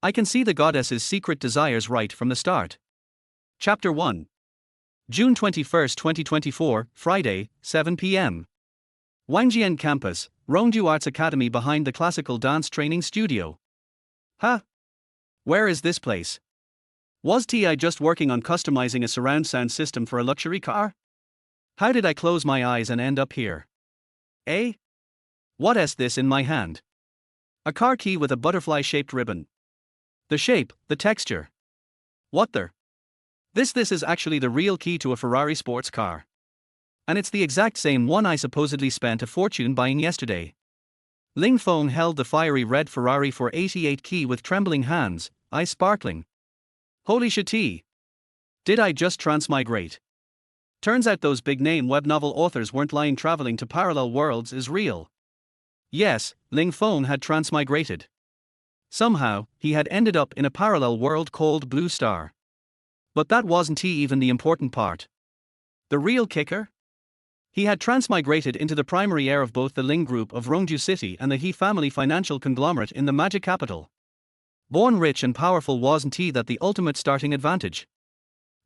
I can see the goddess's secret desires right from the start. Chapter 1. June 21, 2024, Friday, 7 p.m. Wangjiang Campus, Rongdu Arts Academy behind the classical dance training studio. Huh? Where is this place? Was I just working on customizing a surround sound system for a luxury car? How did I close my eyes and end up here? Eh? What is this in my hand? A car key with a butterfly-shaped ribbon. The shape, the texture. What the? This is actually the real key to a Ferrari sports car. And it's the exact same one I supposedly spent a fortune buying yesterday. Ling Feng held the fiery red Ferrari 488 key with trembling hands, eyes sparkling. Holy shit! Did I just transmigrate? Turns out those big-name web novel authors weren't lying. Traveling to parallel worlds is real. Yes, Ling Feng had transmigrated. Somehow, he had ended up in a parallel world called Blue Star. But that wasn't even the important part. The real kicker? He had transmigrated into the primary heir of both the Ling Group of Rongdu City and the He family financial conglomerate in the magic capital. Born rich and powerful, wasn't that the ultimate starting advantage?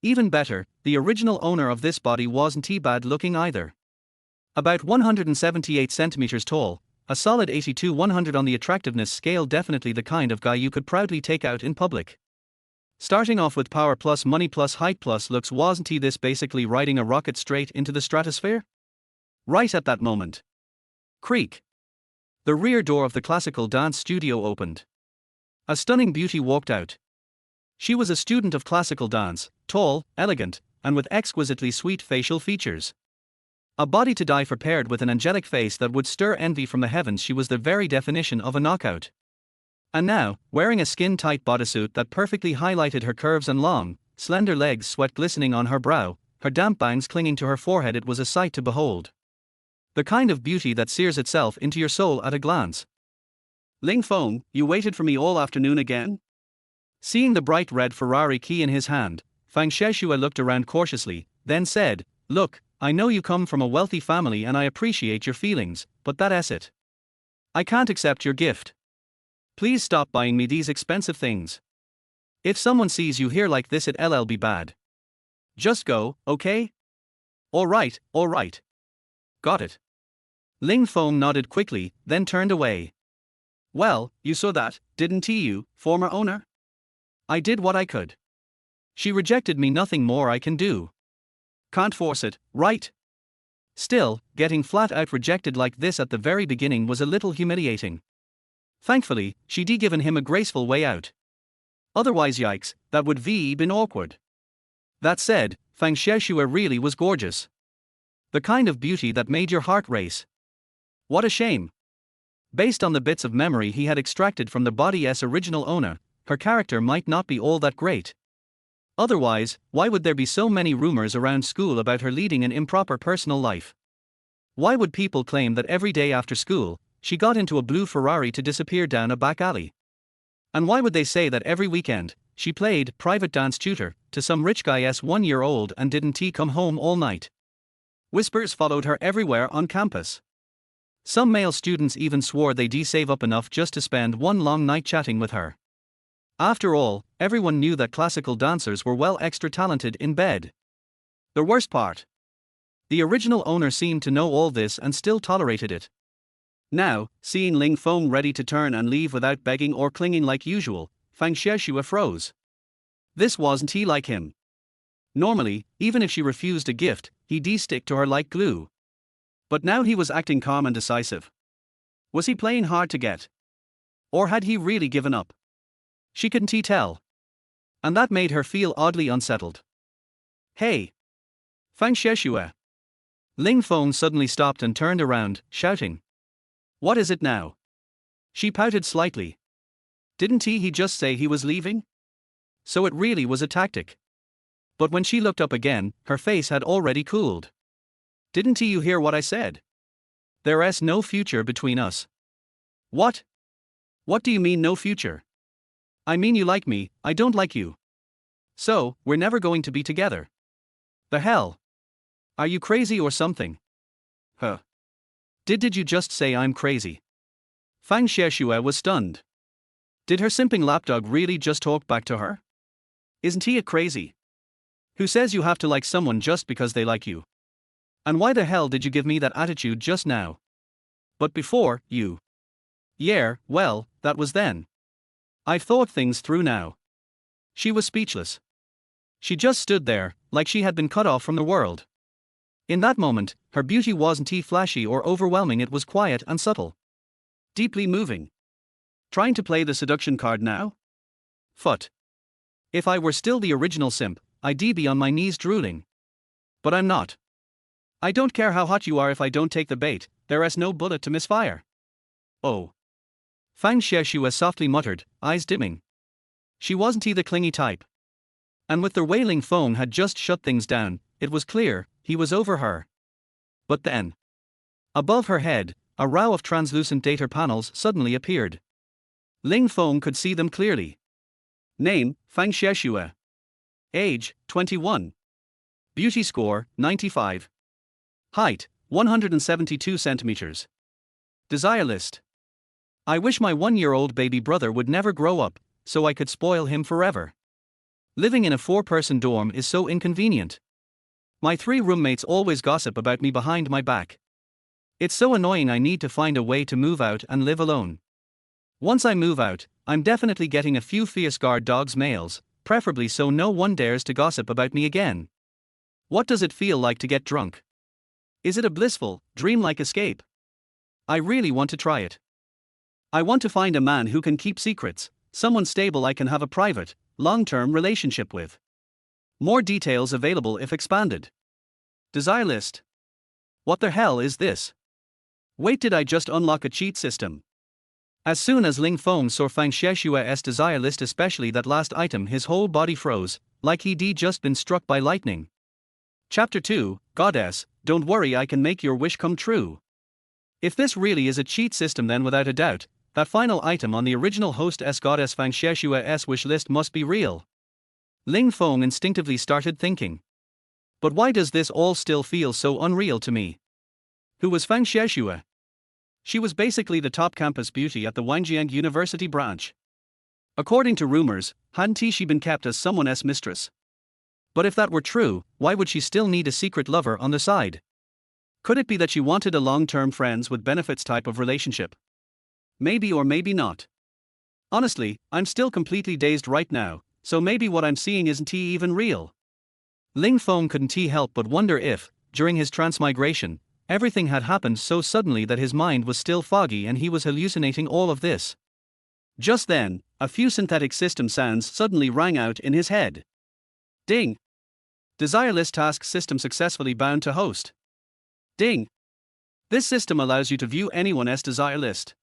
Even better, the original owner of this body wasn't bad looking either. About 178 centimeters tall, a solid 82/100 on the attractiveness scale, definitely the kind of guy you could proudly take out in public. Starting off with power plus money plus height plus looks, wasn't this basically riding a rocket straight into the stratosphere? Right at that moment. Creak. The rear door of the classical dance studio opened. A stunning beauty walked out. She was a student of classical dance, tall, elegant, and with exquisitely sweet facial features. A body to die for paired with an angelic face that would stir envy from the heavens. She was the very definition of a knockout. And now, wearing a skin-tight bodysuit that perfectly highlighted her curves and long, slender legs, sweat glistening on her brow, her damp bangs clinging to her forehead, it was a sight to behold. The kind of beauty that sears itself into your soul at a glance. Ling Feng, you waited for me all afternoon again? Seeing the bright red Ferrari key in his hand, Fang Sheshua looked around cautiously, then said, "Look, I know you come from a wealthy family and I appreciate your feelings, but that's it. I can't accept your gift. Please stop buying me these expensive things. If someone sees you here like this, it'll be bad. Just go, okay?" All right. Got it. Ling Feng nodded quickly, then turned away. Well, you saw that, didn't you, former owner? I did what I could. She rejected me, nothing more I can do. Can't force it, right? Still, getting flat out rejected like this at the very beginning was a little humiliating. Thankfully, she'd given him a graceful way out. Otherwise, yikes, that would been awkward. That said, Fang Sheshua really was gorgeous. The kind of beauty that made your heart race. What a shame. Based on the bits of memory he had extracted from the body's original owner, her character might not be all that great. Otherwise, why would there be so many rumors around school about her leading an improper personal life? Why would people claim that every day after school, she got into a blue Ferrari to disappear down a back alley? And why would they say that every weekend, she played private dance tutor to some rich guy's 1-year-old and didn't come home all night? Whispers followed her everywhere on campus. Some male students even swore they'd save up enough just to spend one long night chatting with her. After all, everyone knew that classical dancers were well extra talented in bed. The worst part? The original owner seemed to know all this and still tolerated it. Now, seeing Ling Feng ready to turn and leave without begging or clinging like usual, Fang Sheshua froze. This wasn't like him. Normally, even if she refused a gift, he'd stick to her like glue. But now he was acting calm and decisive. Was he playing hard to get? Or had he really given up? She couldn't tell. And that made her feel oddly unsettled. Hey! Fang Sheshua! Ling Feng suddenly stopped and turned around, shouting. What is it now? She pouted slightly. Didn't he just say he was leaving? So it really was a tactic. But when she looked up again, her face had already cooled. Didn't you hear what I said? There's no future between us. What? What do you mean no future? I mean you like me, I don't like you. So, we're never going to be together. The hell? Are you crazy or something? Huh. Did you just say I'm crazy? Fang Sheshua was stunned. Did her simping lapdog really just talk back to her? Isn't he a crazy? Who says you have to like someone just because they like you? And why the hell did you give me that attitude just now? But before, you. Yeah, well, that was then. I've thought things through now. She was speechless. She just stood there, like she had been cut off from the world. In that moment, her beauty wasn't flashy or overwhelming, it was quiet and subtle. Deeply moving. Trying to play the seduction card now? Phut. If I were still the original simp, I'd be on my knees drooling. But I'm not. I don't care how hot you are if I don't take the bait, there's no bullet to misfire. Oh. Fang Xieshua softly muttered, eyes dimming. She wasn't the clingy type. And with the wailing phone had just shut things down, it was clear, he was over her. But then. Above her head, a row of translucent data panels suddenly appeared. Ling Feng could see them clearly. Name, Fang Xieshua. Age, 21. Beauty score, 95. Height, 172 centimeters. Desire list. I wish my 1-year-old baby brother would never grow up, so I could spoil him forever. Living in a 4-person dorm is so inconvenient. My 3 roommates always gossip about me behind my back. It's so annoying, I need to find a way to move out and live alone. Once I move out, I'm definitely getting a few fierce guard dogs males, preferably so no one dares to gossip about me again. What does it feel like to get drunk? Is it a blissful, dreamlike escape? I really want to try it. I want to find a man who can keep secrets, someone stable I can have a private, long-term relationship with. More details available if expanded. Desire list. What the hell is this? Wait, did I just unlock a cheat system? As soon as Ling Feng saw Fang Xieshua's desire list, especially that last item, his whole body froze, like he'd just been struck by lightning. Chapter 2, Goddess, don't worry, I can make your wish come true. If this really is a cheat system, then without a doubt, that final item on the original hostess goddess Fang Xieshua's wish list must be real. Ling Feng instinctively started thinking. But why does this all still feel so unreal to me? Who was Fang Xieshua? She was basically the top campus beauty at the Wangjiang University branch. According to rumors, hadn't she been kept as someone's mistress? But if that were true, why would she still need a secret lover on the side? Could it be that she wanted a long-term friends with benefits type of relationship? Maybe or maybe not. Honestly, I'm still completely dazed right now, so maybe what I'm seeing isn't even real. Ling Feng couldn't help but wonder if, during his transmigration, everything had happened so suddenly that his mind was still foggy and he was hallucinating all of this. Just then, a few synthetic system sounds suddenly rang out in his head. Ding! Desire list task system successfully bound to host. Ding! This system allows you to view anyone's desire list.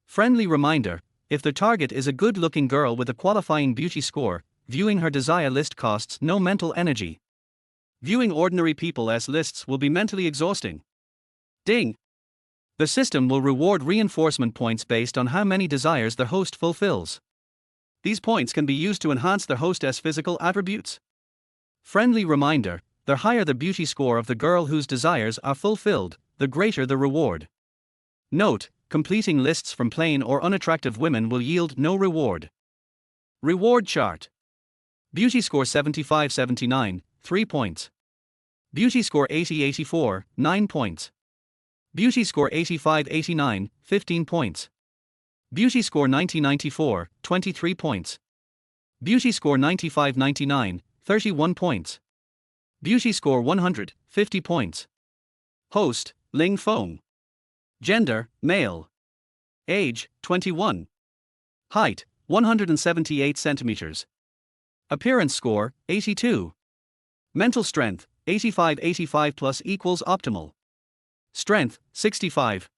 Friendly reminder, if the target is a good-looking girl with a qualifying beauty score, viewing her desire list costs no mental energy. Viewing ordinary people's lists will be mentally exhausting. Ding! The system will reward reinforcement points based on how many desires the host fulfills. These points can be used to enhance the hostess' physical attributes. Friendly reminder, the higher the beauty score of the girl whose desires are fulfilled, the greater the reward. Note, completing lists from plain or unattractive women will yield no reward. Reward chart. Beauty score 75-79, 3 points. Beauty score 80-84, 9 points. Beauty score 85-89, 15 points. Beauty score 90-94, 23 points. Beauty score 95-99, 31 points. Beauty score 100, 50 points. Host, Ling Feng. Gender, male. Age, 21. Height, 178 centimeters. Appearance score, 82. Mental strength, 85 plus equals optimal. Strength, 65.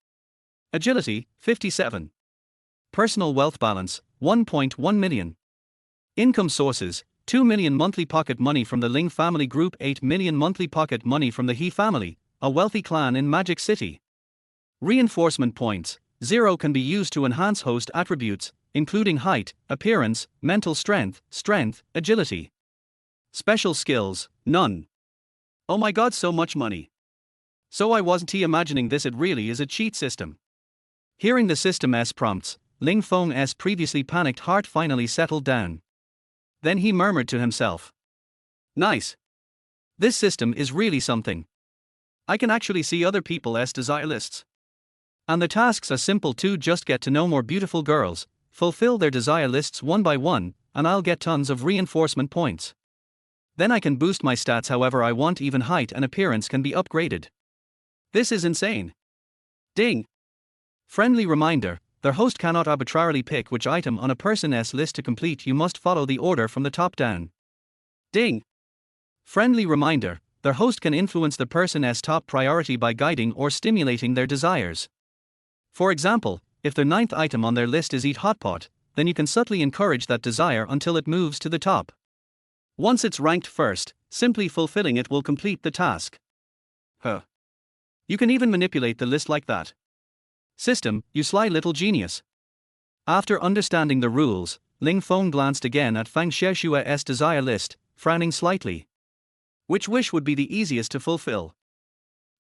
Agility, 57. Personal wealth balance, 1.1 million. Income sources, 2 million monthly pocket money from the Ling family group, 8 million monthly pocket money from the He family, a wealthy clan in Magic City. Reinforcement points, 0 can be used to enhance host attributes, including height, appearance, mental strength, agility. Special skills, none. Oh my god, so much money. So I wasn't imagining this, it really is a cheat system. Hearing the system's prompts, Ling Feng's previously panicked heart finally settled down. Then he murmured to himself. Nice. This system is really something. I can actually see other people's desire lists. And the tasks are simple too, just get to know more beautiful girls, fulfill their desire lists one by one, and I'll get tons of reinforcement points. Then I can boost my stats however I want, even height and appearance can be upgraded. This is insane. Ding! Friendly reminder, their host cannot arbitrarily pick which item on a person's list to complete, you must follow the order from the top down. Ding! Friendly reminder, their host can influence the person's top priority by guiding or stimulating their desires. For example, if their 9th item on their list is eat hot pot, then you can subtly encourage that desire until it moves to the top. Once it's ranked first, simply fulfilling it will complete the task. You can even manipulate the list like that. System, you sly little genius. After understanding the rules, Ling Feng glanced again at Fang Xieshua's desire list, frowning slightly. Which wish would be the easiest to fulfill?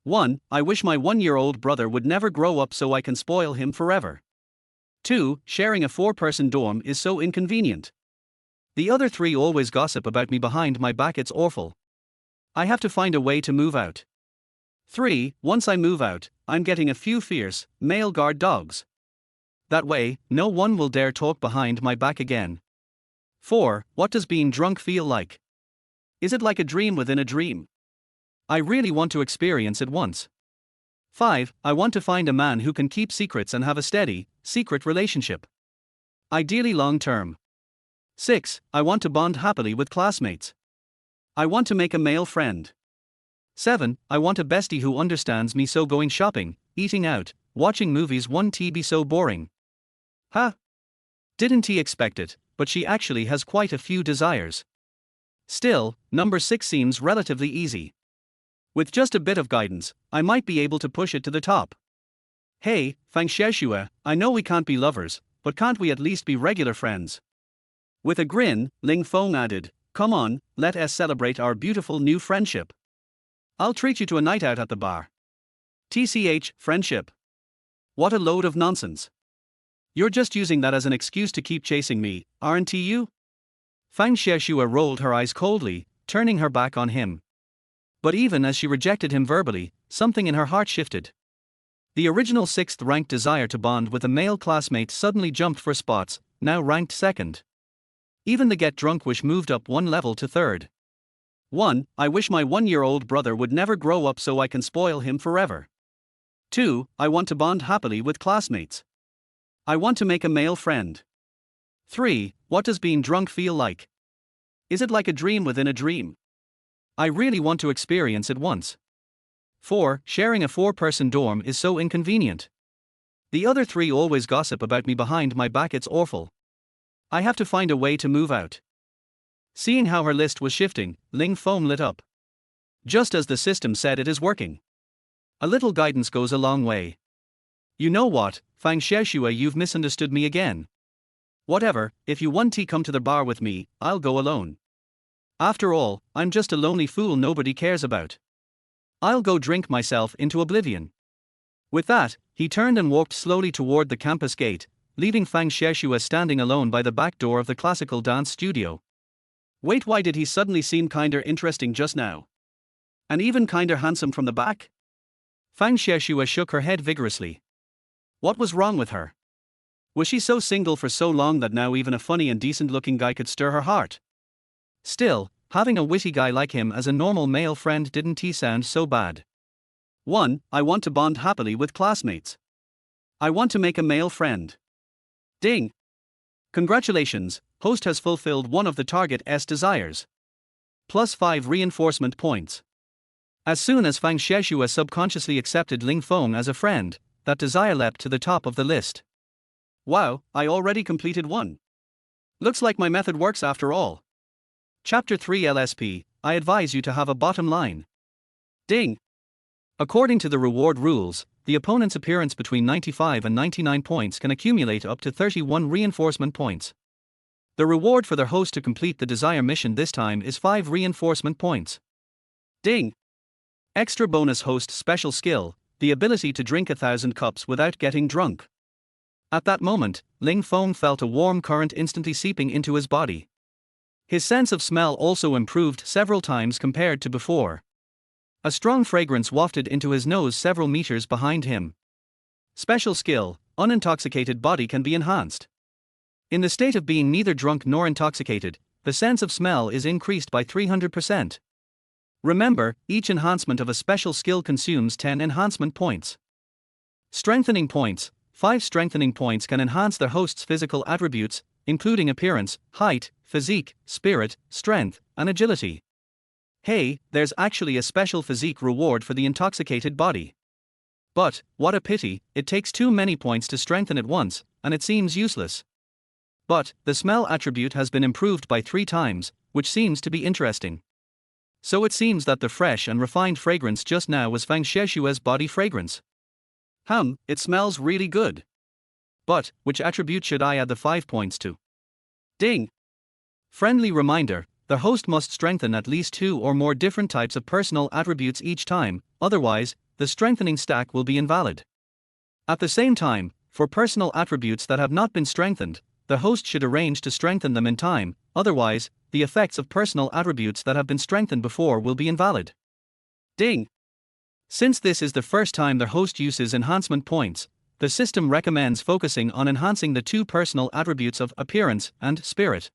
1. I wish my 1-year-old brother would never grow up so I can spoil him forever. 2. Sharing a 4-person dorm is so inconvenient. The other 3 always gossip about me behind my back, it's awful. I have to find a way to move out. 3. Once I move out, I'm getting a few fierce, male guard dogs. That way, no one will dare talk behind my back again. 4. What does being drunk feel like? Is it like a dream within a dream? I really want to experience it once. 5. I want to find a man who can keep secrets and have a steady, secret relationship. Ideally long term. 6. I want to bond happily with classmates. I want to make a male friend. 7. I want a bestie who understands me, so going shopping, eating out, watching movies won't be so boring. Didn't he expect it, but she actually has quite a few desires. Still, number 6 seems relatively easy. With just a bit of guidance, I might be able to push it to the top. Hey, Fang Xieshua, I know we can't be lovers, but can't we at least be regular friends? With a grin, Ling Feng added, come on, let us celebrate our beautiful new friendship. I'll treat you to a night out at the bar. TCH, friendship. What a load of nonsense. You're just using that as an excuse to keep chasing me, aren't you? Fang Xieshua rolled her eyes coldly, turning her back on him. But even as she rejected him verbally, something in her heart shifted. The original 6th ranked desire to bond with a male classmate suddenly jumped 4 spots, now ranked 2nd. Even the get drunk wish moved up 1 level to 3rd. 1. I wish my 1-year-old brother would never grow up so I can spoil him forever. 2. I want to bond happily with classmates. I want to make a male friend. 3. What does being drunk feel like? Is it like a dream within a dream? I really want to experience it once. 4. Sharing a 4-person dorm is so inconvenient. The other 3 always gossip about me behind my back, it's awful. I have to find a way to move out. Seeing how her list was shifting, Ling Feng lit up. Just as the system said, it is working. A little guidance goes a long way. You know what, Fang Xieshua, you've misunderstood me again. Whatever, if you want to come to the bar with me, I'll go alone. After all, I'm just a lonely fool nobody cares about. I'll go drink myself into oblivion. With that, he turned and walked slowly toward the campus gate, leaving Fang Xieshua standing alone by the back door of the classical dance studio. Wait, why did he suddenly seem kinda interesting just now? And even kinda handsome from the back? Fang Xieshua shook her head vigorously. What was wrong with her? Was she so single for so long that now even a funny and decent-looking guy could stir her heart? Still, having a witty guy like him as a normal male friend didn't sound so bad. 1. I want to bond happily with classmates. I want to make a male friend. Ding! Congratulations, host has fulfilled one of the target's desires. Plus 5 reinforcement points. As soon as Fang Xieshua subconsciously accepted Ling Feng as a friend, that desire leapt to the top of the list. Wow, I already completed one. Looks like my method works after all. Chapter 3 LSP, I advise you to have a bottom line. Ding! According to the reward rules, the opponent's appearance between 95 and 99 points can accumulate up to 31 reinforcement points. The reward for their host to complete the desire mission this time is 5 reinforcement points. Ding! Extra bonus host special skill, the ability to drink 1,000 cups without getting drunk. At that moment, Ling Feng felt a warm current instantly seeping into his body. His sense of smell also improved several times compared to before. A strong fragrance wafted into his nose several meters behind him. Special skill: unintoxicated body can be enhanced. In the state of being neither drunk nor intoxicated, the sense of smell is increased by 300%. Remember, each enhancement of a special skill consumes 10 enhancement points. Strengthening points: 5 strengthening points can enhance the host's physical attributes, including appearance, height, physique, spirit, strength, and agility. Hey, there's actually a special physique reward for the intoxicated body. But, what a pity, it takes too many points to strengthen it once, and it seems useless. But, the smell attribute has been improved by 3 times, which seems to be interesting. So it seems that the fresh and refined fragrance just now was Fang Xieshue's body fragrance. It smells really good. But, which attribute should I add the 5 points to? Ding! Friendly reminder: the host must strengthen at least 2 or more different types of personal attributes each time, otherwise, the strengthening stack will be invalid. At the same time, for personal attributes that have not been strengthened, the host should arrange to strengthen them in time, otherwise, the effects of personal attributes that have been strengthened before will be invalid. Ding! Since this is the first time the host uses enhancement points, the system recommends focusing on enhancing the 2 personal attributes of appearance and spirit.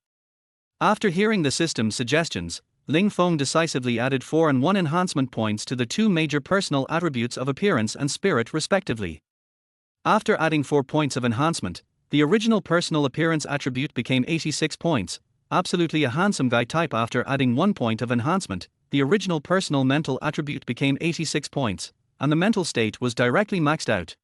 After hearing the system's suggestions, Ling Feng decisively added 4 and 1 enhancement points to the 2 major personal attributes of appearance and spirit respectively. After adding 4 points of enhancement, the original personal appearance attribute became 86 points, absolutely a handsome guy type. After adding 1 point of enhancement, the original personal mental attribute became 86 points, and the mental state was directly maxed out.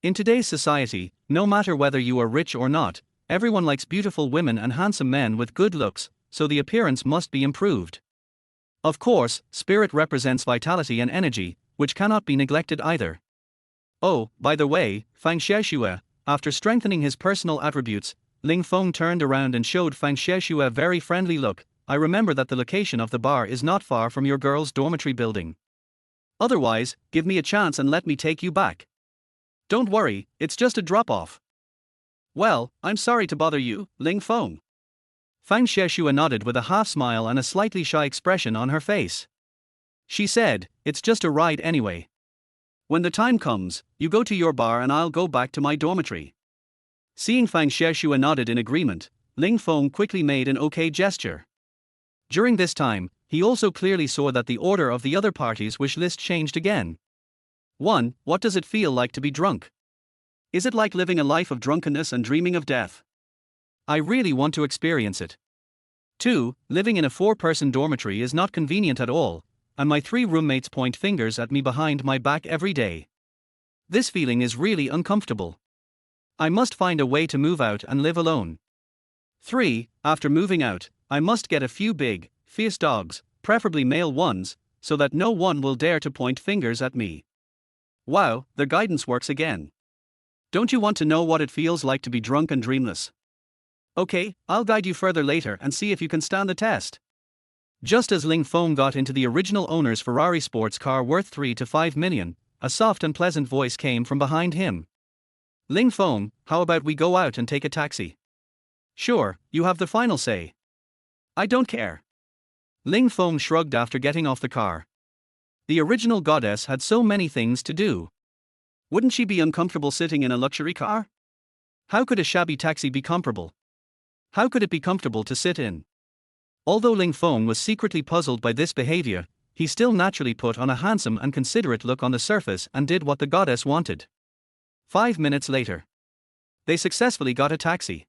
In today's society, no matter whether you are rich or not, everyone likes beautiful women and handsome men with good looks, so the appearance must be improved. Of course, spirit represents vitality and energy, which cannot be neglected either. Oh, by the way, Fang Xieshue, after strengthening his personal attributes, Ling Feng turned around and showed Fang Xieshue a very friendly look. I remember that the location of the bar is not far from your girl's dormitory building. Otherwise, give me a chance and let me take you back. Don't worry, it's just a drop-off. Well, I'm sorry to bother you, Ling Feng. Fang Xieshue nodded with a half-smile and a slightly shy expression on her face. She said, it's just a ride anyway. When the time comes, you go to your bar and I'll go back to my dormitory. Seeing Fang Xieshue nodded in agreement, Ling Feng quickly made an okay gesture. During this time, he also clearly saw that the order of the other parties' wish list changed again. 1. What does it feel like to be drunk? Is it like living a life of drunkenness and dreaming of death? I really want to experience it. 2. Living in a 4-person dormitory is not convenient at all, and my 3 roommates point fingers at me behind my back every day. This feeling is really uncomfortable. I must find a way to move out and live alone. 3. After moving out, I must get a few big, fierce dogs, preferably male ones, so that no one will dare to point fingers at me. Wow, the guidance works again. Don't you want to know what it feels like to be drunk and dreamless? Okay, I'll guide you further later and see if you can stand the test. Just as Ling Feng got into the original owner's Ferrari sports car worth 3 to 5 million, a soft and pleasant voice came from behind him. Ling Feng, how about we go out and take a taxi? Sure, you have the final say. I don't care. Ling Feng shrugged after getting off the car. The original goddess had so many things to do. Wouldn't she be uncomfortable sitting in a luxury car? How could a shabby taxi be comparable? How could it be comfortable to sit in? Although Ling Feng was secretly puzzled by this behavior, he still naturally put on a handsome and considerate look on the surface and did what the goddess wanted. 5 minutes later, they successfully got a taxi.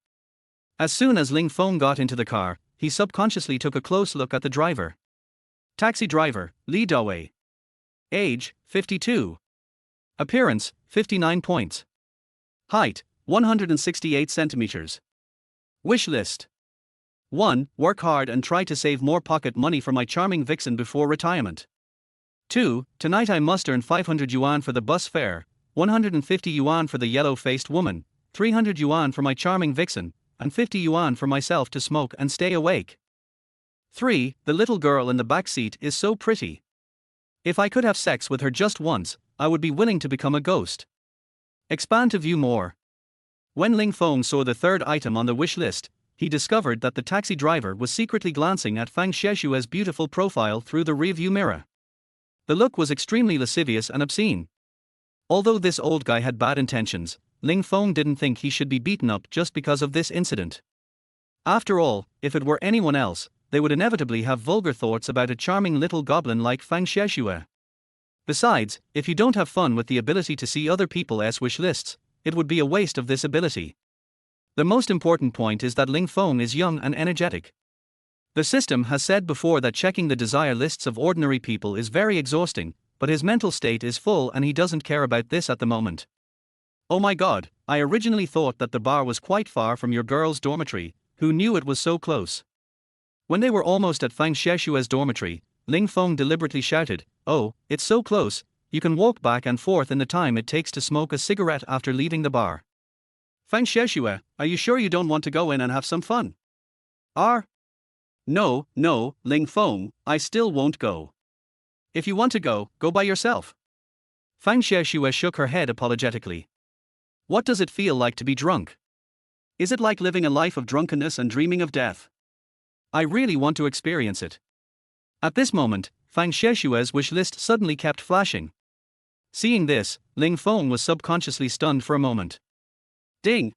As soon as Ling Feng got into the car, he subconsciously took a close look at the driver. Taxi driver, Li Dawei. Age, 52. Appearance, 59 points. Height, 168 centimeters. Wish list. 1. Work hard and try to save more pocket money for my charming vixen before retirement. 2. Tonight I must earn 500 yuan for the bus fare, 150 yuan for the yellow-faced woman, 300 yuan for my charming vixen, and 50 yuan for myself to smoke and stay awake. 3. The little girl in the back seat is so pretty. If I could have sex with her just once, I would be willing to become a ghost. Expand to view more. When Ling Feng saw the third item on the wish list, he discovered that the taxi driver was secretly glancing at Fang Xieshue's beautiful profile through the rearview mirror. The look was extremely lascivious and obscene. Although this old guy had bad intentions, Ling Feng didn't think he should be beaten up just because of this incident. After all, if it were anyone else, they would inevitably have vulgar thoughts about a charming little goblin like Fang Xieshue. Besides, if you don't have fun with the ability to see other people's wish lists, it would be a waste of this ability. The most important point is that Ling Feng is young and energetic. The system has said before that checking the desire lists of ordinary people is very exhausting, but his mental state is full and he doesn't care about this at the moment. Oh my god, I originally thought that the bar was quite far from your girl's dormitory. Who knew it was so close? When they were almost at Fang Xieshue's dormitory, Ling Feng deliberately shouted, "Oh, it's so close, you can walk back and forth in the time it takes to smoke a cigarette after leaving the bar." "Fang Xieshue, are you sure you don't want to go in and have some fun?" No, Ling Feng, I still won't go. If you want to go, go by yourself." Fang Xieshue shook her head apologetically. What does it feel like to be drunk? Is it like living a life of drunkenness and dreaming of death? I really want to experience it. At this moment, Fang Xieshue's wish list suddenly kept flashing. Seeing this, Ling Feng was subconsciously stunned for a moment. Ding!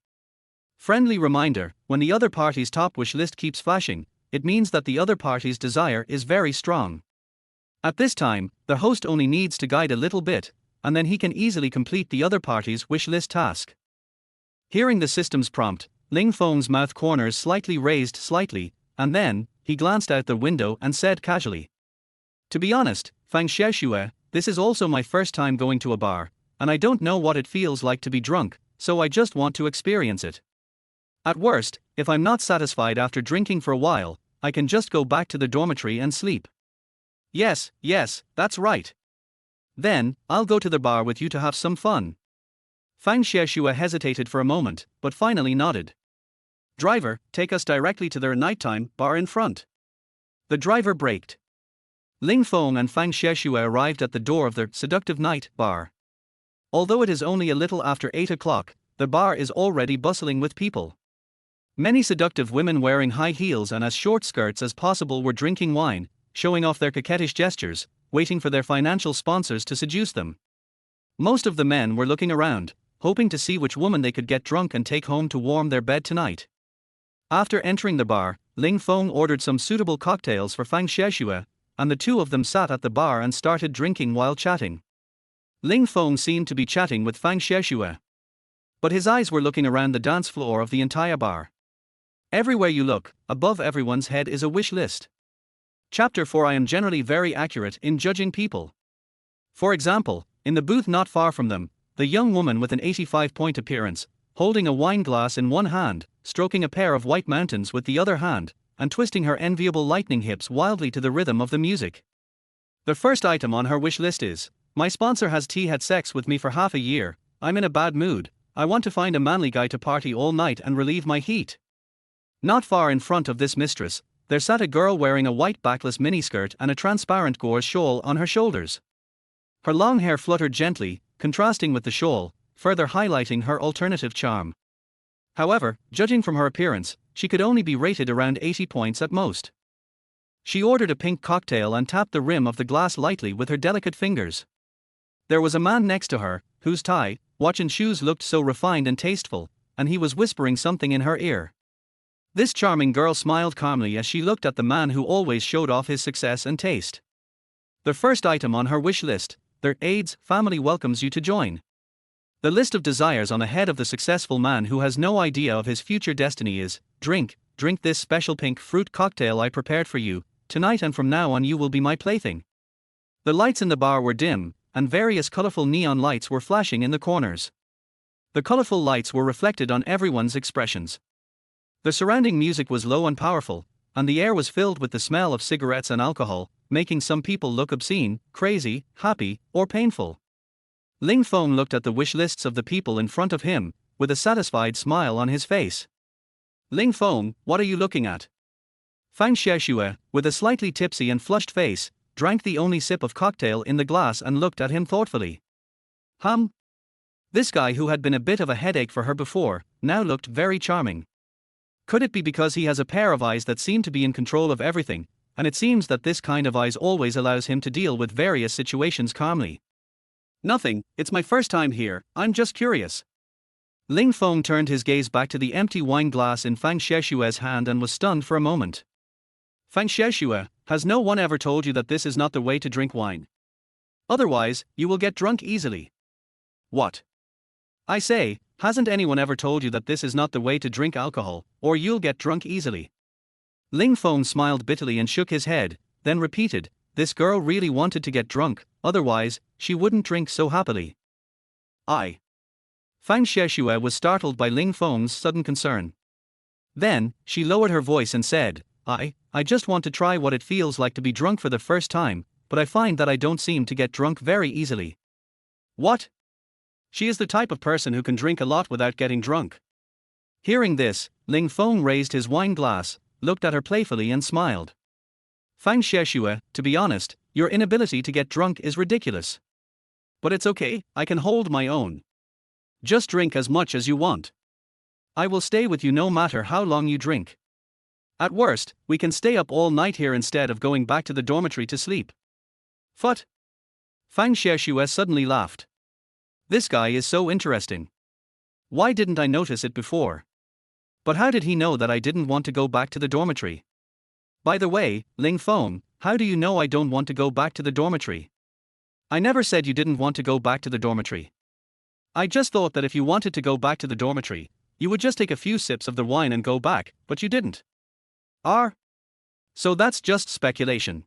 Friendly reminder, when the other party's top wish list keeps flashing, it means that the other party's desire is very strong. At this time, the host only needs to guide a little bit, and then he can easily complete the other party's wish list task. Hearing the system's prompt, Ling Feng's mouth corners slightly raised, and then, he glanced out the window and said casually. To be honest, Fang Xieshue, this is also my first time going to a bar, and I don't know what it feels like to be drunk, so I just want to experience it. At worst, if I'm not satisfied after drinking for a while, I can just go back to the dormitory and sleep. Yes, that's right. Then, I'll go to the bar with you to have some fun. Fang Xieshue hesitated for a moment, but finally nodded. Driver, take us directly to their nighttime bar in front. The driver braked. Ling Feng and Fang Xieshue arrived at the door of their seductive night bar. Although it is only a little after 8 o'clock, the bar is already bustling with people. Many seductive women wearing high heels and as short skirts as possible were drinking wine, showing off their coquettish gestures, waiting for their financial sponsors to seduce them. Most of the men were looking around, hoping to see which woman they could get drunk and take home to warm their bed tonight. After entering the bar, Ling Feng ordered some suitable cocktails for Fang Xieshue, and the two of them sat at the bar and started drinking while chatting. Ling Feng seemed to be chatting with Fang Xieshue, but his eyes were looking around the dance floor of the entire bar. Everywhere you look, above everyone's head is a wish list. Chapter 4. I am generally very accurate in judging people. For example, in the booth not far from them, the young woman with an 85-point appearance, holding a wine glass in one hand, stroking a pair of white mountains with the other hand, and twisting her enviable lightning hips wildly to the rhythm of the music. The first item on her wish list is, my sponsor has had sex with me for half a year, I'm in a bad mood, I want to find a manly guy to party all night and relieve my heat. Not far in front of this mistress, there sat a girl wearing a white backless miniskirt and a transparent gauze shawl on her shoulders. Her long hair fluttered gently, contrasting with the shawl, further highlighting her alternative charm. However, judging from her appearance, she could only be rated around 80 points at most. She ordered a pink cocktail and tapped the rim of the glass lightly with her delicate fingers. There was a man next to her, whose tie, watch and shoes looked so refined and tasteful, and he was whispering something in her ear. This charming girl smiled calmly as she looked at the man who always showed off his success and taste. The first item on her wish list, their AIDS family welcomes you to join. The list of desires on the head of the successful man who has no idea of his future destiny is, drink this special pink fruit cocktail I prepared for you, tonight and from now on you will be my plaything. The lights in the bar were dim, and various colorful neon lights were flashing in the corners. The colorful lights were reflected on everyone's expressions. The surrounding music was low and powerful, and the air was filled with the smell of cigarettes and alcohol, making some people look obscene, crazy, happy, or painful. Ling Feng looked at the wish lists of the people in front of him, with a satisfied smile on his face. Ling Feng, what are you looking at? Fang Xieshue, with a slightly tipsy and flushed face, drank the only sip of cocktail in the glass and looked at him thoughtfully. This guy who had been a bit of a headache for her before, now looked very charming. Could it be because he has a pair of eyes that seem to be in control of everything, and it seems that this kind of eyes always allows him to deal with various situations calmly. Nothing, it's my first time here, I'm just curious. Ling Feng turned his gaze back to the empty wine glass in Fang Xishue's hand and was stunned for a moment. Fang Xishue, has no one ever told you that this is not the way to drink wine? Otherwise, you will get drunk easily. What? I say, hasn't anyone ever told you that this is not the way to drink alcohol, or you'll get drunk easily? Ling Feng smiled bitterly and shook his head, then repeated, this girl really wanted to get drunk, otherwise, she wouldn't drink so happily. Fang Xishue was startled by Ling Feng's sudden concern. Then, she lowered her voice and said, I just want to try what it feels like to be drunk for the first time, but I find that I don't seem to get drunk very easily. What? She is the type of person who can drink a lot without getting drunk. Hearing this, Ling Feng raised his wine glass, looked at her playfully and smiled. Fang Xishue, to be honest, your inability to get drunk is ridiculous. But it's okay, I can hold my own. Just drink as much as you want. I will stay with you no matter how long you drink. At worst, we can stay up all night here instead of going back to the dormitory to sleep. Phut! Fang Xishue suddenly laughed. This guy is so interesting. Why didn't I notice it before? But how did he know that I didn't want to go back to the dormitory? By the way, Ling Feng, how do you know I don't want to go back to the dormitory? I never said you didn't want to go back to the dormitory. I just thought that if you wanted to go back to the dormitory, you would just take a few sips of the wine and go back, but you didn't. So that's just speculation.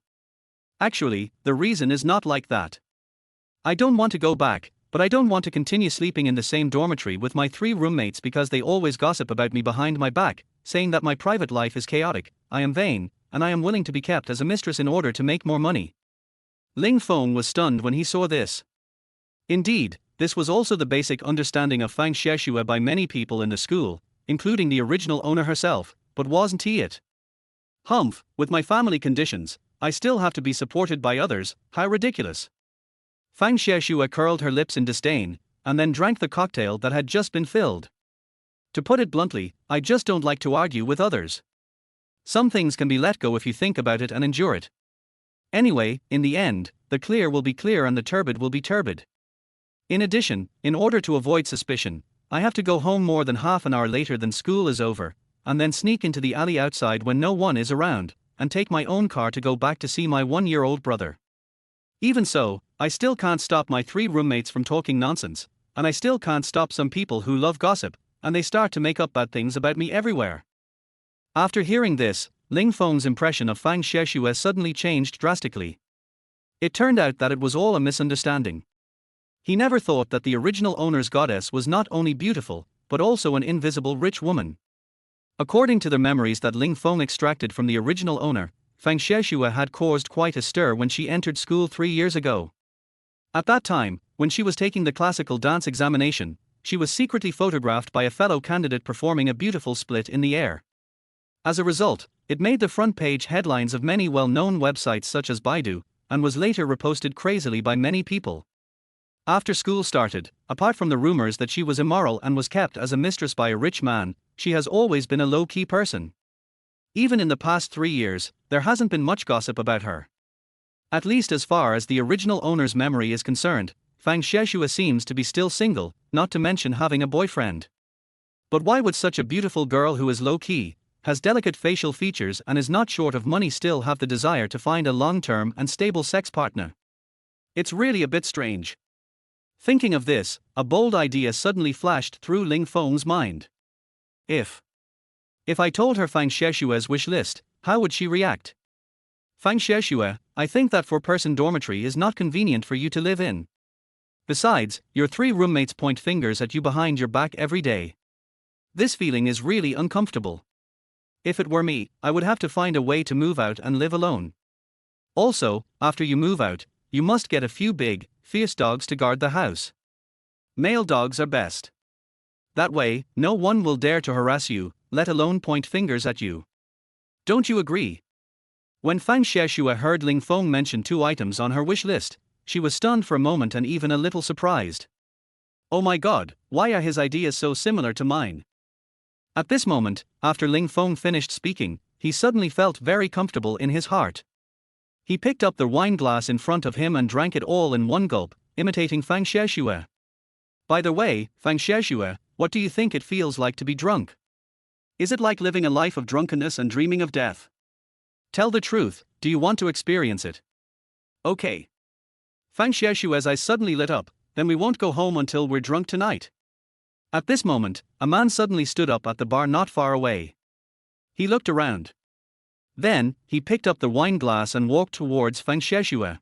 Actually, the reason is not like that. I don't want to go back, but I don't want to continue sleeping in the same dormitory with my 3 roommates because they always gossip about me behind my back, saying that my private life is chaotic, I am vain, and I am willing to be kept as a mistress in order to make more money. Ling Feng was stunned when he saw this. Indeed, this was also the basic understanding of Fang Xishue by many people in the school, including the original owner herself, but wasn't he it? Humph, with my family conditions, I still have to be supported by others, how ridiculous. Fang Xishue curled her lips in disdain, and then drank the cocktail that had just been filled. To put it bluntly, I just don't like to argue with others. Some things can be let go if you think about it and endure it. Anyway, in the end, the clear will be clear and the turbid will be turbid. In addition, in order to avoid suspicion, I have to go home more than half an hour later than school is over, and then sneak into the alley outside when no one is around, and take my own car to go back to see my 1-year-old brother. Even so, I still can't stop my 3 roommates from talking nonsense, and I still can't stop some people who love gossip, and they start to make up bad things about me everywhere. After hearing this, Ling Feng's impression of Fang Xishue suddenly changed drastically. It turned out that it was all a misunderstanding. He never thought that the original owner's goddess was not only beautiful, but also an invisible rich woman. According to the memories that Ling Feng extracted from the original owner, Fang Xishue had caused quite a stir when she entered school 3 years ago. At that time, when she was taking the classical dance examination, she was secretly photographed by a fellow candidate performing a beautiful split in the air. As a result, it made the front page headlines of many well-known websites such as Baidu, and was later reposted crazily by many people. After school started, apart from the rumors that she was immoral and was kept as a mistress by a rich man, she has always been a low-key person. Even in the past 3 years, there hasn't been much gossip about her. At least as far as the original owner's memory is concerned, Fang Xishue seems to be still single, not to mention having a boyfriend. But why would such a beautiful girl who is low-key, has delicate facial features and is not short of money still have the desire to find a long-term and stable sex partner? It's really a bit strange. Thinking of this, a bold idea suddenly flashed through Ling Feng's mind. If I told her Fang Xishue's wish list, how would she react? Fang Xishue, I think that 4-person dormitory is not convenient for you to live in. Besides, your 3 roommates point fingers at you behind your back every day. This feeling is really uncomfortable. If it were me, I would have to find a way to move out and live alone. Also, after you move out, you must get a few big, fierce dogs to guard the house. Male dogs are best. That way, no one will dare to harass you, let alone point fingers at you. Don't you agree? When Fang Xishue heard Ling Feng mention 2 items on her wish list, she was stunned for a moment and even a little surprised. Oh my god, why are his ideas so similar to mine? At this moment, after Ling Feng finished speaking, he suddenly felt very comfortable in his heart. He picked up the wine glass in front of him and drank it all in one gulp, imitating Fang Xiexue. By the way, Fang Xiexue, what do you think it feels like to be drunk? Is it like living a life of drunkenness and dreaming of death? Tell the truth, do you want to experience it? Okay. Fang Xiexue's eyes suddenly lit up, then we won't go home until we're drunk tonight. At this moment, a man suddenly stood up at the bar not far away. He looked around. Then, he picked up the wine glass and walked towards Fang Xiexue.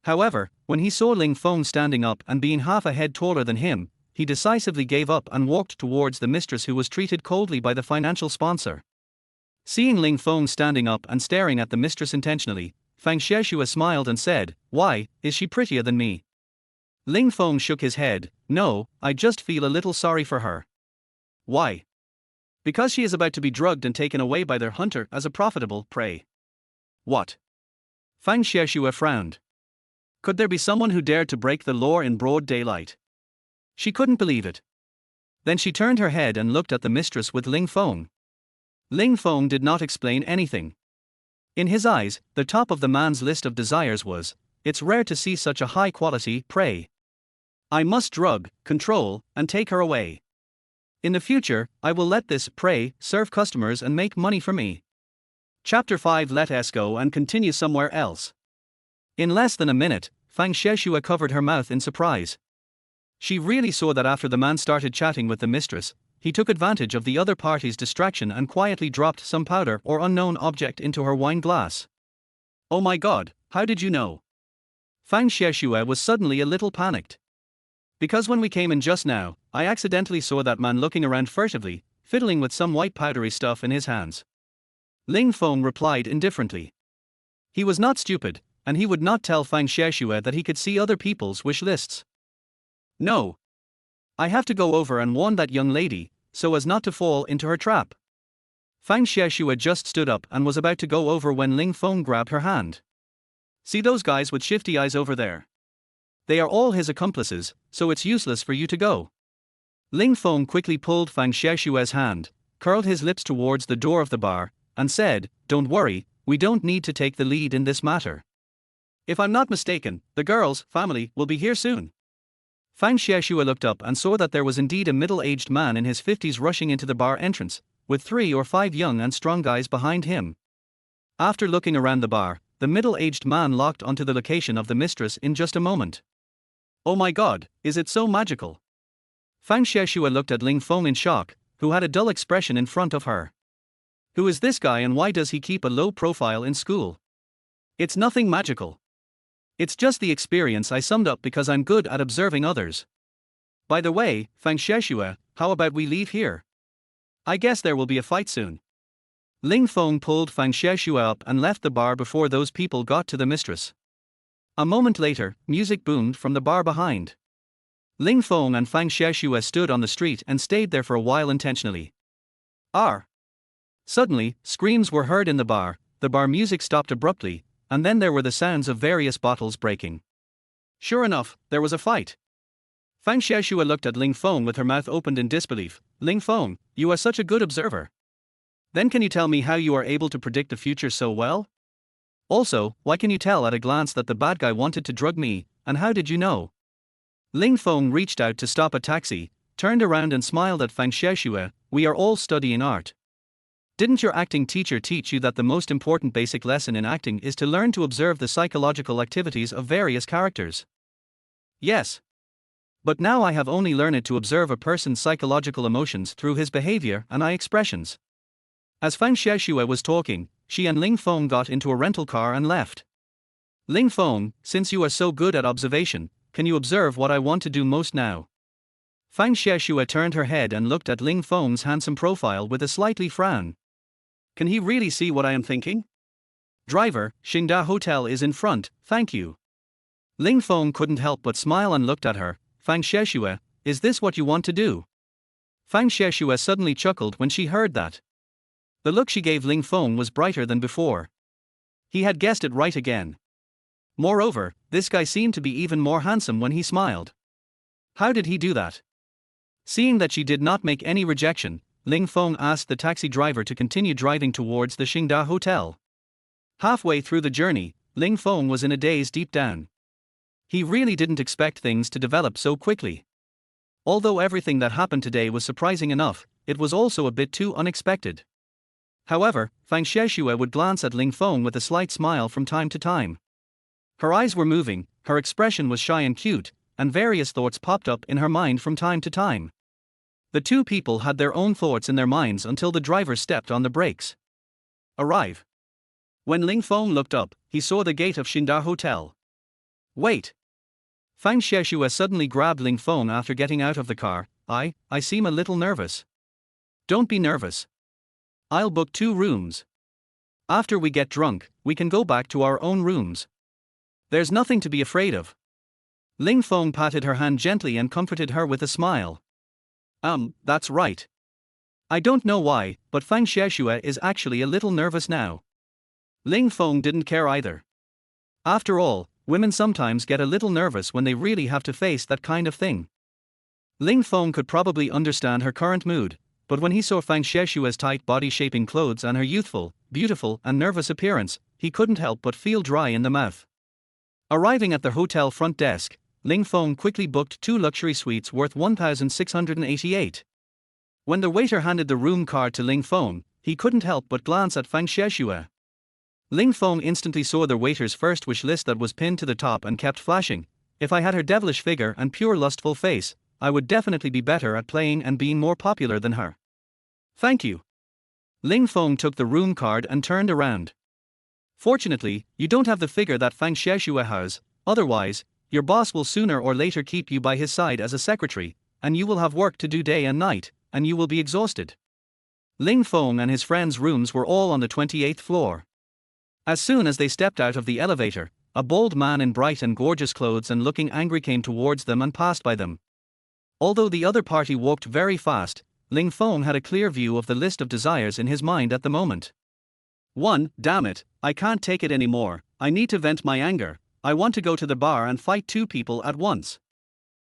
However, when he saw Ling Feng standing up and being half a head taller than him, he decisively gave up and walked towards the mistress who was treated coldly by the financial sponsor. Seeing Ling Feng standing up and staring at the mistress intentionally, Fang Xiexue smiled and said, "Why, is she prettier than me?" Ling Feng shook his head, "No, I just feel a little sorry for her." "Why?" "Because she is about to be drugged and taken away by their hunter as a profitable prey." "What?" Fang Xiexue frowned. Could there be someone who dared to break the law in broad daylight? She couldn't believe it. Then she turned her head and looked at the mistress with Ling Feng. Ling Feng did not explain anything. In his eyes, the top of the man's list of desires was, "It's rare to see such a high-quality prey. I must drug, control, and take her away. In the future, I will let this prey serve customers and make money for me." Chapter 5. Let us go and continue somewhere else. In less than a minute, Fang Xiexue covered her mouth in surprise. She really saw that after the man started chatting with the mistress, he took advantage of the other party's distraction and quietly dropped some powder or unknown object into her wine glass. "Oh my god, how did you know?" Fang Xiexue was suddenly a little panicked. "Because when we came in just now, I accidentally saw that man looking around furtively, fiddling with some white powdery stuff in his hands." Ling Feng replied indifferently. He was not stupid, and he would not tell Fang Xiexue that he could see other people's wish lists. "No. I have to go over and warn that young lady, so as not to fall into her trap." Fang Xiexue just stood up and was about to go over when Ling Feng grabbed her hand. "See those guys with shifty eyes over there? They are all his accomplices, so it's useless for you to go." Ling Feng quickly pulled Fang Xiexue's hand, curled his lips towards the door of the bar, and said, "Don't worry, we don't need to take the lead in this matter. If I'm not mistaken, the girl's family will be here soon." Fang Xiexue looked up and saw that there was indeed a middle-aged man in his 50s rushing into the bar entrance, with 3 or 5 young and strong guys behind him. After looking around the bar, the middle-aged man locked onto the location of the mistress in just a moment. "Oh my god, is it so magical?" Fang Xiexue looked at Ling Feng in shock, who had a dull expression in front of her. "Who is this guy and why does he keep a low profile in school?" "It's nothing magical. It's just the experience I summed up because I'm good at observing others. By the way, Fang Xiexue, how about we leave here? I guess there will be a fight soon." Ling Feng pulled Fang Xiexue up and left the bar before those people got to the mistress. A moment later, music boomed from the bar behind. Ling Feng and Fang Xiexue stood on the street and stayed there for a while intentionally. Suddenly, screams were heard in the bar music stopped abruptly, and then there were the sounds of various bottles breaking. Sure enough, there was a fight. Fang Xiexue looked at Ling Feng with her mouth opened in disbelief. "Ling Feng, you are such a good observer. Then can you tell me how you are able to predict the future so well? Also, why can you tell at a glance that the bad guy wanted to drug me, and how did you know?" Ling Feng reached out to stop a taxi, turned around and smiled at Fang Xiexue. "We are all studying art. Didn't your acting teacher teach you that the most important basic lesson in acting is to learn to observe the psychological activities of various characters?" "Yes. But now I have only learned to observe a person's psychological emotions through his behavior and eye expressions." As Fang Xiexue was talking, she and Ling Feng got into a rental car and left. "Ling Feng, since you are so good at observation, can you observe what I want to do most now?" Fang Xiexue turned her head and looked at Ling Feng's handsome profile with a slightly frown. "Can he really see what I am thinking?" "Driver, Xingda Hotel is in front, thank you." Ling Feng couldn't help but smile and looked at her. "Fang Xiexue, is this what you want to do?" Fang Xiexue suddenly chuckled when she heard that. The look she gave Ling Feng was brighter than before. He had guessed it right again. Moreover, this guy seemed to be even more handsome when he smiled. How did he do that? Seeing that she did not make any rejection, Ling Feng asked the taxi driver to continue driving towards the Xingda Hotel. Halfway through the journey, Ling Feng was in a daze deep down. He really didn't expect things to develop so quickly. Although everything that happened today was surprising enough, it was also a bit too unexpected. However, Fang Xiexue would glance at Ling Feng with a slight smile from time to time. Her eyes were moving, her expression was shy and cute, and various thoughts popped up in her mind from time to time. The two people had their own thoughts in their minds until the driver stepped on the brakes. Arrive. When Ling Feng looked up, he saw the gate of Xingda Hotel. Wait. Fang Xiexue suddenly grabbed Ling Feng after getting out of the car. I seem a little nervous. Don't be nervous. I'll book 2 rooms. After we get drunk, we can go back to our own rooms. There's nothing to be afraid of. Ling Feng patted her hand gently and comforted her with a smile. That's right. I don't know why, but Fang Xiexue is actually a little nervous now. Ling Feng didn't care either. After all, women sometimes get a little nervous when they really have to face that kind of thing. Ling Feng could probably understand her current mood, but when he saw Fang Xiexue's tight body-shaping clothes and her youthful, beautiful, and nervous appearance, he couldn't help but feel dry in the mouth. Arriving at the hotel front desk, Ling Feng quickly booked 2 luxury suites worth 1,688. When the waiter handed the room card to Ling Feng, he couldn't help but glance at Fang Xiexue. Ling Feng instantly saw the waiter's first wish list that was pinned to the top and kept flashing. If I had her devilish figure and pure lustful face, I would definitely be better at playing and being more popular than her. Thank you. Ling Feng took the room card and turned around. Fortunately, you don't have the figure that Fang Xiexue has, otherwise, your boss will sooner or later keep you by his side as a secretary, and you will have work to do day and night, and you will be exhausted. Ling Feng and his friends' rooms were all on the 28th floor. As soon as they stepped out of the elevator, a bold man in bright and gorgeous clothes and looking angry came towards them and passed by them. Although the other party walked very fast, Ling Feng had a clear view of the list of desires in his mind at the moment. 1. Damn it, I can't take it anymore, I need to vent my anger, I want to go to the bar and fight 2 people at once.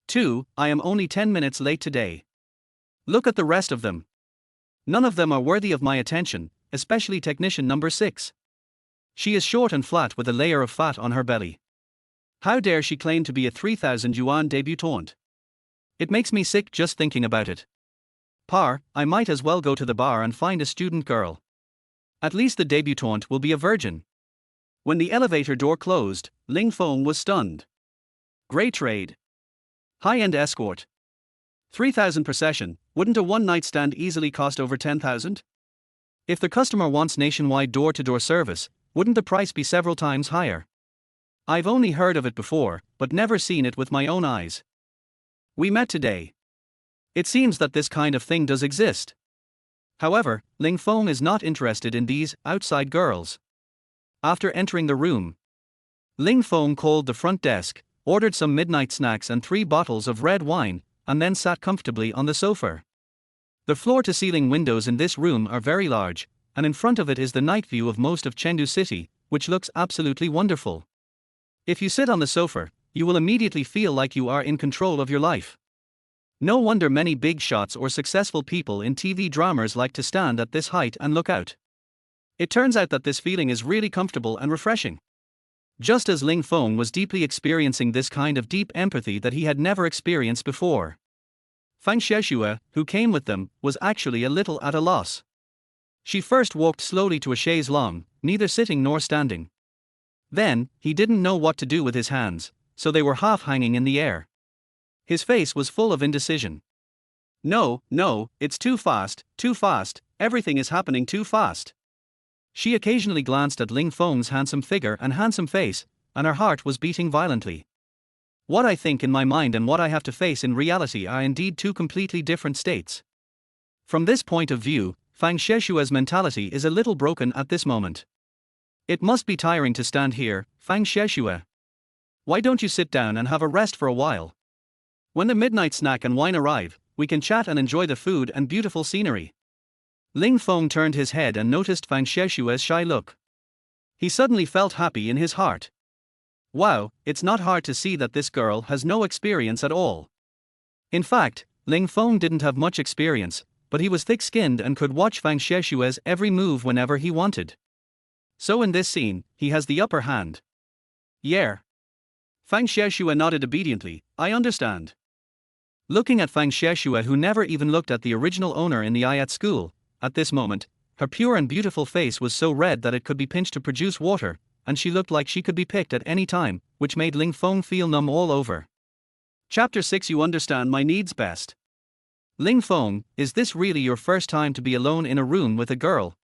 2. I am only 10 minutes late today. Look at the rest of them. None of them are worthy of my attention, especially technician number 6. She is short and flat with a layer of fat on her belly. How dare she claim to be a 3,000 yuan debutante? It makes me sick just thinking about it. I might as well go to the bar and find a student girl. At least the debutante will be a virgin. When the elevator door closed, Ling Feng was stunned. Great trade. High-end escort. 3,000 per session, wouldn't a one-night stand easily cost over 10,000? If the customer wants nationwide door-to-door service, wouldn't the price be several times higher? I've only heard of it before, but never seen it with my own eyes. We met today. It seems that this kind of thing does exist. However, Ling Feng is not interested in these outside girls. After entering the room, Ling Feng called the front desk, ordered some midnight snacks and 3 bottles of red wine, and then sat comfortably on the sofa. The floor-to-ceiling windows in this room are very large, and in front of it is the night view of most of Chengdu City, which looks absolutely wonderful. If you sit on the sofa, you will immediately feel like you are in control of your life. No wonder many big shots or successful people in TV dramas like to stand at this height and look out. It turns out that this feeling is really comfortable and refreshing. Just as Ling Feng was deeply experiencing this kind of deep empathy that he had never experienced before. Fang Xiexue, who came with them, was actually a little at a loss. She first walked slowly to a chaise longue, neither sitting nor standing. Then, he didn't know what to do with his hands, so they were half hanging in the air. His face was full of indecision. No, it's too fast, everything is happening too fast. She occasionally glanced at Ling Feng's handsome figure and handsome face, and her heart was beating violently. What I think in my mind and what I have to face in reality are indeed 2 completely different states. From this point of view, Fang Xiexue's mentality is a little broken at this moment. It must be tiring to stand here, Fang Xiexue. Why don't you sit down and have a rest for a while? When the midnight snack and wine arrive, we can chat and enjoy the food and beautiful scenery. Ling Feng turned his head and noticed Fang Xiexue's shy look. He suddenly felt happy in his heart. Wow, it's not hard to see that this girl has no experience at all. In fact, Ling Feng didn't have much experience, but he was thick-skinned and could watch Fang Xieshue's every move whenever he wanted. So in this scene, he has the upper hand. Yeah. Fang Xieshue nodded obediently. I understand. Looking at Fang Xieshue, who never even looked at the original owner in the eye at school, at this moment, her pure and beautiful face was so red that it could be pinched to produce water, and she looked like she could be picked at any time, which made Ling Feng feel numb all over. Chapter 6. You understand my needs best. Ling Feng, is this really your first time to be alone in a room with a girl?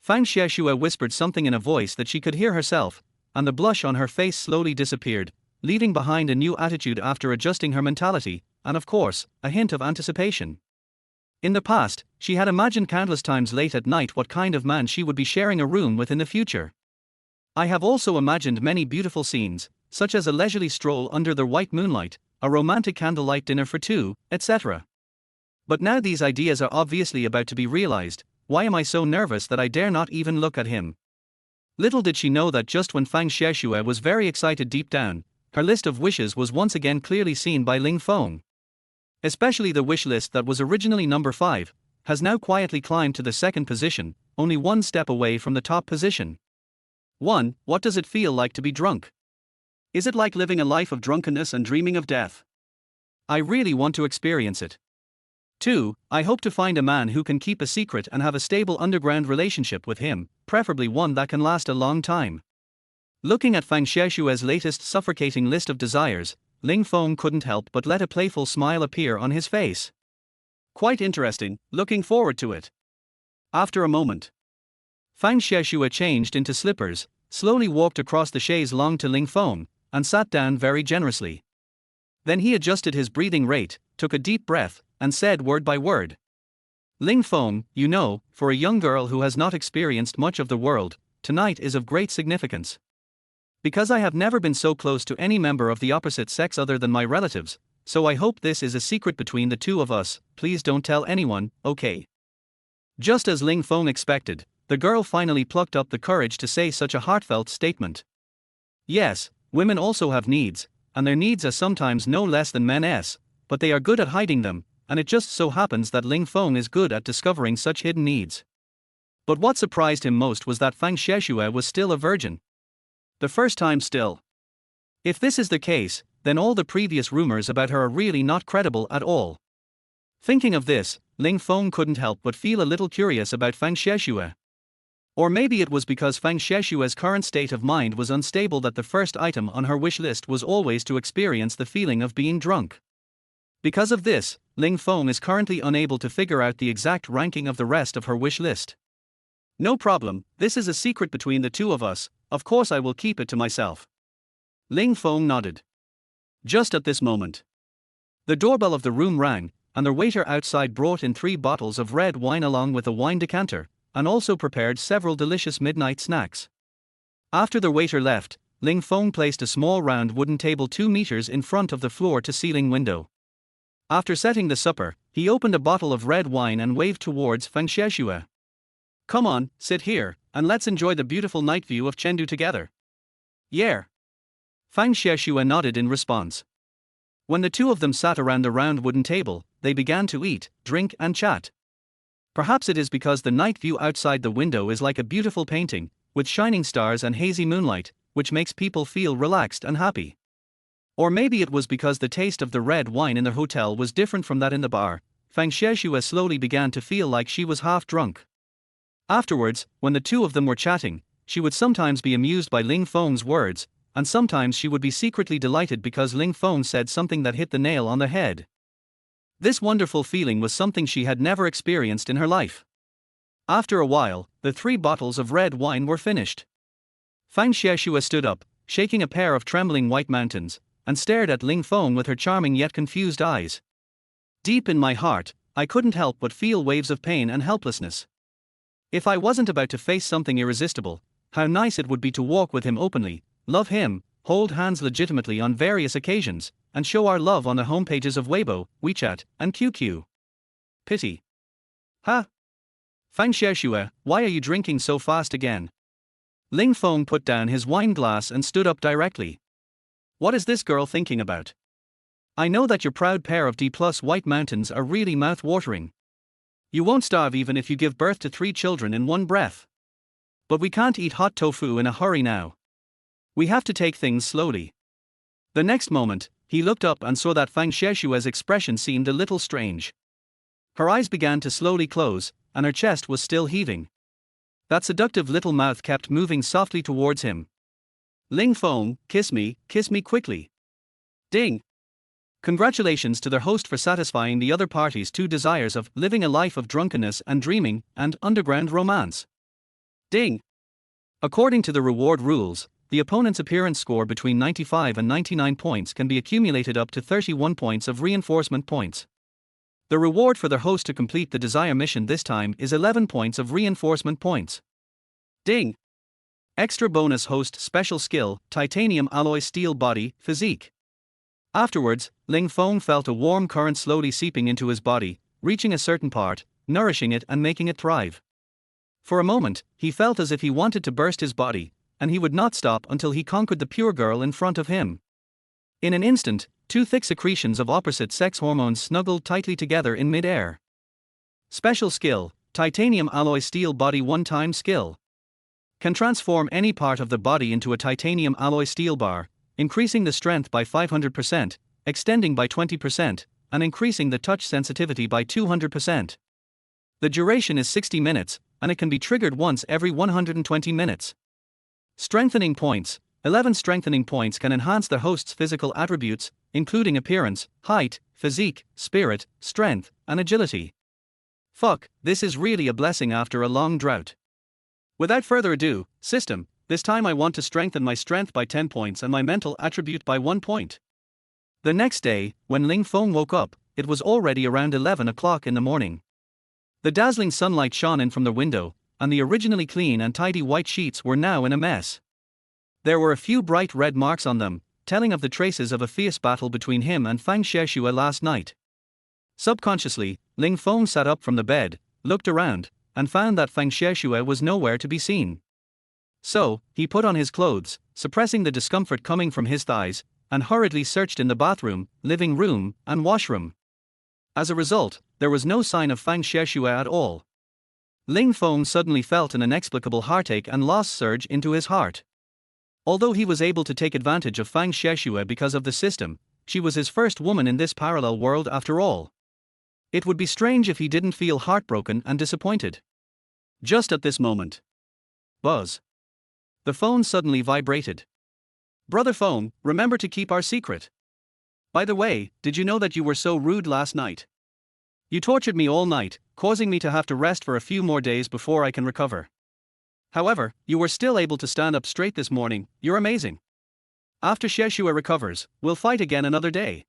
Fang Xieshue whispered something in a voice that she could hear herself, and the blush on her face slowly disappeared, leaving behind a new attitude after adjusting her mentality, and of course, a hint of anticipation. In the past, she had imagined countless times late at night what kind of man she would be sharing a room with in the future. I have also imagined many beautiful scenes, such as a leisurely stroll under the white moonlight, a romantic candlelight dinner for two, etc. But now these ideas are obviously about to be realized. Why am I so nervous that I dare not even look at him? Little did she know that just when Fang Xieshue was very excited deep down, her list of wishes was once again clearly seen by Ling Feng. Especially the wish list that was originally number 5, has now quietly climbed to the second position, only one step away from the top position. 1. What does it feel like to be drunk? Is it like living a life of drunkenness and dreaming of death? I really want to experience it. 2. I hope to find a man who can keep a secret and have a stable underground relationship with him, preferably one that can last a long time. Looking at Fang Xieshue's latest suffocating list of desires, Ling Feng couldn't help but let a playful smile appear on his face. Quite interesting, looking forward to it. After a moment, Fang Xieshue changed into slippers, slowly walked across the chaise longue to Ling Feng, and sat down very generously. Then he adjusted his breathing rate, took a deep breath, and said word by word. Ling Feng, you know, for a young girl who has not experienced much of the world, tonight is of great significance. Because I have never been so close to any member of the opposite sex other than my relatives, so I hope this is a secret between the two of us. Please don't tell anyone, okay? Just as Ling Feng expected, the girl finally plucked up the courage to say such a heartfelt statement. Yes, women also have needs, and their needs are sometimes no less than men's, but they are good at hiding them, and it just so happens that Ling Feng is good at discovering such hidden needs. But what surprised him most was that Fang Xieshue was still a virgin. The first time still. If this is the case, then all the previous rumors about her are really not credible at all. Thinking of this, Ling Feng couldn't help but feel a little curious about Fang Xieshue. Or maybe it was because Fang Xieshue's current state of mind was unstable that the first item on her wish list was always to experience the feeling of being drunk. Because of this, Ling Feng is currently unable to figure out the exact ranking of the rest of her wish list. No problem, this is a secret between the two of us, of course I will keep it to myself. Ling Feng nodded. Just at this moment, the doorbell of the room rang, and the waiter outside brought in 3 bottles of red wine along with a wine decanter, and also prepared several delicious midnight snacks. After the waiter left, Ling Feng placed a small round wooden table 2 meters in front of the floor-to-ceiling window. After setting the supper, he opened a bottle of red wine and waved towards Fang Xieshue. Come on, sit here, and let's enjoy the beautiful night view of Chengdu together. Yeah. Fang Xieshue nodded in response. When the two of them sat around the round wooden table, they began to eat, drink and chat. Perhaps it is because the night view outside the window is like a beautiful painting, with shining stars and hazy moonlight, which makes people feel relaxed and happy. Or maybe it was because the taste of the red wine in the hotel was different from that in the bar. Fang Xieshue slowly began to feel like she was half drunk. Afterwards, when the two of them were chatting, she would sometimes be amused by Ling Feng's words, and sometimes she would be secretly delighted because Ling Feng said something that hit the nail on the head. This wonderful feeling was something she had never experienced in her life. After a while, the 3 bottles of red wine were finished. Fang Xieshue stood up, shaking a pair of trembling white mountains, and stared at Ling Feng with her charming yet confused eyes. Deep in my heart, I couldn't help but feel waves of pain and helplessness. If I wasn't about to face something irresistible, how nice it would be to walk with him openly, love him, hold hands legitimately on various occasions, and show our love on the homepages of Weibo, WeChat, and QQ. Pity. Ha! Fang Xieshue, why are you drinking so fast again? Ling Feng put down his wine glass and stood up directly. What is this girl thinking about? I know that your proud pair of D+ white mountains are really mouth-watering. You won't starve even if you give birth to 3 children in one breath. But we can't eat hot tofu in a hurry now. We have to take things slowly. The next moment, he looked up and saw that Fang Xieshue's expression seemed a little strange. Her eyes began to slowly close, and her chest was still heaving. That seductive little mouth kept moving softly towards him. Ling Feng, kiss me quickly. Ding! Congratulations to their host for satisfying the other party's 2 desires of living a life of drunkenness and dreaming, and underground romance. Ding! According to the reward rules, the opponent's appearance score between 95 and 99 points can be accumulated up to 31 points of reinforcement points. The reward for the host to complete the desire mission this time is 11 points of reinforcement points. Ding! Extra bonus host special skill, titanium alloy steel body, physique. Afterwards, Ling Feng felt a warm current slowly seeping into his body, reaching a certain part, nourishing it and making it thrive. For a moment, he felt as if he wanted to burst his body, and he would not stop until he conquered the pure girl in front of him. In an instant, 2 thick secretions of opposite sex hormones snuggled tightly together in mid-air. Special skill, titanium alloy steel body one-time skill. Can transform any part of the body into a titanium alloy steel bar, increasing the strength by 500%, extending by 20%, and increasing the touch sensitivity by 200%. The duration is 60 minutes, and it can be triggered once every 120 minutes. Strengthening points. 11 strengthening points can enhance the host's physical attributes, including appearance, height, physique, spirit, strength, and agility. Fuck, this is really a blessing after a long drought. Without further ado, system, this time I want to strengthen my strength by 10 points and my mental attribute by 1 point. The next day, when Ling Feng woke up, it was already around 11 o'clock in the morning. The dazzling sunlight shone in from the window, and the originally clean and tidy white sheets were now in a mess. There were a few bright red marks on them, telling of the traces of a fierce battle between him and Fang Xieshue last night. Subconsciously, Ling Feng sat up from the bed, looked around, and found that Fang Xieshue was nowhere to be seen. So, he put on his clothes, suppressing the discomfort coming from his thighs, and hurriedly searched in the bathroom, living room, and washroom. As a result, there was no sign of Fang Xieshue at all. Ling Feng suddenly felt an inexplicable heartache and loss surge into his heart. Although he was able to take advantage of Fang Xieshue because of the system, she was his first woman in this parallel world after all. It would be strange if he didn't feel heartbroken and disappointed. Just at this moment. Buzz. The phone suddenly vibrated. Brother phone, remember to keep our secret. By the way, did you know that you were so rude last night? You tortured me all night, causing me to have to rest for a few more days before I can recover. However, you were still able to stand up straight this morning. You're amazing. After Xieshue recovers, we'll fight again another day.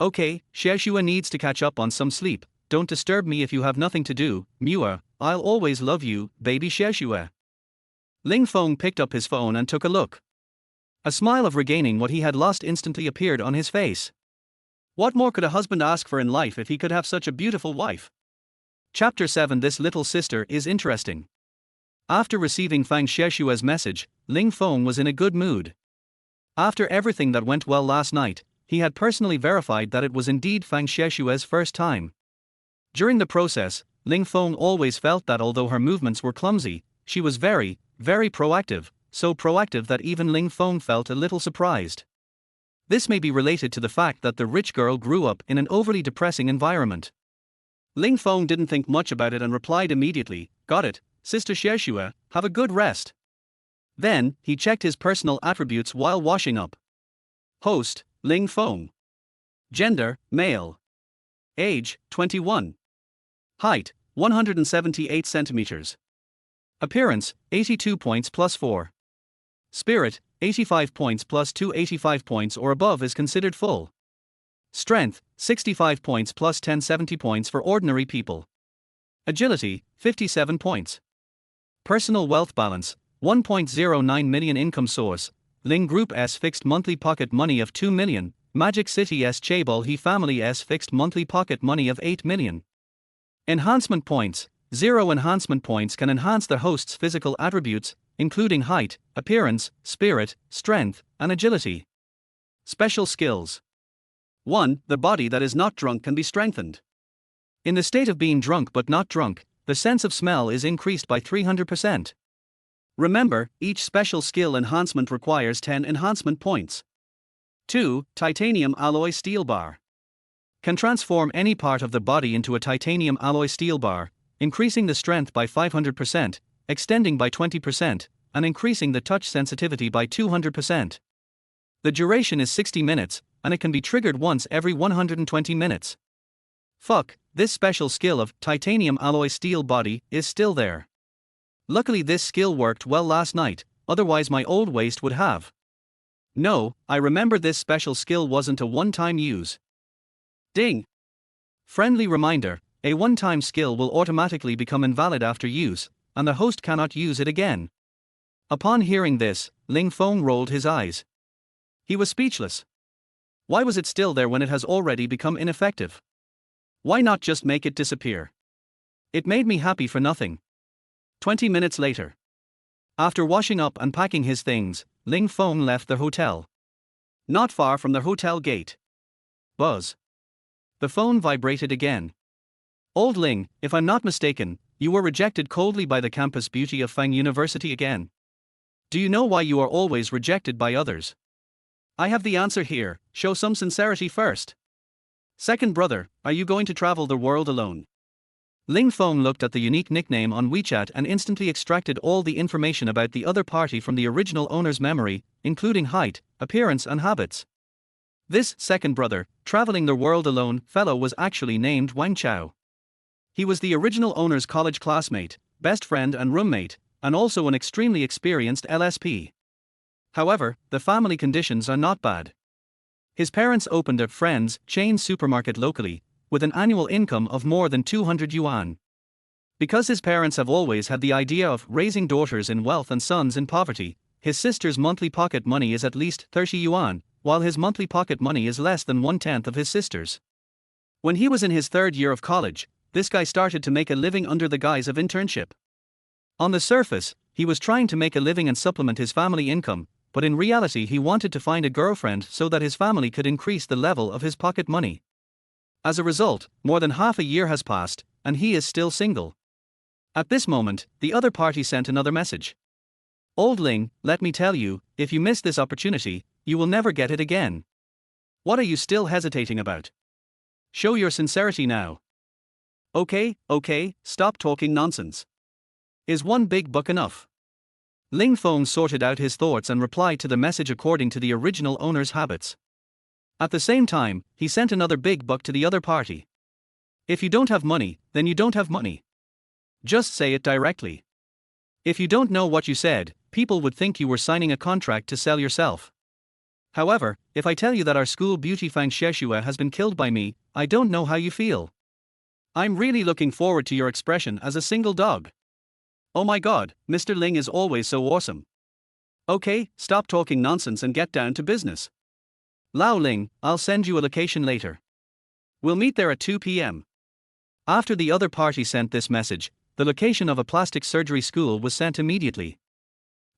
Okay, Xieshue needs to catch up on some sleep. Don't disturb me if you have nothing to do, Mua. I'll always love you, baby Xieshue. Ling Feng picked up his phone and took a look. A smile of regaining what he had lost instantly appeared on his face. What more could a husband ask for in life if he could have such a beautiful wife? Chapter 7. This little sister is interesting. After receiving Fang Xieshue's message, Ling Feng was in a good mood. After everything that went well last night, he had personally verified that it was indeed Fang Xieshue's first time. During the process, Ling Feng always felt that although her movements were clumsy, she was very, very proactive, so proactive that even Ling Feng felt a little surprised. This may be related to the fact that the rich girl grew up in an overly depressing environment. Ling Feng didn't think much about it and replied immediately, "Got it, Sister Xieshue, have a good rest." Then, he checked his personal attributes while washing up. Host, Ling Feng. Gender, male. Age, 21. Height, 178 centimeters. Appearance, 82 points plus 4. Spirit, 85 points plus 2. 85 points or above is considered full. Strength, 65 points plus 10. 70 points for ordinary people. Agility, 57 points. Personal wealth balance, 1.09 million. Income source, Ling Group S fixed monthly pocket money of 2 million, Magic City S Chaebol He Family S fixed monthly pocket money of 8 million. Enhancement points, 0 enhancement points can enhance the host's physical attributes, including height, appearance, spirit, strength, and agility. Special skills. 1. The body that is not drunk can be strengthened. In the state of being drunk but not drunk, the sense of smell is increased by 300%. Remember, each special skill enhancement requires 10 enhancement points. 2. Titanium alloy steel bar. Can transform any part of the body into a titanium alloy steel bar, increasing the strength by 500%, extending by 20%, and increasing the touch sensitivity by 200%. The duration is 60 minutes, and it can be triggered once every 120 minutes. Fuck, this special skill of titanium alloy steel body is still there. Luckily this skill worked well last night, otherwise my old waist would have. No, I remember this special skill wasn't a one-time use. Ding! Friendly reminder, a one-time skill will automatically become invalid after use, and the host cannot use it again. Upon hearing this, Ling Feng rolled his eyes. He was speechless. Why was it still there when it has already become ineffective? Why not just make it disappear? It made me happy for nothing. 20 minutes later. After washing up and packing his things, Ling Feng left the hotel. Not far from the hotel gate. Buzz. The phone vibrated again. Old Ling, if I'm not mistaken, you were rejected coldly by the campus beauty of Fang University again. Do you know why you are always rejected by others? I have the answer here, show some sincerity first. Second brother, are you going to travel the world alone? Ling Feng looked at the unique nickname on WeChat and instantly extracted all the information about the other party from the original owner's memory, including height, appearance and habits. This second brother, traveling the world alone fellow was actually named Wang Chao. He was the original owner's college classmate, best friend and roommate, and also an extremely experienced LSP. However, the family conditions are not bad. His parents opened a friend's chain supermarket locally, with an annual income of more than 200 yuan. Because his parents have always had the idea of raising daughters in wealth and sons in poverty, his sister's monthly pocket money is at least 30 yuan, while his monthly pocket money is less than 1/10 of his sister's. When he was in his third year of college, this guy started to make a living under the guise of internship. On the surface, he was trying to make a living and supplement his family income, but in reality he wanted to find a girlfriend so that his family could increase the level of his pocket money. As a result, more than half a year has passed, and he is still single. At this moment, the other party sent another message. Old Ling, let me tell you, if you miss this opportunity, you will never get it again. What are you still hesitating about? Show your sincerity now. Okay, stop talking nonsense. Is one big buck enough? Ling Feng sorted out his thoughts and replied to the message according to the original owner's habits. At the same time, he sent another big buck to the other party. If you don't have money, then you don't have money. Just say it directly. If you don't know what you said, people would think you were signing a contract to sell yourself. However, if I tell you that our school beauty Fang Sheshua has been killed by me, I don't know how you feel. I'm really looking forward to your expression as a single dog. Oh my god, Mr. Ling is always so awesome. Okay, stop talking nonsense and get down to business. Lao Ling, I'll send you a location later. We'll meet there at 2 p.m. After the other party sent this message, the location of a plastic surgery school was sent immediately.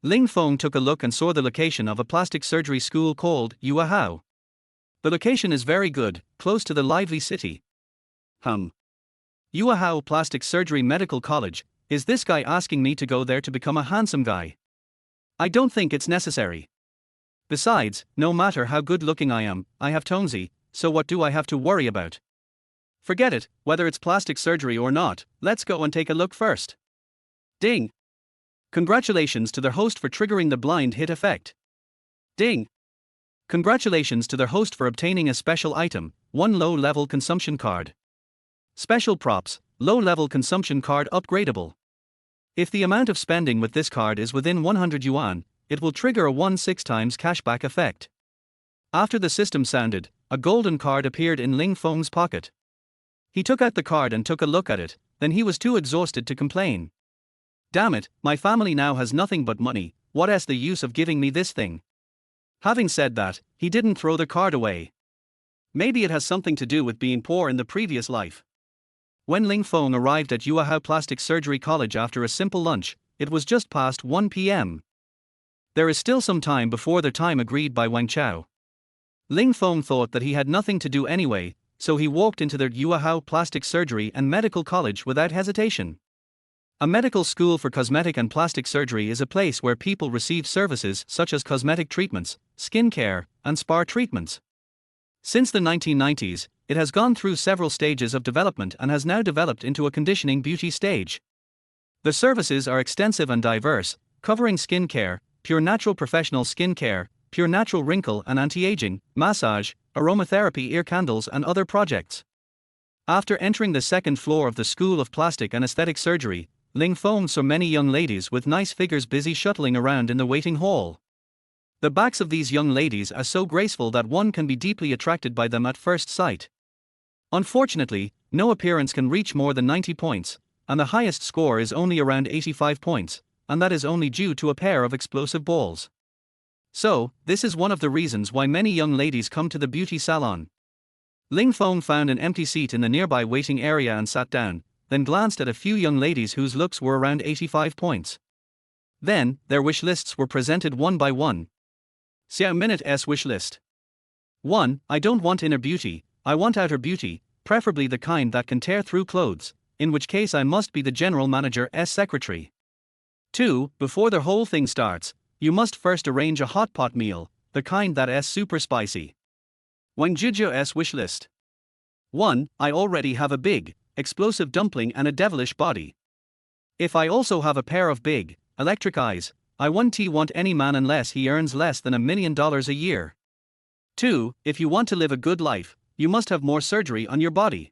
Ling Feng took a look and saw the location of a plastic surgery school called Yuahao. The location is very good, close to the lively city. Yuahao Plastic Surgery Medical College, is this guy asking me to go there to become a handsome guy? I don't think it's necessary. Besides, no matter how good looking I am, I have Tongsy, so what do I have to worry about? Forget it, whether it's plastic surgery or not, let's go and take a look first. Ding! Congratulations to their host for triggering the blind hit effect. Ding! Congratulations to their host for obtaining a special item, 1 low-level consumption card. Special props, low-level consumption card upgradable. If the amount of spending with this card is within 100 yuan, it will trigger a 1/6 times cashback effect. After the system sounded, a golden card appeared in Ling Feng's pocket. He took out the card and took a look at it, then he was too exhausted to complain. Damn it, my family now has nothing but money, what is the use of giving me this thing? Having said that, he didn't throw the card away. Maybe it has something to do with being poor in the previous life. When Ling Feng arrived at Yuahao Plastic Surgery College after a simple lunch, it was just past 1 p.m. There is still some time before the time agreed by Wang Chao. Ling Feng thought that he had nothing to do anyway, so he walked into the Yuehao Plastic Surgery and Medical College without hesitation. A medical school for cosmetic and plastic surgery is a place where people receive services such as cosmetic treatments, skin care, and spa treatments. Since the 1990s, it has gone through several stages of development and has now developed into a conditioning beauty stage. The services are extensive and diverse, covering skin care, pure natural professional skin care, pure natural wrinkle and anti-aging, massage, aromatherapy, ear candles, and other projects. After entering the second floor of the School of Plastic and Aesthetic Surgery, Ling Feng saw many young ladies with nice figures busy shuttling around in the waiting hall. The backs of these young ladies are so graceful that one can be deeply attracted by them at first sight. Unfortunately, no appearance can reach more than 90 points, and the highest score is only around 85 points, and that is only due to a pair of explosive balls. So, this is one of the reasons why many young ladies come to the beauty salon. Ling Feng found an empty seat in the nearby waiting area and sat down, then glanced at a few young ladies whose looks were around 85 points. Then, their wish lists were presented one by one. Xiao Minute S wish list. 1. I don't want inner beauty, I want outer beauty, preferably the kind that can tear through clothes, in which case I must be the general manager's secretary. 2. Before the whole thing starts, you must first arrange a hot pot meal, the kind that is super spicy. Wangjiang S wish list. 1. I already have a big, explosive dumpling and a devilish body. If I also have a pair of big, electric eyes, I won't want any man unless he earns less than $1 million a year. 2. If you want to live a good life, you must have more surgery on your body.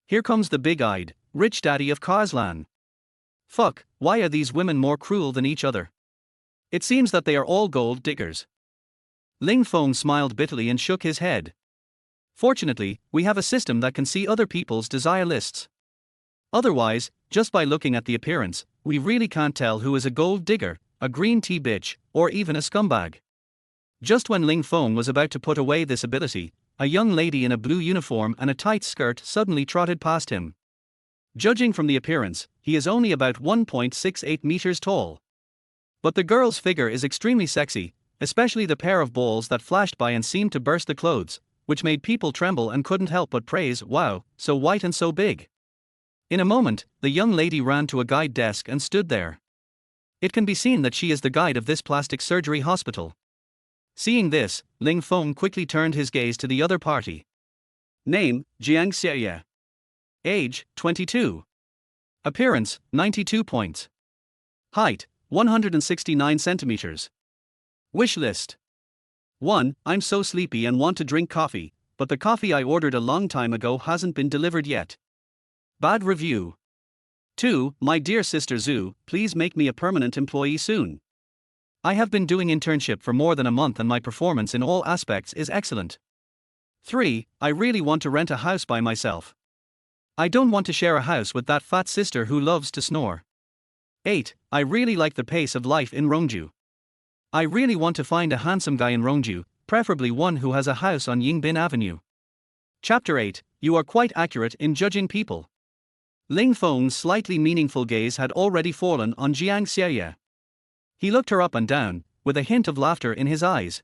Here comes the big-eyed, rich daddy of Karslan. Fuck, why are these women more cruel than each other? It seems that they are all gold diggers. Ling Feng smiled bitterly and shook his head. Fortunately, we have a system that can see other people's desire lists. Otherwise, just by looking at the appearance, we really can't tell who is a gold digger, a green tea bitch, or even a scumbag. Just when Ling Feng was about to put away this ability, a young lady in a blue uniform and a tight skirt suddenly trotted past him. Judging from the appearance, he is only about 1.68 meters tall. But the girl's figure is extremely sexy, especially the pair of balls that flashed by and seemed to burst the clothes, which made people tremble and couldn't help but praise, wow, so white and so big. In a moment, the young lady ran to a guide desk and stood there. It can be seen that she is the guide of this plastic surgery hospital. Seeing this, Ling Feng quickly turned his gaze to the other party. Name, Jiang Xie. Age, 22. Appearance, 92 points. Height, 169 centimeters. Wish list. 1. I'm so sleepy and want to drink coffee, but the coffee I ordered a long time ago hasn't been delivered yet. Bad review. 2. My dear sister Zhu, please make me a permanent employee soon. I have been doing internship for more than a month and my performance in all aspects is excellent. 3. I really want to rent a house by myself. I don't want to share a house with that fat sister who loves to snore. 8. I really like the pace of life in Rongdu. I really want to find a handsome guy in Rongdu, preferably one who has a house on Yingbin Avenue. Chapter 8. You are quite accurate in judging people. Ling Feng's slightly meaningful gaze had already fallen on Jiang Xie. He looked her up and down, with a hint of laughter in his eyes.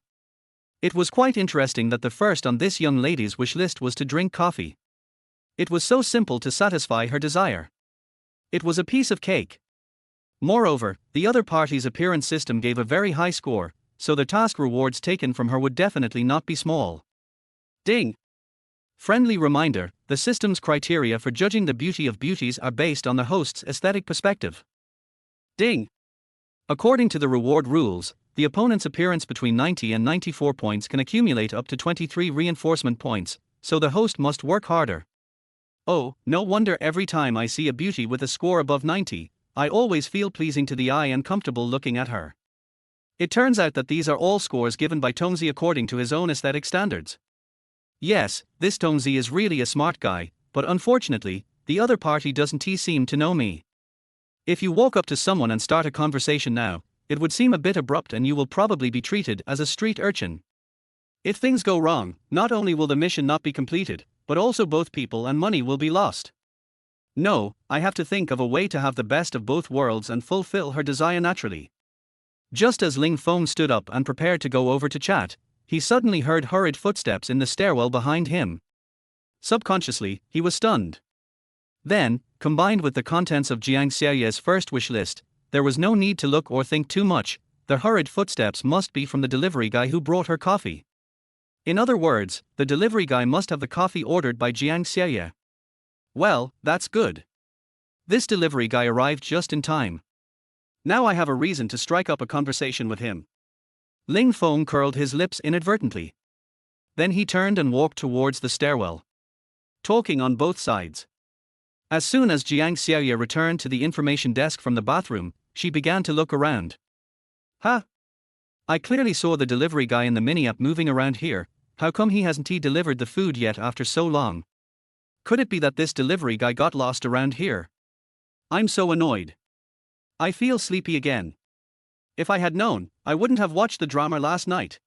It was quite interesting that the first on this young lady's wish list was to drink coffee. It was so simple to satisfy her desire. It was a piece of cake. Moreover, the other party's appearance system gave a very high score, so the task rewards taken from her would definitely not be small. Ding! Friendly reminder, the system's criteria for judging the beauty of beauties are based on the host's aesthetic perspective. Ding! According to the reward rules, the opponent's appearance between 90 and 94 points can accumulate up to 23 reinforcement points, so the host must work harder. Oh, no wonder every time I see a beauty with a score above 90, I always feel pleasing to the eye and comfortable looking at her. It turns out that these are all scores given by Tongzi according to his own aesthetic standards. Yes, this Tongzi is really a smart guy, but unfortunately, the other party doesn't seem to know me. If you walk up to someone and start a conversation now, it would seem a bit abrupt and you will probably be treated as a street urchin. If things go wrong, not only will the mission not be completed, but also both people and money will be lost. No, I have to think of a way to have the best of both worlds and fulfill her desire naturally. Just as Ling Feng stood up and prepared to go over to chat, he suddenly heard hurried footsteps in the stairwell behind him. Subconsciously, he was stunned. Then, combined with the contents of Jiang Xiaoye's first wish list, there was no need to look or think too much. The hurried footsteps must be from the delivery guy who brought her coffee. In other words, the delivery guy must have the coffee ordered by Jiang Xiaoye. Well, that's good. This delivery guy arrived just in time. Now I have a reason to strike up a conversation with him. Ling Feng curled his lips inadvertently. Then he turned and walked towards the stairwell, talking on both sides. As soon as Jiang Xiaoye returned to the information desk from the bathroom, she began to look around. Huh? I clearly saw the delivery guy in the mini-app moving around here. How come he hasn't delivered the food yet after so long? Could it be that this delivery guy got lost around here? I'm so annoyed. I feel sleepy again. If I had known, I wouldn't have watched the drama last night.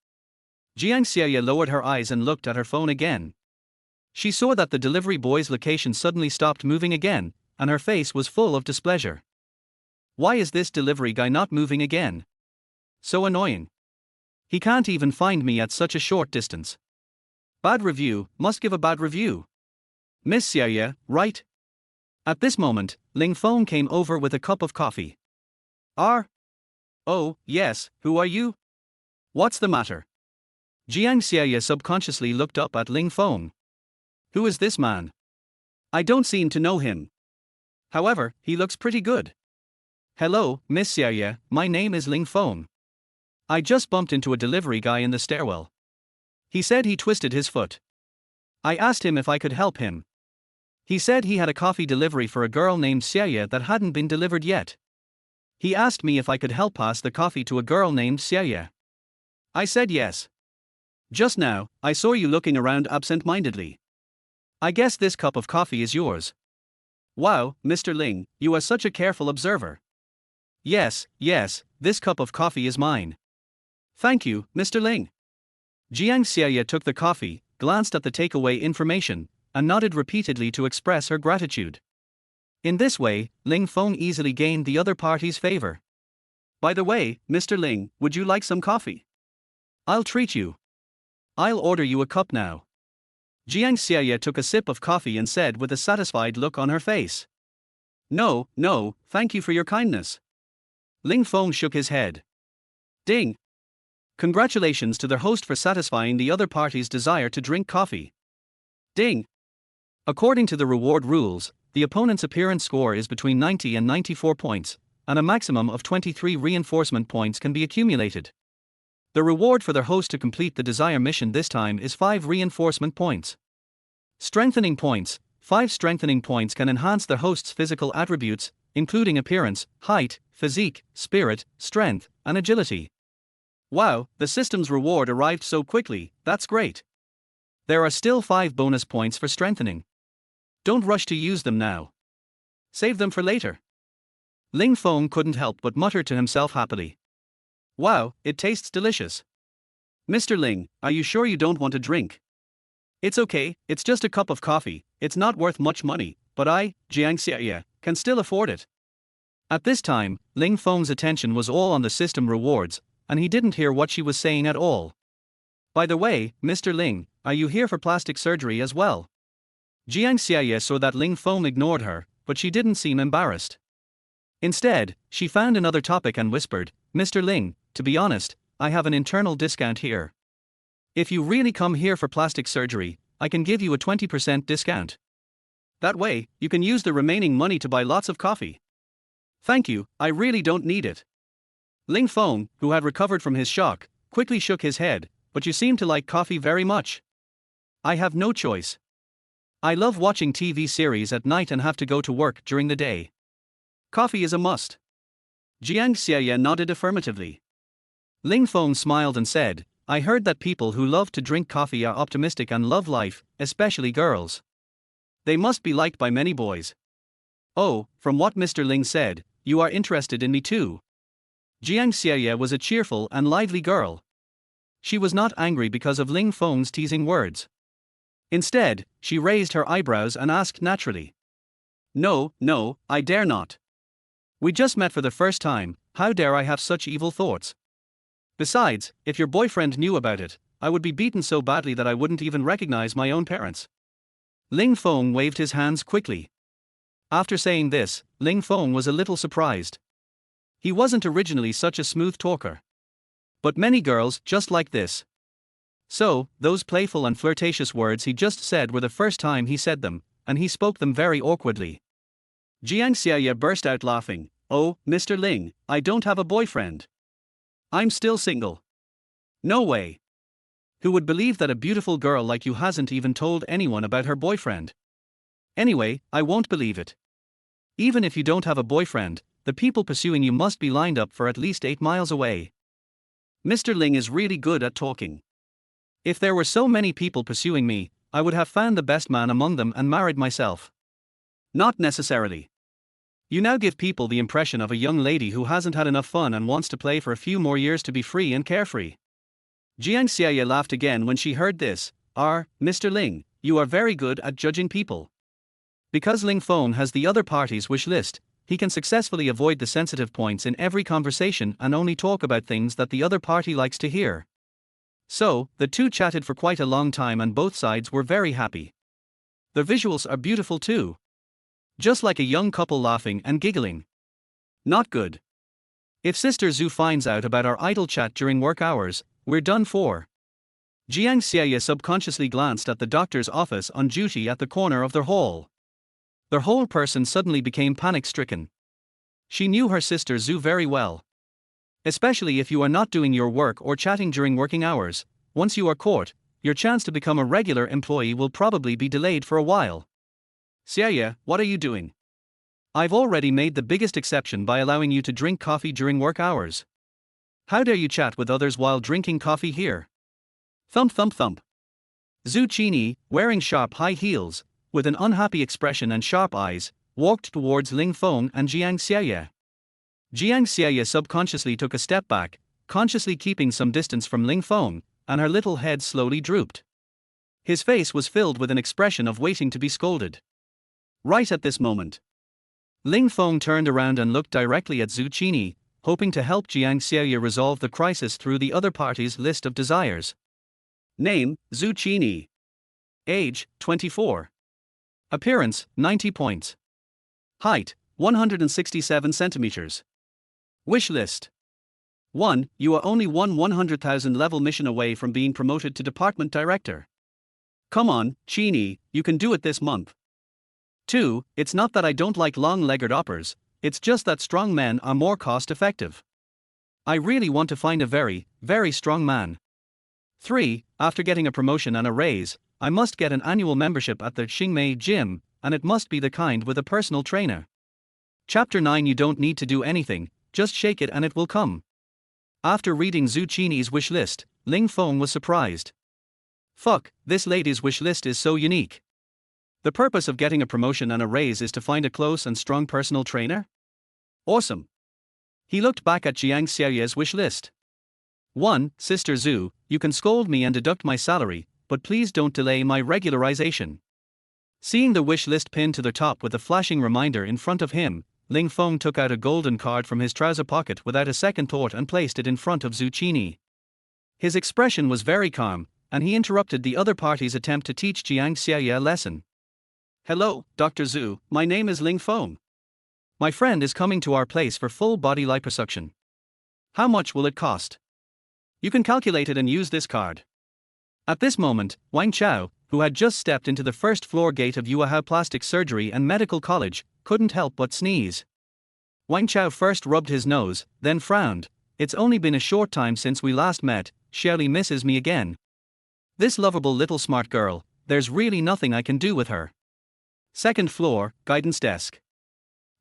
Jiang Xiaoye lowered her eyes and looked at her phone again. She saw that the delivery boy's location suddenly stopped moving again, and her face was full of displeasure. Why is this delivery guy not moving again? So annoying. He can't even find me at such a short distance. Bad review, must give a bad review. Miss Xiaoye, right? At this moment, Ling Feng came over with a cup of coffee. Oh, yes, who are you? What's the matter? Jiang Xiaoye subconsciously looked up at Ling Feng. Who is this man? I don't seem to know him. However, he looks pretty good. Hello, Miss Xiaoye, my name is Ling Feng. I just bumped into a delivery guy in the stairwell. He said he twisted his foot. I asked him if I could help him. He said he had a coffee delivery for a girl named Xiaoye that hadn't been delivered yet. He asked me if I could help pass the coffee to a girl named Xiaoye. I said yes. Just now, I saw you looking around absent-mindedly. I guess this cup of coffee is yours. Wow, Mr. Ling, you are such a careful observer. Yes, this cup of coffee is mine. Thank you, Mr. Ling. Jiang Xiaoye took the coffee, glanced at the takeaway information, and nodded repeatedly to express her gratitude. In this way, Ling Feng easily gained the other party's favor. By the way, Mr. Ling, would you like some coffee? I'll treat you. I'll order you a cup now. Jiang Xiaoye took a sip of coffee and said with a satisfied look on her face. No, thank you for your kindness. Ling Feng shook his head. Ding! Congratulations to their host for satisfying the other party's desire to drink coffee. Ding! According to the reward rules, the opponent's appearance score is between 90 and 94 points, and a maximum of 23 reinforcement points can be accumulated. The reward for their host to complete the desire mission this time is 5 reinforcement points. Strengthening points. 5 strengthening points can enhance their host's physical attributes, including appearance, height, physique, spirit, strength, and agility. Wow, the system's reward arrived so quickly, that's great. There are still 5 bonus points for strengthening. Don't rush to use them now. Save them for later. Ling Feng couldn't help but mutter to himself happily. Wow, it tastes delicious. Mr. Ling, are you sure you don't want a drink? It's okay, it's just a cup of coffee, it's not worth much money, but I, Jiang Xiaoye, can still afford it. At this time, Ling Feng's attention was all on the system rewards, and he didn't hear what she was saying at all. By the way, Mr. Ling, are you here for plastic surgery as well? Jiang Xiaoye saw that Ling Feng ignored her, but she didn't seem embarrassed. Instead, she found another topic and whispered, Mr. Ling, to be honest, I have an internal discount here. If you really come here for plastic surgery, I can give you a 20% discount. That way, you can use the remaining money to buy lots of coffee. Thank you, I really don't need it. Ling Feng, who had recovered from his shock, quickly shook his head, but you seem to like coffee very much. I have no choice. I love watching TV series at night and have to go to work during the day. Coffee is a must. Jiang Xiaoye nodded affirmatively. Ling Feng smiled and said, I heard that people who love to drink coffee are optimistic and love life, especially girls. They must be liked by many boys. Oh, from what Mr. Ling said, you are interested in me too. Jiang Xiaoye was a cheerful and lively girl. She was not angry because of Ling Feng's teasing words. Instead, she raised her eyebrows and asked naturally. No, I dare not. We just met for the first time, how dare I have such evil thoughts? Besides, if your boyfriend knew about it, I would be beaten so badly that I wouldn't even recognize my own parents. Ling Feng waved his hands quickly. After saying this, Ling Feng was a little surprised. He wasn't originally such a smooth talker. But many girls just like this. So, those playful and flirtatious words he just said were the first time he said them, and he spoke them very awkwardly. Jiang Xiaoye burst out laughing. Oh, Mr. Ling, I don't have a boyfriend. I'm still single. No way. Who would believe that a beautiful girl like you hasn't even told anyone about her boyfriend? Anyway, I won't believe it. Even if you don't have a boyfriend, the people pursuing you must be lined up for at least 8 miles away. Mr. Ling is really good at talking. If there were so many people pursuing me, I would have found the best man among them and married myself. Not necessarily. You now give people the impression of a young lady who hasn't had enough fun and wants to play for a few more years to be free and carefree. Jiang Xiaoye laughed again when she heard this. Mr. Ling, you are very good at judging people. Because Ling Feng has the other party's wish list, he can successfully avoid the sensitive points in every conversation and only talk about things that the other party likes to hear. So, the two chatted for quite a long time and both sides were very happy. The visuals are beautiful too. Just like a young couple laughing and giggling. Not good. If Sister Zhu finds out about our idle chat during work hours, we're done for. Jiang Xiaoye subconsciously glanced at the doctor's office on duty at the corner of their hall. Their whole person suddenly became panic-stricken. She knew her sister Zhu very well. Especially if you are not doing your work or chatting during working hours, once you are caught, your chance to become a regular employee will probably be delayed for a while. Xiaoye, what are you doing? I've already made the biggest exception by allowing you to drink coffee during work hours. How dare you chat with others while drinking coffee here? Thump thump thump. Zhu Qini, wearing sharp high heels, with an unhappy expression and sharp eyes, walked towards Ling Feng and Jiang Xiaoye. Jiang Xiaoye subconsciously took a step back, consciously keeping some distance from Ling Feng, and her little head slowly drooped. His face was filled with an expression of waiting to be scolded. Right at this moment, Ling Feng turned around and looked directly at Zhu Qini, hoping to help Jiang Xiaoye resolve the crisis through the other party's list of desires. Name, Zhu Qini. Age, 24. Appearance, 90 points. Height, 167 centimeters. Wish list. 1. You are only one 100,000 level mission away from being promoted to department director. Come on, Qini, you can do it this month. 2. It's not that I don't like long-legged oppers, it's just that strong men are more cost-effective. I really want to find a very, very strong man. 3. After getting a promotion and a raise, I must get an annual membership at the Xingmei gym, and it must be the kind with a personal trainer. Chapter 9. You don't need to do anything, just shake it and it will come. After reading Zhu Qini's wish list, Ling Feng was surprised. Fuck, this lady's wish list is so unique. The purpose of getting a promotion and a raise is to find a close and strong personal trainer? Awesome. He looked back at Jiang Xiaoye's wish list. 1. Sister Zhu, you can scold me and deduct my salary, but please don't delay my regularization. Seeing the wish list pinned to the top with a flashing reminder in front of him, Ling Feng took out a golden card from his trouser pocket without a second thought and placed it in front of Zhu Qini. His expression was very calm, and he interrupted the other party's attempt to teach Jiang Xiaoye a lesson. Hello, Dr. Zhu, my name is Ling Feng. My friend is coming to our place for full body liposuction. How much will it cost? You can calculate it and use this card. At this moment, Wang Chao, who had just stepped into the first floor gate of Yuehao Plastic Surgery and Medical College, couldn't help but sneeze. Wang Chao first rubbed his nose, then frowned. It's only been a short time since we last met, Shirley misses me again. This lovable little smart girl, there's really nothing I can do with her. Second floor, guidance desk.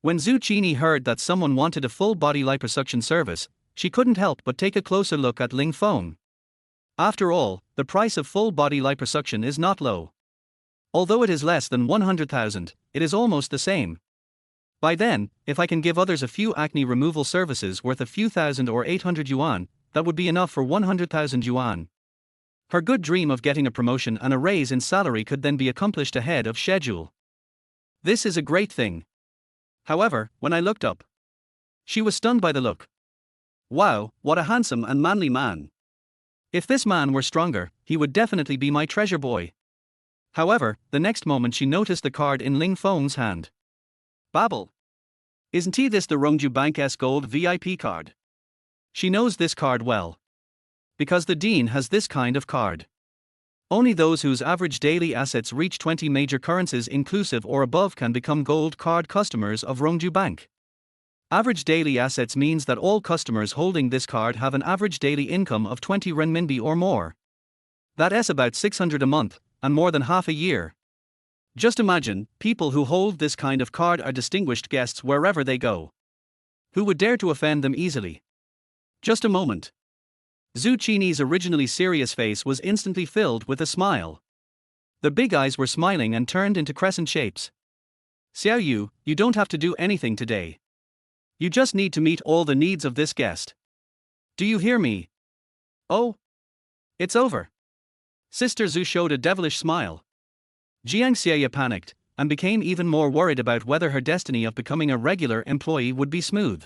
When Zhu Qini heard that someone wanted a full-body liposuction service, she couldn't help but take a closer look at Ling Feng. After all, the price of full-body liposuction is not low. Although it is less than 100,000, it is almost the same. By then, if I can give others a few acne removal services worth a few thousand or 800 yuan, that would be enough for 100,000 yuan. Her good dream of getting a promotion and a raise in salary could then be accomplished ahead of schedule. This is a great thing. However, when I looked up, she was stunned by the look. Wow, what a handsome and manly man. If this man were stronger, he would definitely be my treasure boy. However, the next moment she noticed the card in Ling Feng's hand. Babble. Isn't this the Rongdu Bank's gold VIP card? She knows this card well. Because the dean has this kind of card. Only those whose average daily assets reach 20 major currencies inclusive or above can become gold card customers of Rongdu Bank. Average daily assets means that all customers holding this card have an average daily income of 20 renminbi or more. That's about 600 a month, and more than half a year. Just imagine, people who hold this kind of card are distinguished guests wherever they go. Who would dare to offend them easily? Just a moment. Zhu Qini's originally serious face was instantly filled with a smile. The big eyes were smiling and turned into crescent shapes. Xiao Yu, you don't have to do anything today. You just need to meet all the needs of this guest. Do you hear me? Oh. It's over. Sister Zhu showed a devilish smile. Jiang Xie panicked, and became even more worried about whether her destiny of becoming a regular employee would be smooth.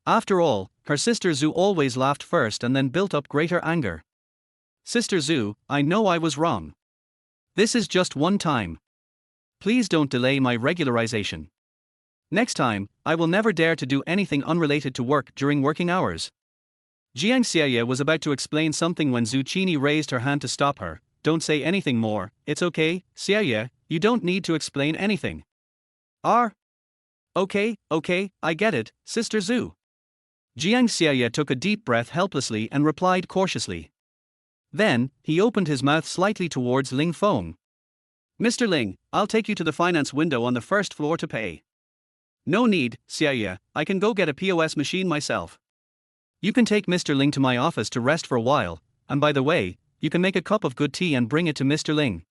After all, her sister Zhu always laughed first and then built up greater anger. Sister Zhu, I know I was wrong. This is just one time. Please don't delay my regularization. Next time, I will never dare to do anything unrelated to work during working hours. Jiang Xie was about to explain something when Zhu Qini raised her hand to stop her. Don't say anything more, it's okay, Xie, you don't need to explain anything. Okay, I get it, Sister Zhu. Jiang Xie took a deep breath helplessly and replied cautiously. Then, he opened his mouth slightly towards Ling Feng. Mr. Ling, I'll take you to the finance window on the first floor to pay. No need, Xie, I can go get a POS machine myself. You can take Mr. Ling to my office to rest for a while, and by the way, you can make a cup of good tea and bring it to Mr. Ling.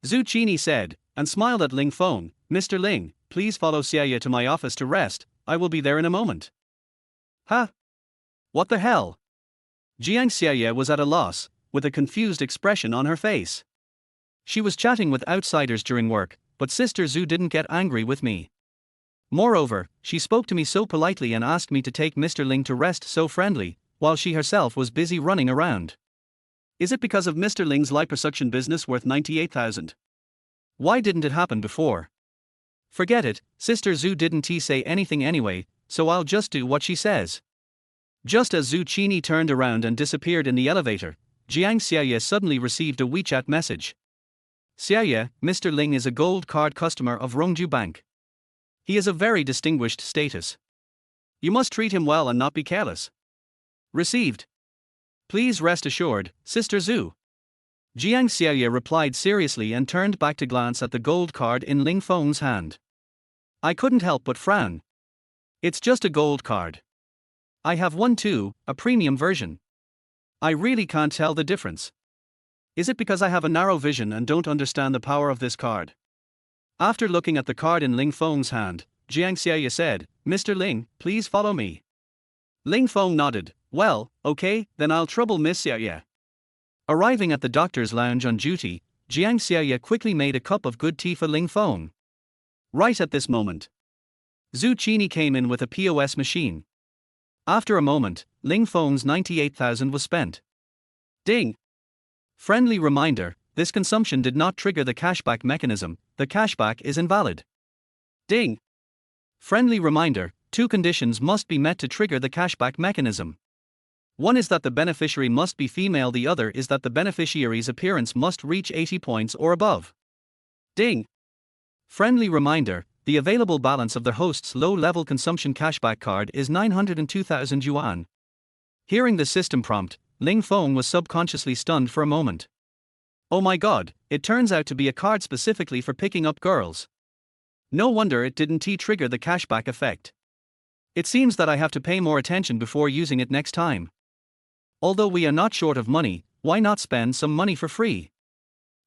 Zhu Qini said, and smiled at Ling Feng. Mr. Ling, please follow Xie to my office to rest, I will be there in a moment. Huh? What the hell? Jiang Xie was at a loss, with a confused expression on her face. She was chatting with outsiders during work, but Sister Zhu didn't get angry with me. Moreover, she spoke to me so politely and asked me to take Mr. Ling to rest so friendly, while she herself was busy running around. Is it because of Mr. Ling's liposuction business worth 98,000? Why didn't it happen before? Forget it, Sister Zhu didn't say anything anyway, so I'll just do what she says. Just as Zhu Qini turned around and disappeared in the elevator, Jiang Xie suddenly received a WeChat message. Xie, Mr. Ling is a gold card customer of Rongdu Bank. He is a very distinguished status. You must treat him well and not be careless. Received. Please rest assured, Sister Zhu. Jiang Xie replied seriously and turned back to glance at the gold card in Ling Feng's hand. I couldn't help but frown. It's just a gold card. I have one too, a premium version. I really can't tell the difference. Is it because I have a narrow vision and don't understand the power of this card? After looking at the card in Ling Feng's hand, Jiang Xie said, Mr. Ling, please follow me. Ling Feng nodded. Well, okay, then I'll trouble Miss Xie. Arriving at the doctor's lounge on duty, Jiang Xie quickly made a cup of good tea for Ling Feng. Right at this moment, Zhu Qini came in with a POS machine. After a moment, Ling Feng's 98,000 was spent. Ding! Friendly reminder, this consumption did not trigger the cashback mechanism, the cashback is invalid. Ding! Friendly reminder, two conditions must be met to trigger the cashback mechanism. One is that the beneficiary must be female, the other is that the beneficiary's appearance must reach 80 points or above. Ding! Friendly reminder, the available balance of the host's low-level consumption cashback card is 902,000 yuan. Hearing the system prompt, Ling Feng was subconsciously stunned for a moment. Oh my god, it turns out to be a card specifically for picking up girls. No wonder it didn't trigger the cashback effect. It seems that I have to pay more attention before using it next time. Although we are not short of money, why not spend some money for free?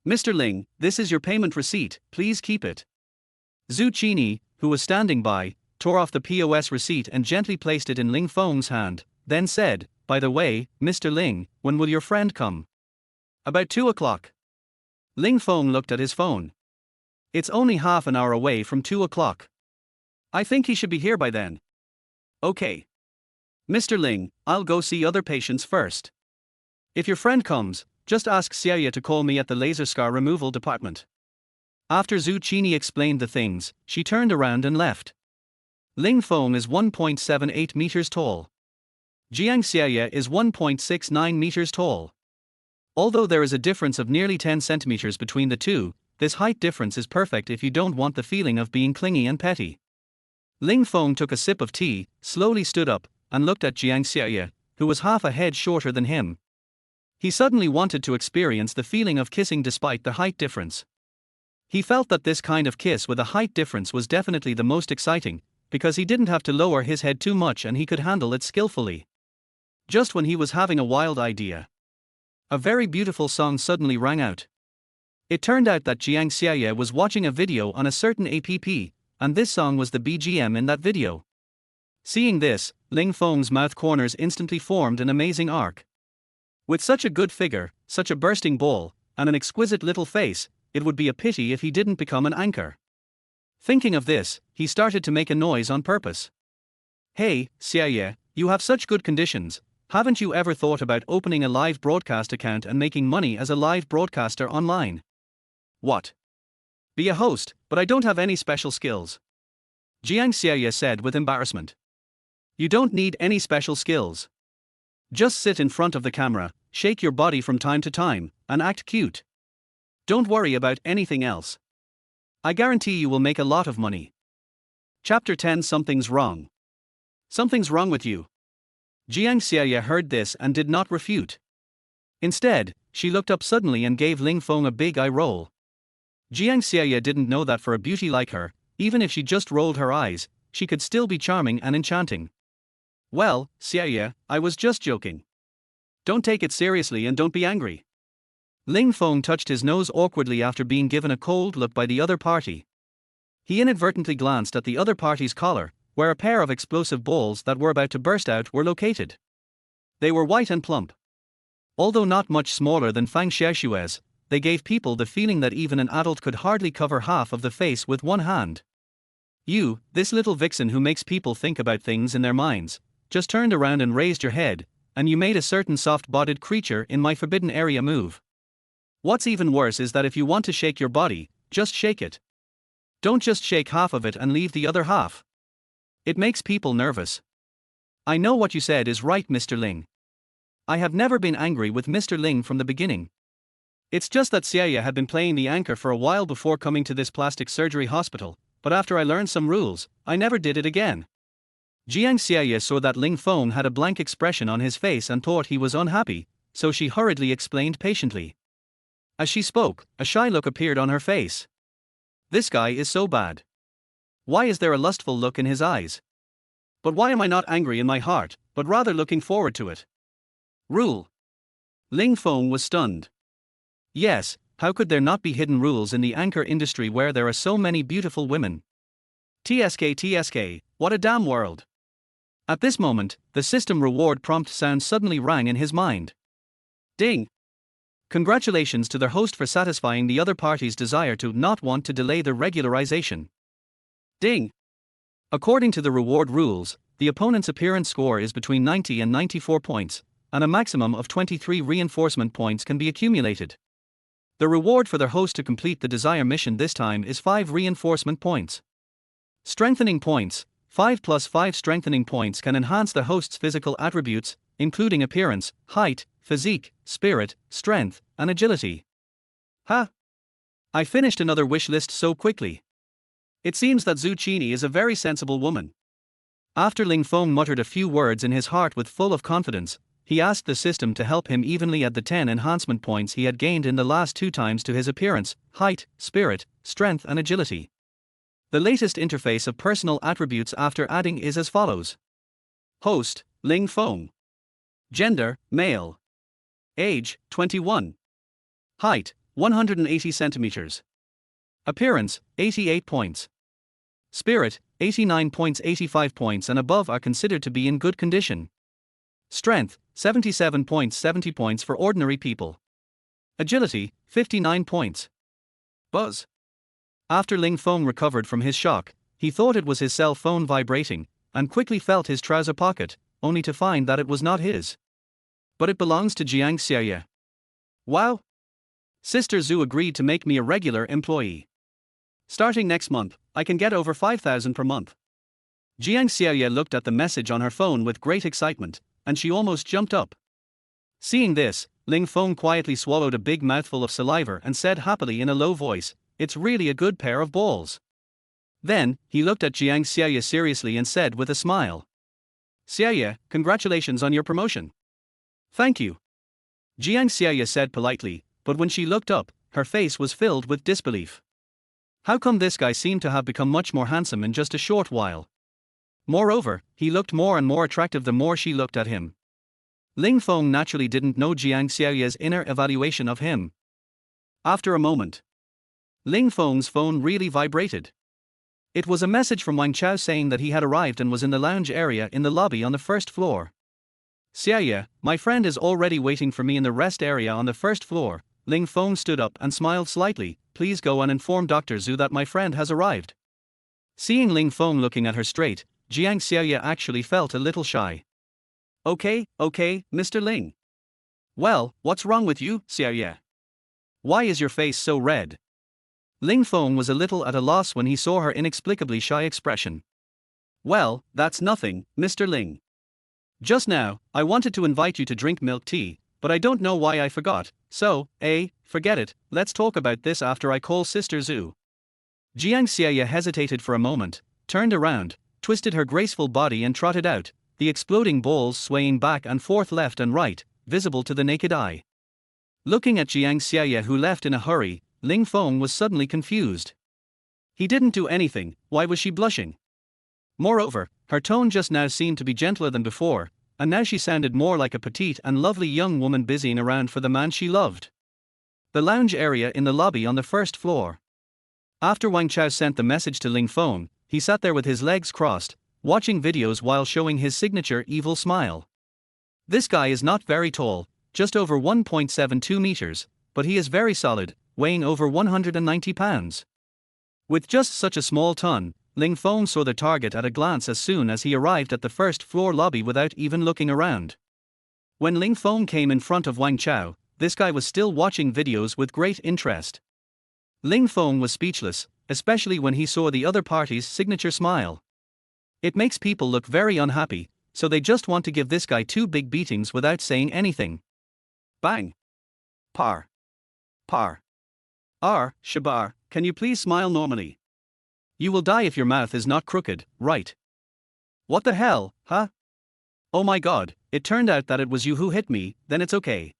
Mr. Ling, this is your payment receipt, please keep it. Zhu Qini, who was standing by, tore off the POS receipt and gently placed it in Ling Feng's hand, then said, by the way, Mr. Ling, when will your friend come? About 2 o'clock. Ling Feng looked at his phone. It's only half an hour away from 2 o'clock. I think he should be here by then. Okay. Mr. Ling, I'll go see other patients first. If your friend comes, just ask Xiaoya to call me at the laser scar removal department. After Zhu Qini explained the things, she turned around and left. Ling Feng is 1.78 meters tall. Jiang Xiaoya is 1.69 meters tall. Although there is a difference of nearly 10 centimeters between the two, this height difference is perfect if you don't want the feeling of being clingy and petty. Ling Feng took a sip of tea, slowly stood up, and looked at Jiang Xiaoya, who was half a head shorter than him. He suddenly wanted to experience the feeling of kissing despite the height difference. He felt that this kind of kiss with a height difference was definitely the most exciting, because he didn't have to lower his head too much and he could handle it skillfully. Just when he was having a wild idea, a very beautiful song suddenly rang out. It turned out that Jiang Xiaoya was watching a video on a certain app, and this song was the BGM in that video. Seeing this, Ling Feng's mouth corners instantly formed an amazing arc. With such a good figure, such a bursting ball, and an exquisite little face, it would be a pity if he didn't become an anchor. Thinking of this, he started to make a noise on purpose. Hey, Xiaoya, you have such good conditions. Haven't you ever thought about opening a live broadcast account and making money as a live broadcaster online? What? Be a host, but I don't have any special skills. Jiang Xiaoya said with embarrassment. You don't need any special skills. Just sit in front of the camera, shake your body from time to time, and act cute. Don't worry about anything else. I guarantee you will make a lot of money. Chapter 10. Something's wrong. Something's wrong with you. Jiang Xiaoya heard this and did not refute. Instead, she looked up suddenly and gave Ling Feng a big eye roll. Jiang Xiaoya didn't know that for a beauty like her, even if she just rolled her eyes, she could still be charming and enchanting. Well, Xiaoya, I was just joking. Don't take it seriously and don't be angry. Ling Feng touched his nose awkwardly after being given a cold look by the other party. He inadvertently glanced at the other party's collar, where a pair of explosive balls that were about to burst out were located. They were white and plump. Although not much smaller than Fang Xiaoshue's, they gave people the feeling that even an adult could hardly cover half of the face with one hand. You, this little vixen who makes people think about things in their minds, just turned around and raised your head, and you made a certain soft-bodied creature in my forbidden area move. What's even worse is that if you want to shake your body, just shake it. Don't just shake half of it and leave the other half. It makes people nervous. I know what you said is right, Mr. Ling. I have never been angry with Mr. Ling from the beginning. It's just that Xiaoya had been playing the anchor for a while before coming to this plastic surgery hospital, but after I learned some rules, I never did it again. Jiang Xiaoya saw that Ling Feng had a blank expression on his face and thought he was unhappy, so she hurriedly explained patiently. As she spoke, a shy look appeared on her face. This guy is so bad. Why is there a lustful look in his eyes? But why am I not angry in my heart, but rather looking forward to it? Rule. Ling Feng was stunned. Yes, how could there not be hidden rules in the anchor industry where there are so many beautiful women? TSK, what a damn world. At this moment, the system reward prompt sound suddenly rang in his mind. Ding! Congratulations to their host for satisfying the other party's desire to not want to delay the regularization. Ding! According to the reward rules, the opponent's appearance score is between 90 and 94 points, and a maximum of 23 reinforcement points can be accumulated. The reward for their host to complete the desire mission this time is 5 reinforcement points. Strengthening points. 5 plus 5 strengthening points can enhance the host's physical attributes, including appearance, height, physique, spirit, strength, and agility. I finished another wish list so quickly. It seems that Zhu Qini is a very sensible woman. After Ling Feng muttered a few words in his heart with full of confidence, he asked the system to help him evenly add the 10 enhancement points he had gained in the last 2 times to his appearance, height, spirit, strength and agility. The latest interface of personal attributes after adding is as follows. Host, Ling Feng. Gender, male. Age, 21. Height, 180 centimeters. Appearance, 88 points. Spirit, 89 points. 85 points and above are considered to be in good condition. Strength, 77 points. 70 points for ordinary people. Agility, 59 points. Buzz. After Ling Feng recovered from his shock, he thought it was his cell phone vibrating, and quickly felt his trouser pocket, only to find that it was not his. But it belongs to Jiang Xiaoye. Wow! Sister Zhu agreed to make me a regular employee. Starting next month, I can get over 5,000 per month. Jiang Xiaoye looked at the message on her phone with great excitement, and she almost jumped up. Seeing this, Ling Feng quietly swallowed a big mouthful of saliva and said happily in a low voice, "It's really a good pair of balls." Then, he looked at Jiang Xiaoye seriously and said with a smile, "Xiaoye, congratulations on your promotion." "Thank you," Jiang Xiaoye said politely, but when she looked up, her face was filled with disbelief. How come this guy seemed to have become much more handsome in just a short while? Moreover, he looked more and more attractive the more she looked at him. Ling Feng naturally didn't know Jiang Xiaoye's inner evaluation of him. After a moment, Ling Feng's phone really vibrated. It was a message from Wang Chao saying that he had arrived and was in the lounge area in the lobby on the first floor. "Xiaoye, my friend is already waiting for me in the rest area on the first floor." Ling Feng stood up and smiled slightly. "Please go and inform Dr. Zhu that my friend has arrived." Seeing Ling Feng looking at her straight, Jiang Xiaoye actually felt a little shy. Okay, Mr. Ling. "Well, what's wrong with you, Xiaoye? Why is your face so red?" Ling Feng was a little at a loss when he saw her inexplicably shy expression. "Well, that's nothing, Mr. Ling. Just now, I wanted to invite you to drink milk tea, but I don't know why I forgot, so, forget it, let's talk about this after I call Sister Zhu." Jiang Xiaoye hesitated for a moment, turned around, twisted her graceful body and trotted out, the exploding balls swaying back and forth left and right, visible to the naked eye. Looking at Jiang Xiaoye who left in a hurry, Ling Feng was suddenly confused. He didn't do anything, why was she blushing? Moreover, her tone just now seemed to be gentler than before, and now she sounded more like a petite and lovely young woman busying around for the man she loved. The lounge area in the lobby on the first floor. After Wang Chao sent the message to Ling Feng, he sat there with his legs crossed, watching videos while showing his signature evil smile. This guy is not very tall, just over 1.72 meters, but he is very solid, weighing over 190 pounds. With just such a small ton, Ling Feng saw the target at a glance as soon as he arrived at the first floor lobby without even looking around. When Ling Feng came in front of Wang Chao, this guy was still watching videos with great interest. Ling Feng was speechless, especially when he saw the other party's signature smile. It makes people look very unhappy, so they just want to give this guy two big beatings without saying anything. Bang! Par. Shabar, can you please smile normally? You will die if your mouth is not crooked, right? What the hell, huh? Oh my god, it turned out that it was you who hit me, then it's okay.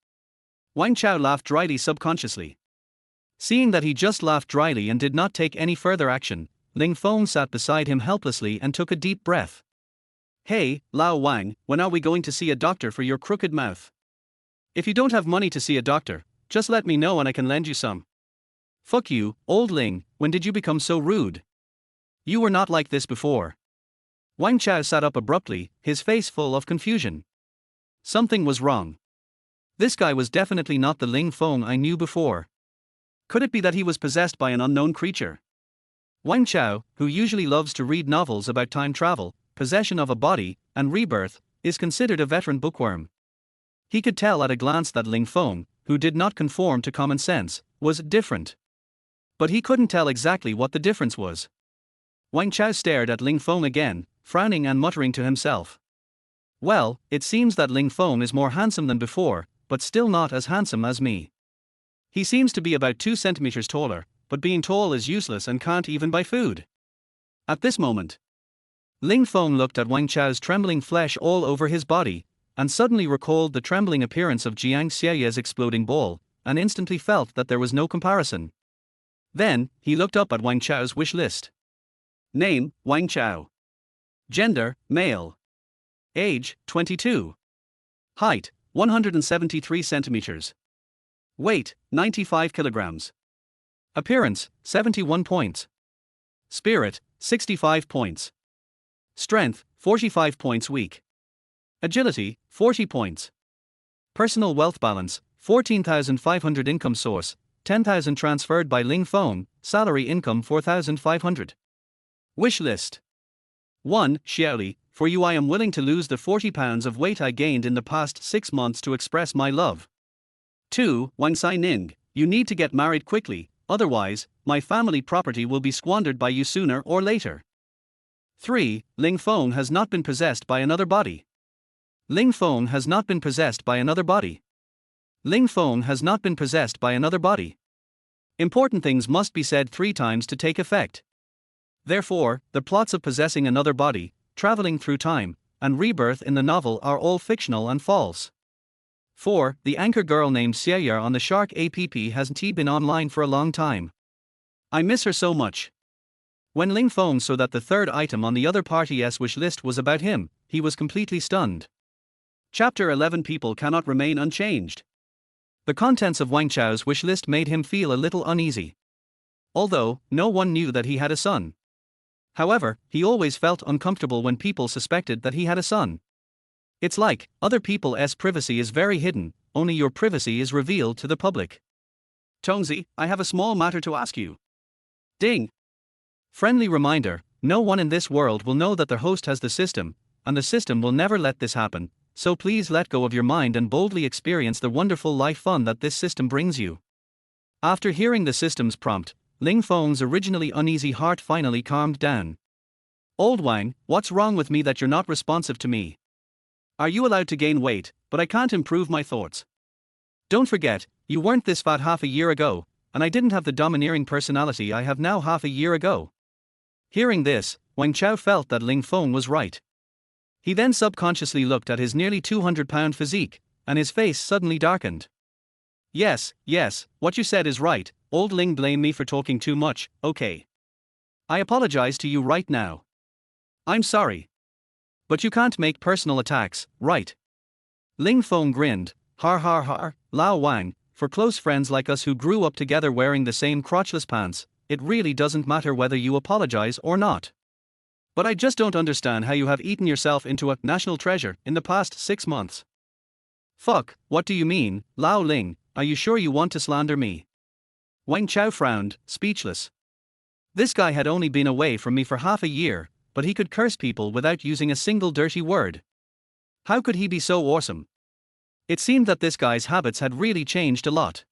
Wang Chao laughed dryly subconsciously. Seeing that he just laughed dryly and did not take any further action, Ling Feng sat beside him helplessly and took a deep breath. "Hey, Lao Wang, when are we going to see a doctor for your crooked mouth? If you don't have money to see a doctor, just let me know and I can lend you some." "Fuck you, old Ling, when did you become so rude? You were not like this before." Wang Chao sat up abruptly, his face full of confusion. Something was wrong. This guy was definitely not the Ling Feng I knew before. Could it be that he was possessed by an unknown creature? Wang Chao, who usually loves to read novels about time travel, possession of a body, and rebirth, is considered a veteran bookworm. He could tell at a glance that Ling Feng, who did not conform to common sense, was different. But he couldn't tell exactly what the difference was. Wang Chao stared at Ling Feng again, frowning and muttering to himself. "Well, it seems that Ling Feng is more handsome than before, but still not as handsome as me. He seems to be about 2 centimeters taller, but being tall is useless and can't even buy food." At this moment, Ling Feng looked at Wang Chao's trembling flesh all over his body, and suddenly recalled the trembling appearance of Jiang Xiaoye's exploding ball, and instantly felt that there was no comparison. Then, he looked up at Wang Chao's wish list. Name, Wang Chao. Gender, male. Age, 22. Height, 173 centimeters. Weight, 95 kilograms. Appearance, 71 points. Spirit, 65 points. Strength, 45 points weak. Agility, 40 points. Personal wealth balance, 14,500 income source, 10,000 transferred by Ling Feng, salary income 4,500. Wish list. 1. Xiaoli, for you I am willing to lose the 40 pounds of weight I gained in the past 6 months to express my love. 2. Wang Ning, you need to get married quickly, otherwise, my family property will be squandered by you sooner or later. 3. Ling Feng has not been possessed by another body. Ling Feng has not been possessed by another body. Ling Feng has not been possessed by another body. Important things must be said 3 times to take effect. Therefore, the plots of possessing another body, traveling through time, and rebirth in the novel are all fictional and false. 4. The anchor girl named Xiaoya on the Shark app hasn't been online for a long time. I miss her so much. When Ling Feng saw that the third item on the other party's wish list was about him, he was completely stunned. Chapter 11. People cannot remain unchanged. The contents of Wang Chao's wish list made him feel a little uneasy. Although, no one knew that he had a son. However, he always felt uncomfortable when people suspected that he had a son. It's like, other people's privacy is very hidden, only your privacy is revealed to the public. Tongzi, I have a small matter to ask you. Ding! Friendly reminder, no one in this world will know that the host has the system, and the system will never let this happen, so please let go of your mind and boldly experience the wonderful life fun that this system brings you. After hearing the system's prompt, Ling Feng's originally uneasy heart finally calmed down. Old Wang, what's wrong with me that you're not responsive to me? Are you allowed to gain weight, but I can't improve my thoughts? Don't forget, you weren't this fat half a year ago, and I didn't have the domineering personality I have now half a year ago. Hearing this, Wang Chao felt that Ling Feng was right. He then subconsciously looked at his nearly 200-pound physique, and his face suddenly darkened. Yes, what you said is right, old Ling blamed me for talking too much, okay. I apologize to you right now. I'm sorry. But you can't make personal attacks, right? Ling Feng grinned, har, Lao Wang, for close friends like us who grew up together wearing the same crotchless pants, it really doesn't matter whether you apologize or not. But I just don't understand how you have eaten yourself into a national treasure in the past 6 months. Fuck, what do you mean, Lao Ling, are you sure you want to slander me? Wang Chao frowned, speechless. This guy had only been away from me for half a year, but he could curse people without using a single dirty word. How could he be so awesome? It seemed that this guy's habits had really changed a lot.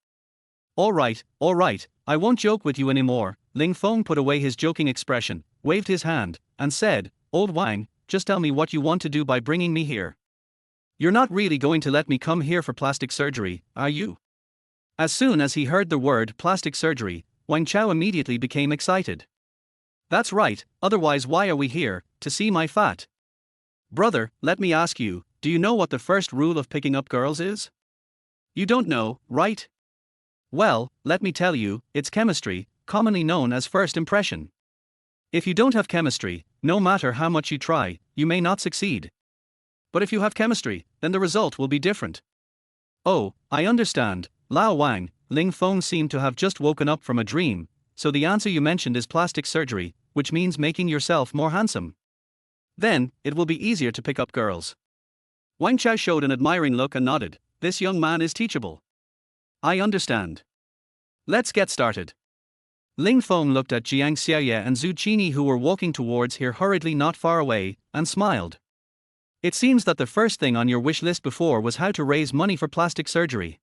Alright, I won't joke with you anymore. Ling Feng put away his joking expression, waved his hand, and said, Old Wang, just tell me what you want to do by bringing me here. You're not really going to let me come here for plastic surgery, are you? As soon as he heard the word plastic surgery, Wang Chao immediately became excited. That's right, otherwise why are we here, to see my fat? Brother, let me ask you, do you know what the first rule of picking up girls is? You don't know, right? Well, let me tell you, it's chemistry, commonly known as first impression. If you don't have chemistry, no matter how much you try, you may not succeed. But if you have chemistry, then the result will be different. Oh, I understand, Lao Wang. Ling Feng seemed to have just woken up from a dream, so the answer you mentioned is plastic surgery, which means making yourself more handsome. Then, it will be easier to pick up girls. Wang Chao showed an admiring look and nodded. This young man is teachable. I understand. Let's get started. Ling Feng looked at Jiang Xiaoye and Zhu Qini who were walking towards here hurriedly not far away, and smiled. It seems that the first thing on your wish list before was how to raise money for plastic surgery.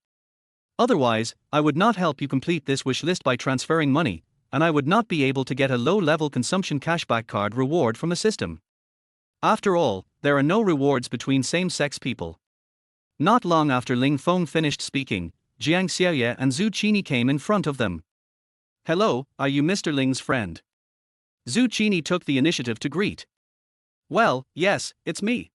Otherwise, I would not help you complete this wish list by transferring money, and I would not be able to get a low-level consumption cashback card reward from the system. After all, there are no rewards between same-sex people. Not long after Ling Feng finished speaking, Jiang Xiaoye and Zhu Qini came in front of them. Hello, are you Mr. Ling's friend? Zhu Qini took the initiative to greet. Well, yes, it's me.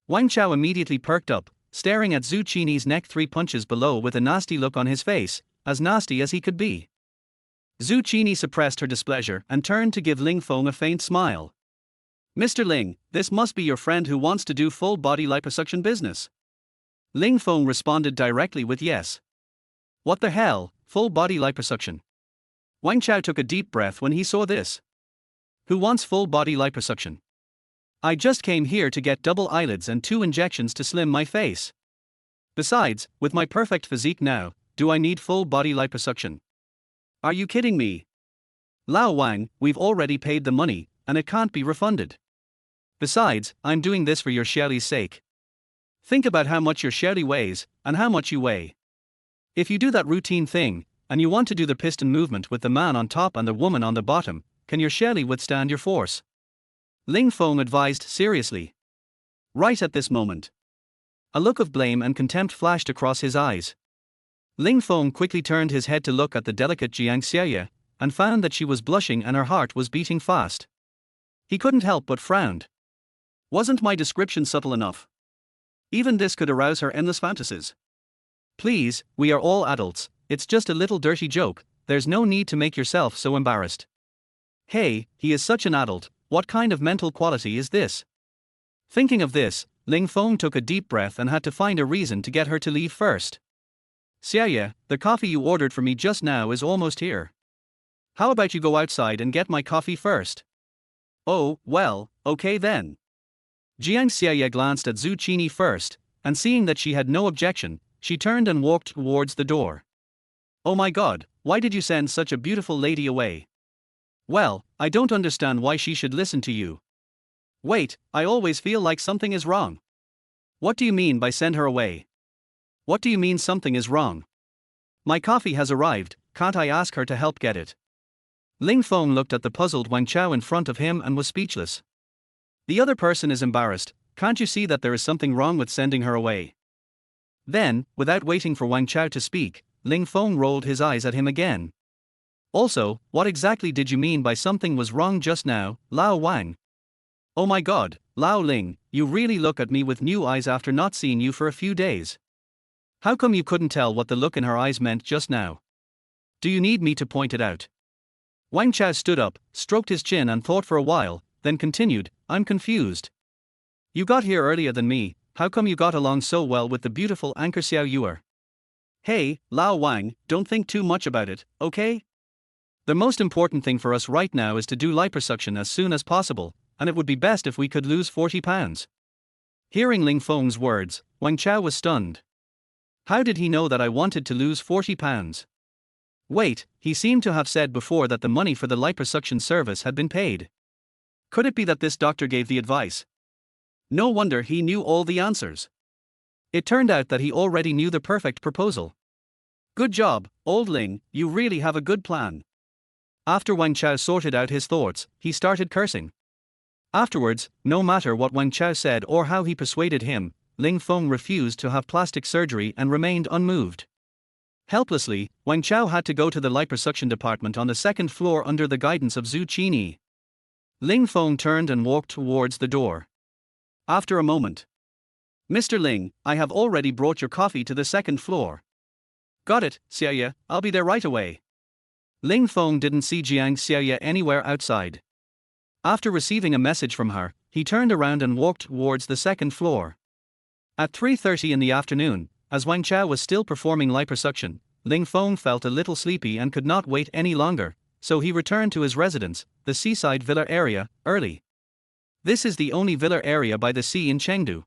Wang Chao immediately perked up, staring at Zhu Qini's neck 3 punches below with a nasty look on his face, as nasty as he could be. Zhu Qini suppressed her displeasure and turned to give Ling Feng a faint smile. Mr. Ling, this must be your friend who wants to do full-body liposuction business. Ling Feng responded directly with yes. What the hell, full-body liposuction? Wang Chao took a deep breath when he saw this. Who wants full-body liposuction? I just came here to get double eyelids and 2 injections to slim my face. Besides, with my perfect physique now, do I need full-body liposuction? Are you kidding me? Lao Wang, we've already paid the money, and it can't be refunded. Besides, I'm doing this for your Shelly's sake. Think about how much your Shelly weighs, and how much you weigh. If you do that routine thing, and you want to do the piston movement with the man on top and the woman on the bottom, can your Shelly withstand your force? Ling Feng advised seriously. Right at this moment, a look of blame and contempt flashed across his eyes. Ling Feng quickly turned his head to look at the delicate Jiang Xie, and found that she was blushing and her heart was beating fast. He couldn't help but frowned. Wasn't my description subtle enough? Even this could arouse her endless fantasies. Please, we are all adults, it's just a little dirty joke, there's no need to make yourself so embarrassed. Hey, he is such an adult, what kind of mental quality is this? Thinking of this, Ling Feng took a deep breath and had to find a reason to get her to leave first. Xie, the coffee you ordered for me just now is almost here. How about you go outside and get my coffee first? Oh, well, okay then. Jiang Xie glanced at Zhu Qini first, and seeing that she had no objection, she turned and walked towards the door. Oh my god, why did you send such a beautiful lady away? Well, I don't understand why she should listen to you. Wait, I always feel like something is wrong. What do you mean by send her away? What do you mean something is wrong? My coffee has arrived, can't I ask her to help get it? Ling Feng looked at the puzzled Wang Chao in front of him and was speechless. The other person is embarrassed, can't you see that there is something wrong with sending her away? Then, without waiting for Wang Chao to speak, Ling Feng rolled his eyes at him again. Also, what exactly did you mean by something was wrong just now, Lao Wang? Oh my god, Lao Ling, you really look at me with new eyes after not seeing you for a few days. How come you couldn't tell what the look in her eyes meant just now? Do you need me to point it out? Wang Chao stood up, stroked his chin and thought for a while, then continued, I'm confused. You got here earlier than me, how come you got along so well with the beautiful Anchor Xiao Yuer? Hey, Lao Wang, don't think too much about it, okay? The most important thing for us right now is to do liposuction as soon as possible, and it would be best if we could lose 40 pounds. Hearing Ling Feng's words, Wang Chao was stunned. How did he know that I wanted to lose 40 pounds? Wait, he seemed to have said before that the money for the liposuction service had been paid. Could it be that this doctor gave the advice? No wonder he knew all the answers. It turned out that he already knew the perfect proposal. Good job, old Ling, you really have a good plan. After Wang Chao sorted out his thoughts, he started cursing. Afterwards, no matter what Wang Chao said or how he persuaded him, Ling Feng refused to have plastic surgery and remained unmoved. Helplessly, Wang Chao had to go to the liposuction department on the second floor under the guidance of Zhu Qini. Ling Feng turned and walked towards the door. After a moment. Mr. Ling, I have already brought your coffee to the second floor. Got it, Xie, I'll be there right away. Ling Feng didn't see Jiang Xie anywhere outside. After receiving a message from her, he turned around and walked towards the second floor. At 3:30 in the afternoon, as Wang Chao was still performing liposuction, Ling Feng felt a little sleepy and could not wait any longer, so he returned to his residence, the seaside villa area, early. This is the only villa area by the sea in Chengdu.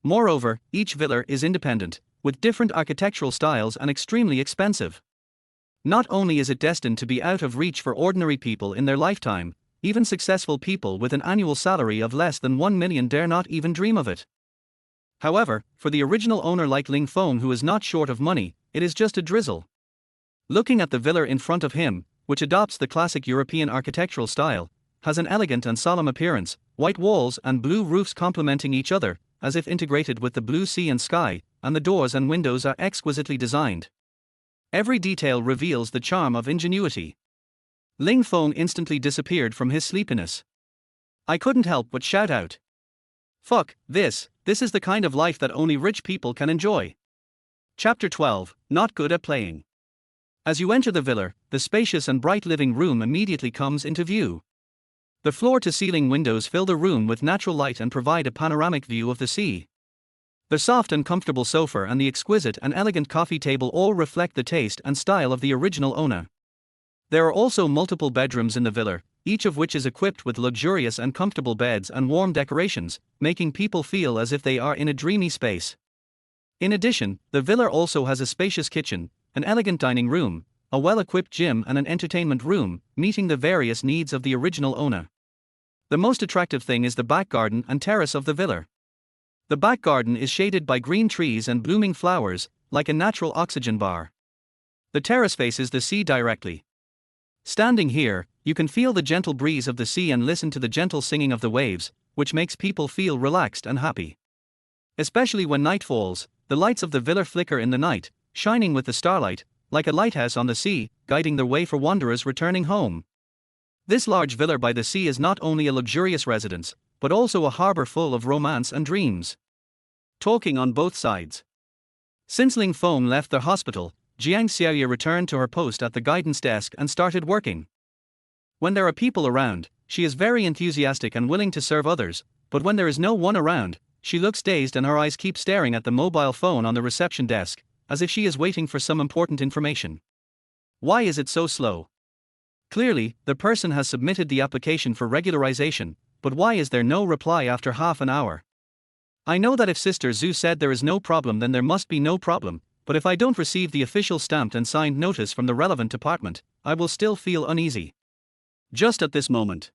Moreover, each villa is independent, with different architectural styles and extremely expensive. Not only is it destined to be out of reach for ordinary people in their lifetime, even successful people with an annual salary of less than 1 million dare not even dream of it. However, for the original owner like Ling Feng who is not short of money, it is just a drizzle. Looking at the villa in front of him, which adopts the classic European architectural style, has an elegant and solemn appearance, white walls and blue roofs complementing each other, as if integrated with the blue sea and sky, and the doors and windows are exquisitely designed. Every detail reveals the charm of ingenuity. Ling Feng instantly disappeared from his sleepiness. I couldn't help but shout out. Fuck, this is the kind of life that only rich people can enjoy. Chapter 12, Not Good at Playing. As you enter the villa, the spacious and bright living room immediately comes into view. The floor-to-ceiling windows fill the room with natural light and provide a panoramic view of the sea. The soft and comfortable sofa and the exquisite and elegant coffee table all reflect the taste and style of the original owner. There are also multiple bedrooms in the villa, each of which is equipped with luxurious and comfortable beds and warm decorations, making people feel as if they are in a dreamy space. In addition, the villa also has a spacious kitchen, an elegant dining room, a well-equipped gym and an entertainment room, meeting the various needs of the original owner. The most attractive thing is the back garden and terrace of the villa. The back garden is shaded by green trees and blooming flowers, like a natural oxygen bar. The terrace faces the sea directly. Standing here, you can feel the gentle breeze of the sea and listen to the gentle singing of the waves, which makes people feel relaxed and happy. Especially when night falls, the lights of the villa flicker in the night, shining with the starlight, like a lighthouse on the sea, guiding the way for wanderers returning home. This large villa by the sea is not only a luxurious residence, but also a harbor full of romance and dreams. Talking on both sides. Since Ling Feng left the hospital, Jiang Xiaoye returned to her post at the guidance desk and started working. When there are people around, she is very enthusiastic and willing to serve others, but when there is no one around, she looks dazed and her eyes keep staring at the mobile phone on the reception desk, as if she is waiting for some important information. Why is it so slow? Clearly, the person has submitted the application for regularization, but why is there no reply after half an hour? I know that if Sister Zhu said there is no problem, then there must be no problem, but if I don't receive the official stamped and signed notice from the relevant department, I will still feel uneasy. Just at this moment.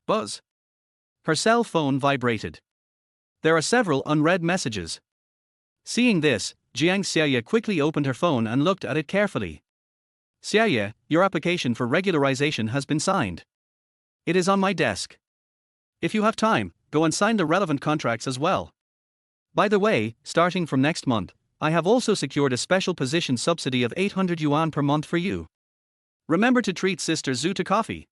Buzz. Her cell phone vibrated. There are several unread messages. Seeing this, Jiang Xiaoye quickly opened her phone and looked at it carefully. Xiaoye, your application for regularization has been signed. It is on my desk. If you have time, go and sign the relevant contracts as well. By the way, starting from next month, I have also secured a special position subsidy of 800 yuan per month for you. Remember to treat Sister Zhu to coffee.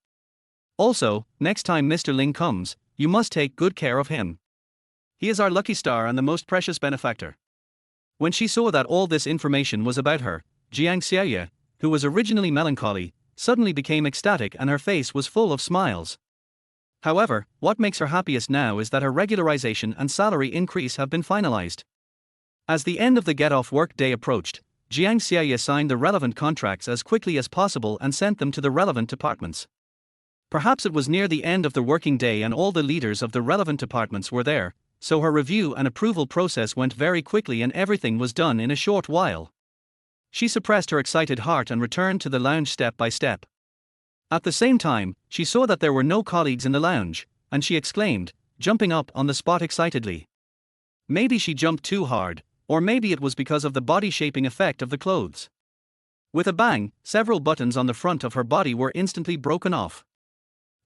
Also, next time Mr. Ling comes, you must take good care of him. He is our lucky star and the most precious benefactor. When she saw that all this information was about her, Jiang Xiaoye, who was originally melancholy, suddenly became ecstatic and her face was full of smiles. However, what makes her happiest now is that her regularization and salary increase have been finalized. As the end of the get-off-work day approached, Jiang Xiaoye signed the relevant contracts as quickly as possible and sent them to the relevant departments. Perhaps it was near the end of the working day and all the leaders of the relevant departments were there, so her review and approval process went very quickly and everything was done in a short while. She suppressed her excited heart and returned to the lounge step by step. At the same time, she saw that there were no colleagues in the lounge, and she exclaimed, jumping up on the spot excitedly. Maybe she jumped too hard, or maybe it was because of the body-shaping effect of the clothes. With a bang, several buttons on the front of her body were instantly broken off.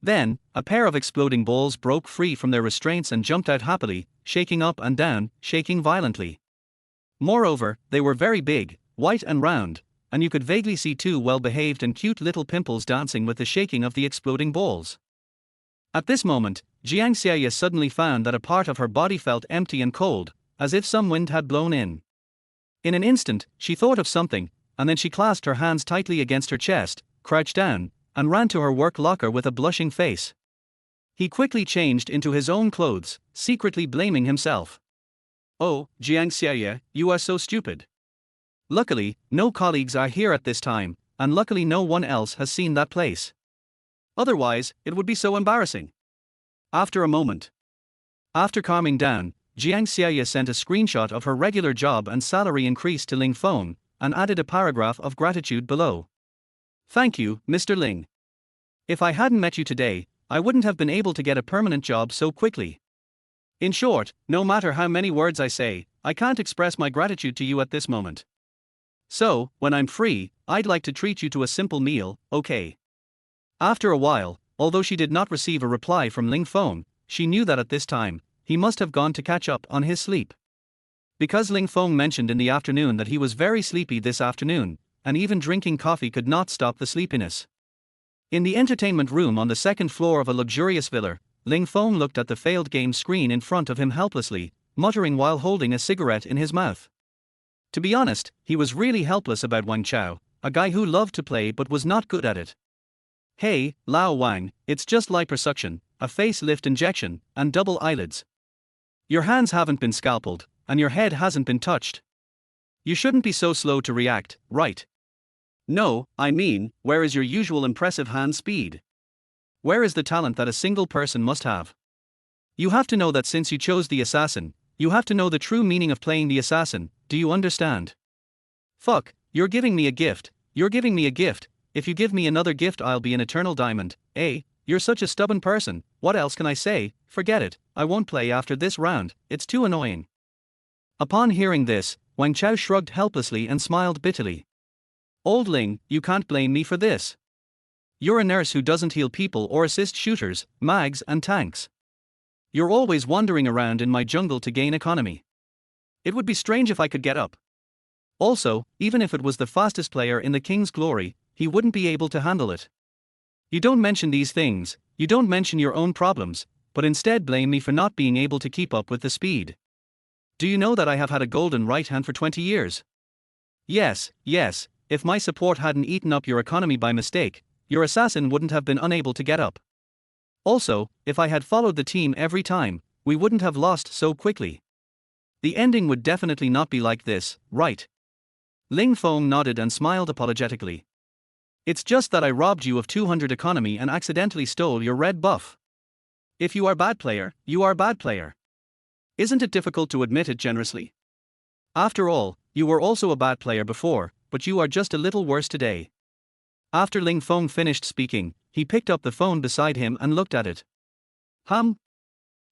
Then, a pair of exploding balls broke free from their restraints and jumped out happily, shaking up and down, shaking violently. Moreover, they were very big, white and round, and you could vaguely see two well-behaved and cute little pimples dancing with the shaking of the exploding balls. At this moment, Jiang Xiaoye suddenly found that a part of her body felt empty and cold, as if some wind had blown in. In an instant, she thought of something, and then she clasped her hands tightly against her chest, crouched down, and ran to her work locker with a blushing face. He quickly changed into his own clothes, secretly blaming himself. Oh, Jiang Xiaoye, you are so stupid. Luckily, no colleagues are here at this time, and luckily no one else has seen that place. Otherwise, it would be so embarrassing. After a moment. After calming down, Jiang Xiaoye sent a screenshot of her regular job and salary increase to Ling Feng, and added a paragraph of gratitude below. Thank you, Mr. Ling. If I hadn't met you today, I wouldn't have been able to get a permanent job so quickly. In short, no matter how many words I say, I can't express my gratitude to you at this moment. So, when I'm free, I'd like to treat you to a simple meal, okay? After a while, although she did not receive a reply from Ling Feng, she knew that at this time, he must have gone to catch up on his sleep. Because Ling Feng mentioned in the afternoon that he was very sleepy this afternoon, and even drinking coffee could not stop the sleepiness. In the entertainment room on the second floor of a luxurious villa, Ling Feng looked at the failed game screen in front of him helplessly, muttering while holding a cigarette in his mouth. To be honest, he was really helpless about Wang Chao, a guy who loved to play but was not good at it. Hey, Lao Wang, it's just liposuction, a facelift injection, and double eyelids. Your hands haven't been scalpeled, and your head hasn't been touched. You shouldn't be so slow to react, right? No, I mean, where is your usual impressive hand speed? Where is the talent that a single person must have? You have to know that since you chose the assassin, you have to know the true meaning of playing the assassin, do you understand? Fuck, you're giving me a gift, if you give me another gift I'll be an eternal diamond, you're such a stubborn person, what else can I say? Forget it, I won't play after this round, it's too annoying. Upon hearing this, Wang Chao shrugged helplessly and smiled bitterly. Old Ling, you can't blame me for this. You're a nurse who doesn't heal people or assist shooters, mags and tanks. You're always wandering around in my jungle to gain economy. It would be strange if I could get up. Also, even if it was the fastest player in the King's Glory, he wouldn't be able to handle it. You don't mention these things, you don't mention your own problems, but instead blame me for not being able to keep up with the speed. Do you know that I have had a golden right hand for 20 years? Yes, if my support hadn't eaten up your economy by mistake, your assassin wouldn't have been unable to get up. Also, if I had followed the team every time, we wouldn't have lost so quickly. The ending would definitely not be like this, right? Ling Feng nodded and smiled apologetically. It's just that I robbed you of 200 economy and accidentally stole your red buff. If you are bad player, you are bad player. Isn't it difficult to admit it generously? After all, you were also a bad player before, but you are just a little worse today. After Ling Feng finished speaking, he picked up the phone beside him and looked at it. Jiang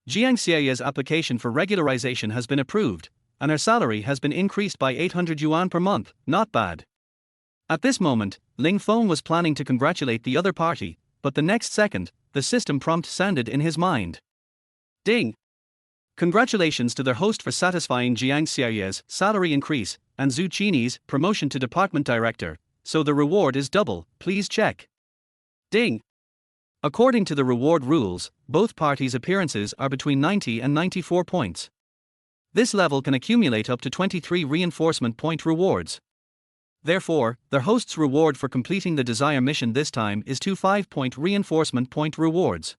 Xiaoya's application for regularization has been approved, and her salary has been increased by 800 yuan per month, not bad. At this moment, Ling Feng was planning to congratulate the other party, but the next second, the system prompt sounded in his mind. Ding! Congratulations to their host for satisfying Jiang Xiaoya's salary increase, and Zhu Qini's promotion to department director, so the reward is double, please check. Ding! According to the reward rules, both parties' appearances are between 90 and 94 points. This level can accumulate up to 23 reinforcement point rewards. Therefore, the host's reward for completing the Desire mission this time is 2 5-point reinforcement point rewards.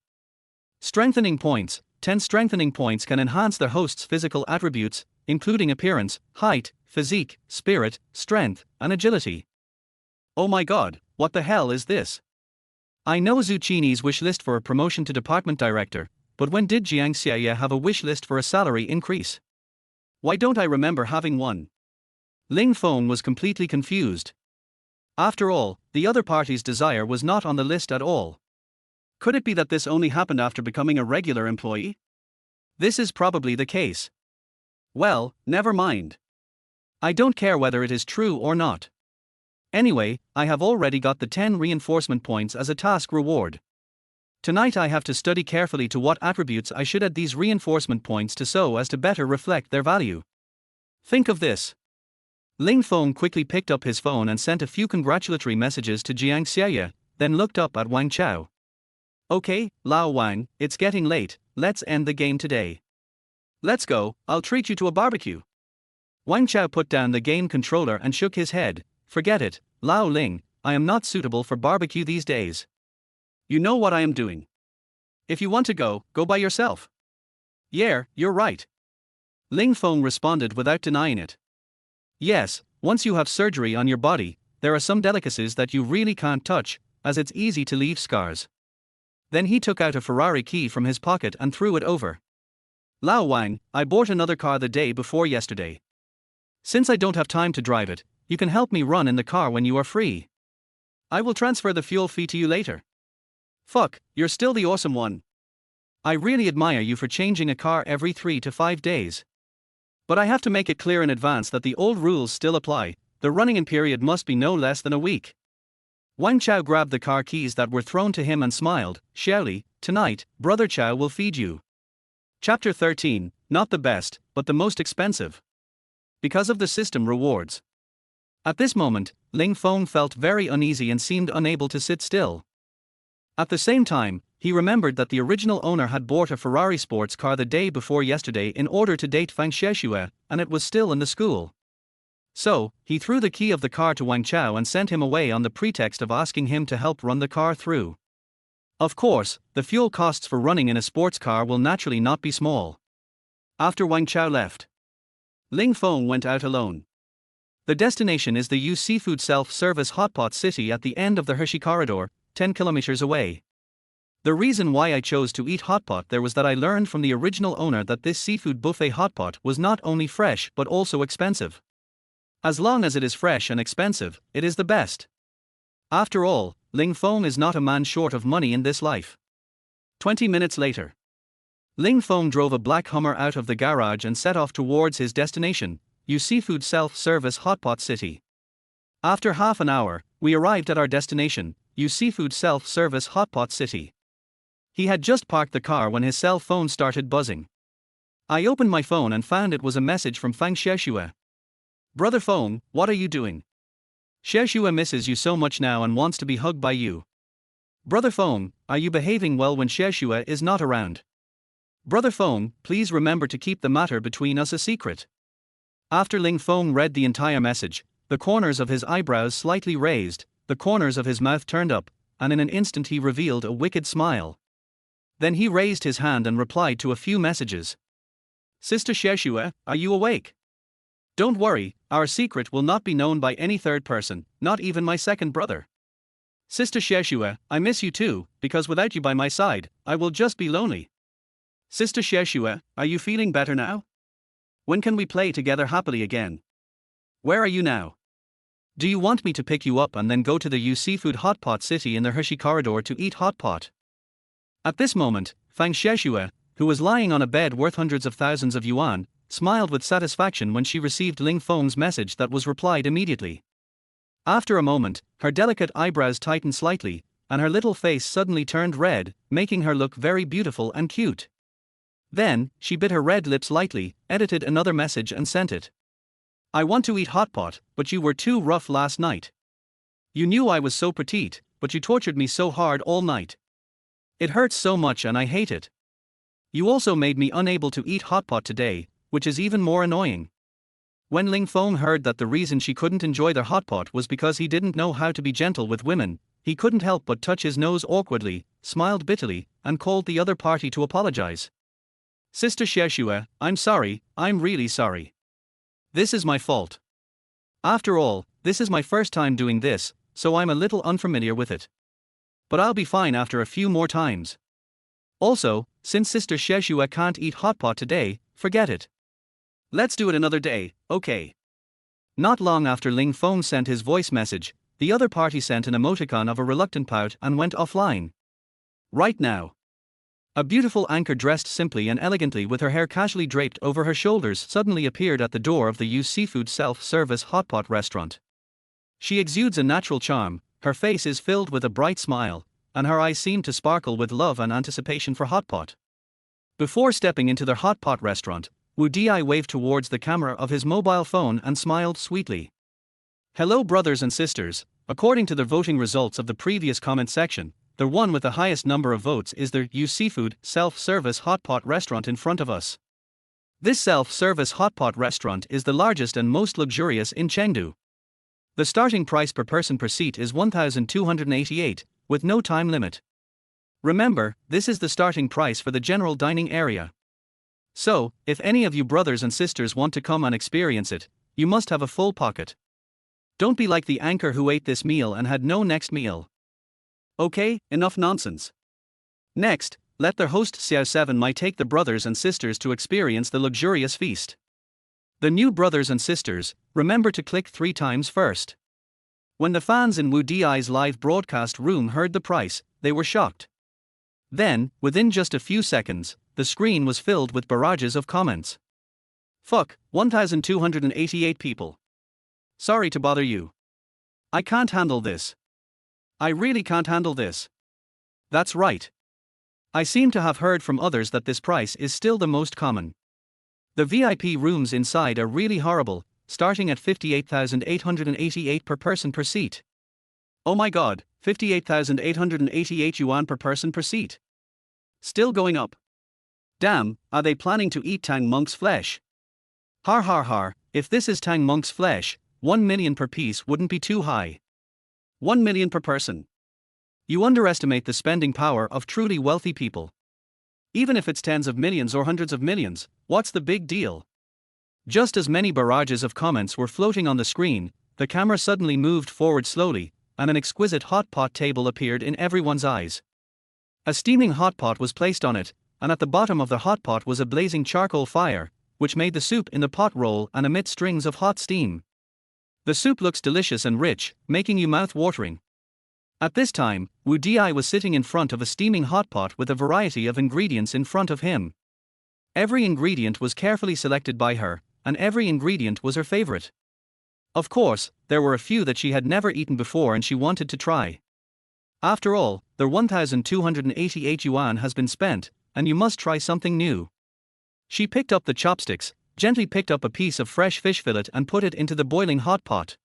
Strengthening points. 10 strengthening points can enhance their host's physical attributes, including appearance, height, physique, spirit, strength, and agility. Oh my god, what the hell is this? I know Zhu Qini's wish list for a promotion to department director, but when did Jiang Xiaoya have a wish list for a salary increase? Why don't I remember having one? Ling Feng was completely confused. After all, the other party's desire was not on the list at all. Could it be that this only happened after becoming a regular employee? This is probably the case. Well, never mind. I don't care whether it is true or not. Anyway, I have already got the 10 reinforcement points as a task reward. Tonight I have to study carefully to what attributes I should add these reinforcement points to so as to better reflect their value. Think of this. Ling Feng quickly picked up his phone and sent a few congratulatory messages to Jiang Xiaoya, then looked up at Wang Chao. Okay, Lao Wang, it's getting late, let's end the game today. Let's go, I'll treat you to a barbecue. Wang Chao put down the game controller and shook his head. Forget it, Lao Ling, I am not suitable for barbecue these days. You know what I am doing. If you want to go by yourself. Yeah, you're right. Ling Feng responded without denying it. Yes, once you have surgery on your body, there are some delicacies that you really can't touch, as it's easy to leave scars. Then he took out a Ferrari key from his pocket and threw it over. Lao Wang, I bought another car the day before yesterday. Since I don't have time to drive it, you can help me run in the car when you are free. I will transfer the fuel fee to you later. Fuck, you're still the awesome one. I really admire you for changing a car every 3 to 5 days. But I have to make it clear in advance that the old rules still apply, the running-in period must be no less than a week. Wang Chao grabbed the car keys that were thrown to him and smiled. Xiaoli, tonight, Brother Chao will feed you. Chapter 13, not the best, but the most expensive. Because of the system rewards. At this moment, Ling Feng felt very uneasy and seemed unable to sit still. At the same time, he remembered that the original owner had bought a Ferrari sports car the day before yesterday in order to date Fang Xiexue, and it was still in the school. So, he threw the key of the car to Wang Chao and sent him away on the pretext of asking him to help run the car through. Of course, the fuel costs for running in a sports car will naturally not be small. After Wang Chao left, Ling Feng went out alone. The destination is the U Seafood Self-Service Hotpot City at the end of the Hershey Corridor, 10 kilometers away. The reason why I chose to eat hotpot there was that I learned from the original owner that this seafood buffet hotpot was not only fresh but also expensive. As long as it is fresh and expensive, it is the best. After all, Ling Feng is not a man short of money in this life. 20 minutes later. Ling Feng drove a black Hummer out of the garage and set off towards his destination, U Seafood Self-Service Hotpot City. After half an hour, we arrived at our destination, U Seafood Self-Service Hotpot City. He had just parked the car when his cell phone started buzzing. I opened my phone and found it was a message from Fang Xiexue. Brother Feng, what are you doing? Xiexue misses you so much now and wants to be hugged by you. Brother Feng, are you behaving well when Xiexue is not around? Brother Feng, please remember to keep the matter between us a secret. After Ling Feng read the entire message, the corners of his eyebrows slightly raised, the corners of his mouth turned up, and in an instant he revealed a wicked smile. Then he raised his hand and replied to a few messages. Sister Xiexue, are you awake? Don't worry, our secret will not be known by any third person, not even my second brother. Sister Xiexue, I miss you too, because without you by my side, I will just be lonely. Sister Xiexue, are you feeling better now? When can we play together happily again? Where are you now? Do you want me to pick you up and then go to the U Seafood Hotpot City in the Hershey Corridor to eat hot pot? At this moment, Fang Xiexue, who was lying on a bed worth hundreds of thousands of yuan, smiled with satisfaction when she received Ling Feng's message that was replied immediately. After a moment, her delicate eyebrows tightened slightly, and her little face suddenly turned red, making her look very beautiful and cute. Then, she bit her red lips lightly, edited another message and sent it. I want to eat hot pot, but you were too rough last night. You knew I was so petite, but you tortured me so hard all night. It hurts so much and I hate it. You also made me unable to eat hot pot today, which is even more annoying. When Ling Feng heard that the reason she couldn't enjoy their hot pot was because he didn't know how to be gentle with women, he couldn't help but touch his nose awkwardly, smiled bitterly, and called the other party to apologize. Sister Xiexue, I'm sorry, I'm really sorry. This is my fault. After all, this is my first time doing this, so I'm a little unfamiliar with it. But I'll be fine after a few more times. Also, since Sister Xiexue can't eat hot pot today, forget it. Let's do it another day, okay? Not long after Ling Feng sent his voice message, the other party sent an emoticon of a reluctant pout and went offline. Right now. A beautiful anchor dressed simply and elegantly with her hair casually draped over her shoulders suddenly appeared at the door of the U Seafood Self-Service Hotpot restaurant. She exudes a natural charm, her face is filled with a bright smile, and her eyes seem to sparkle with love and anticipation for hot pot. Before stepping into their hot pot restaurant, Wu Di waved towards the camera of his mobile phone and smiled sweetly. Hello brothers and sisters, according to the voting results of the previous comment section, the one with the highest number of votes is the U Seafood Self-Service Hotpot restaurant in front of us. This self-service hotpot restaurant is the largest and most luxurious in Chengdu. The starting price per person per seat is 1,288, with no time limit. Remember, this is the starting price for the general dining area. So, if any of you brothers and sisters want to come and experience it, you must have a full pocket. Don't be like the anchor who ate this meal and had no next meal. Okay, enough nonsense. Next, let their host Xiao 7 might take the brothers and sisters to experience the luxurious feast. The new brothers and sisters, remember to click 3 times first. When the fans in Wu Di's live broadcast room heard the price, they were shocked. Then, within just a few seconds, the screen was filled with barrages of comments. Fuck, 1,288 people. Sorry to bother you. I can't handle this. I really can't handle this. That's right. I seem to have heard from others that this price is still the most common. The VIP rooms inside are really horrible, starting at 58,888 per person per seat. Oh my god, 58,888 yuan per person per seat. Still going up. Damn, are they planning to eat Tang Monk's flesh? Har har har, if this is Tang Monk's flesh, 1 million per piece wouldn't be too high. 1 million per person. You underestimate the spending power of truly wealthy people. Even if it's tens of millions or hundreds of millions, what's the big deal? Just as many barrages of comments were floating on the screen, the camera suddenly moved forward slowly, and an exquisite hot pot table appeared in everyone's eyes. A steaming hot pot was placed on it, and at the bottom of the hot pot was a blazing charcoal fire, which made the soup in the pot roll and emit strings of hot steam. The soup looks delicious and rich, making you mouth-watering. At this time, Wu Di was sitting in front of a steaming hot pot with a variety of ingredients in front of him. Every ingredient was carefully selected by her, and every ingredient was her favorite. Of course, there were a few that she had never eaten before and she wanted to try. After all, the 1,288 yuan has been spent, and you must try something new. She picked up the chopsticks, gently picked up a piece of fresh fish fillet and put it into the boiling hot pot.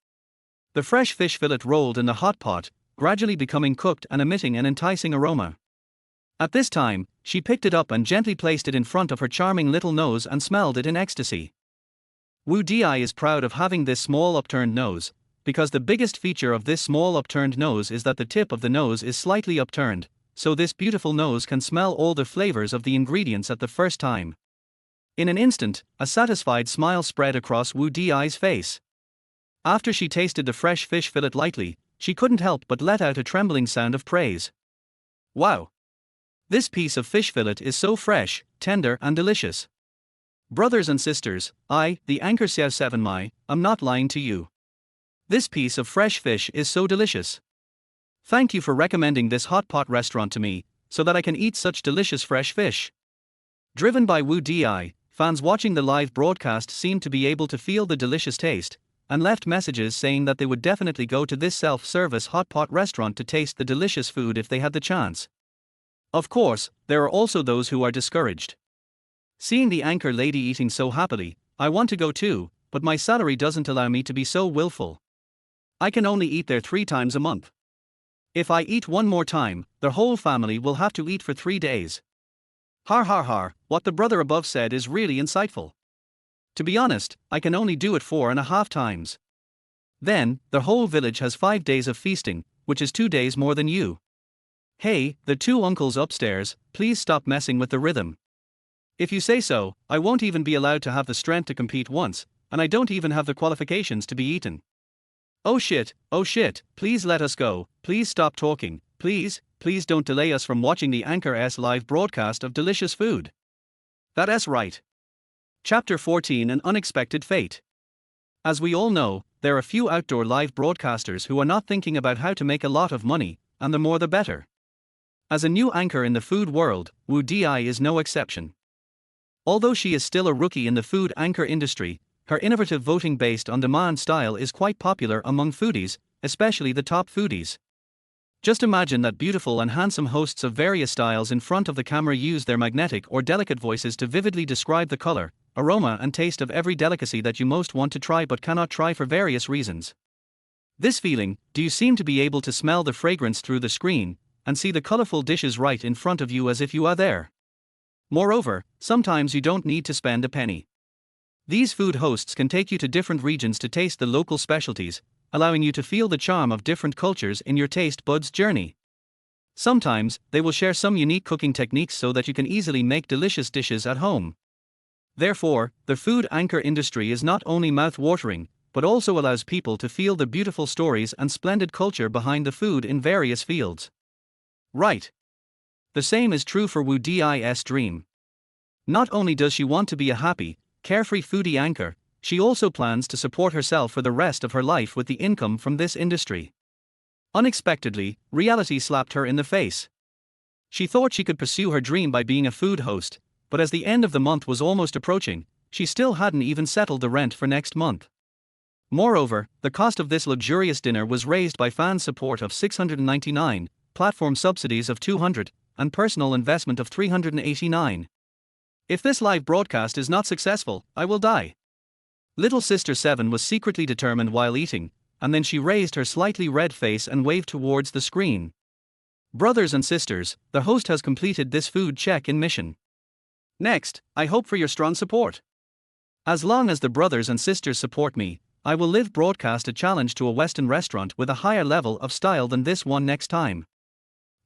The fresh fish fillet rolled in the hot pot, gradually becoming cooked and emitting an enticing aroma. At this time, she picked it up and gently placed it in front of her charming little nose and smelled it in ecstasy. Wu Di is proud of having this small upturned nose, because the biggest feature of this small upturned nose is that the tip of the nose is slightly upturned, so this beautiful nose can smell all the flavors of the ingredients at the first time. In an instant, a satisfied smile spread across Wu Di's face. After she tasted the fresh fish fillet lightly, she couldn't help but let out a trembling sound of praise. Wow! This piece of fish fillet is so fresh, tender and delicious. Brothers and sisters, I, the anchor Xiao 7 Mai, am not lying to you. This piece of fresh fish is so delicious. Thank you for recommending this hot pot restaurant to me, so that I can eat such delicious fresh fish. Driven by Wu Di, fans watching the live broadcast seemed to be able to feel the delicious taste, and left messages saying that they would definitely go to this self-service hot pot restaurant to taste the delicious food if they had the chance. Of course, there are also those who are discouraged. Seeing the anchor lady eating so happily, I want to go too, but my salary doesn't allow me to be so willful. I can only eat there 3 times a month. If I eat one more time, the whole family will have to eat for 3 days. Har har har, what the brother above said is really insightful. To be honest, I can only do it 4.5 times. Then, the whole village has 5 days of feasting, which is 2 days more than you. Hey, the 2 uncles upstairs, please stop messing with the rhythm. If you say so, I won't even be allowed to have the strength to compete once, and I don't even have the qualifications to be eaten. Oh shit, please let us go, please stop talking, please don't delay us from watching the Anchor's live broadcast of delicious food. That's right. Chapter 14 An Unexpected Fate. As we all know, there are few outdoor live broadcasters who are not thinking about how to make a lot of money, and the more the better. As a new anchor in the food world, Wu Di is no exception. Although she is still a rookie in the food anchor industry, her innovative voting-based on-demand style is quite popular among foodies, especially the top foodies. Just imagine that beautiful and handsome hosts of various styles in front of the camera use their magnetic or delicate voices to vividly describe the color, aroma and taste of every delicacy that you most want to try but cannot try for various reasons. This feeling, do you seem to be able to smell the fragrance through the screen, and see the colorful dishes right in front of you as if you are there? Moreover, sometimes you don't need to spend a penny. These food hosts can take you to different regions to taste the local specialties, allowing you to feel the charm of different cultures in your taste buds journey. Sometimes, they will share some unique cooking techniques so that you can easily make delicious dishes at home. Therefore, the food anchor industry is not only mouth-watering, but also allows people to feel the beautiful stories and splendid culture behind the food in various fields. Right. The same is true for Wu Di's dream. Not only does she want to be a happy, carefree foodie anchor, she also plans to support herself for the rest of her life with the income from this industry. Unexpectedly, reality slapped her in the face. She thought she could pursue her dream by being a food host, but as the end of the month was almost approaching, she still hadn't even settled the rent for next month. Moreover, the cost of this luxurious dinner was raised by fan support of 699, platform subsidies of 200, and personal investment of 389. If this live broadcast is not successful, I will die. Little Sister 7 was secretly determined while eating, and then she raised her slightly red face and waved towards the screen. Brothers and sisters, the host has completed this food check-in mission. Next, I hope for your strong support. As long as the brothers and sisters support me, I will live broadcast a challenge to a Western restaurant with a higher level of style than this one next time.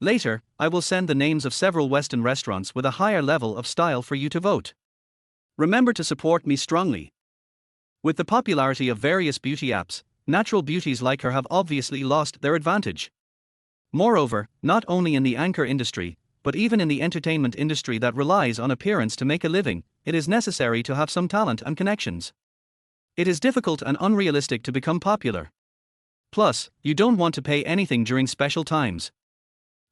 Later, I will send the names of several Western restaurants with a higher level of style for you to vote. Remember to support me strongly. With the popularity of various beauty apps, natural beauties like her have obviously lost their advantage. Moreover, not only in the anchor industry, but even in the entertainment industry that relies on appearance to make a living, it is necessary to have some talent and connections. It is difficult and unrealistic to become popular. Plus, you don't want to pay anything during special times.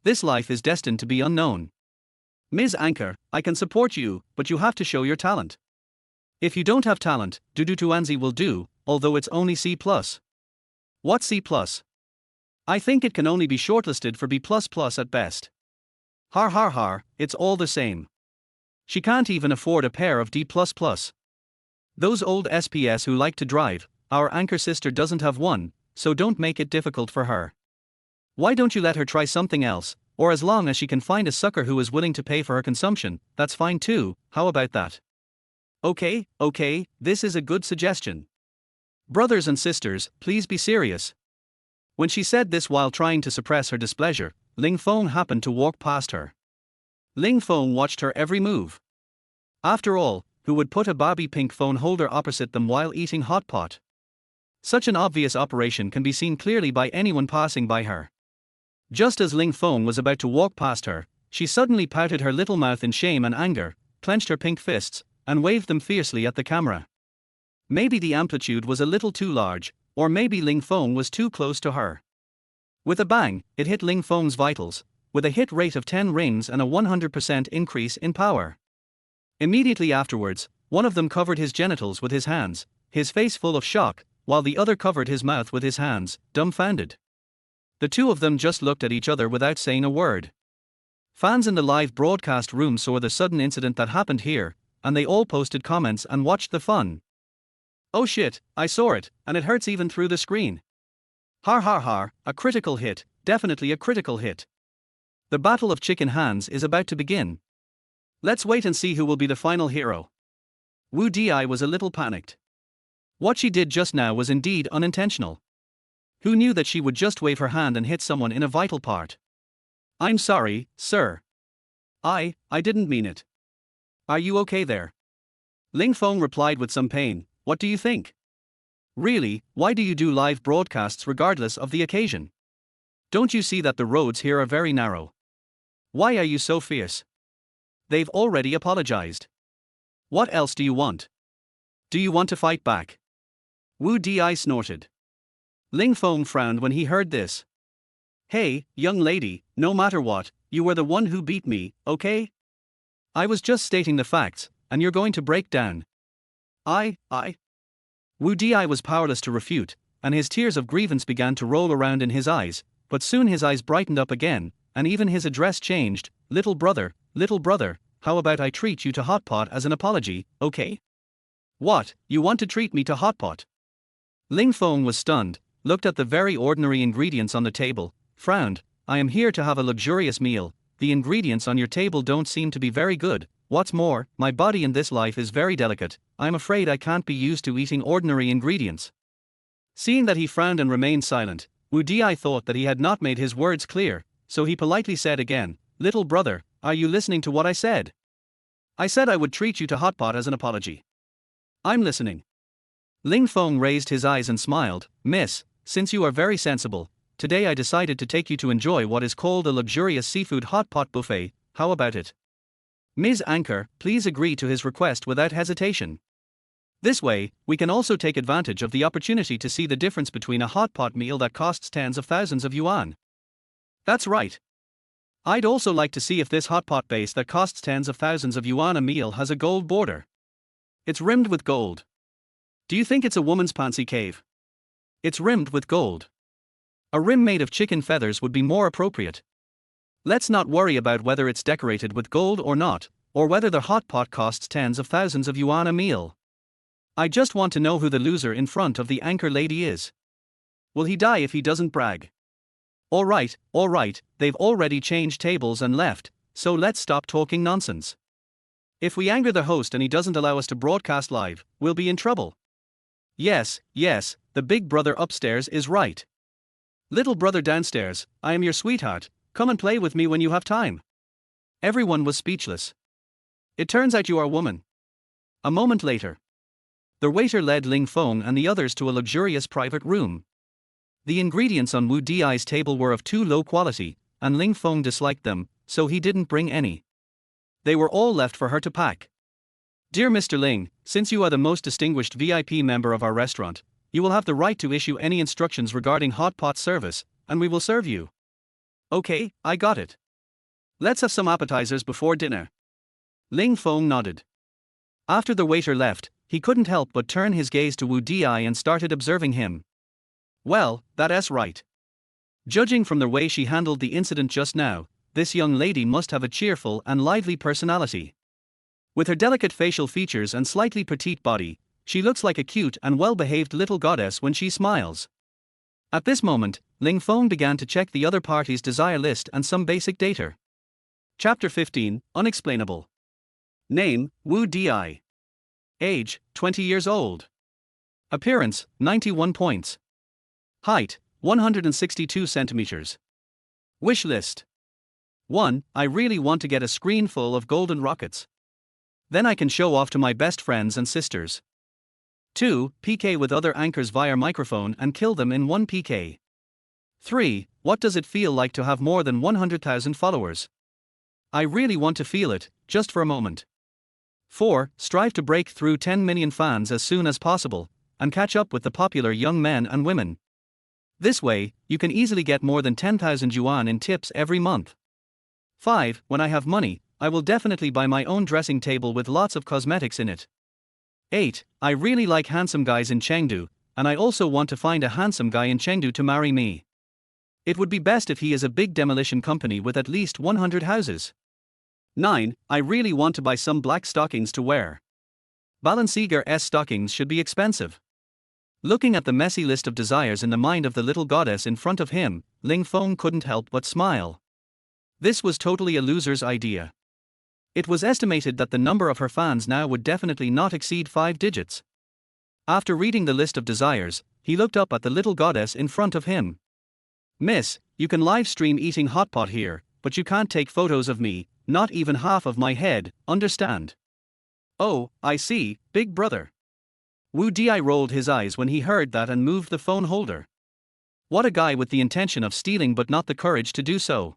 This life is destined to be unknown. Ms. Anchor, I can support you, but you have to show your talent. If you don't have talent, Dudu Tuanzi will do, although it's only C+. What C+? I think it can only be shortlisted for B++ at best. Har har har, it's all the same. She can't even afford a pair of D++. Those old SPS who like to drive, our anchor sister doesn't have one, so don't make it difficult for her. Why don't you let her try something else, or as long as she can find a sucker who is willing to pay for her consumption, that's fine too, how about that? Okay, this is a good suggestion. Brothers and sisters, please be serious. When she said this while trying to suppress her displeasure, Ling Feng happened to walk past her. Ling Feng watched her every move. After all, who would put a Barbie pink phone holder opposite them while eating hot pot? Such an obvious operation can be seen clearly by anyone passing by her. Just as Ling Feng was about to walk past her, she suddenly pouted her little mouth in shame and anger, clenched her pink fists, and waved them fiercely at the camera. Maybe the amplitude was a little too large, or maybe Ling Feng was too close to her. With a bang, it hit Ling Feng's vitals, with a hit rate of 10 rings and a 100% increase in power. Immediately afterwards, one of them covered his genitals with his hands, his face full of shock, while the other covered his mouth with his hands, dumbfounded. The two of them just looked at each other without saying a word. Fans in the live broadcast room saw the sudden incident that happened here, and they all posted comments and watched the fun. Oh shit, I saw it, and it hurts even through the screen. Har har har, a critical hit, definitely a critical hit. The battle of chicken hands is about to begin. Let's wait and see who will be the final hero. Wu Di was a little panicked. What she did just now was indeed unintentional. Who knew that she would just wave her hand and hit someone in a vital part? I'm sorry, sir. I didn't mean it. Are you okay there? Ling Feng replied with some pain, what do you think? Really, why do you do live broadcasts regardless of the occasion? Don't you see that the roads here are very narrow? Why are you so fierce? They've already apologized. What else do you want? Do you want to fight back? Wu Di snorted. Ling Feng frowned when he heard this. Hey, young lady, no matter what, you were the one who beat me, okay? I was just stating the facts, and you're going to break down. I. Wu Di was powerless to refute, and his tears of grievance began to roll around in his eyes, but soon his eyes brightened up again, and even his address changed. Little brother, how about I treat you to hot pot as an apology, okay? What, you want to treat me to hot pot? Ling Feng was stunned, looked at the very ordinary ingredients on the table, frowned. I am here to have a luxurious meal, the ingredients on your table don't seem to be very good. What's more, my body in this life is very delicate, I'm afraid I can't be used to eating ordinary ingredients. Seeing that he frowned and remained silent, Wu Di thought that he had not made his words clear, so he politely said again, little brother, are you listening to what I said? I said I would treat you to hot pot as an apology. I'm listening. Ling Feng raised his eyes and smiled, Miss, since you are very sensible, today I decided to take you to enjoy what is called a luxurious seafood hot pot buffet, how about it? Ms. Anchor, please agree to his request without hesitation. This way, we can also take advantage of the opportunity to see the difference between a hot pot meal that costs tens of thousands of yuan. That's right. I'd also like to see if this hot pot base that costs tens of thousands of yuan a meal has a gold border. It's rimmed with gold. Do you think it's a woman's pantsy cave? It's rimmed with gold. A rim made of chicken feathers would be more appropriate. Let's not worry about whether it's decorated with gold or not, or whether the hot pot costs tens of thousands of yuan a meal. I just want to know who the loser in front of the anchor lady is. Will he die if he doesn't brag? Alright, they've already changed tables and left, so let's stop talking nonsense. If we anger the host and he doesn't allow us to broadcast live, we'll be in trouble. Yes, the big brother upstairs is right. Little brother downstairs, I am your sweetheart, come and play with me when you have time. Everyone was speechless. It turns out you are a woman. A moment later, the waiter led Ling Feng and the others to a luxurious private room. The ingredients on Wu Di's table were of too low quality, and Ling Feng disliked them, so he didn't bring any. They were all left for her to pack. Dear Mr. Ling, since you are the most distinguished VIP member of our restaurant, You will have the right to issue any instructions regarding hot pot service, and we will serve you. Okay, I got it. Let's have some appetizers before dinner. Ling Feng nodded. After the waiter left, he couldn't help but turn his gaze to Wu Di and started observing him. Well, that's right. Judging from the way she handled the incident just now, this young lady must have a cheerful and lively personality. With her delicate facial features and slightly petite body, she looks like a cute and well-behaved little goddess when she smiles. At this moment, Ling Feng began to check the other party's desire list and some basic data. Chapter 15, Unexplainable. Name, Wu Di. Age, 20 years old. Appearance, 91 points. Height, 162 centimeters. Wish list. 1. I really want to get a screen full of golden rockets. Then I can show off to my best friends and sisters. 2. PK with other anchors via microphone and kill them in one PK. 3. What does it feel like to have more than 100,000 followers? I really want to feel it, just for a moment. 4. Strive to break through 10 million fans as soon as possible, and catch up with the popular young men and women. This way, you can easily get more than 10,000 yuan in tips every month. 5. When I have money, I will definitely buy my own dressing table with lots of cosmetics in it. 8. I really like handsome guys in Chengdu, and I also want to find a handsome guy in Chengdu to marry me. It would be best if he is a big demolition company with at least 100 houses. 9. I really want to buy some black stockings to wear. Balenciaga's stockings should be expensive. Looking at the messy list of desires in the mind of the little goddess in front of him, Ling Feng couldn't help but smile. This was totally a loser's idea. It was estimated that the number of her fans now would definitely not exceed 5 digits. After reading the list of desires, he looked up at the little goddess in front of him. Miss, you can live stream eating hot pot here, but you can't take photos of me, not even half of my head, understand? Oh, I see, big brother. Wu Di rolled his eyes when he heard that and moved the phone holder. What a guy with the intention of stealing but not the courage to do so.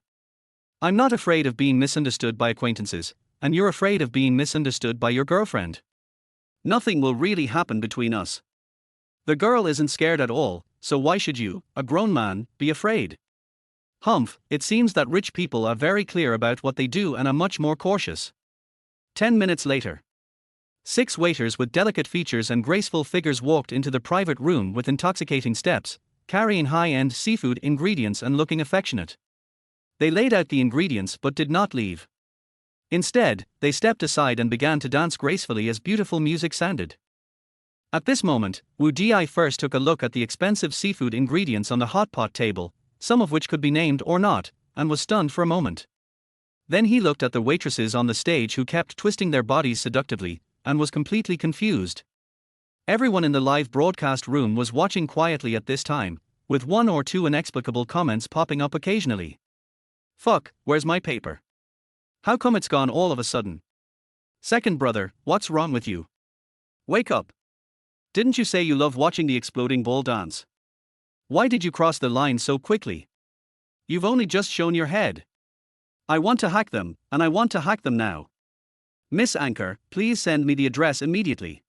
I'm not afraid of being misunderstood by acquaintances, and you're afraid of being misunderstood by your girlfriend. Nothing will really happen between us. The girl isn't scared at all, so why should you, a grown man, be afraid? Humph, it seems that rich people are very clear about what they do and are much more cautious. 10 minutes later. 6 waiters with delicate features and graceful figures walked into the private room with intoxicating steps, carrying high-end seafood ingredients and looking affectionate. They laid out the ingredients but did not leave. Instead, they stepped aside and began to dance gracefully as beautiful music sounded. At this moment, Wu Di first took a look at the expensive seafood ingredients on the hot pot table, some of which could be named or not, and was stunned for a moment. Then he looked at the waitresses on the stage who kept twisting their bodies seductively, and was completely confused. Everyone in the live broadcast room was watching quietly at this time, with 1 or 2 inexplicable comments popping up occasionally. Fuck, where's my paper? How come it's gone all of a sudden? Second brother, what's wrong with you? Wake up. Didn't you say you love watching the exploding ball dance? Why did you cross the line so quickly? You've only just shown your head. I want to hack them, and I want to hack them now. Miss Anchor, please send me the address immediately.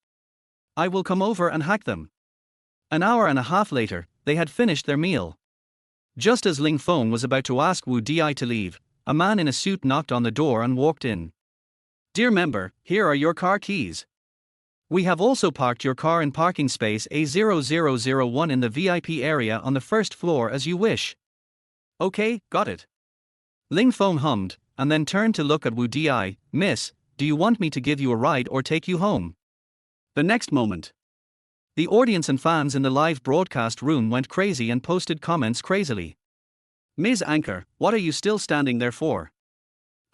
I will come over and hack them. An hour and a half later, they had finished their meal. Just as Ling Feng was about to ask Wu Di to leave, a man in a suit knocked on the door and walked in. Dear member, here are your car keys. We have also parked your car in parking space A0001 in the VIP area on the first floor as you wish. Okay, got it. Ling Feng hummed, and then turned to look at Wu Di. Miss, do you want me to give you a ride or take you home? The next moment, the audience and fans in the live broadcast room went crazy and posted comments crazily. Ms. Anchor, what are you still standing there for?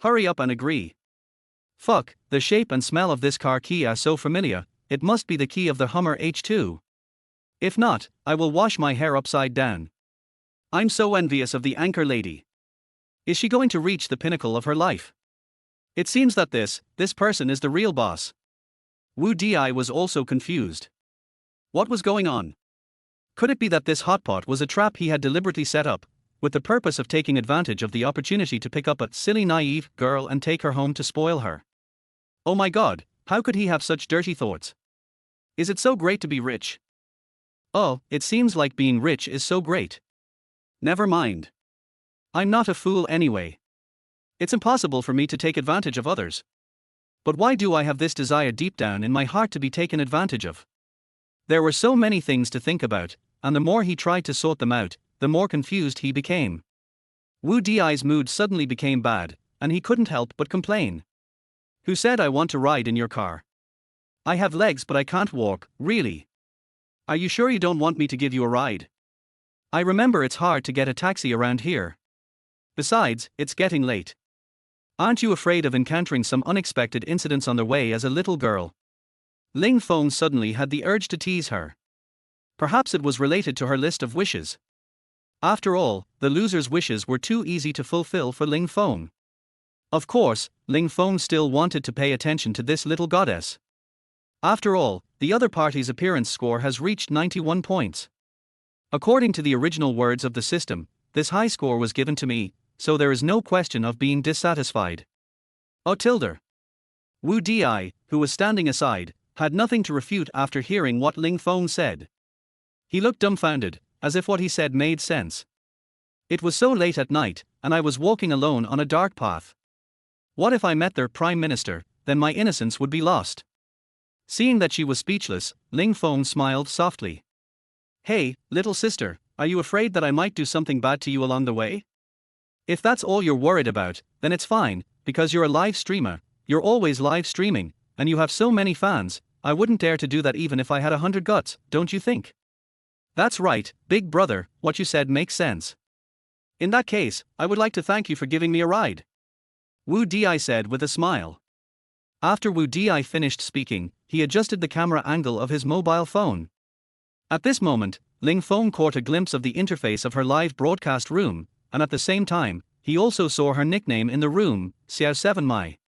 Hurry up and agree. Fuck, the shape and smell of this car key are so familiar, it must be the key of the Hummer H2. If not, I will wash my hair upside down. I'm so envious of the Anchor lady. Is she going to reach the pinnacle of her life? It seems that this person is the real boss. Wu Di was also confused. What was going on? Could it be that this hotpot was a trap he had deliberately set up, with the purpose of taking advantage of the opportunity to pick up a silly naive girl and take her home to spoil her? Oh my god, how could he have such dirty thoughts? Is it so great to be rich? Oh, it seems like being rich is so great. Never mind. I'm not a fool anyway. It's impossible for me to take advantage of others. But why do I have this desire deep down in my heart to be taken advantage of? There were so many things to think about, and the more he tried to sort them out, the more confused he became. Wu Di's mood suddenly became bad, and he couldn't help but complain. Who said I want to ride in your car? I have legs but I can't walk, really. Are you sure you don't want me to give you a ride? I remember it's hard to get a taxi around here. Besides, it's getting late. Aren't you afraid of encountering some unexpected incidents on the way as a little girl? Ling Feng suddenly had the urge to tease her. Perhaps it was related to her list of wishes. After all, the loser's wishes were too easy to fulfill for Ling Feng. Of course, Ling Feng still wanted to pay attention to this little goddess. After all, the other party's appearance score has reached 91 points. According to the original words of the system, this high score was given to me, so there is no question of being dissatisfied. Oh tilde. Wu Di, who was standing aside, had nothing to refute after hearing what Ling Feng said. He looked dumbfounded, as if what he said made sense. It was so late at night, and I was walking alone on a dark path. What if I met their prime minister? Then my innocence would be lost. Seeing that she was speechless, Ling Feng smiled softly. Hey, little sister, are you afraid that I might do something bad to you along the way? If that's all you're worried about, then it's fine, because you're a live streamer, you're always live streaming, and you have so many fans. I wouldn't dare to do that even if I had 100 guts, don't you think? That's right, big brother, what you said makes sense. In that case, I would like to thank you for giving me a ride. Wu Di said with a smile. After Wu Di finished speaking, he adjusted the camera angle of his mobile phone. At this moment, Ling Feng caught a glimpse of the interface of her live broadcast room, and at the same time, he also saw her nickname in the room, Xiao 7 Mai.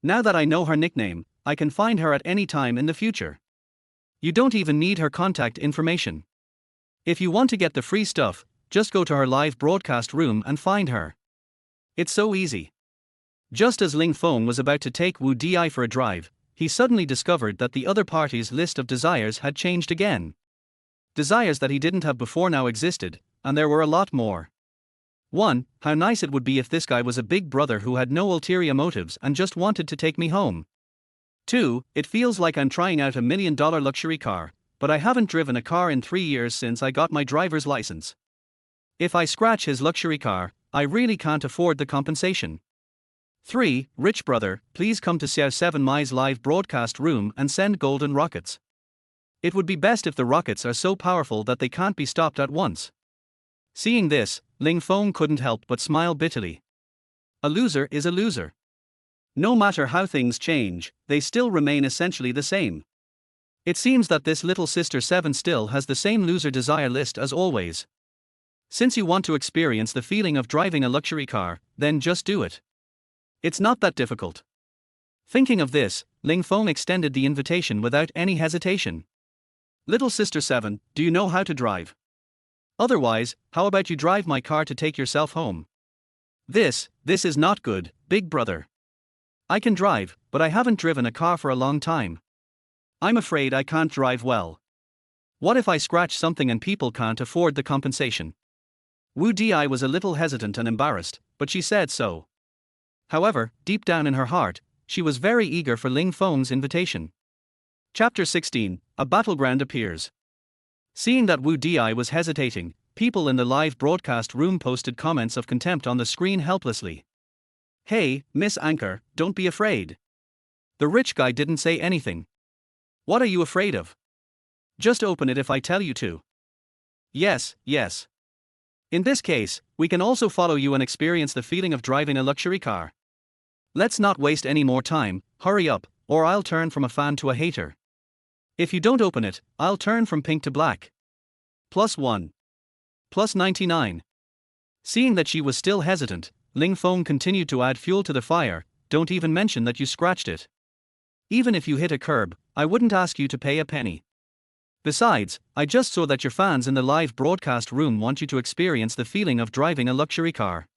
Now that I know her nickname, I can find her at any time in the future. You don't even need her contact information. If you want to get the free stuff, just go to her live broadcast room and find her. It's so easy. Just as Ling Feng was about to take Wu Di for a drive, he suddenly discovered that the other party's list of desires had changed again. Desires that he didn't have before now existed, and there were a lot more. 1. How nice it would be if this guy was a big brother who had no ulterior motives and just wanted to take me home. 2. It feels like I'm trying out $1 million luxury car, but I haven't driven a car in 3 years since I got my driver's license. If I scratch his luxury car, I really can't afford the compensation. 3. Rich brother, please come to Xiao 7 Mai's live broadcast room and send golden rockets. It would be best if the rockets are so powerful that they can't be stopped at once. Seeing this, Ling Feng couldn't help but smile bitterly. A loser is a loser. No matter how things change, they still remain essentially the same. It seems that this little sister 7 still has the same loser desire list as always. Since you want to experience the feeling of driving a luxury car, then just do it. It's not that difficult. Thinking of this, Ling Feng extended the invitation without any hesitation. Little sister 7, do you know how to drive? Otherwise, how about you drive my car to take yourself home? This is not good, big brother. I can drive, but I haven't driven a car for a long time. I'm afraid I can't drive well. What if I scratch something and people can't afford the compensation? Wu Di was a little hesitant and embarrassed, but she said so. However, deep down in her heart, she was very eager for Ling Feng's invitation. Chapter 16, A Battleground Appears. Seeing that Wu Di was hesitating, people in the live broadcast room posted comments of contempt on the screen helplessly. Hey, Miss Anchor, don't be afraid. The rich guy didn't say anything. What are you afraid of? Just open it if I tell you to. Yes. In this case, we can also follow you and experience the feeling of driving a luxury car. Let's not waste any more time, hurry up, or I'll turn from a fan to a hater. If you don't open it, I'll turn from pink to black. +1. +99. Seeing that she was still hesitant, Ling Feng continued to add fuel to the fire. Don't even mention that you scratched it. Even if you hit a curb, I wouldn't ask you to pay a penny. Besides, I just saw that your fans in the live broadcast room want you to experience the feeling of driving a luxury car.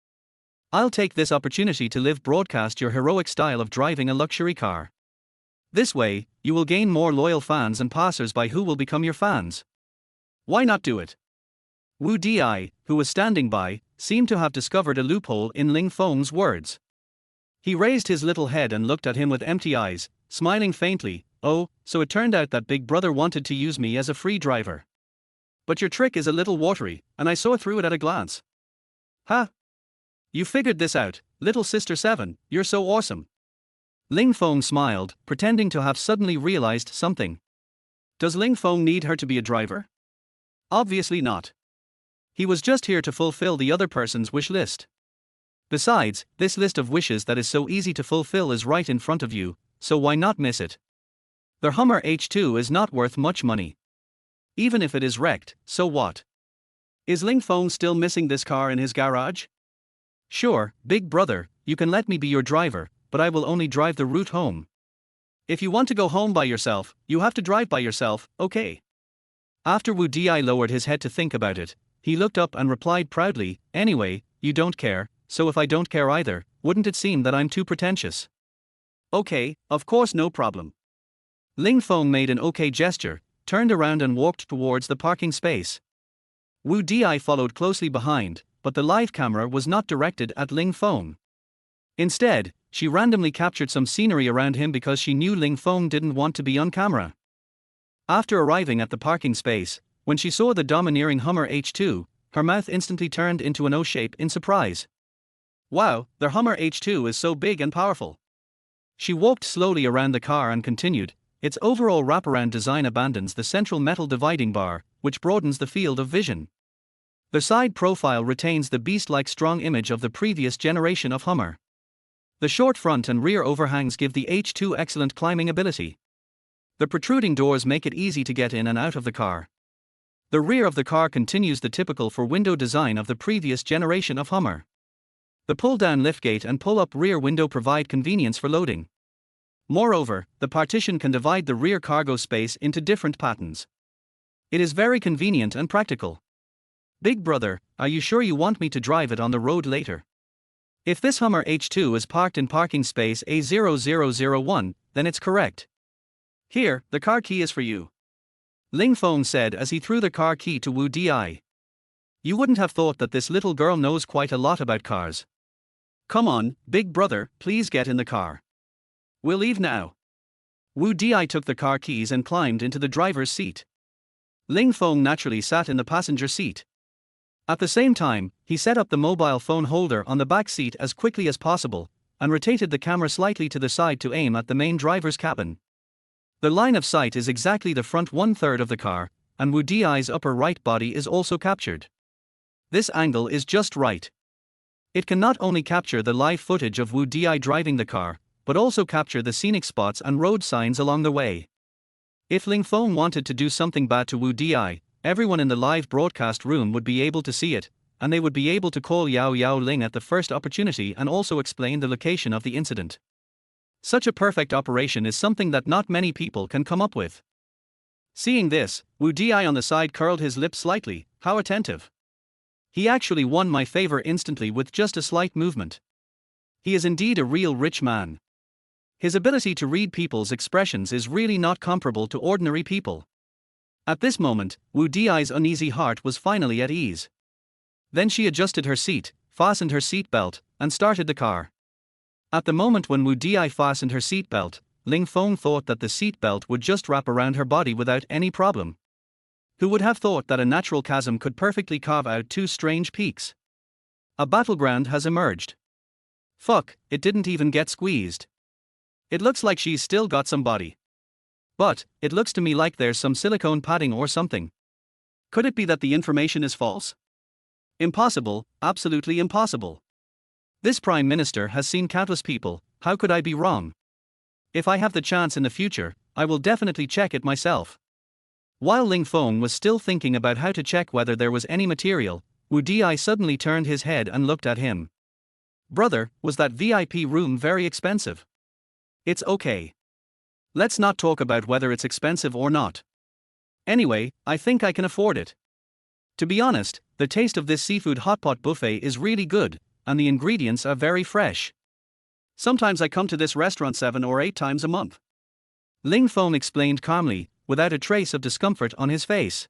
I'll take this opportunity to live broadcast your heroic style of driving a luxury car. This way, you will gain more loyal fans and passers-by who will become your fans. Why not do it? Wu Di, who was standing by, seemed to have discovered a loophole in Ling Feng's words. He raised his little head and looked at him with empty eyes, smiling faintly. Oh, so it turned out that Big Brother wanted to use me as a free driver. But your trick is a little watery, and I saw through it at a glance. Ha! You figured this out, little sister 7, you're so awesome. Ling Feng smiled, pretending to have suddenly realized something. Does Ling Feng need her to be a driver? Obviously not. He was just here to fulfill the other person's wish list. Besides, this list of wishes that is so easy to fulfill is right in front of you, so why not miss it? The Hummer H2 is not worth much money. Even if it is wrecked, so what? Is Ling Feng still missing this car in his garage? Sure, Big Brother, you can let me be your driver, but I will only drive the route home. If you want to go home by yourself, you have to drive by yourself, okay? After Wu Di lowered his head to think about it, he looked up and replied proudly, anyway, you don't care, so if I don't care either, wouldn't it seem that I'm too pretentious? Okay, of course no problem. Ling Feng made an okay gesture, turned around and walked towards the parking space. Wu Di followed closely behind, but the live camera was not directed at Ling Feng. Instead, she randomly captured some scenery around him because she knew Ling Feng didn't want to be on camera. After arriving at the parking space, when she saw the domineering Hummer H2, her mouth instantly turned into an O shape in surprise. Wow, the Hummer H2 is so big and powerful. She walked slowly around the car and continued, its overall wraparound design abandons the central metal dividing bar, which broadens the field of vision. The side profile retains the beast-like strong image of the previous generation of Hummer. The short front and rear overhangs give the H2 excellent climbing ability. The protruding doors make it easy to get in and out of the car. The rear of the car continues the typical four-window design of the previous generation of Hummer. The pull-down liftgate and pull-up rear window provide convenience for loading. Moreover, the partition can divide the rear cargo space into different patterns. It is very convenient and practical. Big Brother, are you sure you want me to drive it on the road later? If this Hummer H2 is parked in parking space A0001, then it's correct. Here, the car key is for you. Ling Feng said as he threw the car key to Wu Di. You wouldn't have thought that this little girl knows quite a lot about cars. Come on, Big Brother, please get in the car. We'll leave now. Wu Di took the car keys and climbed into the driver's seat. Ling Feng naturally sat in the passenger seat. At the same time, he set up the mobile phone holder on the back seat as quickly as possible, and rotated the camera slightly to the side to aim at the main driver's cabin. The line of sight is exactly the front one-third of the car, and Wu Di's upper right body is also captured. This angle is just right. It can not only capture the live footage of Wu Di driving the car, but also capture the scenic spots and road signs along the way. If Ling Feng wanted to do something bad to Wu Di, everyone in the live broadcast room would be able to see it, and they would be able to call Yao Yao Ling at the first opportunity and also explain the location of the incident. Such a perfect operation is something that not many people can come up with. Seeing this, Wu Di on the side curled his lips slightly. How attentive. He actually won my favor instantly with just a slight movement. He is indeed a real rich man. His ability to read people's expressions is really not comparable to ordinary people. At this moment, Wu Di's uneasy heart was finally at ease. Then she adjusted her seat, fastened her seatbelt, and started the car. At the moment when Wu Di fastened her seatbelt, Ling Feng thought that the seatbelt would just wrap around her body without any problem. Who would have thought that a natural chasm could perfectly carve out two strange peaks? A battleground has emerged. Fuck, it didn't even get squeezed. It looks like she's still got some body. But, it looks to me like there's some silicone padding or something. Could it be that the information is false? Impossible, absolutely impossible. This Prime Minister has seen countless people, how could I be wrong? If I have the chance in the future, I will definitely check it myself. While Ling Feng was still thinking about how to check whether there was any material, Wu Di suddenly turned his head and looked at him. Brother, was that VIP room very expensive? It's okay. Let's not talk about whether it's expensive or not. Anyway, I think I can afford it. To be honest, the taste of this seafood hotpot buffet is really good, and the ingredients are very fresh. Sometimes I come to this restaurant 7 or 8 times a month. Ling Feng explained calmly, without a trace of discomfort on his face.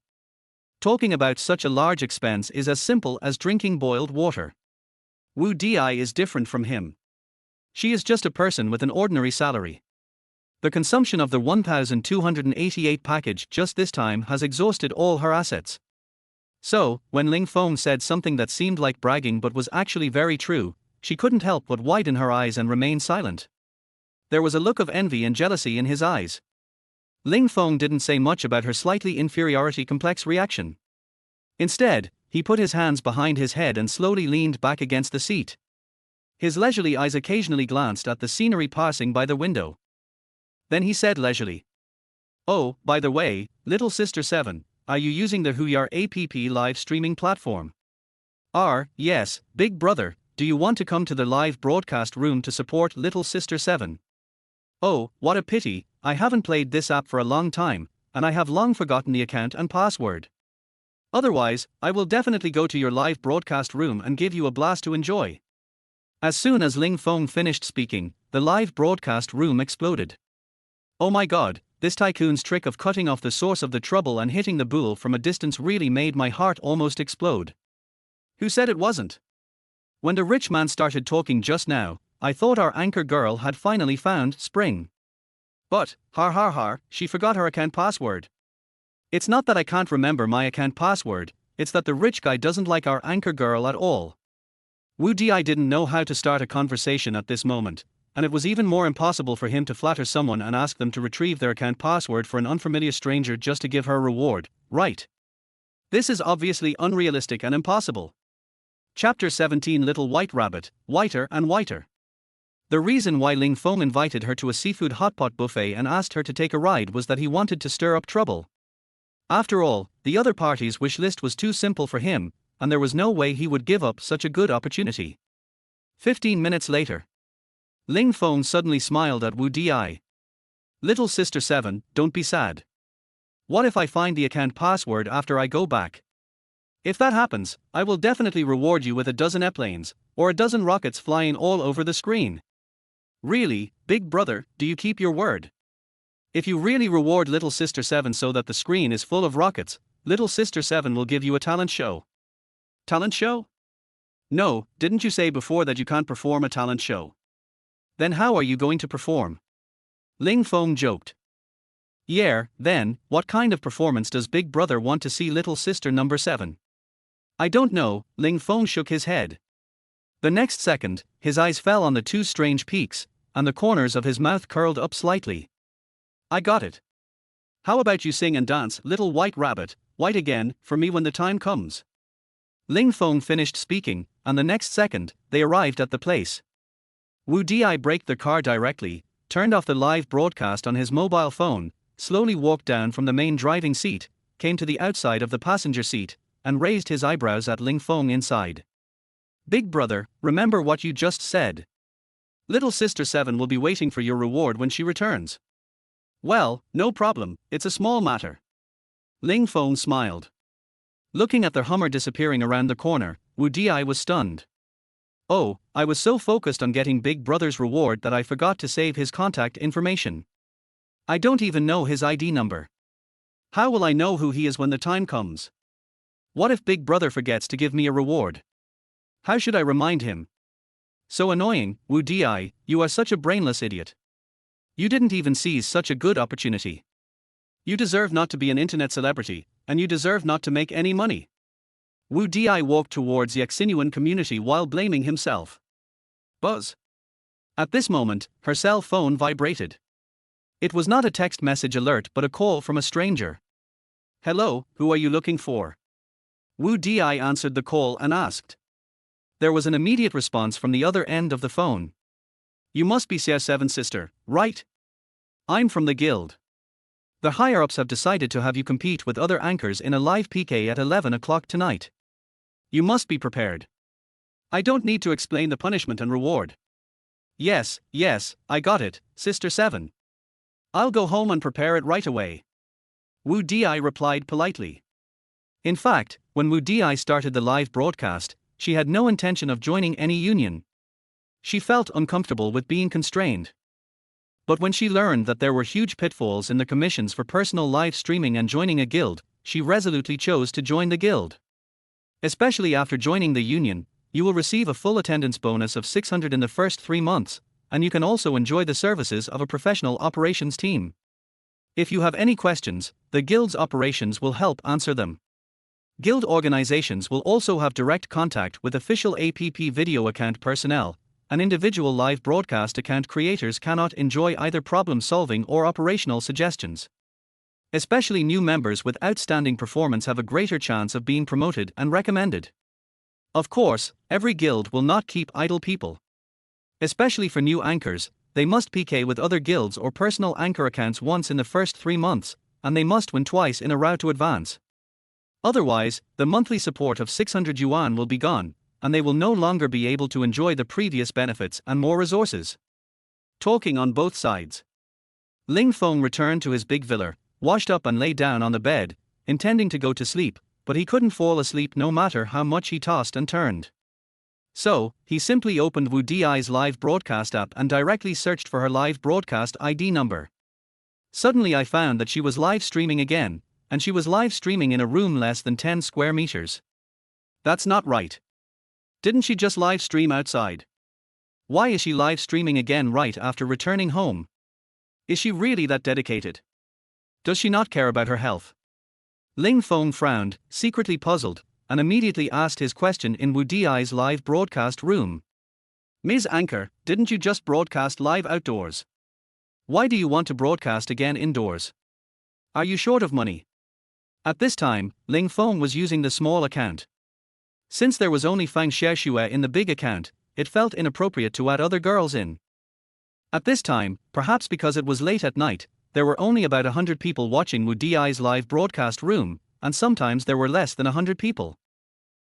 Talking about such a large expense is as simple as drinking boiled water. Wu Di is different from him. She is just a person with an ordinary salary. The consumption of the 1,288 package just this time has exhausted all her assets. So, when Ling Feng said something that seemed like bragging but was actually very true, she couldn't help but widen her eyes and remain silent. There was a look of envy and jealousy in his eyes. Ling Feng didn't say much about her slightly inferiority complex reaction. Instead, he put his hands behind his head and slowly leaned back against the seat. His leisurely eyes occasionally glanced at the scenery passing by the window. Then he said leisurely, "Oh, by the way, little sister 7, are you using the Huyar app live streaming platform?" Yes, big brother, do you want to come to the live broadcast room to support little sister 7? Oh, what a pity, I haven't played this app for a long time, and I have long forgotten the account and password. Otherwise, I will definitely go to your live broadcast room and give you a blast to enjoy. As soon as Ling Feng finished speaking, the live broadcast room exploded. Oh my god, this tycoon's trick of cutting off the source of the trouble and hitting the bull from a distance really made my heart almost explode. Who said it wasn't? When the rich man started talking just now, I thought our anchor girl had finally found spring. But, she forgot her account password. It's not that I can't remember my account password, it's that the rich guy doesn't like our anchor girl at all. Wu Di didn't know how to start a conversation at this moment, and it was even more impossible for him to flatter someone and ask them to retrieve their account password for an unfamiliar stranger just to give her a reward, right? This is obviously unrealistic and impossible. Chapter 17 Little White Rabbit, Whiter and Whiter. The reason why Ling Feng invited her to a seafood hotpot buffet and asked her to take a ride was that he wanted to stir up trouble. After all, the other party's wish list was too simple for him, and there was no way he would give up such a good opportunity. 15 minutes later. Ling Feng suddenly smiled at Wu Di. Little sister 7, don't be sad. What if I find the account password after I go back? If that happens, I will definitely reward you with a dozen airplanes, or a dozen rockets flying all over the screen. Really, big brother, do you keep your word? If you really reward little sister 7 so that the screen is full of rockets, little sister 7 will give you a talent show. Talent show? No, didn't you say before that you can't perform a talent show? Then how are you going to perform? Ling Feng joked. Yeah, then, what kind of performance does big brother want to see little sister number 7? I don't know, Ling Feng shook his head. The next second, his eyes fell on the two strange peaks, and the corners of his mouth curled up slightly. I got it. How about you sing and dance, little white rabbit, white again, for me when the time comes? Ling Feng finished speaking, and the next second, they arrived at the place. Wu Di braked the car directly, turned off the live broadcast on his mobile phone, slowly walked down from the main driving seat, came to the outside of the passenger seat, and raised his eyebrows at Ling Feng inside. Big brother, remember what you just said. Little sister 7 will be waiting for your reward when she returns. Well, no problem, it's a small matter. Ling Feng smiled. Looking at their Hummer disappearing around the corner, Wu Di was stunned. Oh, I was so focused on getting Big Brother's reward that I forgot to save his contact information. I don't even know his ID number. How will I know who he is when the time comes? What if Big Brother forgets to give me a reward? How should I remind him? So annoying, Wu Di, you are such a brainless idiot. You didn't even seize such a good opportunity. You deserve not to be an internet celebrity, and you deserve not to make any money. Wu Di walked towards the Xinhuan community while blaming himself. Buzz. At this moment, her cell phone vibrated. It was not a text message alert but a call from a stranger. Hello, who are you looking for? Wu Di answered the call and asked. There was an immediate response from the other end of the phone. You must be CR7 sister, right? I'm from the guild. The higher-ups have decided to have you compete with other anchors in a live PK at 11 o'clock tonight. You must be prepared. I don't need to explain the punishment and reward. Yes, I got it, Sister 7. I'll go home and prepare it right away. Wu Di replied politely. In fact, when Wu Di started the live broadcast, she had no intention of joining any union. She felt uncomfortable with being constrained. But when she learned that there were huge pitfalls in the commissions for personal live streaming and joining a guild, she resolutely chose to join the guild. Especially after joining the union, you will receive a full attendance bonus of 600 in the first 3 months, and you can also enjoy the services of a professional operations team. If you have any questions, the guild's operations will help answer them. Guild organizations will also have direct contact with official APP video account personnel, and individual live broadcast account creators cannot enjoy either problem solving or operational suggestions. Especially new members with outstanding performance have a greater chance of being promoted and recommended. Of course, every guild will not keep idle people. Especially for new anchors, they must PK with other guilds or personal anchor accounts once in the first 3 months, and they must win twice in a row to advance. Otherwise, the monthly support of 600 yuan will be gone, and they will no longer be able to enjoy the previous benefits and more resources. Talking on both sides. Ling Feng returned to his big villa, washed up and lay down on the bed, intending to go to sleep, but he couldn't fall asleep no matter how much he tossed and turned. So, he simply opened Wu Di's live broadcast app and directly searched for her live broadcast ID number. Suddenly I found that she was live streaming again, and she was live streaming in a room less than 10 square meters. That's not right. Didn't she just live stream outside? Why is she live streaming again right after returning home? Is she really that dedicated? Does she not care about her health? Ling Feng frowned, secretly puzzled, and immediately asked his question in Wu Di's live broadcast room. Ms. Anchor, didn't you just broadcast live outdoors? Why do you want to broadcast again indoors? Are you short of money? At this time, Ling Feng was using the small account. Since there was only Fang Xiaoxue in the big account, it felt inappropriate to add other girls in. At this time, perhaps because it was late at night, there were only about 100 people watching Wu Di's live broadcast room, and sometimes there were less than 100 people.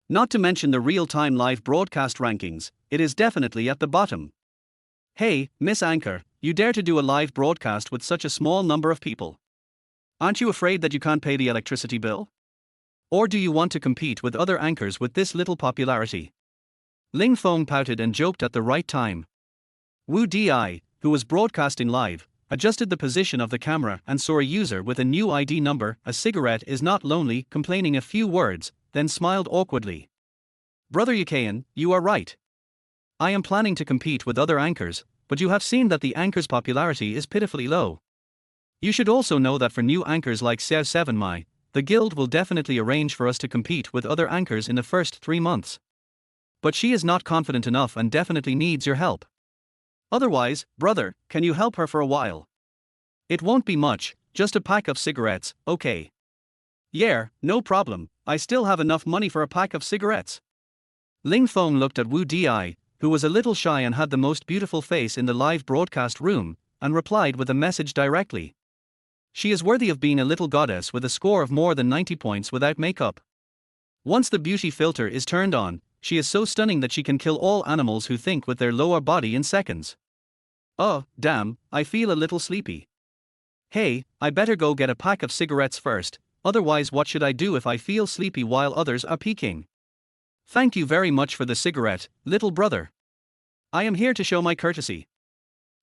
Not to mention the real-time live broadcast rankings, it is definitely at the bottom. Hey, Miss Anchor, you dare to do a live broadcast with such a small number of people? Aren't you afraid that you can't pay the electricity bill? Or do you want to compete with other anchors with this little popularity? Ling Feng pouted and joked at the right time. Wu Di, who was broadcasting live, adjusted the position of the camera and saw a user with a new ID number, a cigarette is not lonely, complaining a few words, then smiled awkwardly. Brother Yukayan, you are right. I am planning to compete with other anchors, but you have seen that the anchor's popularity is pitifully low. You should also know that for new anchors like Xiao 7 Mai, the guild will definitely arrange for us to compete with other anchors in the first 3 months. But she is not confident enough and definitely needs your help. Otherwise, brother, can you help her for a while? It won't be much, just a pack of cigarettes, okay? Yeah, no problem, I still have enough money for a pack of cigarettes. Ling Feng looked at Wu Di, who was a little shy and had the most beautiful face in the live broadcast room, and replied with a message directly. She is worthy of being a little goddess with a score of more than 90 points without makeup. Once the beauty filter is turned on, she is so stunning that she can kill all animals who think with their lower body in seconds. Oh, damn, I feel a little sleepy. Hey, I better go get a pack of cigarettes first, otherwise what should I do if I feel sleepy while others are peeking? Thank you very much for the cigarette, little brother. I am here to show my courtesy.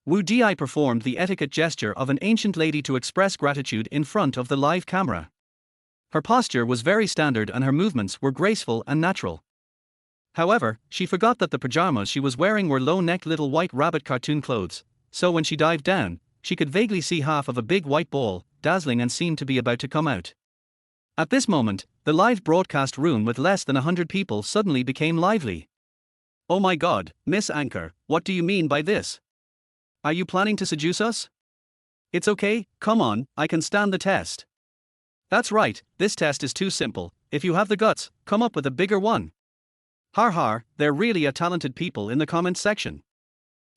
Wu Di performed the etiquette gesture of an ancient lady to express gratitude in front of the live camera. Her posture was very standard and her movements were graceful and natural. However, she forgot that the pajamas she was wearing were low-neck little white rabbit cartoon clothes, so when she dived down, she could vaguely see half of a big white ball, dazzling and seemed to be about to come out. At this moment, the live broadcast room with less than 100 people suddenly became lively. Oh my god, Miss Anchor, what do you mean by this? Are you planning to seduce us? It's okay, come on, I can stand the test. That's right, this test is too simple, if you have the guts, come up with a bigger one. Har har, they're really a talented people in the comments section.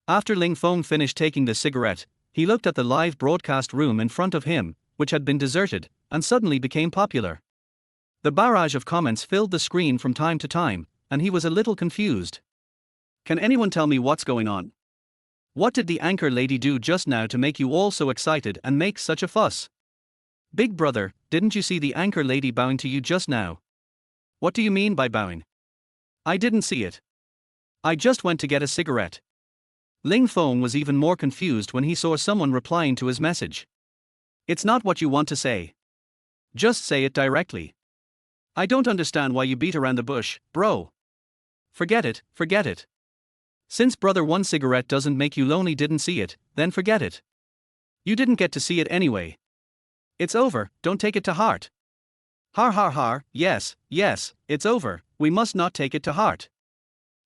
After Ling Feng finished taking the cigarette, he looked at the live broadcast room in front of him, which had been deserted, and suddenly became popular. The barrage of comments filled the screen from time to time, and he was a little confused. Can anyone tell me what's going on? What did the anchor lady do just now to make you all so excited and make such a fuss? Big brother, didn't you see the anchor lady bowing to you just now? What do you mean by bowing? I didn't see it. I just went to get a cigarette. Ling Feng was even more confused when he saw someone replying to his message. It's not what you want to say. Just say it directly. I don't understand why you beat around the bush, bro. Forget it, forget it. Since brother one cigarette doesn't make you lonely didn't see it, then forget it. You didn't get to see it anyway. It's over, don't take it to heart. Har har har, yes, it's over, we must not take it to heart.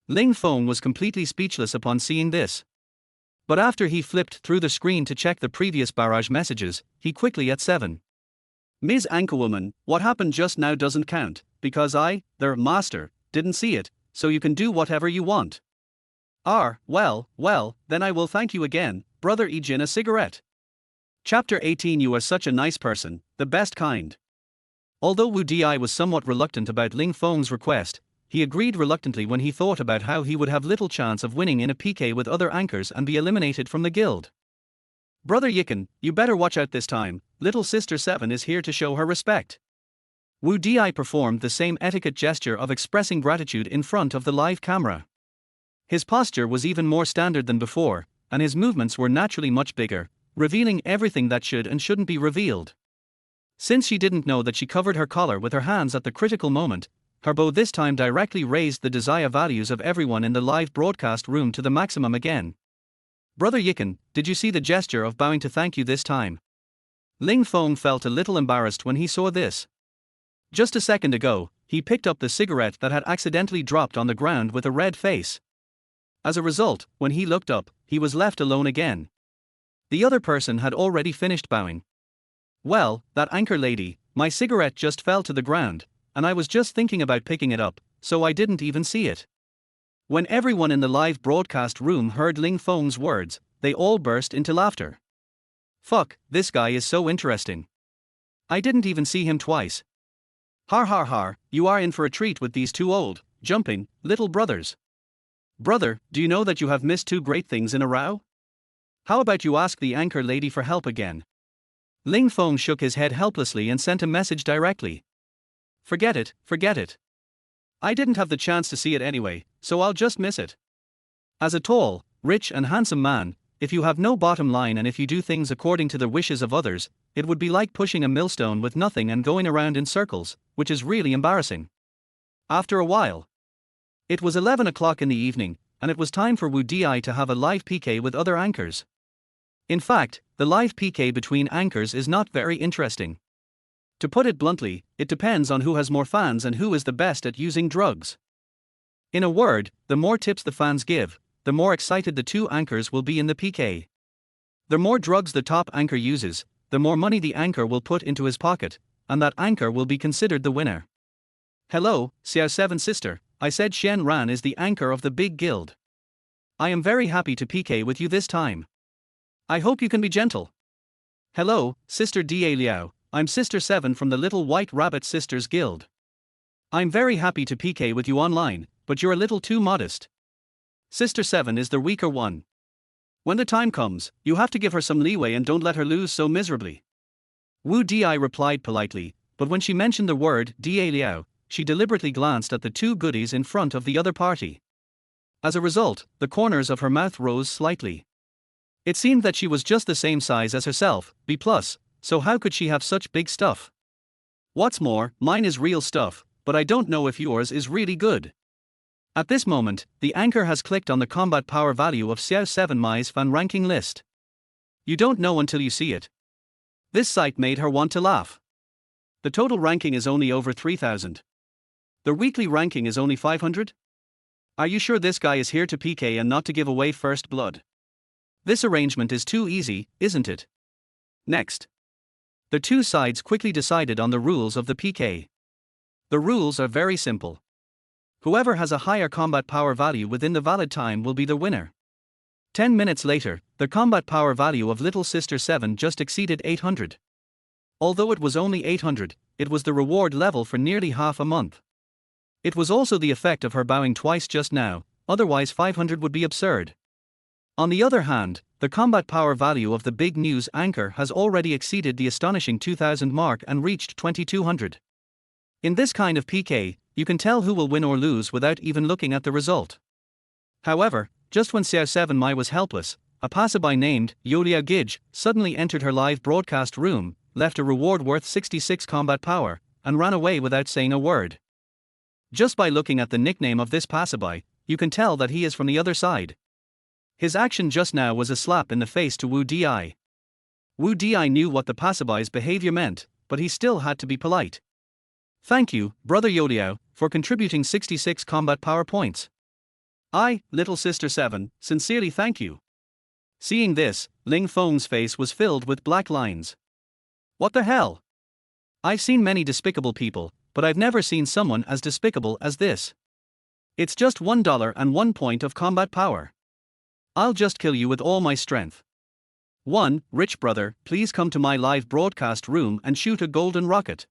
Ling Feng was completely speechless upon seeing this. But after he flipped through the screen to check the previous barrage messages, he quickly at 7. Ms. Anchorwoman, what happened just now doesn't count, because I, their master, didn't see it, so you can do whatever you want. Well, then I will thank you again, brother Ejin a cigarette. Chapter 18. You are such a nice person, the best kind. Although Wu Di was somewhat reluctant about Ling Feng's request, he agreed reluctantly when he thought about how he would have little chance of winning in a PK with other anchors and be eliminated from the guild. Brother Yikan, you better watch out this time, little sister 7 is here to show her respect. Wu Di performed the same etiquette gesture of expressing gratitude in front of the live camera. His posture was even more standard than before, and his movements were naturally much bigger, revealing everything that should and shouldn't be revealed. Since she didn't know that she covered her collar with her hands at the critical moment, her bow this time directly raised the desire values of everyone in the live broadcast room to the maximum again. Brother Yikan, did you see the gesture of bowing to thank you this time? Ling Feng felt a little embarrassed when he saw this. Just a second ago, he picked up the cigarette that had accidentally dropped on the ground with a red face. As a result, when he looked up, he was left alone again. The other person had already finished bowing. Well, that anchor lady, my cigarette just fell to the ground, and I was just thinking about picking it up, so I didn't even see it. When everyone in the live broadcast room heard Ling Feng's words, they all burst into laughter. Fuck, this guy is so interesting. I didn't even see him twice. Har har har, you are in for a treat with these two old, jumping, little brothers. Brother, do you know that you have missed 2 great things in a row? How about you ask the anchor lady for help again? Ling Feng shook his head helplessly and sent a message directly. Forget it, forget it. I didn't have the chance to see it anyway, so I'll just miss it. As a tall, rich and handsome man, if you have no bottom line and if you do things according to the wishes of others, it would be like pushing a millstone with nothing and going around in circles, which is really embarrassing. After a while, it was 11 o'clock in the evening, and it was time for Wu Di to have a live PK with other anchors. In fact, the live PK between anchors is not very interesting. To put it bluntly, it depends on who has more fans and who is the best at using drugs. In a word, the more tips the fans give, the more excited the two anchors will be in the PK. The more drugs the top anchor uses, the more money the anchor will put into his pocket, and that anchor will be considered the winner. Hello, Xiao 7 sister, I said Shen Ran is the anchor of the big guild. I am very happy to PK with you this time. I hope you can be gentle. Hello, Sister Da Liao, I'm Sister 7 from the Little White Rabbit Sisters Guild. I'm very happy to PK with you online, but you're a little too modest. Sister 7 is the weaker one. When the time comes, you have to give her some leeway and don't let her lose so miserably. Wu Di replied politely, but when she mentioned the word Da Liao, she deliberately glanced at the two goodies in front of the other party. As a result, the corners of her mouth rose slightly. It seemed that she was just the same size as herself, B+, so how could she have such big stuff? What's more, mine is real stuff, but I don't know if yours is really good. At this moment, the anchor has clicked on the combat power value of Xiao 7 Mai's fan ranking list. You don't know until you see it. This sight made her want to laugh. The total ranking is only over 3,000. The weekly ranking is only 500? Are you sure this guy is here to PK and not to give away first blood? This arrangement is too easy, isn't it? Next. The two sides quickly decided on the rules of the PK. The rules are very simple. Whoever has a higher combat power value within the valid time will be the winner. 10 minutes later, the combat power value of Little Sister 7 just exceeded 800. Although it was only 800, it was the reward level for nearly half a month. It was also the effect of her bowing twice just now, otherwise 500 would be absurd. On the other hand, the combat power value of the big news anchor has already exceeded the astonishing 2000 mark and reached 2200. In this kind of PK, you can tell who will win or lose without even looking at the result. However, just when Xiao 7 Mai was helpless, a passerby named Yolia Gij suddenly entered her live broadcast room, left a reward worth 66 combat power, and ran away without saying a word. Just by looking at the nickname of this passerby, you can tell that he is from the other side. His action just now was a slap in the face to Wu Di. Wu Di knew what the passerby's behavior meant, but he still had to be polite. Thank you, Brother Yodiao, for contributing 66 combat power points. I, Little Sister 7, sincerely thank you. Seeing this, Ling Feng's face was filled with black lines. What the hell? I've seen many despicable people, but I've never seen someone as despicable as this. It's just $1 and 1 point of combat power. I'll just kill you with all my strength. 1. Rich brother, please come to my live broadcast room and shoot a golden rocket.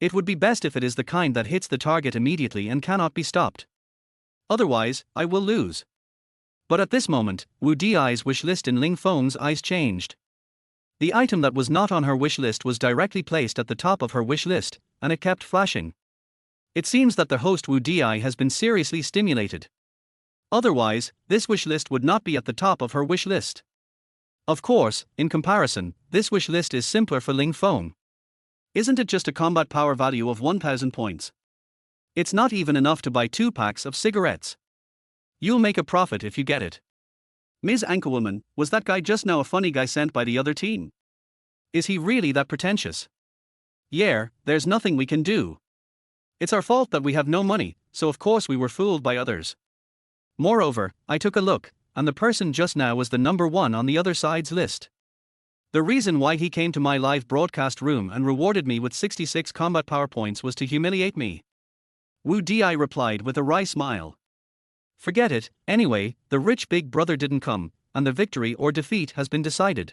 It would be best if it is the kind that hits the target immediately and cannot be stopped. Otherwise, I will lose. But at this moment, Wu Di's wish list in Ling Feng's eyes changed. The item that was not on her wish list was directly placed at the top of her wish list, and it kept flashing. It seems that the host Wu Di has been seriously stimulated. Otherwise, this wish list would not be at the top of her wish list. Of course, in comparison, this wish list is simpler for Ling Feng. Isn't it just a combat power value of 1000 points? It's not even enough to buy 2 packs of cigarettes. You'll make a profit if you get it. Ms. Anchorwoman, was that guy just now a funny guy sent by the other team? Is he really that pretentious? Yeah, there's nothing we can do. It's our fault that we have no money, so of course we were fooled by others. Moreover, I took a look, and the person just now was the number 1 on the other side's list. The reason why he came to my live broadcast room and rewarded me with 66 combat power points was to humiliate me. Wu Di replied with a wry smile. Forget it, anyway, the rich big brother didn't come, and the victory or defeat has been decided.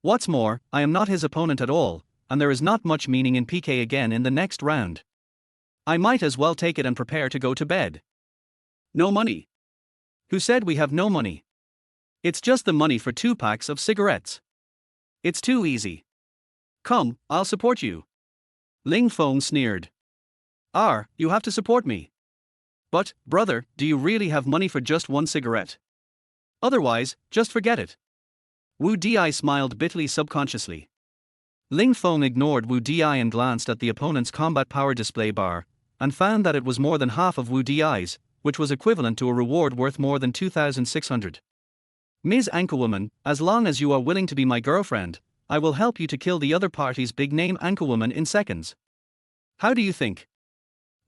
What's more, I am not his opponent at all, and there is not much meaning in PK again in the next round. I might as well take it and prepare to go to bed. No money. Who said we have no money? It's just the money for 2 packs of cigarettes. It's too easy. Come, I'll support you. Ling Feng sneered. You have to support me. But, brother, do you really have money for just 1 cigarette? Otherwise, just forget it. Wu Di smiled bitterly subconsciously. Ling Feng ignored Wu Di and glanced at the opponent's combat power display bar, and found that it was more than half of Wu Di's, which was equivalent to a reward worth more than 2,600. Ms. Anchorwoman, as long as you are willing to be my girlfriend, I will help you to kill the other party's big-name Anchorwoman in seconds. How do you think?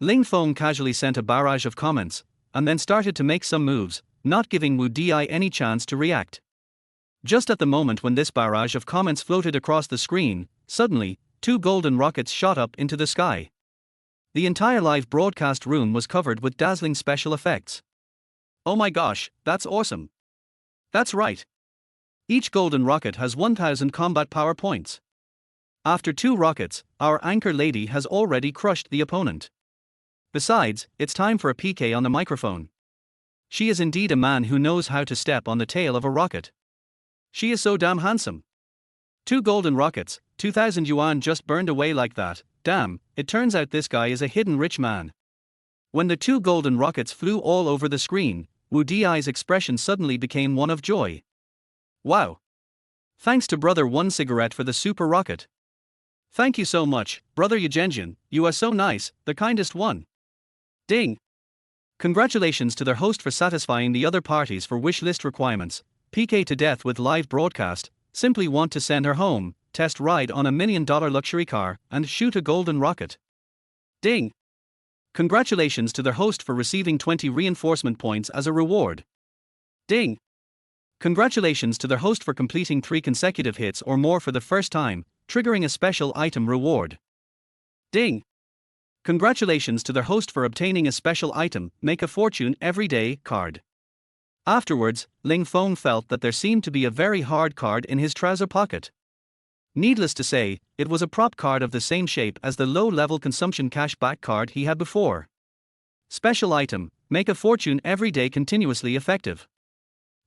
Ling Feng casually sent a barrage of comments, and then started to make some moves, not giving Wu Di any chance to react. Just at the moment when this barrage of comments floated across the screen, suddenly, 2 golden rockets shot up into the sky. The entire live broadcast room was covered with dazzling special effects. Oh my gosh, that's awesome. That's right. Each golden rocket has 1000 combat power points. After 2 rockets, our anchor lady has already crushed the opponent. Besides, it's time for a PK on the microphone. She is indeed a man who knows how to step on the tail of a rocket. She is so damn handsome. 2 golden rockets, 2000 yuan just burned away like that. Damn, it turns out this guy is a hidden rich man. When the 2 golden rockets flew all over the screen, Wu Di's expression suddenly became one of joy. Wow. Thanks to brother 1 cigarette for the super rocket. Thank you so much, brother Yuzhenjian, you are so nice, the kindest one. Ding. Congratulations to their host for satisfying the other parties for wish list requirements. PK to death with live broadcast, simply want to send her home, test ride on $1 million luxury car, and shoot a golden rocket. Ding. Congratulations to their host for receiving 20 reinforcement points as a reward. Ding. Congratulations to their host for completing 3 consecutive hits or more for the first time, triggering a special item reward. Ding. Congratulations to their host for obtaining a special item, make a fortune every day card. Afterwards, Ling Feng felt that there seemed to be a very hard card in his trouser pocket. Needless to say, it was a prop card of the same shape as the low-level consumption cashback card he had before. Special item, make a fortune every day continuously effective.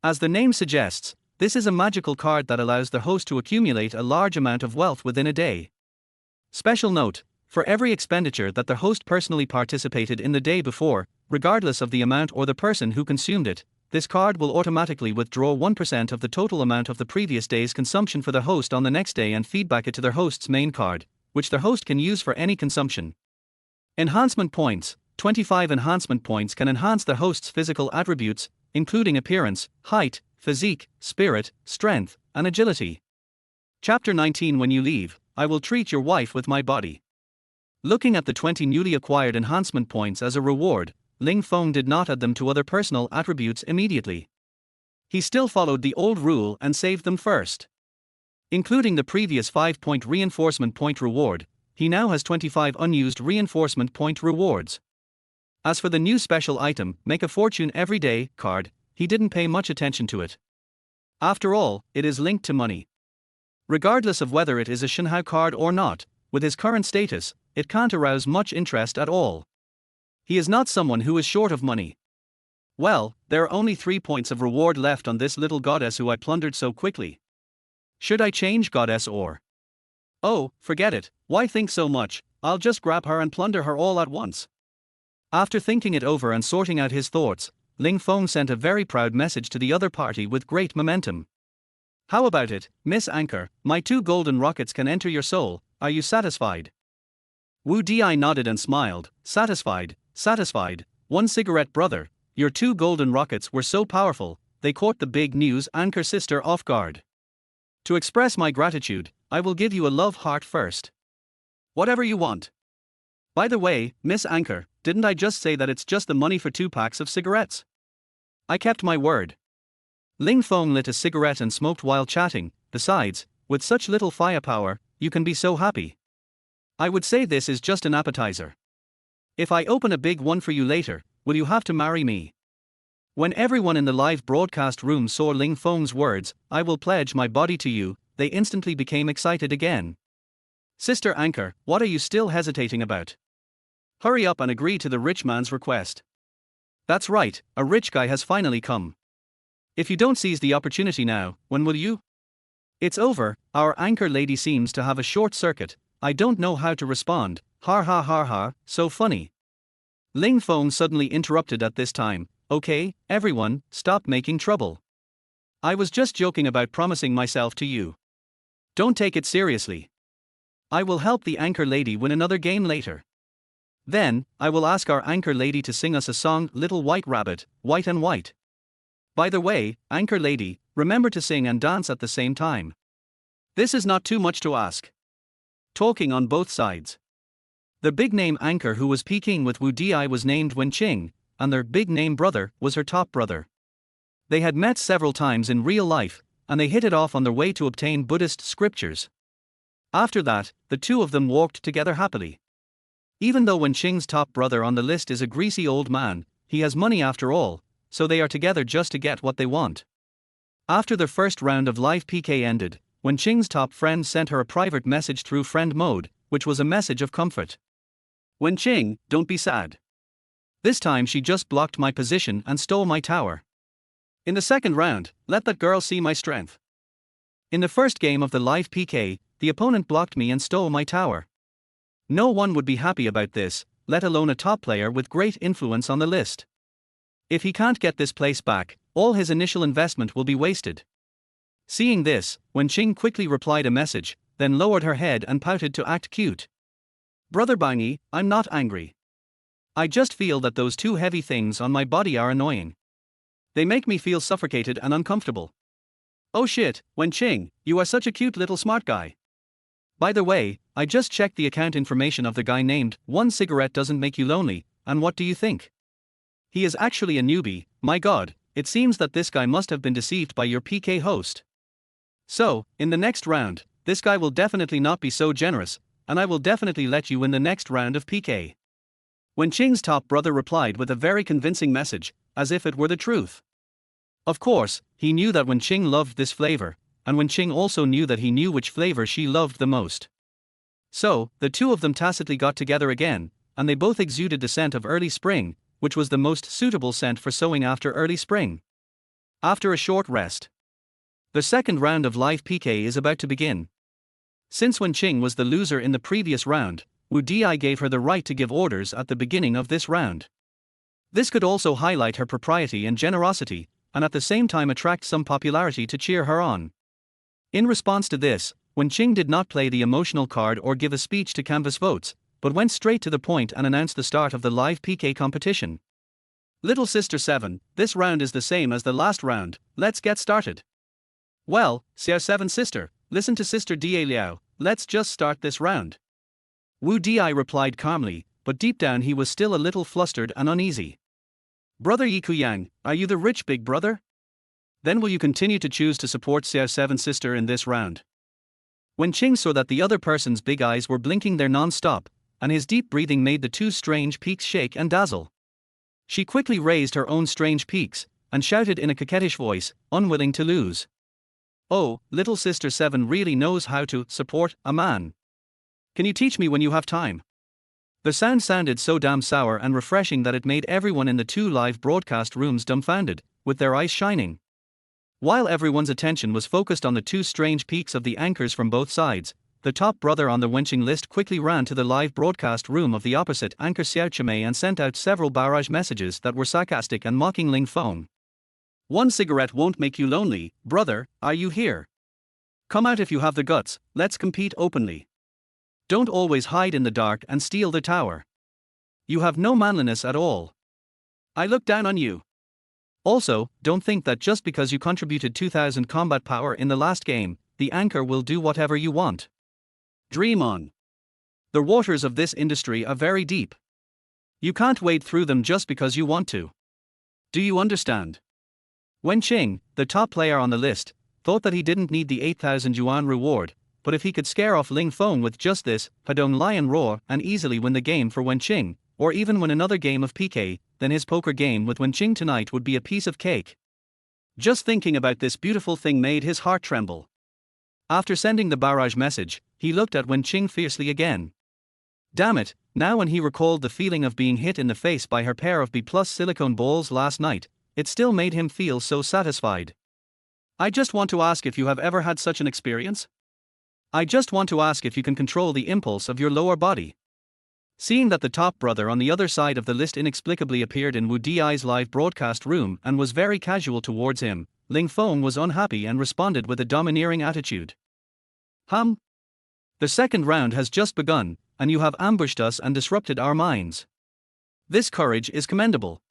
As the name suggests, this is a magical card that allows the host to accumulate a large amount of wealth within a day. Special note, for every expenditure that the host personally participated in the day before, regardless of the amount or the person who consumed it, this card will automatically withdraw 1% of the total amount of the previous day's consumption for the host on the next day and feedback it to their host's main card, which their host can use for any consumption. Enhancement points. 25 enhancement points can enhance the host's physical attributes, including appearance, height, physique, spirit, strength, and agility. Chapter 19. When you leave, I will treat your wife with my body. Looking at the 20 newly acquired enhancement points as a reward, Ling Feng did not add them to other personal attributes immediately. He still followed the old rule and saved them first. Including the previous 5-point reinforcement point reward, he now has 25 unused reinforcement point rewards. As for the new special item, Make a Fortune Every Day card, he didn't pay much attention to it. After all, it is linked to money. Regardless of whether it is a Shenhao card or not, with his current status, it can't arouse much interest at all. He is not someone who is short of money. Well, there are only 3 points of reward left on this little goddess who I plundered so quickly. Should I change goddess or? Oh, forget it, why think so much, I'll just grab her and plunder her all at once. After thinking it over and sorting out his thoughts, Ling Feng sent a very proud message to the other party with great momentum. How about it, Miss Anchor, my 2 golden rockets can enter your soul, are you satisfied? Wu Di nodded and smiled, satisfied, 1 cigarette brother, your 2 golden rockets were so powerful, they caught the big news Anchor sister off guard. To express my gratitude, I will give you a love heart first. Whatever you want. By the way, Miss Anchor, didn't I just say that it's just the money for 2 packs of cigarettes? I kept my word. Ling Feng lit a cigarette and smoked while chatting. Besides, with such little firepower, you can be so happy. I would say this is just an appetizer. If I open a big one for you later, will you have to marry me? When everyone in the live broadcast room saw Ling Feng's words, I will pledge my body to you, they instantly became excited again. Sister Anchor, what are you still hesitating about? Hurry up and agree to the rich man's request. That's right, a rich guy has finally come. If you don't seize the opportunity now, when will you? It's over, our anchor lady seems to have a short circuit, I don't know how to respond, ha, so funny. Ling Feng suddenly interrupted at this time, okay, everyone, stop making trouble. I was just joking about promising myself to you. Don't take it seriously. I will help the anchor lady win another game later. Then, I will ask our anchor lady to sing us a song, Little White Rabbit, White and White. By the way, anchor lady, remember to sing and dance at the same time. This is not too much to ask. Talking on both sides. The big-name anchor who was peeking with Wu Di was named Wenqing, and their big-name brother was her top brother. They had met several times in real life, and they hit it off on their way to obtain Buddhist scriptures. After that, the 2 of them walked together happily. Even though Wenqing's top brother on the list is a greasy old man, he has money after all, so they are together just to get what they want. After the first round of live PK ended, Wenqing's top friend sent her a private message through friend mode, which was a message of comfort. Wenqing, don't be sad. This time she just blocked my position and stole my tower. In the second round, let that girl see my strength. In the first game of the live PK, the opponent blocked me and stole my tower. No one would be happy about this, let alone a top player with great influence on the list. If he can't get this place back, all his initial investment will be wasted. Seeing this, Wenqing quickly replied a message, then lowered her head and pouted to act cute. Brother Bangi, I'm not angry. I just feel that those 2 heavy things on my body are annoying. They make me feel suffocated and uncomfortable. Oh shit, Wenqing, you are such a cute little smart guy. By the way, I just checked the account information of the guy named 1 Cigarette Doesn't Make You Lonely, and what do you think? He is actually a newbie, my god, it seems that this guy must have been deceived by your PK host. So, in the next round, this guy will definitely not be so generous, and I will definitely let you win the next round of PK. Wenqing's top brother replied with a very convincing message, as if it were the truth. Of course, he knew that Wenqing loved this flavor, and Wenqing also knew that he knew which flavor she loved the most. So, the 2 of them tacitly got together again, and they both exuded the scent of early spring, which was the most suitable scent for sowing after early spring. After a short rest, the second round of live PK is about to begin. Since Wenqing was the loser in the previous round, Wu Di gave her the right to give orders at the beginning of this round. This could also highlight her propriety and generosity, and at the same time attract some popularity to cheer her on. In response to this, Wenqing did not play the emotional card or give a speech to canvass votes, but went straight to the point and announced the start of the live PK competition. Little Sister 7, this round is the same as the last round, let's get started. Well, Xiao 7 sister, listen to Sister Da Liao, let's just start this round. Wu Di replied calmly, but deep down he was still a little flustered and uneasy. Brother Yikuyang, are you the rich big brother? Then will you continue to choose to support Xiao 7 sister in this round? Wenqing saw that the other person's big eyes were blinking there non-stop, and his deep breathing made the two strange peaks shake and dazzle. She quickly raised her own strange peaks, and shouted in a coquettish voice, unwilling to lose. Oh, little Sister 7 really knows how to support a man. Can you teach me when you have time? The sound sounded so damn sour and refreshing that it made everyone in the two live broadcast rooms dumbfounded, with their eyes shining. While everyone's attention was focused on the two strange peaks of the anchors from both sides, the top brother on the Wenqing list quickly ran to the live broadcast room of the opposite anchor Xiao Chimei and sent out several barrage messages that were sarcastic and mocking Ling Feng. One cigarette won't make you lonely, brother, are you here? Come out if you have the guts, let's compete openly. Don't always hide in the dark and steal the tower. You have no manliness at all. I look down on you. Also, don't think that just because you contributed 2000 combat power in the last game, the anchor will do whatever you want. Dream on. The waters of this industry are very deep. You can't wade through them just because you want to. Do you understand? Wenqing, the top player on the list, thought that he didn't need the 8,000 yuan reward, but if he could scare off Ling Feng with just this, Padong Lion Roar and easily win the game for Wenqing, or even win another game of PK, then his poker game with Wenqing tonight would be a piece of cake. Just thinking about this beautiful thing made his heart tremble. After sending the barrage message, he looked at Wenqing fiercely again. Damn it, now when he recalled the feeling of being hit in the face by her pair of B+ silicone balls last night, it still made him feel so satisfied. I just want to ask if you have ever had such an experience? I just want to ask if you can control the impulse of your lower body. Seeing that the top brother on the other side of the list inexplicably appeared in Wu Di's live broadcast room and was very casual towards him, Ling Feng was unhappy and responded with a domineering attitude. The second round has just begun, and you have ambushed us and disrupted our minds. This courage is commendable.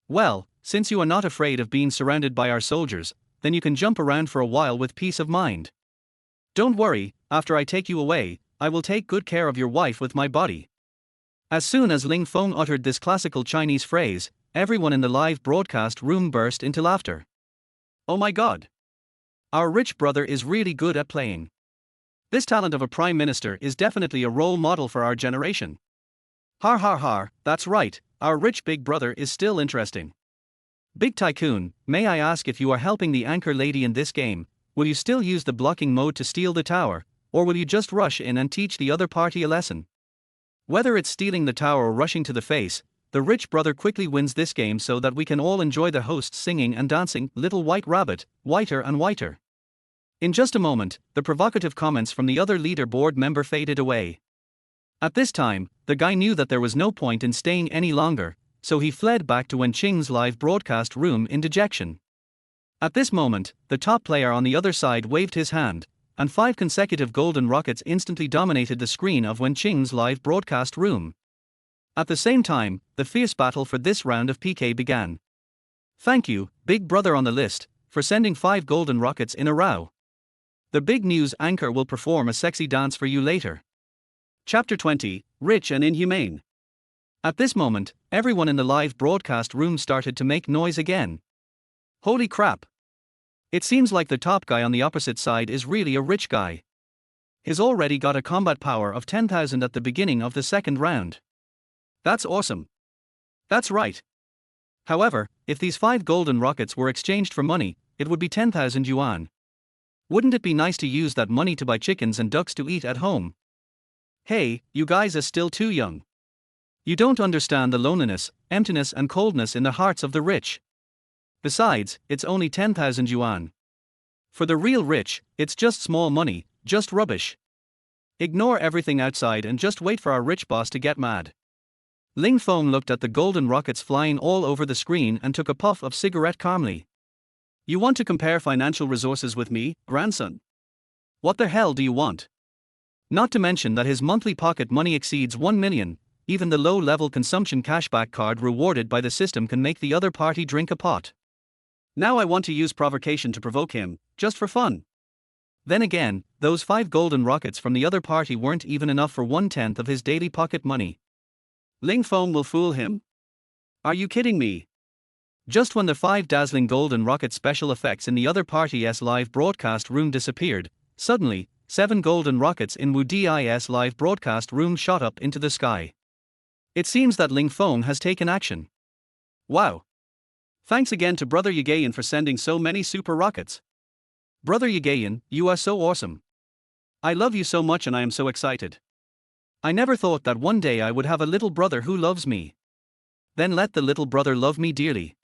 Well, since you are not afraid of being surrounded by our soldiers, then you can jump around for a while with peace of mind. Don't worry, after I take you away, I will take good care of your wife with my body. As soon as Ling Feng uttered this classical Chinese phrase, everyone in the live broadcast room burst into laughter. Oh my god! Our rich brother is really good at playing. This talent of a prime minister is definitely a role model for our generation. Har har har, that's right, our rich big brother is still interesting. Big Tycoon, may I ask if you are helping the anchor lady in this game, will you still use the blocking mode to steal the tower, or will you just rush in and teach the other party a lesson? Whether it's stealing the tower or rushing to the face, the rich brother quickly wins this game so that we can all enjoy the hosts singing and dancing Little White Rabbit, whiter and whiter. In just a moment, the provocative comments from the other leaderboard member faded away. At this time, the guy knew that there was no point in staying any longer, so he fled back to Wenqing's live broadcast room in dejection. At this moment, the top player on the other side waved his hand, and 5 consecutive golden rockets instantly dominated the screen of Wenqing's live broadcast room. At the same time, the fierce battle for this round of PK began. Thank you, big brother on the list, for sending 5 golden rockets in a row. The big news anchor will perform a sexy dance for you later. Chapter 20, Rich and Inhumane. At this moment, everyone in the live broadcast room started to make noise again. Holy crap! It seems like the top guy on the opposite side is really a rich guy. He's already got a combat power of 10,000 at the beginning of the second round. That's awesome. That's right. However, if these 5 golden rockets were exchanged for money, it would be 10,000 yuan. Wouldn't it be nice to use that money to buy chickens and ducks to eat at home? Hey, you guys are still too young. You don't understand the loneliness, emptiness and coldness in the hearts of the rich. Besides, it's only 10,000 yuan. For the real rich, it's just small money, just rubbish. Ignore everything outside and just wait for our rich boss to get mad. Ling Feng looked at the golden rockets flying all over the screen and took a puff of cigarette calmly. You want to compare financial resources with me, grandson? What the hell do you want? Not to mention that his monthly pocket money exceeds 1 million, even the low-level consumption cashback card rewarded by the system can make the other party drink a pot. Now I want to use provocation to provoke him, just for fun. Then again, those 5 golden rockets from the other party weren't even enough for 1/10 of his daily pocket money. Ling Feng will fool him? Are you kidding me? Just when the 5 dazzling golden rocket special effects in the other party's live broadcast room disappeared, suddenly, 7 golden rockets in Wu Di's live broadcast room shot up into the sky. It seems that Ling Feng has taken action. Wow. Thanks again to Brother Yagayan for sending so many super rockets. Brother Yagayan, you are so awesome. I love you so much and I am so excited. I never thought that one day I would have a little brother who loves me. Then let the little brother love me dearly.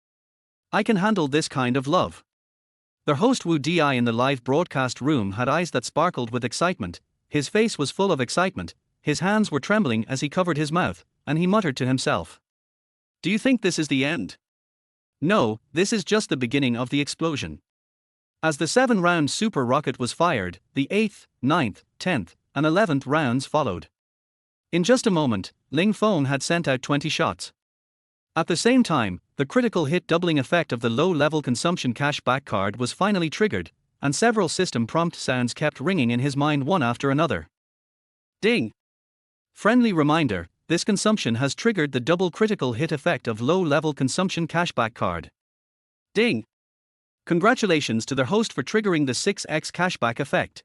I can handle this kind of love. The host Wu Di in the live broadcast room had eyes that sparkled with excitement, his face was full of excitement, his hands were trembling as he covered his mouth, and he muttered to himself. Do you think this is the end? No, this is just the beginning of the explosion. As the 7-round super rocket was fired, the 8th, 9th, 10th, and 11th rounds followed. In just a moment, Ling Feng had sent out 20 shots. At the same time, the critical hit doubling effect of the low-level consumption cashback card was finally triggered, and several system prompt sounds kept ringing in his mind one after another. Ding! Friendly reminder, this consumption has triggered the double critical hit effect of low-level consumption cashback card. Ding! Congratulations to the host for triggering the 6x cashback effect.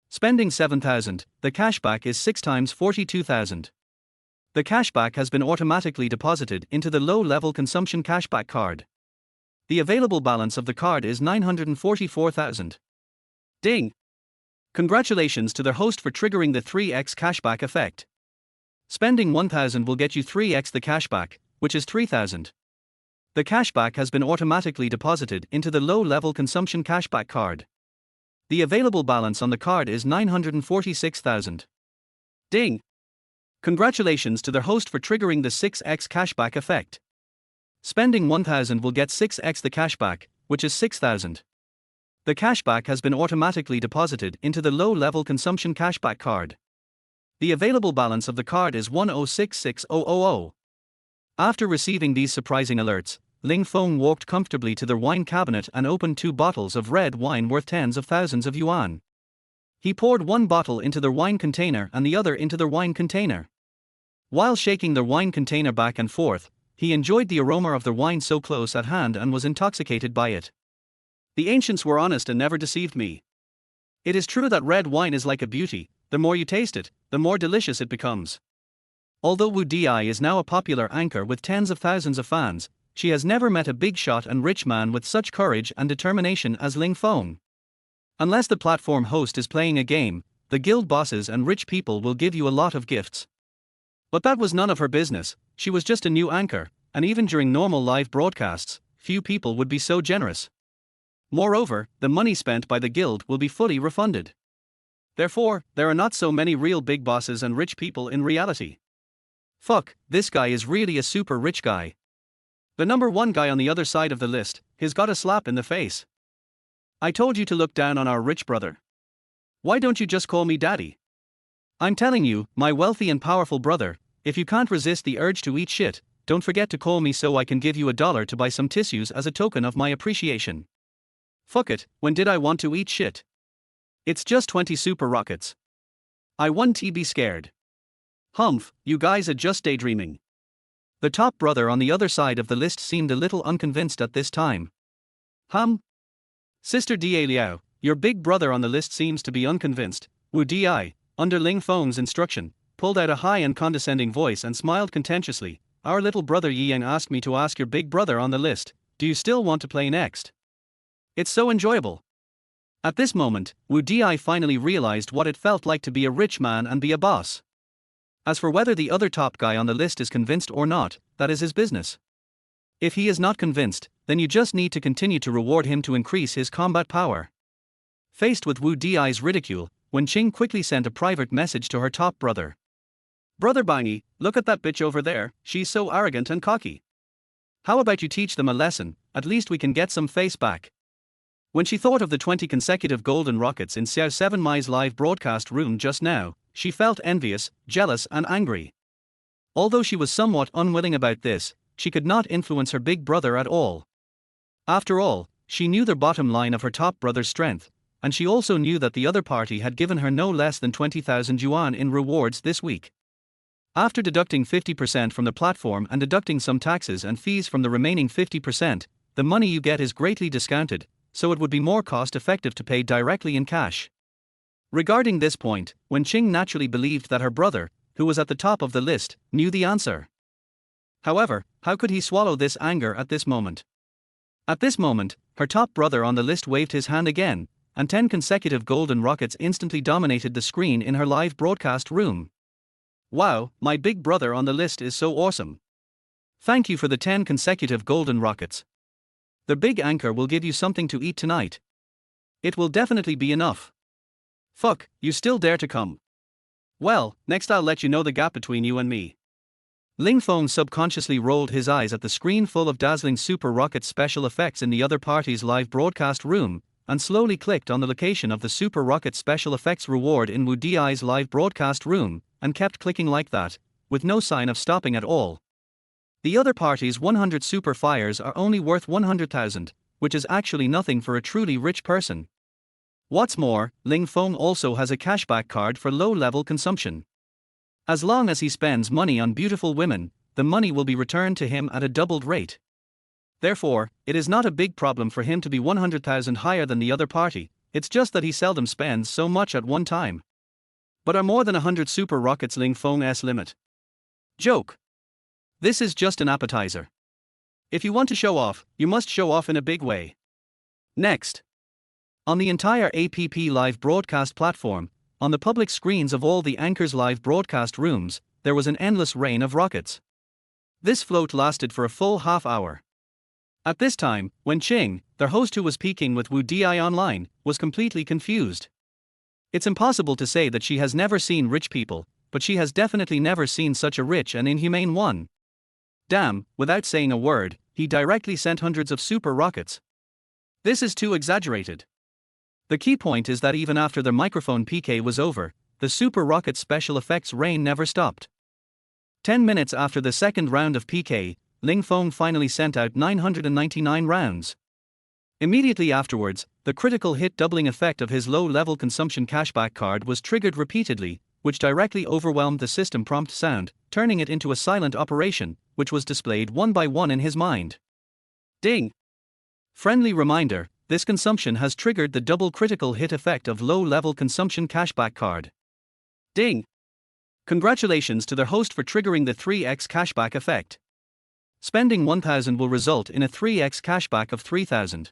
Spending 7,000, the cashback is 6 times 42,000. The cashback has been automatically deposited into the low-level consumption cashback card. The available balance of the card is 944,000. Ding! Congratulations to the host for triggering the 3x cashback effect. Spending 1,000 will get you 3x the cashback, which is 3,000. The cashback has been automatically deposited into the low-level consumption cashback card. The available balance on the card is 946,000. Ding! Congratulations to the host for triggering the 6x cashback effect. Spending 1,000 will get 6x the cashback, which is 6,000. The cashback has been automatically deposited into the low-level consumption cashback card. The available balance of the card is 1066000. After receiving these surprising alerts, Ling Feng walked comfortably to the wine cabinet and opened 2 bottles of red wine worth tens of thousands of yuan. He poured one bottle into the wine container and the other into the wine container. While shaking the wine container back and forth, he enjoyed the aroma of the wine so close at hand and was intoxicated by it. The ancients were honest and never deceived me. It is true that red wine is like a beauty, the more you taste it, the more delicious it becomes. Although Wu Di is now a popular anchor with tens of thousands of fans, she has never met a big shot and rich man with such courage and determination as Ling Feng. Unless the platform host is playing a game, the guild bosses and rich people will give you a lot of gifts. But that was none of her business, she was just a new anchor, and even during normal live broadcasts, few people would be so generous. Moreover, the money spent by the guild will be fully refunded. Therefore, there are not so many real big bosses and rich people in reality. Fuck, this guy is really a super rich guy. The number 1 guy on the other side of the list, he's got a slap in the face. I told you to look down on our rich brother. Why don't you just call me daddy? I'm telling you, my wealthy and powerful brother, if you can't resist the urge to eat shit, don't forget to call me so I can give you $1 to buy some tissues as a token of my appreciation. Fuck it, when did I want to eat shit? It's just 20 super rockets. I won't be scared. Humph, you guys are just daydreaming. The top brother on the other side of the list seemed a little unconvinced at this time. Sister Da Liao, your big brother on the list seems to be unconvinced. Wu Di, under Ling Feng's instruction, pulled out a high and condescending voice and smiled contemptuously. Our little brother Yi Yang asked me to ask your big brother on the list, do you still want to play next? It's so enjoyable. At this moment, Wu Di finally realized what it felt like to be a rich man and be a boss. As for whether the other top guy on the list is convinced or not, that is his business. If he is not convinced, then you just need to continue to reward him to increase his combat power. Faced with Wu Di's ridicule, Wen Qing quickly sent a private message to her top brother. Brother Bangi, look at that bitch over there, she's so arrogant and cocky. How about you teach them a lesson, at least we can get some face back. When she thought of the 20 consecutive golden rockets in Xiao 7 Mai's live broadcast room just now, she felt envious, jealous, and angry. Although she was somewhat unwilling about this, she could not influence her big brother at all. After all, she knew the bottom line of her top brother's strength, and she also knew that the other party had given her no less than 20,000 yuan in rewards this week. After deducting 50% from the platform and deducting some taxes and fees from the remaining 50%, the money you get is greatly discounted, so it would be more cost-effective to pay directly in cash. Regarding this point, Wenqing naturally believed that her brother, who was at the top of the list, knew the answer. However, how could he swallow this anger at this moment? At this moment, her top brother on the list waved his hand again, and 10 consecutive golden rockets instantly dominated the screen in her live broadcast room. Wow, my big brother on the list is so awesome. Thank you for the 10 consecutive golden rockets. The big anchor will give you something to eat tonight. It will definitely be enough. Fuck, you still dare to come? Well, next I'll let you know the gap between you and me. Ling Feng subconsciously rolled his eyes at the screen full of dazzling super rocket special effects in the other party's live broadcast room, and slowly clicked on the location of the super rocket special effects reward in Wu Di's live broadcast room, and kept clicking like that, with no sign of stopping at all. The other party's 100 super fires are only worth 100,000, which is actually nothing for a truly rich person. What's more, Ling Feng also has a cashback card for low-level consumption. As long as he spends money on beautiful women, the money will be returned to him at a doubled rate. Therefore, it is not a big problem for him to be 100,000 higher than the other party, it's just that he seldom spends so much at one time. But are more than 100 super rockets Ling Feng's limit? Joke. This is just an appetizer. If you want to show off, you must show off in a big way. Next. On the entire APP live broadcast platform, on the public screens of all the anchors' live broadcast rooms, there was an endless rain of rockets. This float lasted for a full half hour. At this time, Wenqing, their host who was peeking with Wu Di online, was completely confused. It's impossible to say that she has never seen rich people, but she has definitely never seen such a rich and inhumane one. Damn, without saying a word, he directly sent hundreds of super rockets. This is too exaggerated. The key point is that even after the microphone PK was over, the super rocket special effects rain never stopped. 10 minutes after the second round of PK, Ling Feng finally sent out 999 rounds. Immediately afterwards, the critical hit doubling effect of his low-level consumption cashback card was triggered repeatedly, which directly overwhelmed the system prompt sound, turning it into a silent operation, which was displayed one by one in his mind. Ding! Friendly reminder, this consumption has triggered the double critical hit effect of low-level consumption cashback card. Ding! Congratulations to their host for triggering the 3x cashback effect. Spending 1,000 will result in a 3x cashback of 3,000.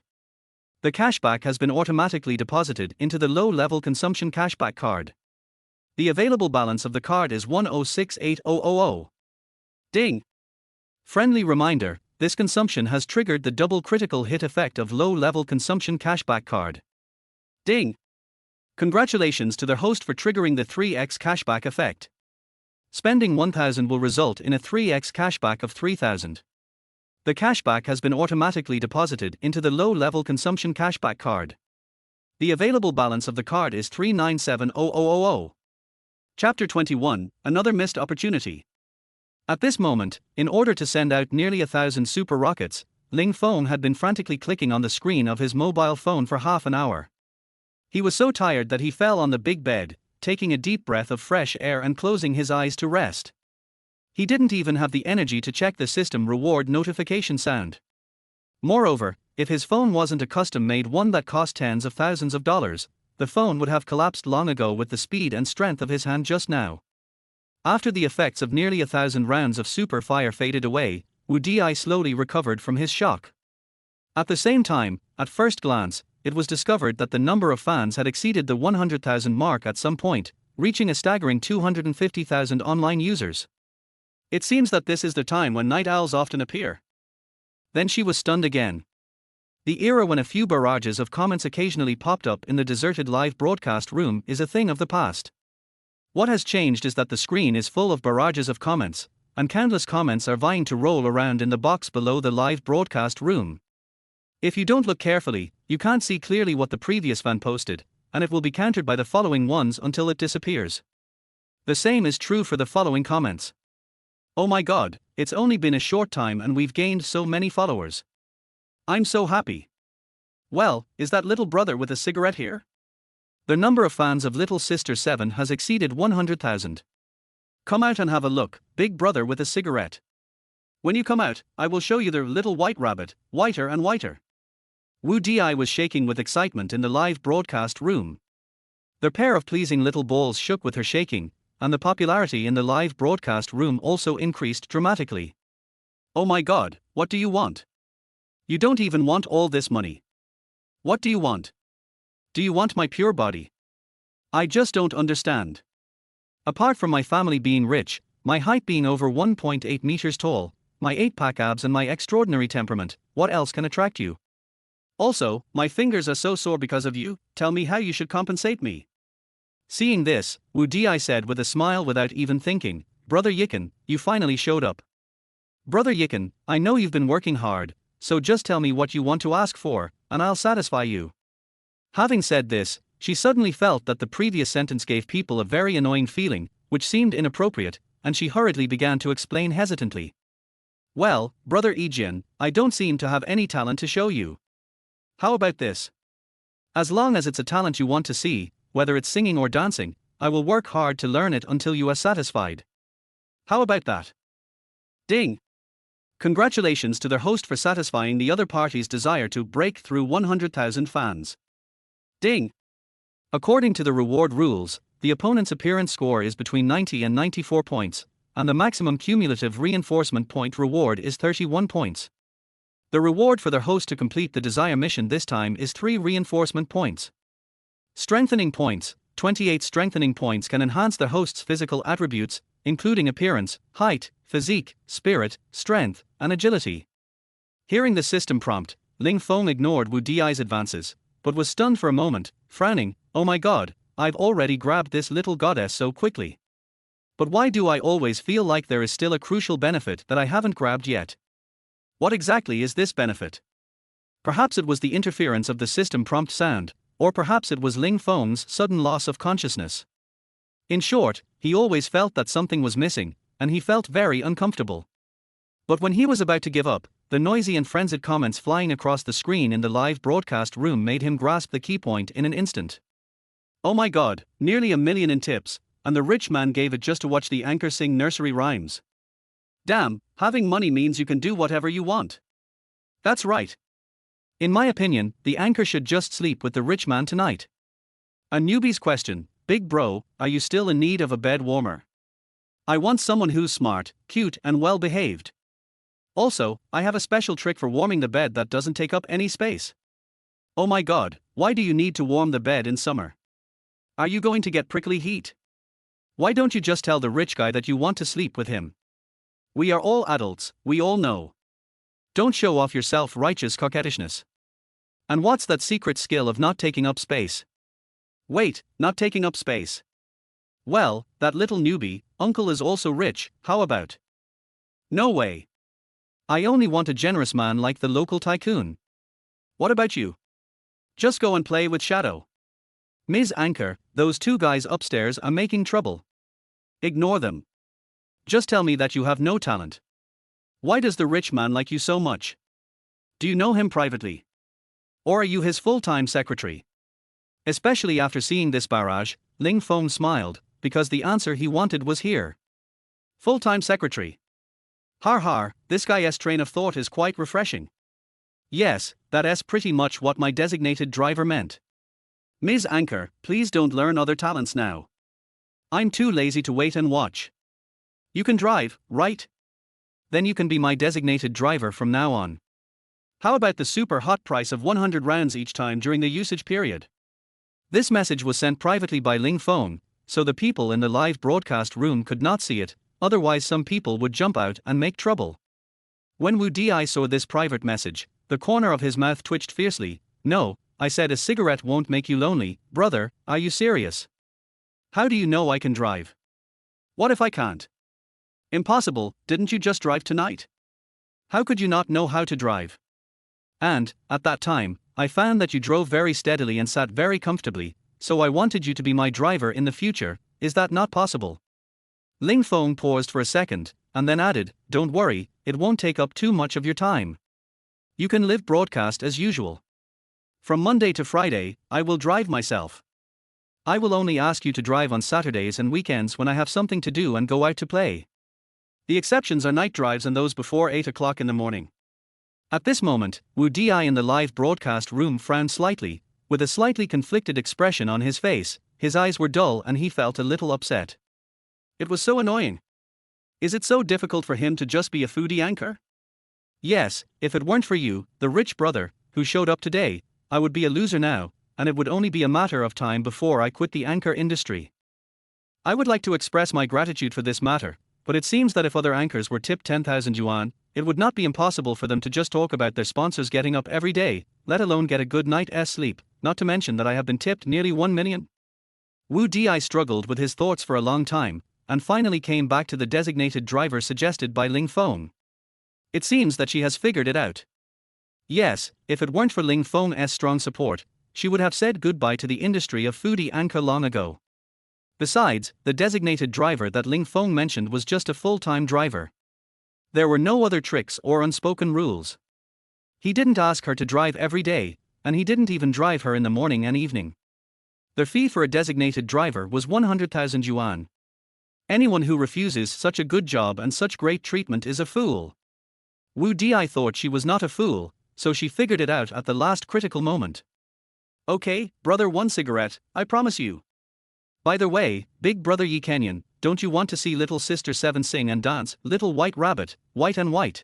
The cashback has been automatically deposited into the low-level consumption cashback card. The available balance of the card is 1068000. Ding! Friendly reminder, this consumption has triggered the double critical hit effect of low-level consumption cashback card. Ding! Congratulations to their host for triggering the 3x cashback effect. Spending 1,000 will result in a 3x cashback of 3,000. The cashback has been automatically deposited into the low-level consumption cashback card. The available balance of the card is 3970000. Chapter 21, Another Missed Opportunity. At this moment, in order to send out nearly 1,000 super rockets, Ling Feng had been frantically clicking on the screen of his mobile phone for half an hour. He was so tired that he fell on the big bed, taking a deep breath of fresh air and closing his eyes to rest. He didn't even have the energy to check the system reward notification sound. Moreover, if his phone wasn't a custom-made one that cost tens of thousands of dollars, the phone would have collapsed long ago with the speed and strength of his hand just now. After the effects of nearly 1,000 rounds of super fire faded away, Wu Di slowly recovered from his shock. At the same time, at first glance, it was discovered that the number of fans had exceeded the 100,000 mark at some point, reaching a staggering 250,000 online users. It seems that this is the time when night owls often appear. Then she was stunned again. The era when a few barrages of comments occasionally popped up in the deserted live broadcast room is a thing of the past. What has changed is that the screen is full of barrages of comments, and countless comments are vying to roll around in the box below the live broadcast room. If you don't look carefully, you can't see clearly what the previous fan posted, and it will be countered by the following ones until it disappears. The same is true for the following comments. Oh my god, it's only been a short time and we've gained so many followers. I'm so happy. Well, is that little brother with a cigarette here? The number of fans of Little Sister 7 has exceeded 100,000. Come out and have a look, big brother with a cigarette. When you come out, I will show you the little white rabbit, whiter and whiter. Wu Di was shaking with excitement in the live broadcast room. The pair of pleasing little balls shook with her shaking, and the popularity in the live broadcast room also increased dramatically. Oh my god, what do you want? You don't even want all this money. What do you want? Do you want my pure body? I just don't understand. Apart from my family being rich, my height being over 1.8 meters tall, my 8-pack abs and my extraordinary temperament, what else can attract you? Also, my fingers are so sore because of you, tell me how you should compensate me. Seeing this, Wu Di said with a smile without even thinking, Brother Yikan, you finally showed up. Brother Yikan, I know you've been working hard, so just tell me what you want to ask for, and I'll satisfy you. Having said this, she suddenly felt that the previous sentence gave people a very annoying feeling, which seemed inappropriate, and she hurriedly began to explain hesitantly. Well, Brother Yijian, I don't seem to have any talent to show you. How about this? As long as it's a talent you want to see, whether it's singing or dancing, I will work hard to learn it until you are satisfied. How about that? Ding! Congratulations to their host for satisfying the other party's desire to break through 100,000 fans. Ding! According to the reward rules, the opponent's appearance score is between 90 and 94 points, and the maximum cumulative reinforcement point reward is 31 points. The reward for their host to complete the desire mission this time is 3 reinforcement points. Strengthening points. 28 strengthening points can enhance their host's physical attributes, including appearance, height, physique, spirit, strength, and agility. Hearing the system prompt, Ling Feng ignored Wu Di's advances, but was stunned for a moment, frowning, oh my god, I've already grabbed this little goddess so quickly. But why do I always feel like there is still a crucial benefit that I haven't grabbed yet? What exactly is this benefit? Perhaps it was the interference of the system prompt sound, or perhaps it was Ling Feng's sudden loss of consciousness. In short, he always felt that something was missing, and he felt very uncomfortable. But when he was about to give up, the noisy and frenzied comments flying across the screen in the live broadcast room made him grasp the key point in an instant. Oh my god, nearly 1 million in tips, and the rich man gave it just to watch the anchor sing nursery rhymes. Damn, having money means you can do whatever you want. That's right. In my opinion, the anchor should just sleep with the rich man tonight. A newbie's question, big bro, are you still in need of a bed warmer? I want someone who's smart, cute and well behaved. Also, I have a special trick for warming the bed that doesn't take up any space. Oh my god, why do you need to warm the bed in summer? Are you going to get prickly heat? Why don't you just tell the rich guy that you want to sleep with him? We are all adults, we all know. Don't show off your self-righteous coquettishness. And what's that secret skill of not taking up space? Wait, not taking up space. Well, that little newbie, uncle is also rich, how about? No way. I only want a generous man like the local tycoon. What about you? Just go and play with Shadow. Ms. Anchor, those 2 guys upstairs are making trouble. Ignore them. Just tell me that you have no talent. Why does the rich man like you so much? Do you know him privately? Or are you his full-time secretary? Especially after seeing this barrage, Ling Feng smiled, because the answer he wanted was here. Full-time secretary. Har har, this guy's train of thought is quite refreshing. Yes, that's pretty much what my designated driver meant. Ms. Anchor, please don't learn other talents now. I'm too lazy to wait and watch. You can drive, right? Then you can be my designated driver from now on. How about the super hot price of 100 rounds each time during the usage period? This message was sent privately by Ling Feng, so the people in the live broadcast room could not see it, otherwise some people would jump out and make trouble. When Wu Di saw this private message, the corner of his mouth twitched fiercely. No, I said a cigarette won't make you lonely, brother, are you serious? How do you know I can drive? What if I can't? Impossible, didn't you just drive tonight? How could you not know how to drive? And, at that time, I found that you drove very steadily and sat very comfortably, so I wanted you to be my driver in the future. Is that not possible? Ling Feng paused for a second, and then added, don't worry, it won't take up too much of your time. You can live broadcast as usual. From Monday to Friday, I will drive myself. I will only ask you to drive on Saturdays and weekends when I have something to do and go out to play. The exceptions are night drives and those before 8 o'clock in the morning. At this moment, Wu Di in the live broadcast room frowned slightly, with a slightly conflicted expression on his face. His eyes were dull and he felt a little upset. It was so annoying. Is it so difficult for him to just be a foodie anchor? Yes, if it weren't for you, the rich brother, who showed up today, I would be a loser now, and it would only be a matter of time before I quit the anchor industry. I would like to express my gratitude for this matter, but it seems that if other anchors were tipped 10,000 yuan, it would not be impossible for them to just talk about their sponsors getting up every day, let alone get a good night's sleep, not to mention that I have been tipped nearly 1 million. Wu Di struggled with his thoughts for a long time, and finally came back to the designated driver suggested by Ling Feng. It seems that she has figured it out. Yes, if it weren't for Ling Feng's strong support, she would have said goodbye to the industry of foodie anchor long ago. Besides, the designated driver that Ling Feng mentioned was just a full-time driver. There were no other tricks or unspoken rules. He didn't ask her to drive every day, and he didn't even drive her in the morning and evening. The fee for a designated driver was 100,000 yuan. Anyone who refuses such a good job and such great treatment is a fool. Wu Di thought she was not a fool, so she figured it out at the last critical moment. Okay, brother, 1 cigarette, I promise you. By the way, big brother Yi Kenyan, don't you want to see little sister 7 sing and dance, little white rabbit, white and white?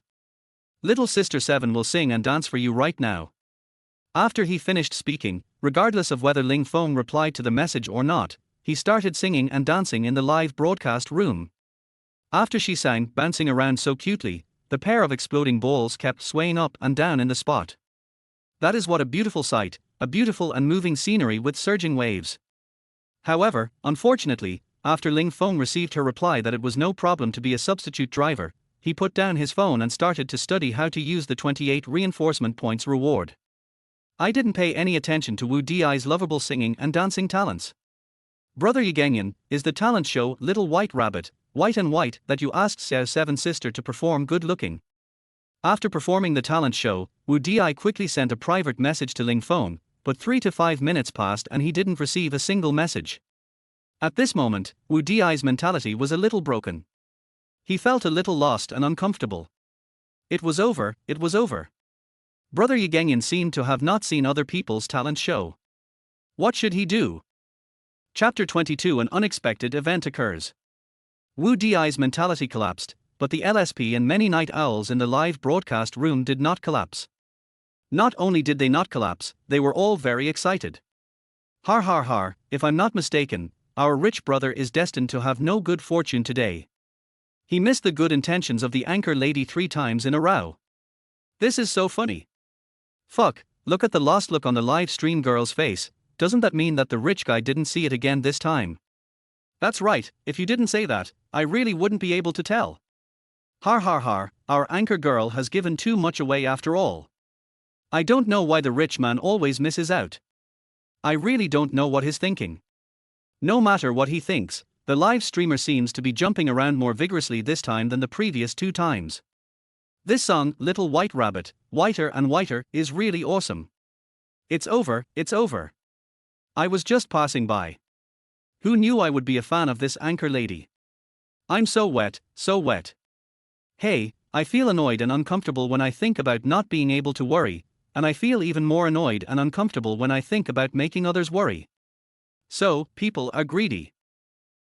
Little sister 7 will sing and dance for you right now. After he finished speaking, regardless of whether Ling Feng replied to the message or not, he started singing and dancing in the live broadcast room. After she sang, bouncing around so cutely, the pair of exploding balls kept swaying up and down in the spot. That is what a beautiful sight, a beautiful and moving scenery with surging waves. However, unfortunately, after Ling Feng received her reply that it was no problem to be a substitute driver, he put down his phone and started to study how to use the 28 reinforcement points reward. I didn't pay any attention to Wu Di's lovable singing and dancing talents. Brother Yiganyan, is the talent show Little White Rabbit, White and White that you asked Xiao 7 sister to perform good looking? After performing the talent show, Wu Di quickly sent a private message to Ling Feng, but 3 to 5 minutes passed and he didn't receive a single message. At this moment, Wu Di's mentality was a little broken. He felt a little lost and uncomfortable. It was over, it was over. Brother Yiganyan seemed to have not seen other people's talent show. What should he do? Chapter 22. An unexpected event occurs. Wu Di's mentality collapsed, but the LSP and many night owls in the live broadcast room did not collapse. Not only did they not collapse, they were all very excited. Har har har, if I'm not mistaken, our rich brother is destined to have no good fortune today. He missed the good intentions of the anchor lady 3 times in a row. This is so funny. Fuck, look at the lost look on the live stream girl's face. Doesn't that mean that the rich guy didn't see it again this time? That's right, if you didn't say that, I really wouldn't be able to tell. Har har har, our anchor girl has given too much away after all. I don't know why the rich man always misses out. I really don't know what he's thinking. No matter what he thinks, the live streamer seems to be jumping around more vigorously this time than the previous 2 times. This song, Little White Rabbit, Whiter and Whiter, is really awesome. It's over, it's over. I was just passing by. Who knew I would be a fan of this anchor lady? I'm so wet, so wet. Hey, I feel annoyed and uncomfortable when I think about not being able to worry, and I feel even more annoyed and uncomfortable when I think about making others worry. So, people are greedy.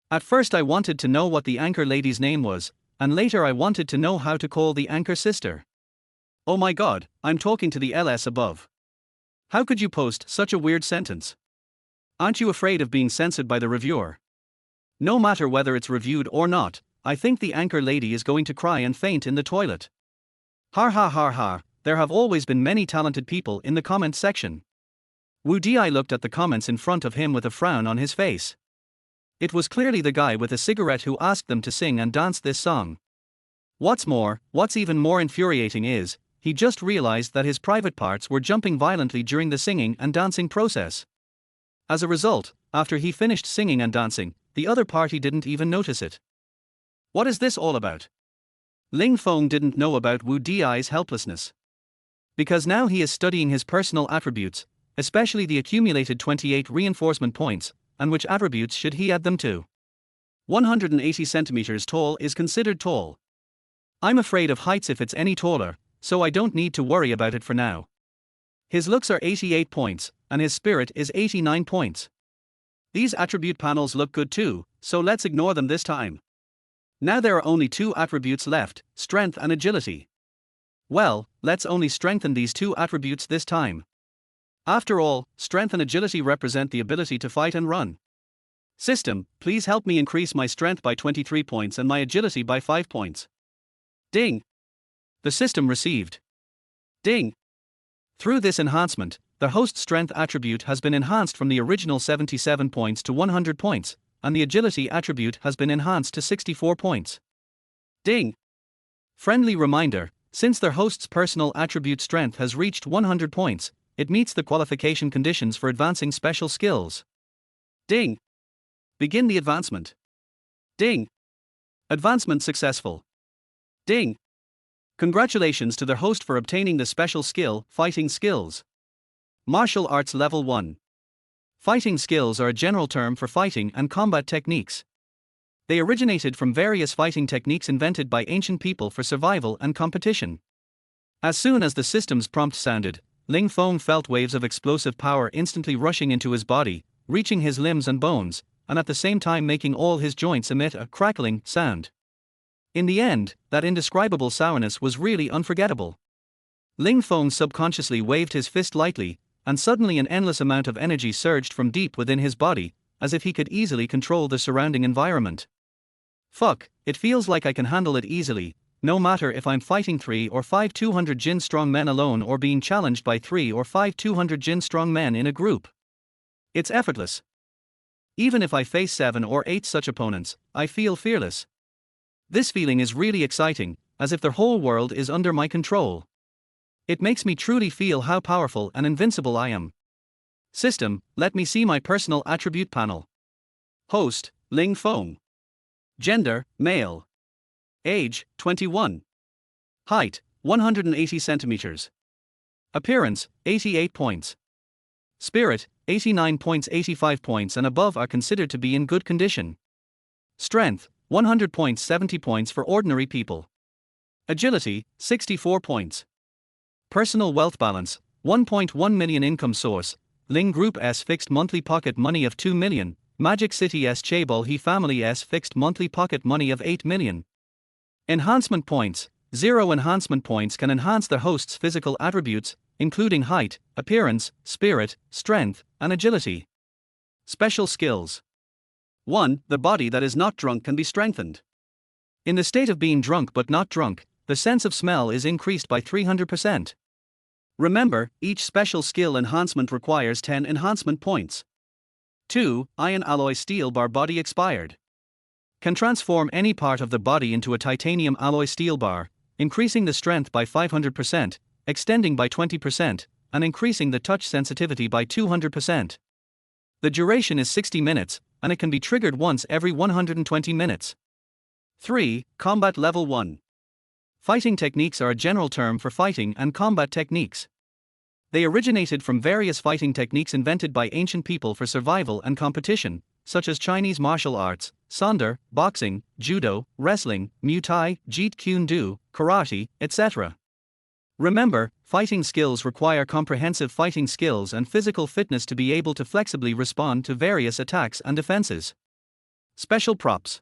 At first I wanted to know what the anchor lady's name was, and later I wanted to know how to call the anchor sister. Oh my god, I'm talking to the LS above. How could you post such a weird sentence? Aren't you afraid of being censored by the reviewer? No matter whether it's reviewed or not, I think the anchor lady is going to cry and faint in the toilet. Har har har har, there have always been many talented people in the comment section. Wu Di looked at the comments in front of him with a frown on his face. It was clearly the guy with a cigarette who asked them to sing and dance this song. What's even more infuriating is, he just realized that his private parts were jumping violently during the singing and dancing process. As a result, after he finished singing and dancing, the other party didn't even notice it. What is this all about? Ling Feng didn't know about Wu Di's helplessness. Because now he is studying his personal attributes, especially the accumulated 28 reinforcement points, and which attributes should he add them to. 180 centimeters tall is considered tall. I'm afraid of heights if it's any taller, so I don't need to worry about it for now. His looks are 88 points, and his spirit is 89 points. These attribute panels look good too, so let's ignore them this time. Now there are only 2 attributes left, strength and agility. Well, let's only strengthen these 2 attributes this time. After all, strength and agility represent the ability to fight and run. System, please help me increase my strength by 23 points and my agility by 5 points. Ding! The system received. Ding! Through this enhancement, the host strength attribute has been enhanced from the original 77 points to 100 points, and the agility attribute has been enhanced to 64 points. Ding! Friendly reminder, since their host's personal attribute strength has reached 100 points, it meets the qualification conditions for advancing special skills. Ding! Begin the advancement. Ding! Advancement successful. Ding! Congratulations to their host for obtaining the special skill, Fighting Skills. Martial Arts Level 1. Fighting skills are a general term for fighting and combat techniques. They originated from various fighting techniques invented by ancient people for survival and competition. As soon as the system's prompt sounded, Ling Feng felt waves of explosive power instantly rushing into his body, reaching his limbs and bones, and at the same time making all his joints emit a crackling sound. In the end, that indescribable sourness was really unforgettable. Ling Feng subconsciously waved his fist lightly, and suddenly an endless amount of energy surged from deep within his body, as if he could easily control the surrounding environment. Fuck, it feels like I can handle it easily, no matter if I'm fighting 3 or 5 200 Jin strong men alone or being challenged by 3 or 5 200 Jin strong men in a group. It's effortless. Even if I face 7 or 8 such opponents, I feel fearless. This feeling is really exciting, as if the whole world is under my control. It makes me truly feel how powerful and invincible I am. System, let me see my personal attribute panel. Host, Ling Feng. Gender, male. Age, 21. Height, 180 centimeters. Appearance, 88 points. Spirit, 89 points. 85 points and above are considered to be in good condition. Strength, 100 points. 70 points for ordinary people. Agility, 64 points. Personal wealth balance, 1.1 million. Income source, Ling Group S fixed monthly pocket money of 2 million, Magic City S Chaebol He Family S fixed monthly pocket money of 8 million. Enhancement points, 0 enhancement points can enhance the host's physical attributes, including height, appearance, spirit, strength, and agility. Special skills. 1. The body that is not drunk can be strengthened. In the state of being drunk but not drunk, the sense of smell is increased by 300%. Remember, each special skill enhancement requires 10 enhancement points. 2. Iron alloy steel bar body expired. Can transform any part of the body into a titanium alloy steel bar, increasing the strength by 500%, extending by 20%, and increasing the touch sensitivity by 200%. The duration is 60 minutes, and it can be triggered once every 120 minutes. 3. Combat Level 1. Fighting techniques are a general term for fighting and combat techniques. They originated from various fighting techniques invented by ancient people for survival and competition, such as Chinese martial arts, sanda, boxing, judo, wrestling, Muay Thai, Jeet Kune Do, karate, etc. Remember, fighting skills require comprehensive fighting skills and physical fitness to be able to flexibly respond to various attacks and defenses. Special props.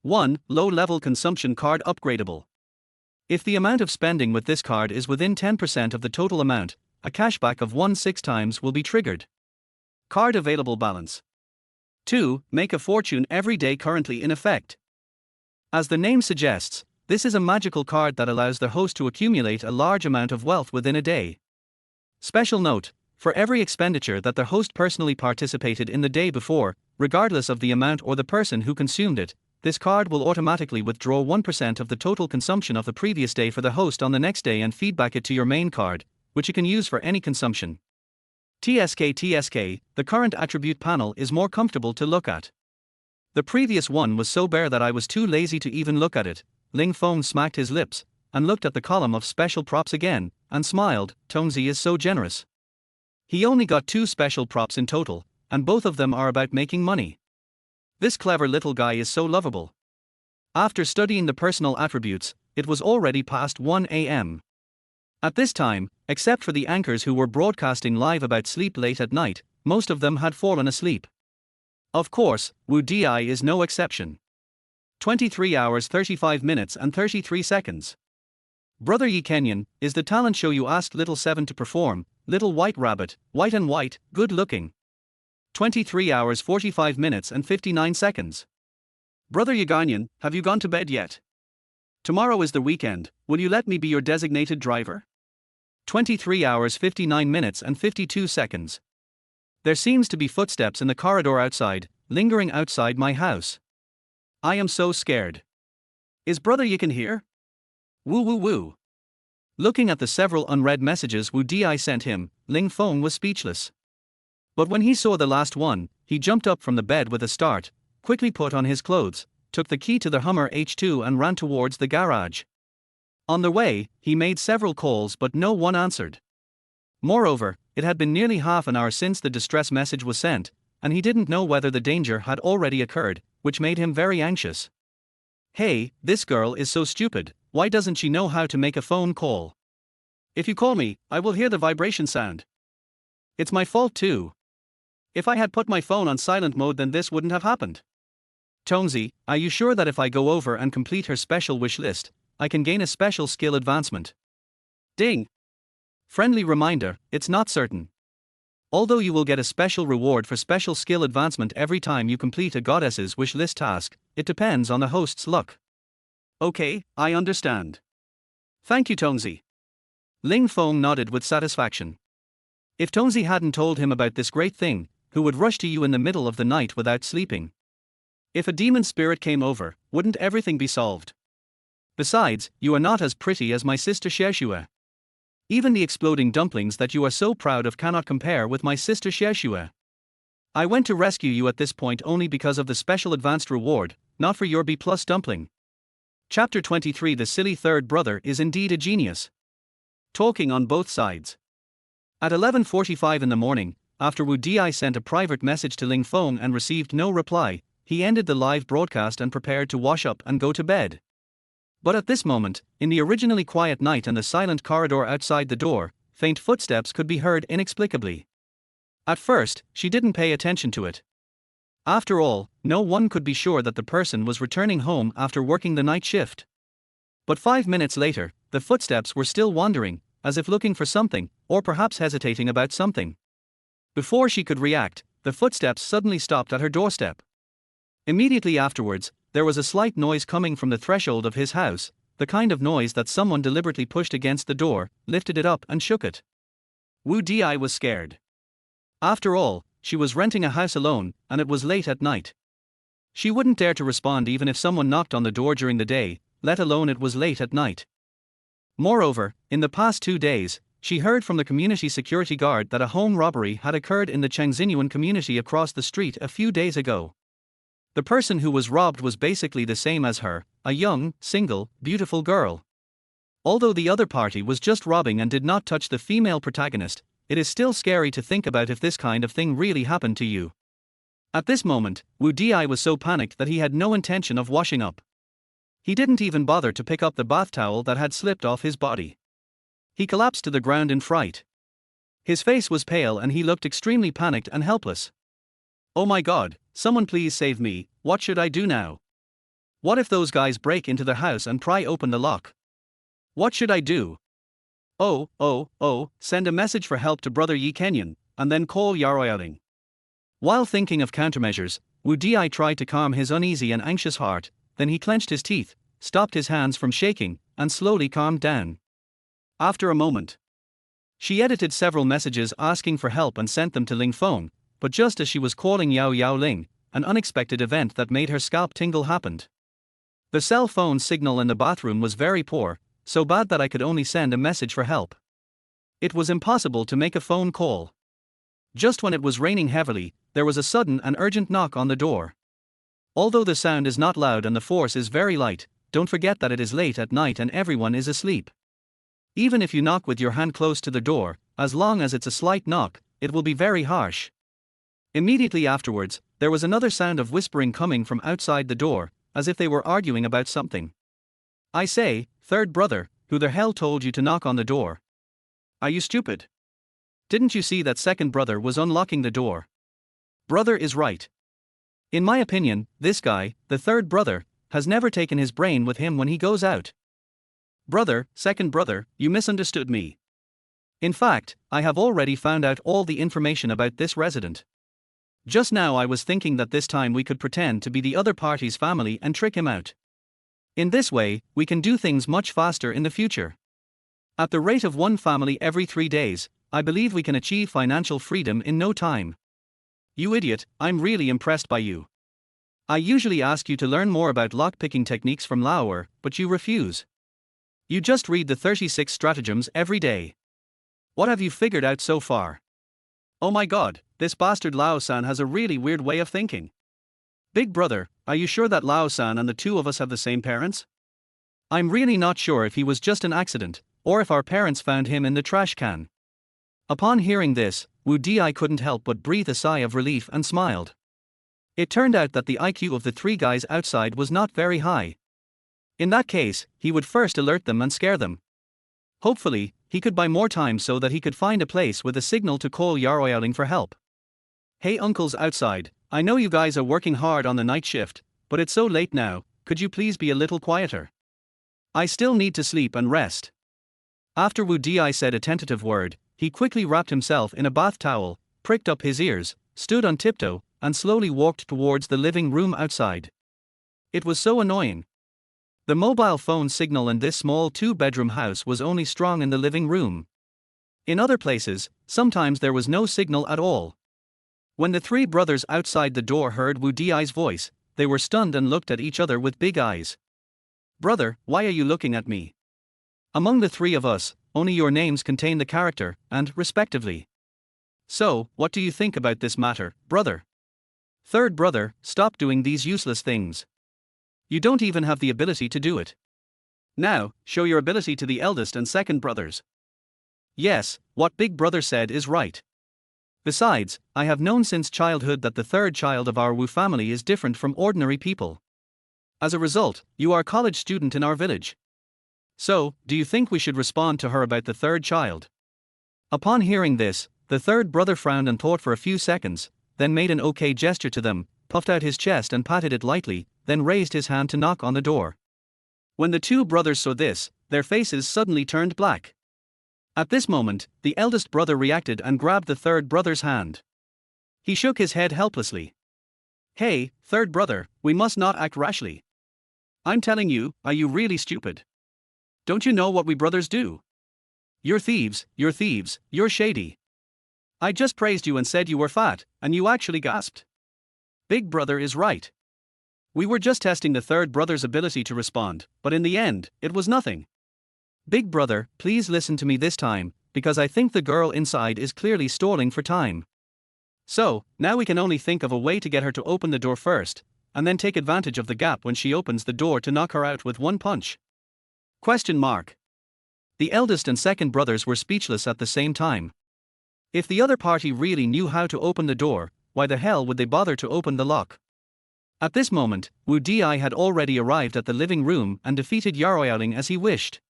1. Low-level consumption card upgradable. If the amount of spending with this card is within 10% of the total amount, a cashback of 1/6 times will be triggered. Card available balance. 2. Make a fortune every day currently in effect. As the name suggests, this is a magical card that allows the host to accumulate a large amount of wealth within a day. Special note, for every expenditure that the host personally participated in the day before, regardless of the amount or the person who consumed it, this card will automatically withdraw 1% of the total consumption of the previous day for the host on the next day and feedback it to your main card, which you can use for any consumption. TSK, the current attribute panel is more comfortable to look at. The previous one was so bare that I was too lazy to even look at it. Ling Feng smacked his lips, and looked at the column of special props again, and smiled. Tongzi is so generous. He only got 2 special props in total, and both of them are about making money. This clever little guy is so lovable. After studying the personal attributes, it was already past 1 a.m. At this time, except for the anchors who were broadcasting live about sleep late at night, most of them had fallen asleep. Of course, Wu Di is no exception. 23 hours 35 minutes and 33 seconds. Brother Yi Kenyan, is the talent show you asked Little 7 to perform, Little White Rabbit, white and white, good looking. 23 hours 45 minutes and 59 seconds. Brother Yiganyan, have you gone to bed yet? Tomorrow is the weekend, will you let me be your designated driver? 23 hours 59 minutes and 52 seconds. There seems to be footsteps in the corridor outside, lingering outside my house. I am so scared. Is Brother Yikan here? Woo woo woo. Looking at the several unread messages Wu Di sent him, Ling Feng was speechless. But when he saw the last one, he jumped up from the bed with a start, quickly put on his clothes, took the key to the Hummer H2 and ran towards the garage. On the way, he made several calls but no one answered. Moreover, it had been nearly half an hour since the distress message was sent, and he didn't know whether the danger had already occurred, which made him very anxious. Hey, this girl is so stupid, why doesn't she know how to make a phone call? If you call me, I will hear the vibration sound. It's my fault too. If I had put my phone on silent mode then this wouldn't have happened. Tongzi, are you sure that if I go over and complete her special wish list, I can gain a special skill advancement? Ding! Friendly reminder, it's not certain. Although you will get a special reward for special skill advancement every time you complete a goddess's wish list task, it depends on the host's luck. Okay, I understand. Thank you Tongzi. Ling Feng nodded with satisfaction. If Tongzi hadn't told him about this great thing, who would rush to you in the middle of the night without sleeping? If a demon spirit came over, wouldn't everything be solved? Besides, you are not as pretty as my sister Xiexue. Even the exploding dumplings that you are so proud of cannot compare with my sister Xiexue. I went to rescue you at this point only because of the special advanced reward, not for your B+ dumpling. Chapter 23. The silly third brother is indeed a genius. Talking on both sides. At 11:45 in the morning, after Wu Di sent a private message to Ling Feng and received no reply, he ended the live broadcast and prepared to wash up and go to bed. But at this moment, in the originally quiet night and the silent corridor outside the door, faint footsteps could be heard inexplicably. At first, she didn't pay attention to it. After all, no one could be sure that the person was returning home after working the night shift. But 5 minutes later, the footsteps were still wandering, as if looking for something, or perhaps hesitating about something. Before she could react, the footsteps suddenly stopped at her doorstep. Immediately afterwards, there was a slight noise coming from the threshold of his house, the kind of noise that someone deliberately pushed against the door, lifted it up and shook it. Wu Di was scared. After all, she was renting a house alone, and it was late at night. She wouldn't dare to respond even if someone knocked on the door during the day, let alone it was late at night. Moreover, in the past 2 days, she heard from the community security guard that a home robbery had occurred in the Changxinyuan community across the street a few days ago. The person who was robbed was basically the same as her, a young, single, beautiful girl. Although the other party was just robbing and did not touch the female protagonist, it is still scary to think about if this kind of thing really happened to you. At this moment, Wu Di was so panicked that he had no intention of washing up. He didn't even bother to pick up the bath towel that had slipped off his body. He collapsed to the ground in fright. His face was pale and he looked extremely panicked and helpless. Oh my god, someone please save me, what should I do now? What if those guys break into the house and pry open the lock? What should I do? Send a message for help to Brother Yi Kenyan, and then call Yaoyaling. While thinking of countermeasures, Wu Di tried to calm his uneasy and anxious heart, then he clenched his teeth, stopped his hands from shaking, and slowly calmed down. After a moment, she edited several messages asking for help and sent them to Ling Feng, but just as she was calling Yao Ling, an unexpected event that made her scalp tingle happened. The cell phone signal in the bathroom was very poor, so bad that I could only send a message for help. It was impossible to make a phone call. Just when it was raining heavily, there was a sudden and urgent knock on the door. Although the sound is not loud and the force is very light, don't forget that it is late at night and everyone is asleep. Even if you knock with your hand close to the door, as long as it's a slight knock, it will be very harsh. Immediately afterwards, there was another sound of whispering coming from outside the door, as if they were arguing about something. I say, third brother, who the hell told you to knock on the door? Are you stupid? Didn't you see that second brother was unlocking the door? Brother is right. In my opinion, this guy, the third brother, has never taken his brain with him when he goes out. Brother, second brother, you misunderstood me. In fact, I have already found out all the information about this resident. Just now I was thinking that this time we could pretend to be the other party's family and trick him out. In this way, we can do things much faster in the future. At the rate of one family every 3 days, I believe we can achieve financial freedom in no time. You idiot, I'm really impressed by you. I usually ask you to learn more about lockpicking techniques from Lauer, but you refuse. You just read the 36 stratagems every day. What have you figured out so far? Oh my god, this bastard Lao-san has a really weird way of thinking. Big brother, are you sure that Lao-san and the two of us have the same parents? I'm really not sure if he was just an accident, or if our parents found him in the trash can. Upon hearing this, Wu Di couldn't help but breathe a sigh of relief and smiled. It turned out that the IQ of the three guys outside was not very high. In that case, he would first alert them and scare them. Hopefully, he could buy more time so that he could find a place with a signal to call Yaroyaling for help. Hey uncles outside, I know you guys are working hard on the night shift, but it's so late now, could you please be a little quieter? I still need to sleep and rest. After Wu Di said a tentative word, he quickly wrapped himself in a bath towel, pricked up his ears, stood on tiptoe, and slowly walked towards the living room outside. It was so annoying. The mobile phone signal in this small 2-bedroom house was only strong in the living room. In other places, sometimes there was no signal at all. When the three brothers outside the door heard Wu Di's voice, they were stunned and looked at each other with big eyes. Brother, why are you looking at me? Among the three of us, only your names contain the character, and respectively. So, what do you think about this matter, brother? Third brother, stop doing these useless things. You don't even have the ability to do it. Now, show your ability to the eldest and second brothers. Yes, what big brother said is right. Besides, I have known since childhood that the third child of our Wu family is different from ordinary people. As a result, you are a college student in our village. So, do you think we should respond to her about the third child? Upon hearing this, the third brother frowned and thought for a few seconds, then made an okay gesture to them, puffed out his chest and patted it lightly, then raised his hand to knock on the door. When the two brothers saw this, their faces suddenly turned black. At this moment, the eldest brother reacted and grabbed the third brother's hand. He shook his head helplessly. Hey, third brother, we must not act rashly. I'm telling you, are you really stupid? Don't you know what we brothers do? You're thieves, you're shady. I just praised you and said you were fat, and you actually gasped. Big brother is right. We were just testing the third brother's ability to respond, but in the end, it was nothing. Big brother, please listen to me this time, because I think the girl inside is clearly stalling for time. So, now we can only think of a way to get her to open the door first, and then take advantage of the gap when she opens the door to knock her out with one punch. Question mark. The eldest and second brothers were speechless at the same time. If the other party really knew how to open the door, why the hell would they bother to open the lock? At this moment, Wu Di had already arrived at the living room and defeated Yaroyaling as he wished.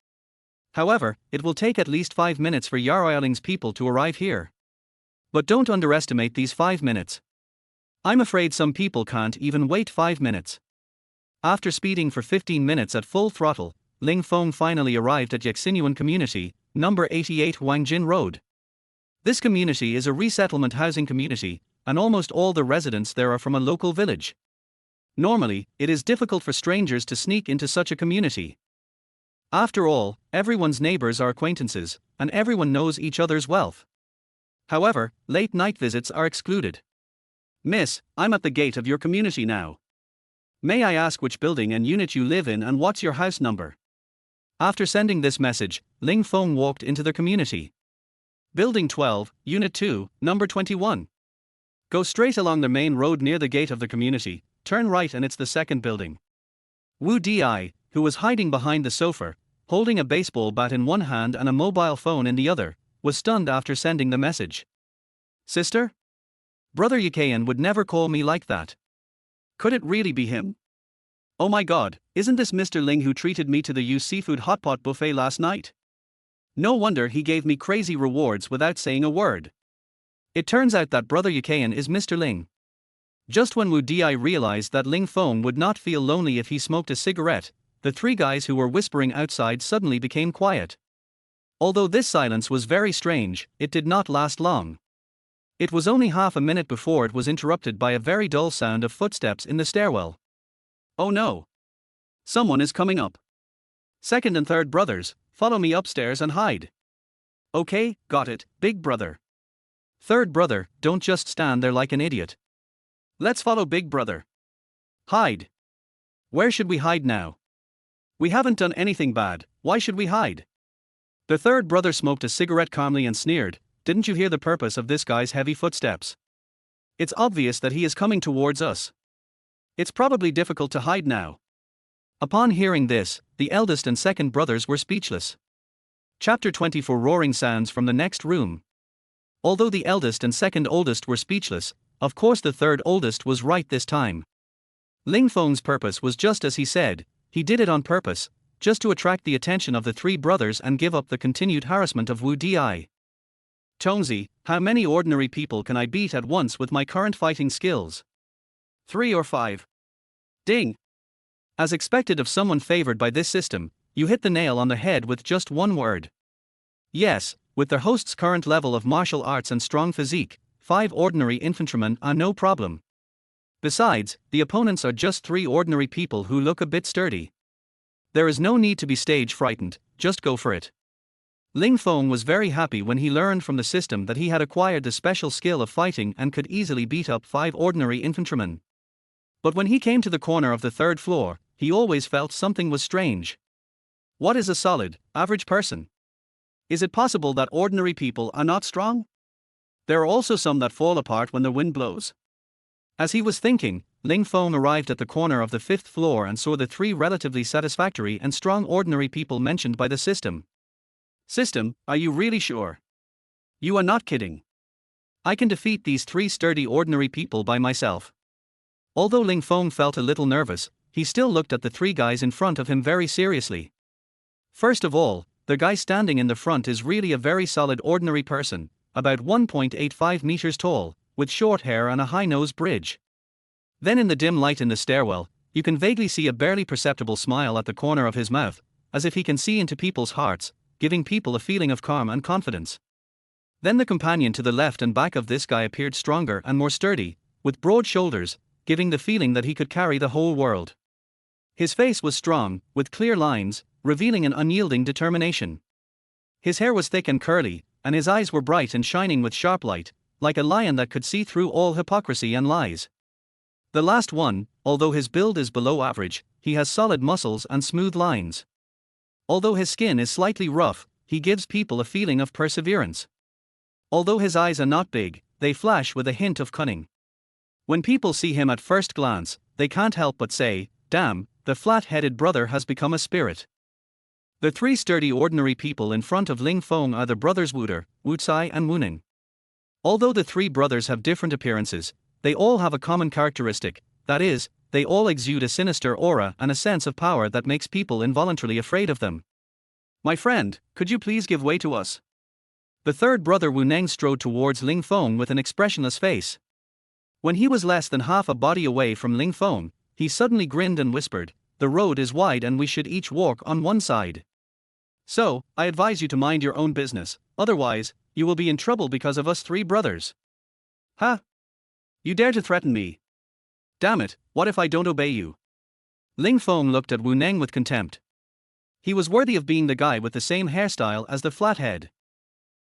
However, it will take at least 5 minutes for Yaroyaling's people to arrive here. But don't underestimate these 5 minutes. I'm afraid some people can't even wait 5 minutes. After speeding for 15 minutes at full throttle, Ling Feng finally arrived at Yexinuan Community, number 88 Wangjin Road. This community is a resettlement housing community, and almost all the residents there are from a local village. Normally, it is difficult for strangers to sneak into such a community. After all, everyone's neighbors are acquaintances, and everyone knows each other's wealth. However, late-night visits are excluded. Miss, I'm at the gate of your community now. May I ask which building and unit you live in and what's your house number? After sending this message, Ling Feng walked into the community. Building 12, Unit 2, Number 21. Go straight along the main road near the gate of the community, turn right and it's the second building. Wu Di, who was hiding behind the sofa, holding a baseball bat in one hand and a mobile phone in the other, was stunned after sending the message. Sister? Brother Yikayan would never call me like that. Could it really be him? Oh my god, isn't this Mr. Ling who treated me to the U seafood hotpot buffet last night? No wonder he gave me crazy rewards without saying a word. It turns out that Brother Yikayan is Mr. Ling. Just when Wu Di realized that Ling Feng would not feel lonely if he smoked a cigarette, the three guys who were whispering outside suddenly became quiet. Although this silence was very strange, it did not last long. It was only half a minute before it was interrupted by a very dull sound of footsteps in the stairwell. Oh no! Someone is coming up. Second and third brothers, follow me upstairs and hide. Okay, got it, big brother. Third brother, don't just stand there like an idiot. Let's follow big brother. Hide. Where should we hide now? We haven't done anything bad, why should we hide? The third brother smoked a cigarette calmly and sneered, didn't you hear the purpose of this guy's heavy footsteps? It's obvious that he is coming towards us. It's probably difficult to hide now. Upon hearing this, the eldest and second brothers were speechless. Chapter 24 Roaring sounds from the next room. Although the eldest and second oldest were speechless, of course the third oldest was right this time. Ling Feng's purpose was just as he said, he did it on purpose, just to attract the attention of the three brothers and give up the continued harassment of Wu Di. Tongzi, how many ordinary people can I beat at once with my current fighting skills? 3 or 5. Ding! As expected of someone favored by this system, you hit the nail on the head with just one word. Yes, with their host's current level of martial arts and strong physique, 5 ordinary infantrymen are no problem. Besides, the opponents are just 3 ordinary people who look a bit sturdy. There is no need to be stage frightened, just go for it. Ling Feng was very happy when he learned from the system that he had acquired the special skill of fighting and could easily beat up 5 ordinary infantrymen. But when he came to the corner of the 3rd floor, he always felt something was strange. What is a solid, average person? Is it possible that ordinary people are not strong? There are also some that fall apart when the wind blows. As he was thinking, Ling Feng arrived at the corner of the 5th floor and saw the 3 relatively satisfactory and strong ordinary people mentioned by the system. System, are you really sure? You are not kidding. I can defeat these 3 sturdy ordinary people by myself. Although Ling Feng felt a little nervous, he still looked at the 3 guys in front of him very seriously. First of all, the guy standing in the front is really a very solid ordinary person, about 1.85 meters tall, with short hair and a high-nose bridge. Then in the dim light in the stairwell, you can vaguely see a barely perceptible smile at the corner of his mouth, as if he can see into people's hearts, giving people a feeling of calm and confidence. Then the companion to the left and back of this guy appeared stronger and more sturdy, with broad shoulders, giving the feeling that he could carry the whole world. His face was strong, with clear lines, revealing an unyielding determination. His hair was thick and curly, and his eyes were bright and shining with sharp light, like a lion that could see through all hypocrisy and lies. The last one, although his build is below average, he has solid muscles and smooth lines. Although his skin is slightly rough, he gives people a feeling of perseverance. Although his eyes are not big, they flash with a hint of cunning. When people see him at first glance, they can't help but say, "Damn, the flat-headed brother has become a spirit." The 3 sturdy ordinary people in front of Ling Feng are the brothers Wu Cai and Wuning. Although the 3 brothers have different appearances, they all have a common characteristic, that is, they all exude a sinister aura and a sense of power that makes people involuntarily afraid of them. My friend, could you please give way to us? The 3rd brother Wu Neng strode towards Ling Feng with an expressionless face. When he was less than half a body away from Ling Feng, he suddenly grinned and whispered, "The road is wide and we should each walk on one side. So, I advise you to mind your own business, otherwise, you will be in trouble because of us 3 brothers." "Huh? You dare to threaten me? Damn it, what if I don't obey you?" Ling Feng looked at Wu Neng with contempt. He was worthy of being the guy with the same hairstyle as the flathead.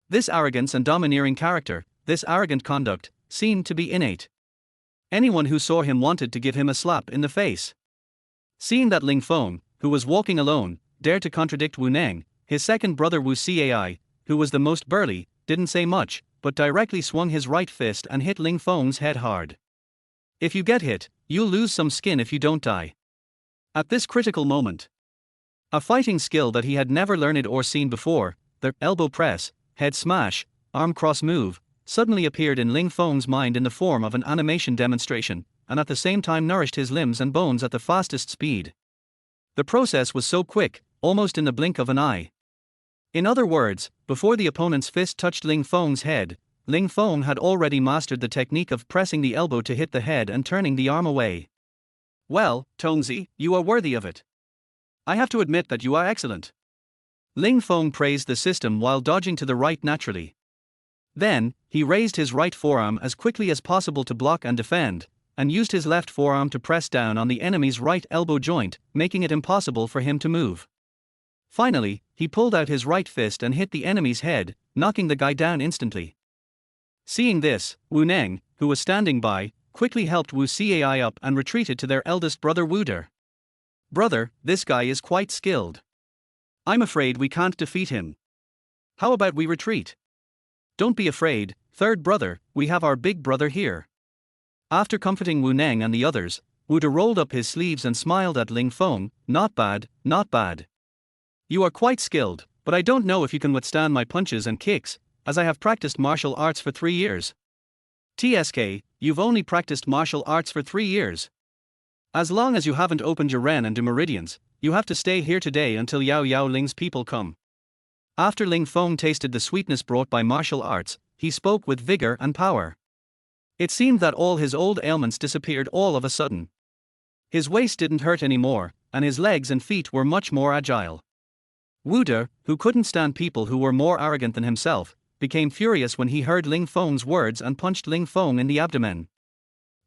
This arrogance and domineering character, this arrogant conduct, seemed to be innate. Anyone who saw him wanted to give him a slap in the face. Seeing that Ling Feng, who was walking alone, dared to contradict Wu Neng, his second brother Wu Cai, who was the most burly, didn't say much, but directly swung his right fist and hit Ling Feng's head hard. If you get hit, you'll lose some skin if you don't die. At this critical moment, a fighting skill that he had never learned or seen before, the elbow press, head smash, arm cross move, suddenly appeared in Ling Feng's mind in the form of an animation demonstration, and at the same time nourished his limbs and bones at the fastest speed. The process was so quick, almost in the blink of an eye. In other words, before the opponent's fist touched Ling Feng's head, Ling Feng had already mastered the technique of pressing the elbow to hit the head and turning the arm away. Well, Tongzi, you are worthy of it. I have to admit that you are excellent. Ling Feng praised the system while dodging to the right naturally. Then, he raised his right forearm as quickly as possible to block and defend, and used his left forearm to press down on the enemy's right elbow joint, making it impossible for him to move. Finally, he pulled out his right fist and hit the enemy's head, knocking the guy down instantly. Seeing this, Wu Neng, who was standing by, quickly helped Wu Cai up and retreated to their eldest brother Wu De. Brother, this guy is quite skilled. I'm afraid we can't defeat him. How about we retreat? Don't be afraid, third brother, we have our big brother here. After comforting Wu Neng and the others, Wu De rolled up his sleeves and smiled at Ling Feng. Not bad, not bad. You are quite skilled, but I don't know if you can withstand my punches and kicks, as I have practiced martial arts for 3 years. TSK, you've only practiced martial arts for 3 years. As long as you haven't opened your Ren and Du Meridians, you have to stay here today until Yao Yao Ling's people come. After Ling Feng tasted the sweetness brought by martial arts, he spoke with vigor and power. It seemed that all his old ailments disappeared all of a sudden. His waist didn't hurt anymore, and his legs and feet were much more agile. Wu De, who couldn't stand people who were more arrogant than himself, became furious when he heard Ling Feng's words and punched Ling Feng in the abdomen.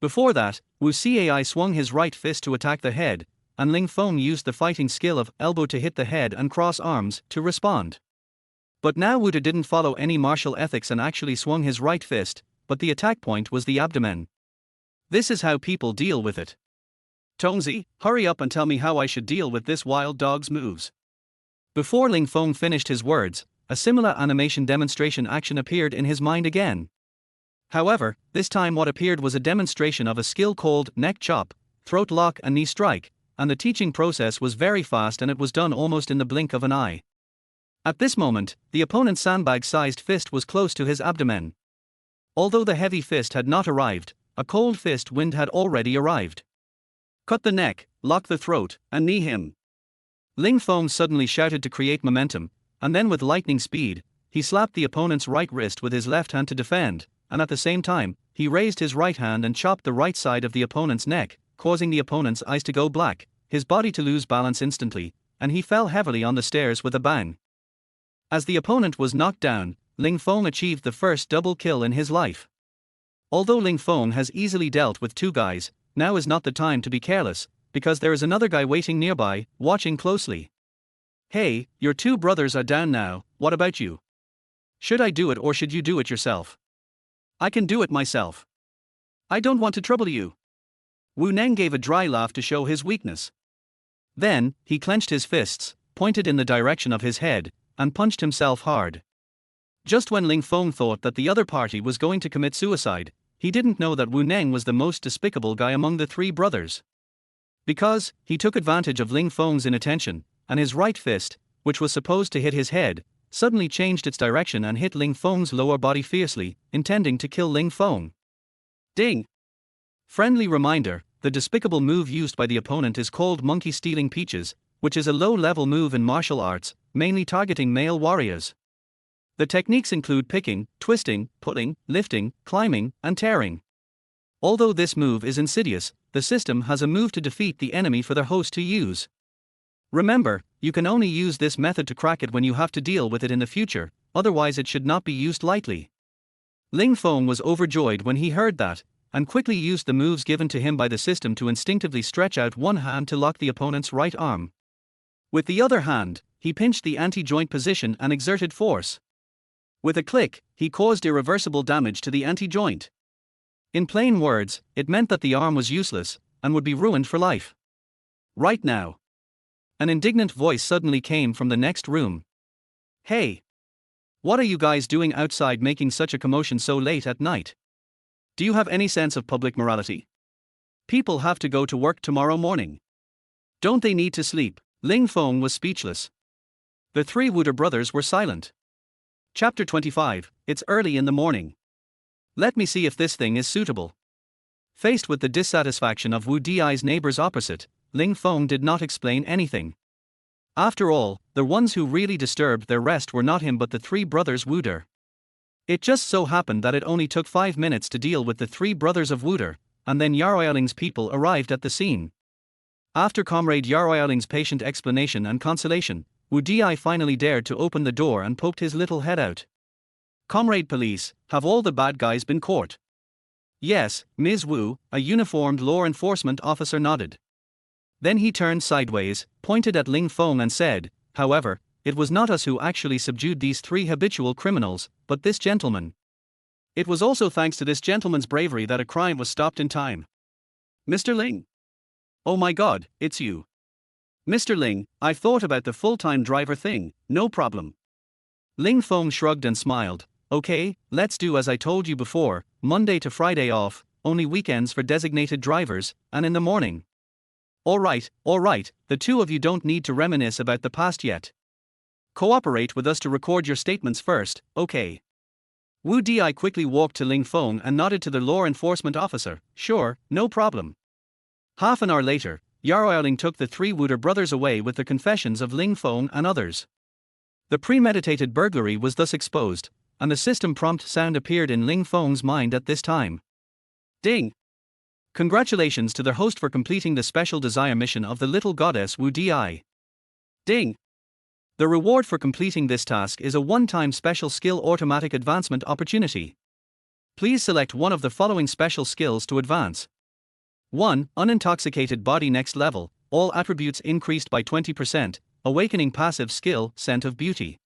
Before that, Wu Cai swung his right fist to attack the head, and Ling Feng used the fighting skill of elbow to hit the head and cross arms to respond. But now Wu De didn't follow any martial ethics and actually swung his right fist, but the attack point was the abdomen. This is how people deal with it. Tongzi, hurry up and tell me how I should deal with this wild dog's moves. Before Ling Feng finished his words, a similar animation demonstration action appeared in his mind again. However, this time what appeared was a demonstration of a skill called neck chop, throat lock and knee strike, and the teaching process was very fast and it was done almost in the blink of an eye. At this moment, the opponent's sandbag-sized fist was close to his abdomen. Although the heavy fist had not arrived, a cold fist wind had already arrived. Cut the neck, lock the throat, and knee him. Ling Feng suddenly shouted to create momentum, and then with lightning speed, he slapped the opponent's right wrist with his left hand to defend, and at the same time, he raised his right hand and chopped the right side of the opponent's neck, causing the opponent's eyes to go black, his body to lose balance instantly, and he fell heavily on the stairs with a bang. As the opponent was knocked down, Ling Feng achieved the first double kill in his life. Although Ling Feng has easily dealt with 2 guys, now is not the time to be careless, because there is another guy waiting nearby, watching closely. Hey, your 2 brothers are down now, what about you? Should I do it or should you do it yourself? I can do it myself. I don't want to trouble you. Wu Neng gave a dry laugh to show his weakness. Then, he clenched his fists, pointed in the direction of his head, and punched himself hard. Just when Ling Feng thought that the other party was going to commit suicide, he didn't know that Wu Neng was the most despicable guy among the 3 brothers. Because, he took advantage of Ling Feng's inattention, and his right fist, which was supposed to hit his head, suddenly changed its direction and hit Ling Feng's lower body fiercely, intending to kill Ling Feng. Ding! Friendly reminder, the despicable move used by the opponent is called Monkey Stealing Peaches, which is a low-level move in martial arts, mainly targeting male warriors. The techniques include picking, twisting, pulling, lifting, climbing, and tearing. Although this move is insidious, the system has a move to defeat the enemy for the host to use. Remember, you can only use this method to crack it when you have to deal with it in the future, otherwise it should not be used lightly. Ling Feng was overjoyed when he heard that, and quickly used the moves given to him by the system to instinctively stretch out one hand to lock the opponent's right arm. With the other hand, he pinched the anti-joint position and exerted force. With a click, he caused irreversible damage to the anti-joint. In plain words, it meant that the arm was useless, and would be ruined for life. Right now. An indignant voice suddenly came from the next room. Hey! What are you guys doing outside making such a commotion so late at night? Do you have any sense of public morality? People have to go to work tomorrow morning. Don't they need to sleep? Ling Feng was speechless. The three Wooder brothers were silent. Chapter 25, It's early in the morning. Let me see if this thing is suitable. Faced with the dissatisfaction of Wu Di's neighbors opposite, Ling Feng did not explain anything. After all, the ones who really disturbed their rest were not him but the three brothers Wooder. It just so happened that it only took 5 minutes to deal with the three brothers of Wooder, and then Yaroyaling's people arrived at the scene. After Comrade Yaroyaling's patient explanation and consolation, Wu Di finally dared to open the door and poked his little head out. Comrade Police, have all the bad guys been caught? Yes, Ms. Wu, a uniformed law enforcement officer nodded. Then he turned sideways, pointed at Ling Feng and said, however, it was not us who actually subdued these three habitual criminals, but this gentleman. It was also thanks to this gentleman's bravery that a crime was stopped in time. Mr. Ling? Oh my god, it's you. Mr. Ling, I've thought about the full-time driver thing, no problem. Ling Feng shrugged and smiled. Okay, let's do as I told you before, Monday to Friday off, only weekends for designated drivers, and in the morning. Alright, the two of you don't need to reminisce about the past yet. Cooperate with us to record your statements first, okay? Wu Di quickly walked to Ling Feng and nodded to the law enforcement officer, sure, no problem. Half an hour later, Yaroyaling took the three Wooder brothers away with the confessions of Ling Feng and others. The premeditated burglary was thus exposed, and the system prompt sound appeared in Ling Feng's mind at this time. Ding! Congratulations to their host for completing the special desire mission of the little goddess Wu Di. Ding! The reward for completing this task is a one-time special skill automatic advancement opportunity. Please select one of the following special skills to advance. 1. Unintoxicated body next level, all attributes increased by 20%, awakening passive skill, scent of beauty.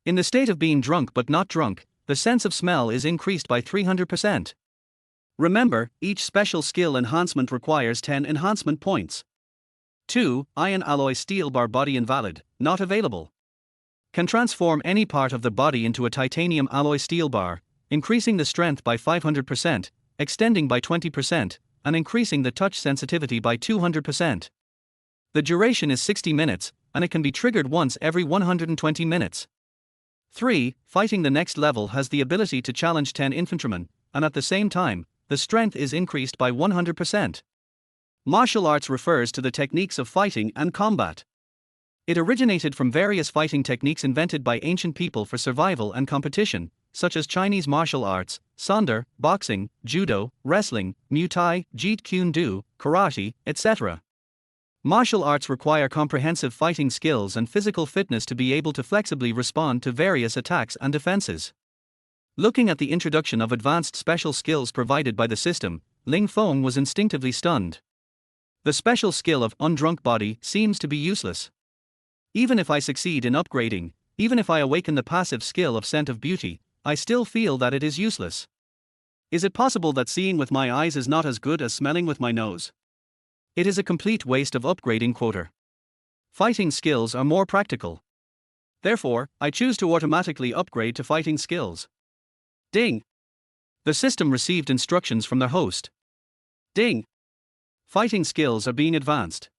In the state of being drunk but not drunk, the sense of smell is increased by 300%. Remember, each special skill enhancement requires 10 enhancement points. 2. Iron alloy steel bar body invalid, not available. Can transform any part of the body into a titanium alloy steel bar, increasing the strength by 500%, extending by 20%, and increasing the touch sensitivity by 200%. The duration is 60 minutes, and it can be triggered once every 120 minutes. 3. Fighting the next level has the ability to challenge 10 infantrymen, and at the same time, the strength is increased by 100%. Martial arts refers to the techniques of fighting and combat. It originated from various fighting techniques invented by ancient people for survival and competition, such as Chinese martial arts, sanda, boxing, judo, wrestling, Muay Thai, Jeet Kune Do, karate, etc. Martial arts require comprehensive fighting skills and physical fitness to be able to flexibly respond to various attacks and defenses. Looking at the introduction of advanced special skills provided by the system, Ling Feng was instinctively stunned. The special skill of undrunk body seems to be useless. Even if I succeed in upgrading, even if I awaken the passive skill of scent of beauty, I still feel that it is useless. Is it possible that seeing with my eyes is not as good as smelling with my nose? It is a complete waste of upgrading quota. Fighting skills are more practical. Therefore, I choose to automatically upgrade to fighting skills. Ding! The system received instructions from their host. Ding! Fighting skills are being advanced.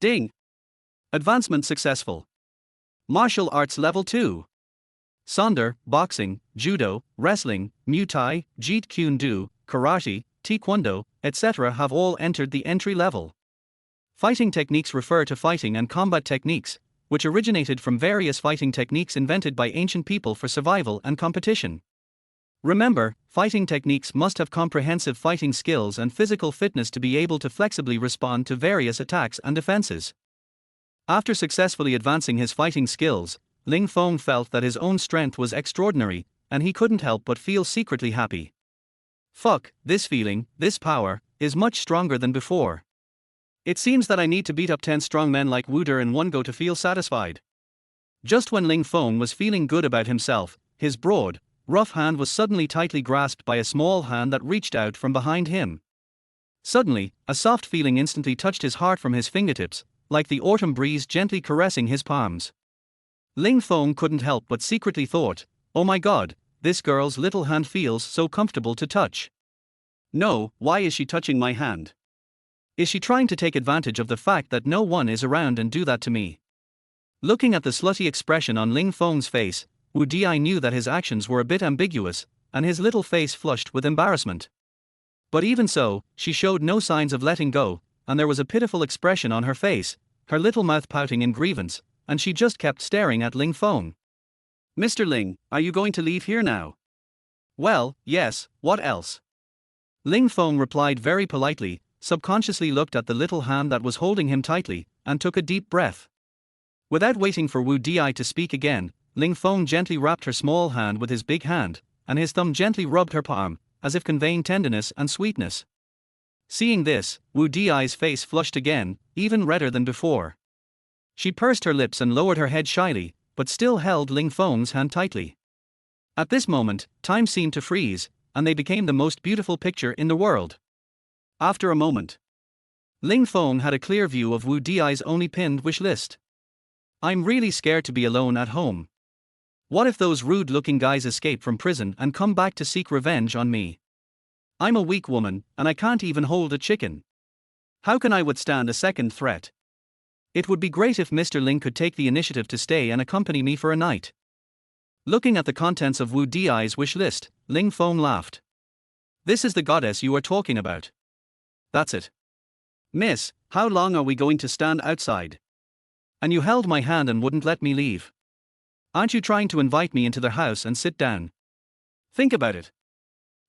Ding! Advancement successful. Martial arts level 2. Sanda, boxing, judo, wrestling, Muay Thai, Jeet Kune Do, karate, taekwondo, etc. have all entered the entry level. Fighting techniques refer to fighting and combat techniques, which originated from various fighting techniques invented by ancient people for survival and competition. Remember, fighting techniques must have comprehensive fighting skills and physical fitness to be able to flexibly respond to various attacks and defenses. After successfully advancing his fighting skills, Ling Feng felt that his own strength was extraordinary, and he couldn't help but feel secretly happy. Fuck, this feeling, this power, is much stronger than before. It seems that I need to beat up 10 strong men like Wooder in one go to feel satisfied. Just when Ling Feng was feeling good about himself, his broad, rough hand was suddenly tightly grasped by a small hand that reached out from behind him. Suddenly, a soft feeling instantly touched his heart from his fingertips, like the autumn breeze gently caressing his palms. Ling Feng couldn't help but secretly thought, "Oh my god, this girl's little hand feels so comfortable to touch. No, why is she touching my hand? Is she trying to take advantage of the fact that no one is around and do that to me?" Looking at the slutty expression on Ling Feng's face, Wu Di knew that his actions were a bit ambiguous, and his little face flushed with embarrassment. But even so, she showed no signs of letting go, and there was a pitiful expression on her face, her little mouth pouting in grievance, and she just kept staring at Ling Feng. "Mr. Ling, are you going to leave here now?" "Well, yes, what else?" Ling Feng replied very politely, subconsciously looked at the little hand that was holding him tightly, and took a deep breath. Without waiting for Wu Di to speak again, Ling Feng gently wrapped her small hand with his big hand, and his thumb gently rubbed her palm, as if conveying tenderness and sweetness. Seeing this, Wu Di's face flushed again, even redder than before. She pursed her lips and lowered her head shyly, but still held Ling Feng's hand tightly. At this moment, time seemed to freeze, and they became the most beautiful picture in the world. After a moment, Ling Feng had a clear view of Wu Di's only pinned wish list. "I'm really scared to be alone at home. What if those rude-looking guys escape from prison and come back to seek revenge on me? I'm a weak woman, and I can't even hold a chicken. How can I withstand a second threat? It would be great if Mr. Ling could take the initiative to stay and accompany me for a night." Looking at the contents of Wu Di's wish list, Ling Feng laughed. "This is the goddess you are talking about." "That's it. Miss, how long are we going to stand outside? And you held my hand and wouldn't let me leave. Aren't you trying to invite me into the house and sit down? Think about it.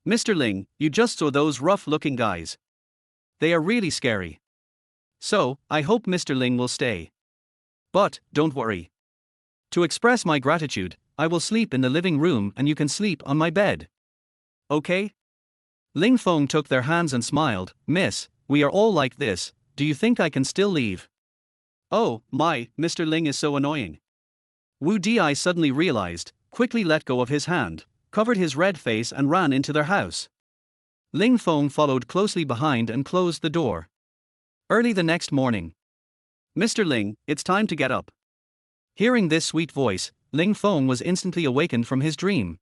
Mr. Ling, you just saw those rough-looking guys. They are really scary. So, I hope Mr. Ling will stay. But, don't worry. To express my gratitude, I will sleep in the living room and you can sleep on my bed. Okay?" Ling Feng took their hands and smiled. "Miss, we are all like this, do you think I can still leave?" "Oh, my, Mr. Ling is so annoying." Wu Di suddenly realized, quickly let go of his hand, covered his red face and ran into their house. Ling Feng followed closely behind and closed the door. Early the next morning. "Mr. Ling, it's time to get up." Hearing this sweet voice, Ling Feng was instantly awakened from his dream.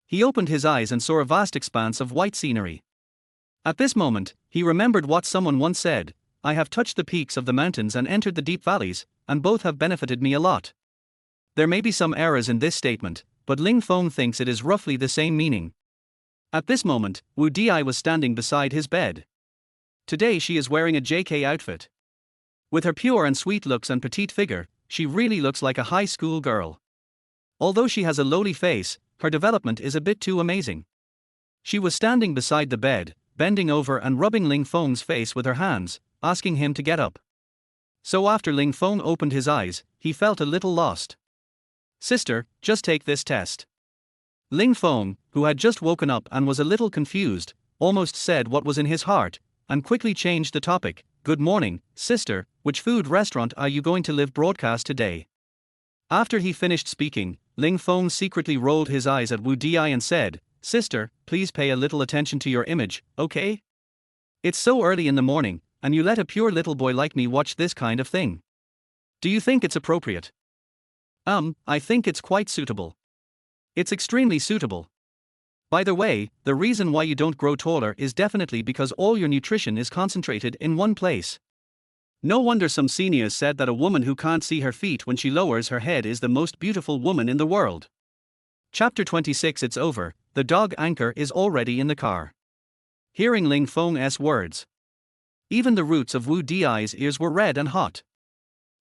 He opened his eyes and saw a vast expanse of white scenery. At this moment, he remembered what someone once said, "I have touched the peaks of the mountains and entered the deep valleys, and both have benefited me a lot." There may be some errors in this statement, but Ling Feng thinks it is roughly the same meaning. At this moment, Wu Di was standing beside his bed. Today she is wearing a JK outfit. With her pure and sweet looks and petite figure, she really looks like a high school girl. Although she has a lowly face, her development is a bit too amazing. She was standing beside the bed, bending over and rubbing Ling Feng's face with her hands, asking him to get up. So after Ling Feng opened his eyes, he felt a little lost. "Sister, just take this test." Ling Feng, who had just woken up and was a little confused, almost said what was in his heart, and quickly changed the topic. "Good morning, sister, which food restaurant are you going to live broadcast today?" After he finished speaking, Ling Feng secretly rolled his eyes at Wu Di and said, "Sister, please pay a little attention to your image, okay? It's so early in the morning, and you let a pure little boy like me watch this kind of thing. Do you think it's appropriate?" I think it's quite suitable. It's extremely suitable. By the way, the reason why you don't grow taller is definitely because all your nutrition is concentrated in one place. No wonder some seniors said that a woman who can't see her feet when she lowers her head is the most beautiful woman in the world. Chapter 26. It's over, the dog anchor is already in the car. Hearing Ling Feng's words, even the roots of Wu Di's ears were red and hot.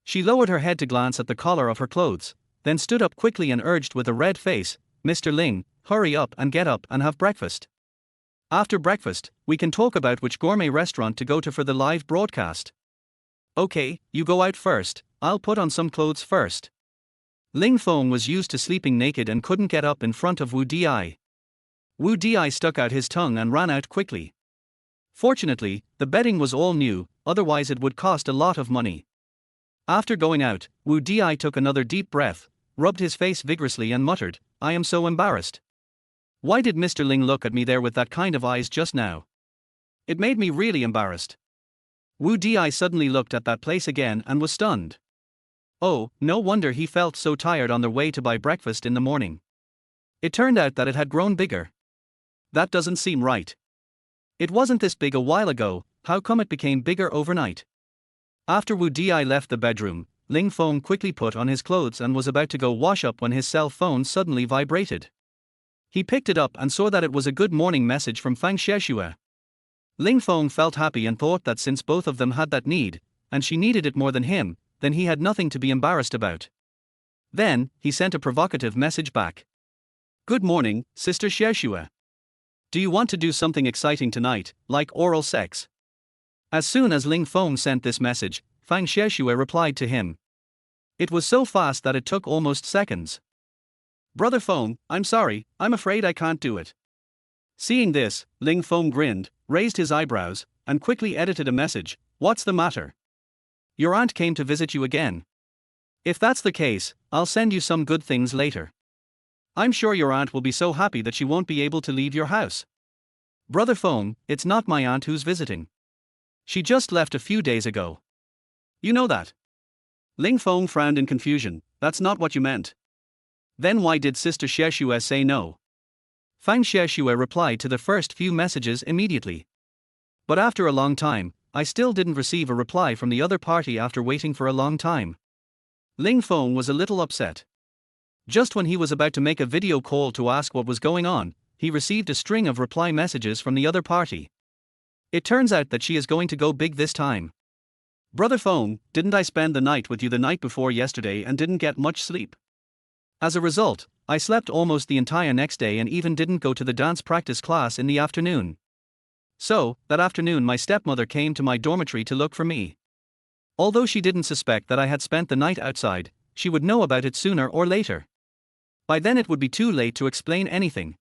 She lowered her head to glance at the collar of her clothes, then stood up quickly and urged with a red face, "Mr. Ling, hurry up and get up and have breakfast. After breakfast, we can talk about which gourmet restaurant to go to for the live broadcast." "Okay, you go out first, I'll put on some clothes first." Ling Feng was used to sleeping naked and couldn't get up in front of Wu Di. Wu Di stuck out his tongue and ran out quickly. Fortunately, the bedding was all new, otherwise it would cost a lot of money. After going out, Wu Di took another deep breath, rubbed his face vigorously and muttered, "I am so embarrassed. Why did Mr. Ling look at me there with that kind of eyes just now? It made me really embarrassed. Wu Di suddenly looked at that place again and was stunned. Oh, no wonder he felt so tired on their way to buy breakfast in the morning. It turned out that it had grown bigger. That doesn't seem right. It wasn't this big a while ago, how come it became bigger overnight? After Wu Di left the bedroom, Ling Feng quickly put on his clothes and was about to go wash up when his cell phone suddenly vibrated. He picked it up and saw that it was a good morning message from Fang Xiexue. Ling Feng felt happy and thought that since both of them had that need, and she needed it more than him, then he had nothing to be embarrassed about. Then, he sent a provocative message back. Good morning, Sister Xiexue. Do you want to do something exciting tonight, like oral sex? As soon as Ling Feng sent this message, Fang Xiexue replied to him. It was so fast that it took almost seconds. Brother Feng, I'm sorry, I'm afraid I can't do it. Seeing this, Ling Feng grinned, raised his eyebrows, and quickly edited a message. What's the matter? Your aunt came to visit you again. If that's the case, I'll send you some good things later. I'm sure your aunt will be so happy that she won't be able to leave your house. Brother Feng, it's not my aunt who's visiting. She just left a few days ago. You know that. Ling Feng frowned in confusion. That's not what you meant. Then why did Sister Xiexue say no? Fang Xiexue replied to the first few messages immediately. But after a long time, I still didn't receive a reply from the other party after waiting for a long time. Ling Feng was a little upset. Just when he was about to make a video call to ask what was going on, he received a string of reply messages from the other party. It turns out that she is going to go big this time. Brother Feng, didn't I spend the night with you the night before yesterday and didn't get much sleep? As a result, I slept almost the entire next day and even didn't go to the dance practice class in the afternoon. So, that afternoon my stepmother came to my dormitory to look for me. Although she didn't suspect that I had spent the night outside, she would know about it sooner or later. By then it would be too late to explain anything.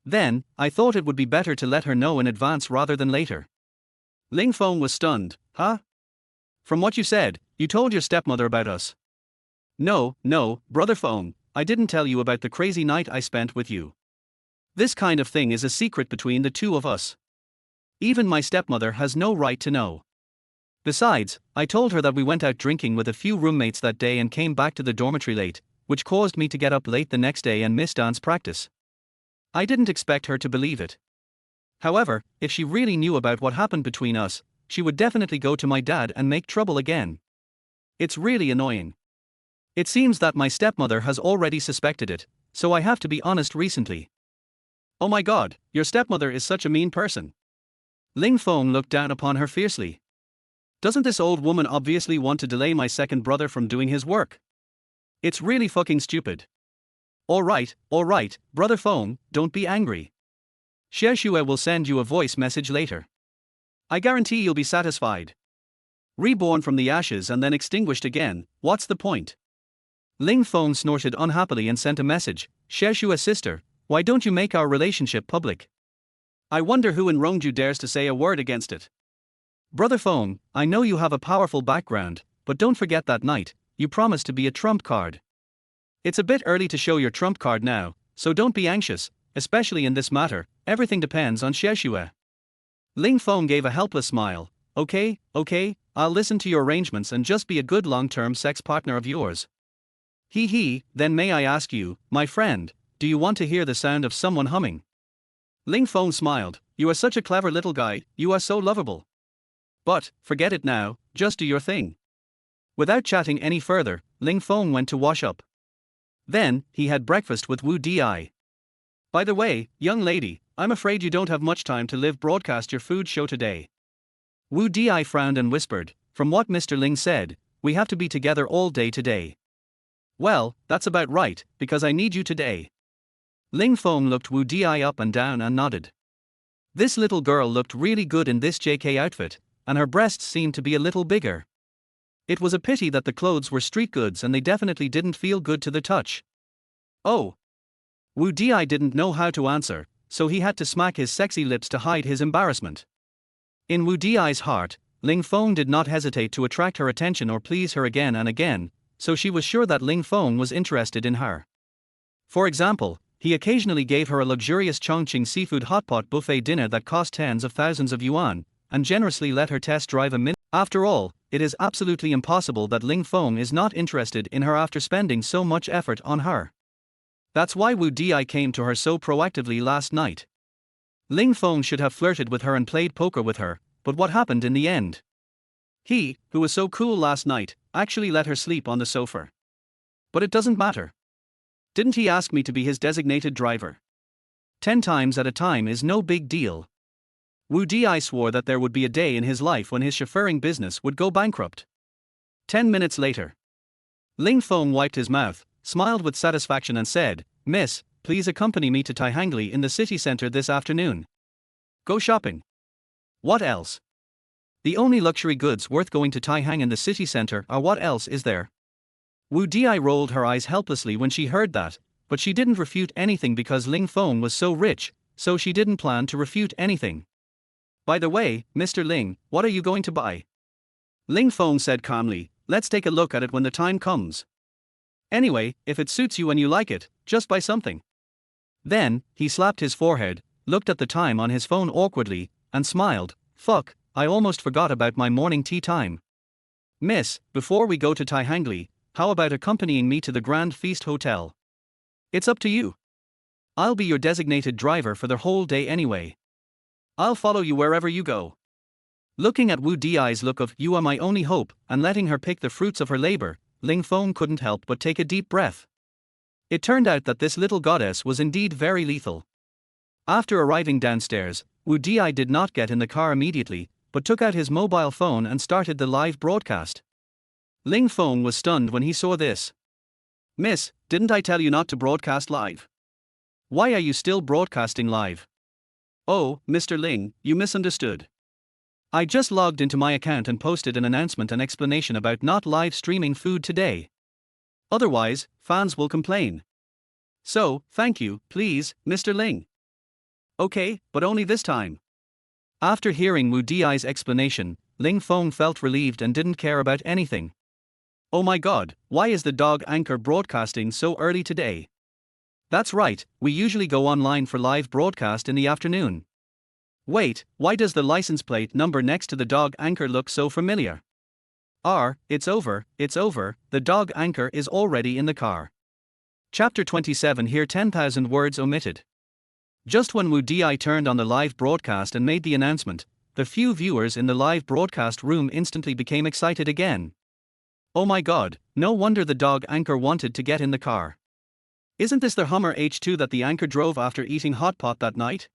Then, I thought it would be better to let her know in advance rather than later. Ling Feng was stunned. Huh? From what you said, you told your stepmother about us. No, Brother Feng, I didn't tell you about the crazy night I spent with you. This kind of thing is a secret between the two of us. Even my stepmother has no right to know. Besides, I told her that we went out drinking with a few roommates that day and came back to the dormitory late, which caused me to get up late the next day and miss dance practice. I didn't expect her to believe it. However, if she really knew about what happened between us, she would definitely go to my dad and make trouble again. It's really annoying. It seems that my stepmother has already suspected it, so I have to be honest recently. Oh my god, your stepmother is such a mean person. Ling Feng looked down upon her fiercely. Doesn't this old woman obviously want to delay my second brother from doing his work? It's really fucking stupid. Alright, Brother Feng, don't be angry. Xiexue will send you a voice message later. I guarantee you'll be satisfied. Reborn from the ashes and then extinguished again, what's the point? Ling Feng snorted unhappily and sent a message. Xiexue sister, why don't you make our relationship public? I wonder who in Rongdu dares to say a word against it. Brother Feng, I know you have a powerful background, but don't forget that night, you promised to be a trump card. It's a bit early to show your trump card now, so don't be anxious, especially in this matter, everything depends on Xiexue. Ling Feng gave a helpless smile. Okay, I'll listen to your arrangements and just be a good long-term sex partner of yours. Then may I ask you, my friend, do you want to hear the sound of someone humming? Ling Feng smiled. You are such a clever little guy, you are so lovable. But, forget it now, just do your thing. Without chatting any further, Ling Feng went to wash up. Then, he had breakfast with Wu Di. By the way, young lady, I'm afraid you don't have much time to live broadcast your food show today. Wu Di frowned and whispered, from what Mr. Ling said, we have to be together all day today. Well, that's about right, because I need you today. Ling Feng looked Wu Di up and down and nodded. This little girl looked really good in this JK outfit, and her breasts seemed to be a little bigger. It was a pity that the clothes were street goods and they definitely didn't feel good to the touch. Oh. Wu Di didn't know how to answer, so he had to smack his sexy lips to hide his embarrassment. In Wu Di's heart, Ling Feng did not hesitate to attract her attention or please her again and again, so she was sure that Ling Feng was interested in her. For example, he occasionally gave her a luxurious Chongqing seafood hotpot buffet dinner that cost tens of thousands of yuan, and generously let her test drive a mini. After all, it is absolutely impossible that Ling Feng is not interested in her after spending so much effort on her. That's why Wu Di came to her so proactively last night. Ling Feng should have flirted with her and played poker with her, but what happened in the end? He, who was so cool last night, actually let her sleep on the sofa. But it doesn't matter. Didn't he ask me to be his designated driver? 10 times at a time is no big deal. Wu Di swore that there would be a day in his life when his chauffeuring business would go bankrupt. 10 minutes later. Ling Feng wiped his mouth, smiled with satisfaction and said, "Miss, please accompany me to Taihangli in the city center this afternoon. Go shopping." What else? The only luxury goods worth going to Taihang in the city center are what else is there? Wu Di rolled her eyes helplessly when she heard that, but she didn't refute anything because Ling Feng was so rich, so she didn't plan to refute anything. "By the way, Mr. Ling, what are you going to buy?" Ling Feng said calmly, "Let's take a look at it when the time comes. Anyway, if it suits you and you like it, just buy something." Then, he slapped his forehead, looked at the time on his phone awkwardly, and smiled. "Fuck, I almost forgot about my morning tea time. Miss, before we go to Taihangli, how about accompanying me to the Grand Feast Hotel? It's up to you. I'll be your designated driver for the whole day anyway. I'll follow you wherever you go." Looking at Wu Di's look of "you are my only hope" and letting her pick the fruits of her labor, Ling Feng couldn't help but take a deep breath. It turned out that this little goddess was indeed very lethal. After arriving downstairs, Wu Di did not get in the car immediately, but took out his mobile phone and started the live broadcast. Ling Feng was stunned when he saw this. "Miss, didn't I tell you not to broadcast live? Why are you still broadcasting live?" "Oh, Mr. Ling, you misunderstood. I just logged into my account and posted an announcement and explanation about not live streaming food today. Otherwise, fans will complain. So, thank you, please, Mr. Ling." "Okay, but only this time." After hearing Wu Di's explanation, Ling Feng felt relieved and didn't care about anything. "Oh my god, why is the dog anchor broadcasting so early today?" "That's right, we usually go online for live broadcast in the afternoon." "Wait, why does the license plate number next to the dog anchor look so familiar?" It's over, the dog anchor is already in the car." Chapter 27. Here 10,000 words omitted. Just when Wu Di turned on the live broadcast and made the announcement, the few viewers in the live broadcast room instantly became excited again. "Oh my god, no wonder the dog anchor wanted to get in the car. Isn't this the Hummer H2 that the anchor drove after eating hot pot that night?"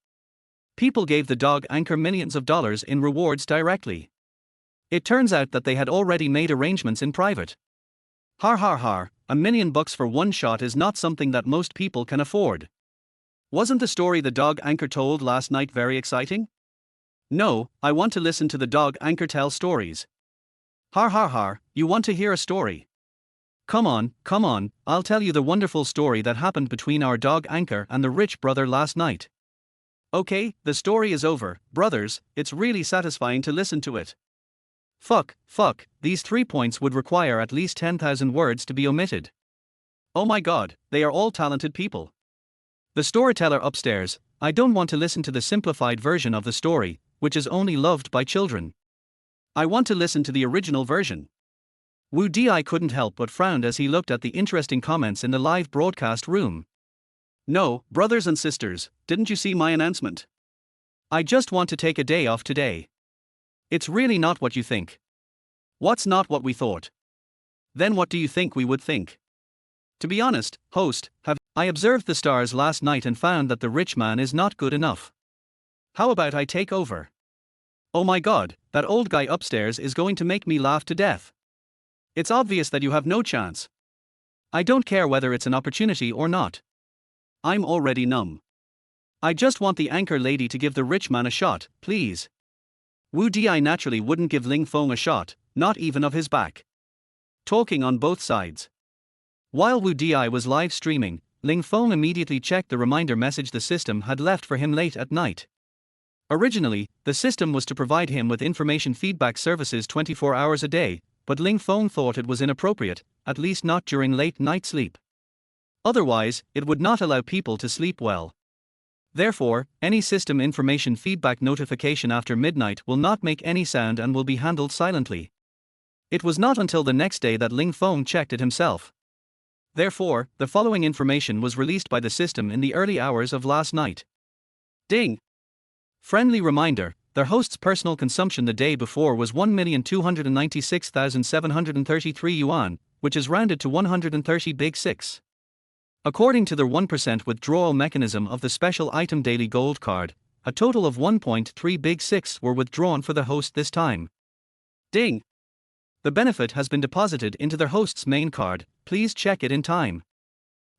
People gave the dog anchor millions of dollars in rewards directly. It turns out that they had already made arrangements in private. Har har har, $1 million for one shot is not something that most people can afford. Wasn't the story the dog anchor told last night very exciting? No, I want to listen to the dog anchor tell stories. Har har har, you want to hear a story? Come on, I'll tell you the wonderful story that happened between our dog anchor and the rich brother last night. Okay, the story is over, brothers, it's really satisfying to listen to it. Fuck, these 3 points would require at least 10,000 words to be omitted. Oh my god, they are all talented people. The storyteller upstairs, I don't want to listen to the simplified version of the story, which is only loved by children. I want to listen to the original version. Wu Di couldn't help but frown as he looked at the interesting comments in the live broadcast room. No, brothers and sisters, didn't you see my announcement? I just want to take a day off today. It's really not what you think. What's not what we thought? Then what do you think we would think? To be honest, host, I observed the stars last night and found that the rich man is not good enough. How about I take over? Oh my god, that old guy upstairs is going to make me laugh to death. It's obvious that you have no chance. I don't care whether it's an opportunity or not. I'm already numb. I just want the anchor lady to give the rich man a shot, please. Wu Di naturally wouldn't give Ling Feng a shot, not even of his back. Talking on both sides. While Wu Di was live streaming, Ling Feng immediately checked the reminder message the system had left for him late at night. Originally, the system was to provide him with information feedback services 24 hours a day, but Ling Feng thought it was inappropriate, at least not during late night sleep. Otherwise, it would not allow people to sleep well. Therefore, any system information feedback notification after midnight will not make any sound and will be handled silently. It was not until the next day that Ling Feng checked it himself. Therefore, the following information was released by the system in the early hours of last night. Ding! Friendly reminder, their host's personal consumption the day before was 1,296,733 yuan, which is rounded to 130 big 6. According to the 1% withdrawal mechanism of the special item daily gold card, a total of 1.3 big 6 were withdrawn for the host this time. Ding! The benefit has been deposited into their host's main card, please check it in time.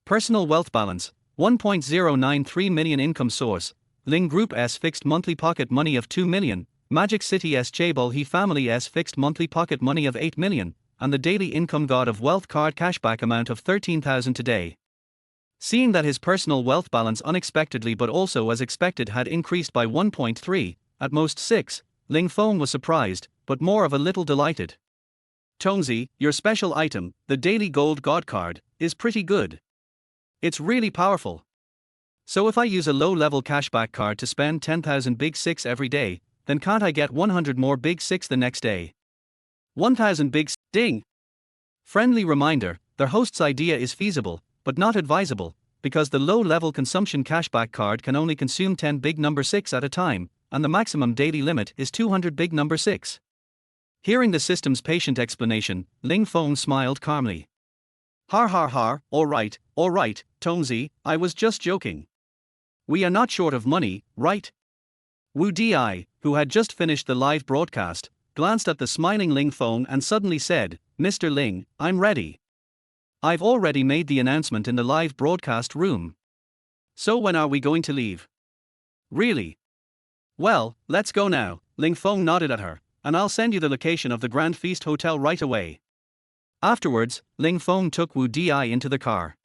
Personal wealth balance, 1.093 million. Income source, Ling Group S fixed monthly pocket money of 2 million, Magic City S Chaebol He Family S fixed monthly pocket money of 8 million, and the daily income God of Wealth card cashback amount of 13,000 today. Seeing that his personal wealth balance unexpectedly but also as expected had increased by 1.3, at most 6, Ling Feng was surprised, but more of a little delighted. Tongzi, your special item, the Daily Gold God card, is pretty good. It's really powerful. So if I use a low-level cashback card to spend 10,000 big 6 every day, then can't I get 100 more big 6 the next day? 1,000 big ding! Friendly reminder, their host's idea is feasible, but not advisable, because the low-level consumption cashback card can only consume 10 big number 6 at a time, and the maximum daily limit is 200 big number 6. Hearing the system's patient explanation, Ling Feng smiled calmly. Har har har, alright, Tongzi, I was just joking. We are not short of money, right? Wu Di, who had just finished the live broadcast, glanced at the smiling Ling Feng and suddenly said, Mr. Ling, I'm ready. I've already made the announcement in the live broadcast room. So when are we going to leave? Really? Well, let's go now. Ling Feng nodded at her, and I'll send you the location of the Grand Feast Hotel right away. Afterwards, Ling Feng took Wu Di into the car.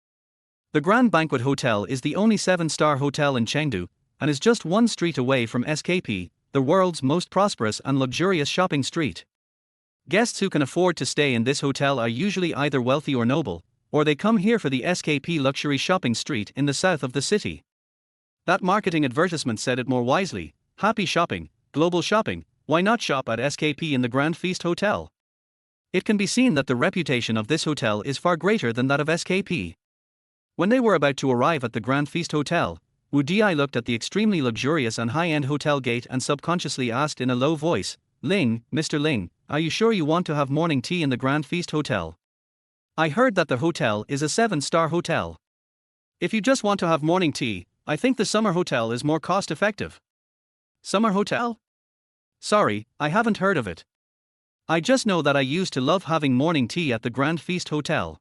The Grand Banquet Hotel is the only 7-star hotel in Chengdu, and is just one street away from SKP, the world's most prosperous and luxurious shopping street. Guests who can afford to stay in this hotel are usually either wealthy or noble, or they come here for the SKP luxury shopping street in the south of the city. That marketing advertisement said it more wisely: happy shopping, global shopping, why not shop at SKP in the Grand Feast Hotel? It can be seen that the reputation of this hotel is far greater than that of SKP. When they were about to arrive at the Grand Feast Hotel, Wu Di looked at the extremely luxurious and high-end hotel gate and subconsciously asked in a low voice, Ling, Mr. Ling, are you sure you want to have morning tea in the Grand Feast Hotel? I heard that the hotel is a 7-star hotel. If you just want to have morning tea, I think the summer hotel is more cost-effective. Summer hotel? Sorry, I haven't heard of it. I just know that I used to love having morning tea at the Grand Feast Hotel.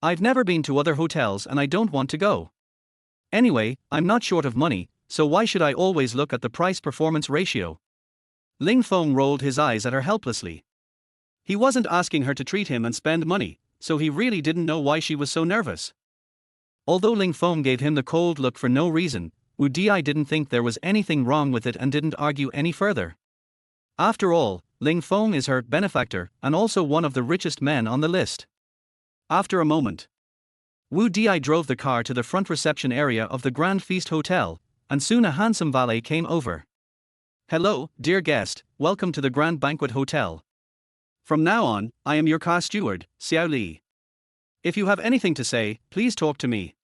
I've never been to other hotels and I don't want to go. Anyway, I'm not short of money, so why should I always look at the price-performance ratio? Ling Feng rolled his eyes at her helplessly. He wasn't asking her to treat him and spend money, so he really didn't know why she was so nervous. Although Ling Feng gave him the cold look for no reason, Wu Di didn't think there was anything wrong with it and didn't argue any further. After all, Ling Feng is her benefactor and also one of the richest men on the list. After a moment, Wu Di drove the car to the front reception area of the Grand Feast Hotel, and soon a handsome valet came over. Hello, dear guest, welcome to the Grand Banquet Hotel. From now on, I am your car steward, Xiao Li. If you have anything to say, please talk to me.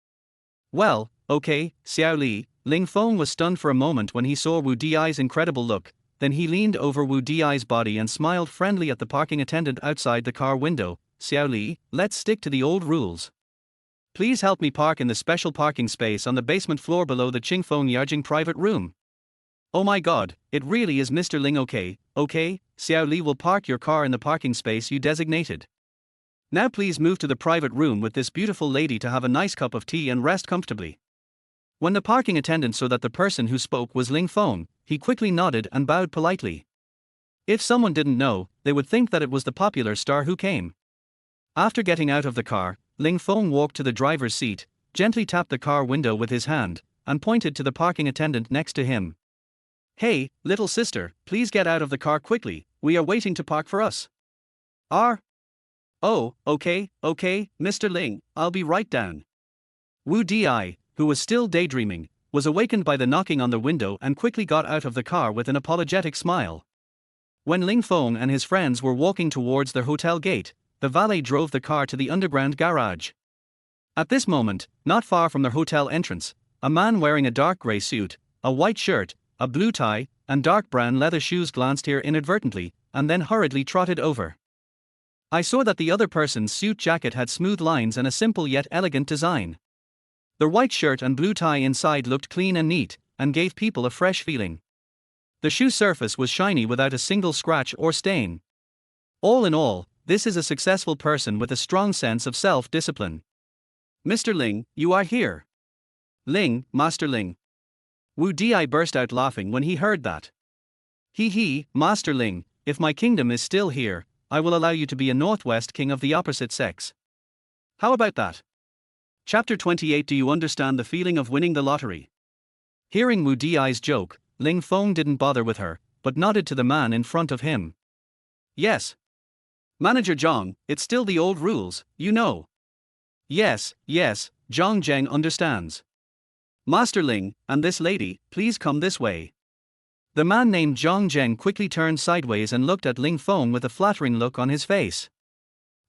Well, okay, Xiao Li. Ling Feng was stunned for a moment when he saw Wu Di's incredible look, then he leaned over Wu Di's body and smiled friendly at the parking attendant outside the car window. Xiao Li, let's stick to the old rules. Please help me park in the special parking space on the basement floor below the Qingfeng Yarjing private room. Oh my god, it really is Mr. Ling. Okay, Xiao Li will park your car in the parking space you designated. Now please move to the private room with this beautiful lady to have a nice cup of tea and rest comfortably. When the parking attendant saw that the person who spoke was Ling Feng, he quickly nodded and bowed politely. If someone didn't know, they would think that it was the popular star who came. After getting out of the car, Ling Feng walked to the driver's seat, gently tapped the car window with his hand, and pointed to the parking attendant next to him. Hey, little sister, please get out of the car quickly, we are waiting to park for us. Oh, okay, Mr. Ling, I'll be right down. Wu Di, who was still daydreaming, was awakened by the knocking on the window and quickly got out of the car with an apologetic smile. When Ling Feng and his friends were walking towards their hotel gate, the valet drove the car to the underground garage. At this moment, not far from their hotel entrance, a man wearing a dark grey suit, a white shirt, a blue tie, and dark brown leather shoes glanced here inadvertently, and then hurriedly trotted over. I saw that the other person's suit jacket had smooth lines and a simple yet elegant design. The white shirt and blue tie inside looked clean and neat, and gave people a fresh feeling. The shoe surface was shiny without a single scratch or stain. All in all, this is a successful person with a strong sense of self-discipline. Mr. Ling, you are here. Ling, Master Ling. Wu Di burst out laughing when he heard that. He, Master Ling, if my kingdom is still here, I will allow you to be a Northwest king of the opposite sex. How about that? Chapter 28. Do you understand the feeling of winning the lottery? Hearing Wu Di's joke, Ling Feng didn't bother with her, but nodded to the man in front of him. Yes. Manager Zhang, it's still the old rules, you know. Yes, Zhang Zheng understands. Master Ling, and this lady, please come this way. The man named Zhang Zheng quickly turned sideways and looked at Ling Feng with a flattering look on his face.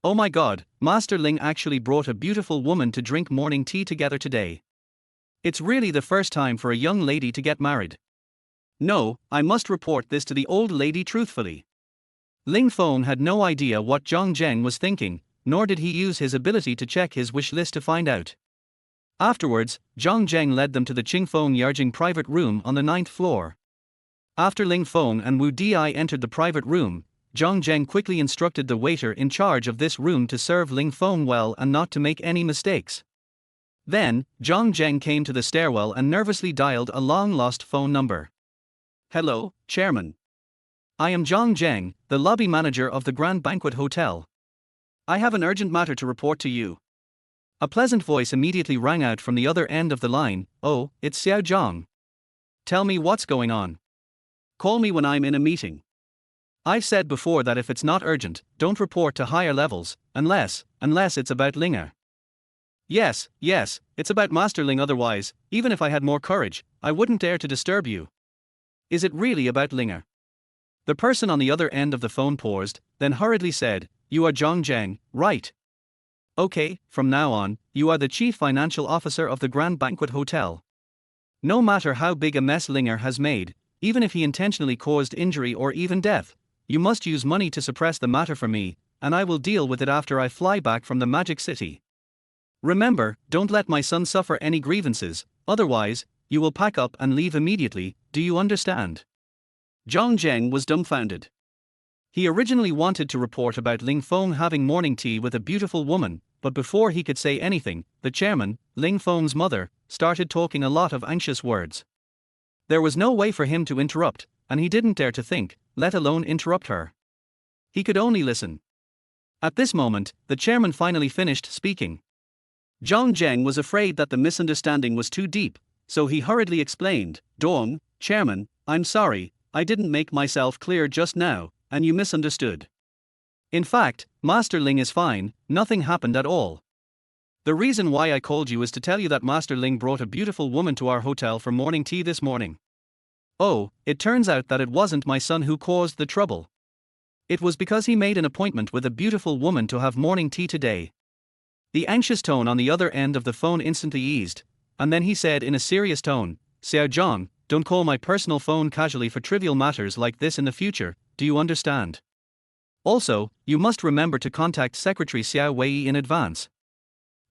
Oh my god, Master Ling actually brought a beautiful woman to drink morning tea together today. It's really the first time for a young lady to get married. No, I must report this to the old lady truthfully. Ling Feng had no idea what Zhang Zheng was thinking, nor did he use his ability to check his wish list to find out. Afterwards, Zhang Zheng led them to the Qingfeng Yarjing private room on the 9th floor. After Ling Feng and Wu Di entered the private room, Zhang Zheng quickly instructed the waiter in charge of this room to serve Ling Feng well and not to make any mistakes. Then, Zhang Zheng came to the stairwell and nervously dialed a long-lost phone number. Hello, Chairman. I am Zhang Zheng, the lobby manager of the Grand Banquet Hotel. I have an urgent matter to report to you. A pleasant voice immediately rang out from the other end of the line. Oh, it's Xiao Zhang. Tell me what's going on. Call me when I'm in a meeting. I've said before that if it's not urgent, don't report to higher levels, unless it's about Linger. Yes, it's about Master Ling. Otherwise, even if I had more courage, I wouldn't dare to disturb you. Is it really about Linger? The person on the other end of the phone paused, then hurriedly said, You are Zhang Zheng, right? Okay, from now on, you are the chief financial officer of the Grand Banquet Hotel. No matter how big a mess Linger has made, even if he intentionally caused injury or even death, you must use money to suppress the matter for me, and I will deal with it after I fly back from the Magic City. Remember, don't let my son suffer any grievances, otherwise, you will pack up and leave immediately, do you understand? Zhang Zheng was dumbfounded. He originally wanted to report about Ling Feng having morning tea with a beautiful woman, but before he could say anything, the chairman, Ling Feng's mother, started talking a lot of anxious words. There was no way for him to interrupt, and he didn't dare to think, let alone interrupt her. He could only listen. At this moment, the chairman finally finished speaking. Zhang Zheng was afraid that the misunderstanding was too deep, so he hurriedly explained, Dong, Chairman, I'm sorry, I didn't make myself clear just now, and you misunderstood. In fact, Master Ling is fine, nothing happened at all. The reason why I called you is to tell you that Master Ling brought a beautiful woman to our hotel for morning tea this morning. Oh, it turns out that it wasn't my son who caused the trouble. It was because he made an appointment with a beautiful woman to have morning tea today. The anxious tone on the other end of the phone instantly eased, and then he said in a serious tone, Xiao Zhang, don't call my personal phone casually for trivial matters like this in the future, do you understand? Also, you must remember to contact Secretary Xiao Wei in advance.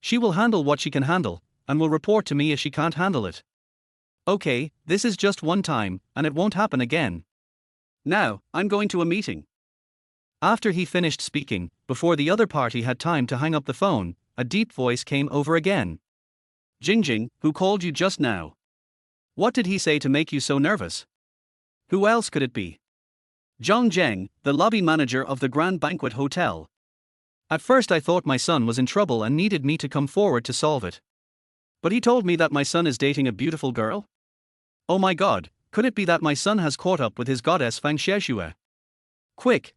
She will handle what she can handle, and will report to me if she can't handle it. Okay, this is just one time, and it won't happen again. Now, I'm going to a meeting. After he finished speaking, before the other party had time to hang up the phone, a deep voice came over again. Jingjing, who called you just now? What did he say to make you so nervous? Who else could it be? Zhang Zheng, the lobby manager of the Grand Banquet Hotel. At first I thought my son was in trouble and needed me to come forward to solve it. But he told me that my son is dating a beautiful girl? Oh my god, could it be that my son has caught up with his goddess Fang Xiexue? Quick,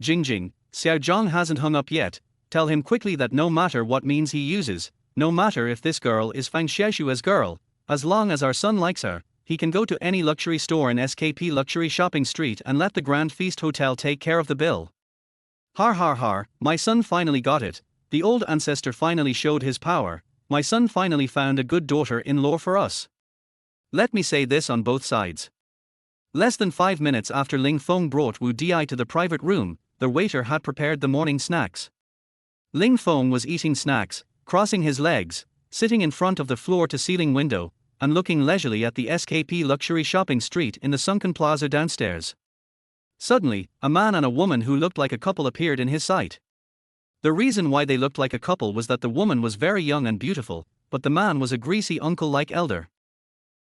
Jingjing, Xiao Zhang hasn't hung up yet, tell him quickly that no matter what means he uses, no matter if this girl is Fang Xiaoshua's girl, as long as our son likes her, he can go to any luxury store in SKP Luxury Shopping Street and let the Grand Feast Hotel take care of the bill. Har har har, my son finally got it, the old ancestor finally showed his power, my son finally found a good daughter-in-law for us. Let me say this on both sides. Less than 5 minutes after Ling Feng brought Wu Di to the private room, the waiter had prepared the morning snacks. Ling Feng was eating snacks, crossing his legs, sitting in front of the floor-to-ceiling window, and looking leisurely at the SKP Luxury Shopping Street in the sunken plaza downstairs. Suddenly, a man and a woman who looked like a couple appeared in his sight. The reason why they looked like a couple was that the woman was very young and beautiful, but the man was a greasy uncle-like elder.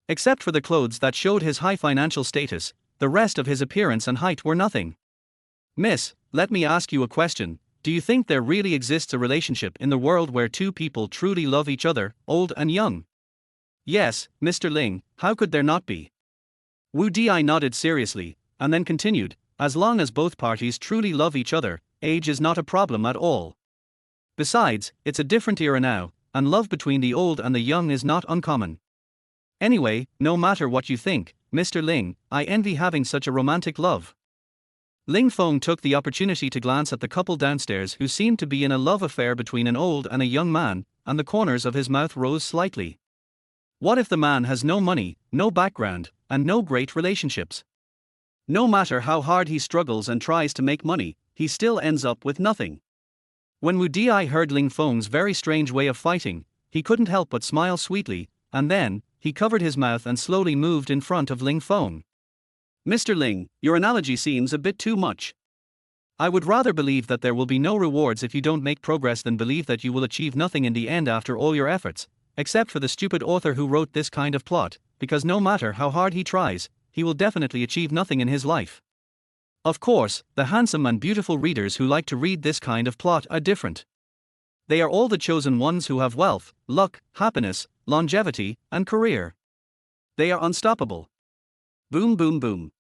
Except for the clothes that showed his high financial status, the rest of his appearance and height were nothing. Miss, let me ask you a question. Do you think there really exists a relationship in the world where two people truly love each other, old and young? Yes, Mr. Ling, how could there not be? Wu Di nodded seriously, and then continued, as long as both parties truly love each other, age is not a problem at all. Besides, it's a different era now, and love between the old and the young is not uncommon. Anyway, no matter what you think, Mr. Ling, I envy having such a romantic love. Ling Feng took the opportunity to glance at the couple downstairs who seemed to be in a love affair between an old and a young man, and the corners of his mouth rose slightly. What if the man has no money, no background, and no great relationships? No matter how hard he struggles and tries to make money, he still ends up with nothing. When Wu Di heard Ling Feng's very strange way of fighting, he couldn't help but smile sweetly, and then, he covered his mouth and slowly moved in front of Ling Feng. Mr. Ling, your analogy seems a bit too much. I would rather believe that there will be no rewards if you don't make progress than believe that you will achieve nothing in the end after all your efforts, except for the stupid author who wrote this kind of plot, because no matter how hard he tries, he will definitely achieve nothing in his life. Of course, the handsome and beautiful readers who like to read this kind of plot are different. They are all the chosen ones who have wealth, luck, happiness, longevity, and career. They are unstoppable. Boom boom boom.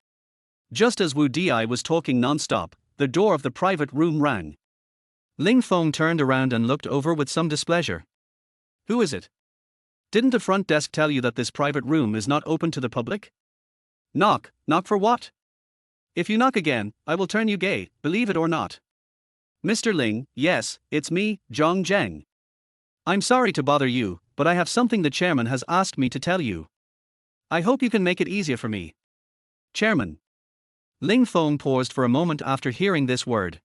Just as Wu Di was talking non-stop, the door of the private room rang. Ling Feng turned around and looked over with some displeasure. Who is it? Didn't the front desk tell you that this private room is not open to the public? Knock, knock for what? If you knock again, I will turn you gay, believe it or not. Mr. Ling, yes, it's me, Wangjiang. I'm sorry to bother you, but I have something the chairman has asked me to tell you. I hope you can make it easier for me. Chairman. Ling Feng paused for a moment after hearing this word.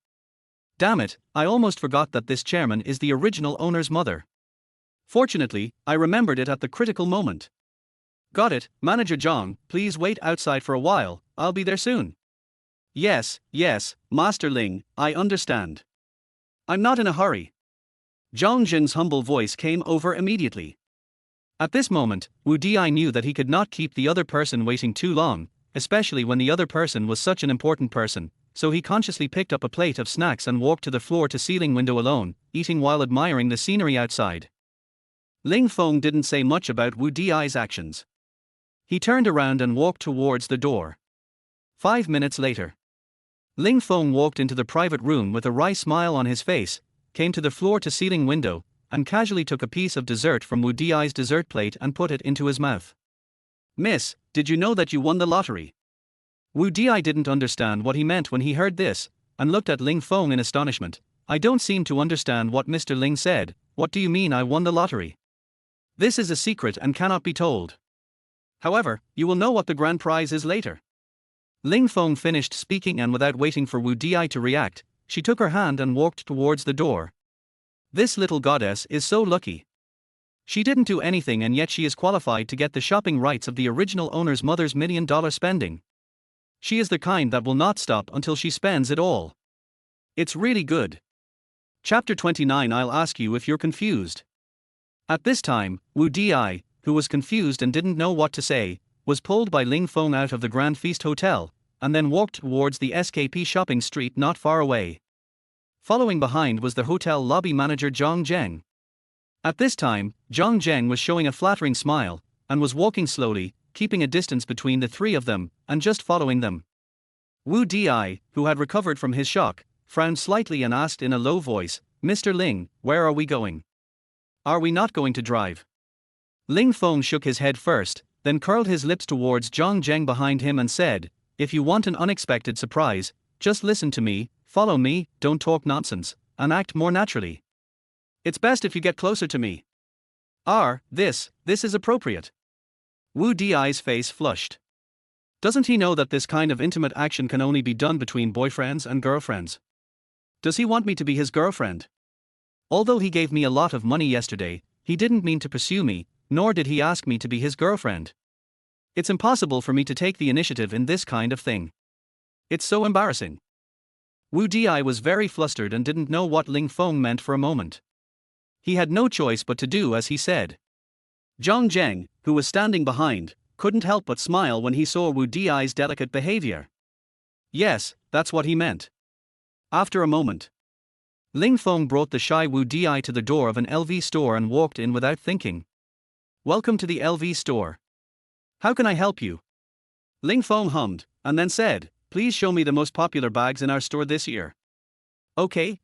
Damn it, I almost forgot that this chairman is the original owner's mother. Fortunately, I remembered it at the critical moment. Got it, Manager Zhang, please wait outside for a while, I'll be there soon. Yes, Master Ling, I understand. I'm not in a hurry. Zhang Jing's humble voice came over immediately. At this moment, Wu Di knew that he could not keep the other person waiting too long, especially when the other person was such an important person, so he consciously picked up a plate of snacks and walked to the floor-to-ceiling window alone, eating while admiring the scenery outside. Ling Feng didn't say much about Wu Di's actions. He turned around and walked towards the door. 5 minutes later, Ling Feng walked into the private room with a wry smile on his face, came to the floor-to-ceiling window, and casually took a piece of dessert from Wu Di's dessert plate and put it into his mouth. Miss, did you know that you won the lottery? Wu Di didn't understand what he meant when he heard this, and looked at Ling Feng in astonishment. I don't seem to understand what Mr. Ling said. What do you mean I won the lottery? This is a secret and cannot be told. However, you will know what the grand prize is later. Ling Feng finished speaking, and without waiting for Wu Di to react, she took her hand and walked towards the door. This little goddess is so lucky. She didn't do anything and yet she is qualified to get the shopping rights of the original owner's mother's $1 million spending. She is the kind that will not stop until she spends it all. It's really good. Chapter 29. I'll ask you if you're confused. At this time, Wu Di, who was confused and didn't know what to say, was pulled by Ling Feng out of the Grand Feast Hotel, and then walked towards the SKP shopping street not far away. Following behind was the hotel lobby manager Zhang Zheng. At this time, Zhang Zheng was showing a flattering smile, and was walking slowly, keeping a distance between the three of them, and just following them. Wu Di, who had recovered from his shock, frowned slightly and asked in a low voice, Mr. Ling, where are we going? Are we not going to drive? Ling Feng shook his head first, then curled his lips towards Zhang behind him and said, "If you want an unexpected surprise, just listen to me, follow me, don't talk nonsense, and act more naturally. It's best if you get closer to me." This is appropriate. Wu Di's face flushed. Doesn't he know that this kind of intimate action can only be done between boyfriends and girlfriends? Does he want me to be his girlfriend? Although he gave me a lot of money yesterday, he didn't mean to pursue me, nor did he ask me to be his girlfriend. It's impossible for me to take the initiative in this kind of thing. It's so embarrassing. Wu Di was very flustered and didn't know what Ling Feng meant for a moment. He had no choice but to do as he said. Zhang, who was standing behind, couldn't help but smile when he saw Wu Di's delicate behavior. Yes, that's what he meant. After a moment, Ling Feng brought the shy Wu Di to the door of an LV store and walked in without thinking. "Welcome to the LV store. How can I help you?" Ling Feng hummed, and then said, "Please show me the most popular bags in our store this year." Okay,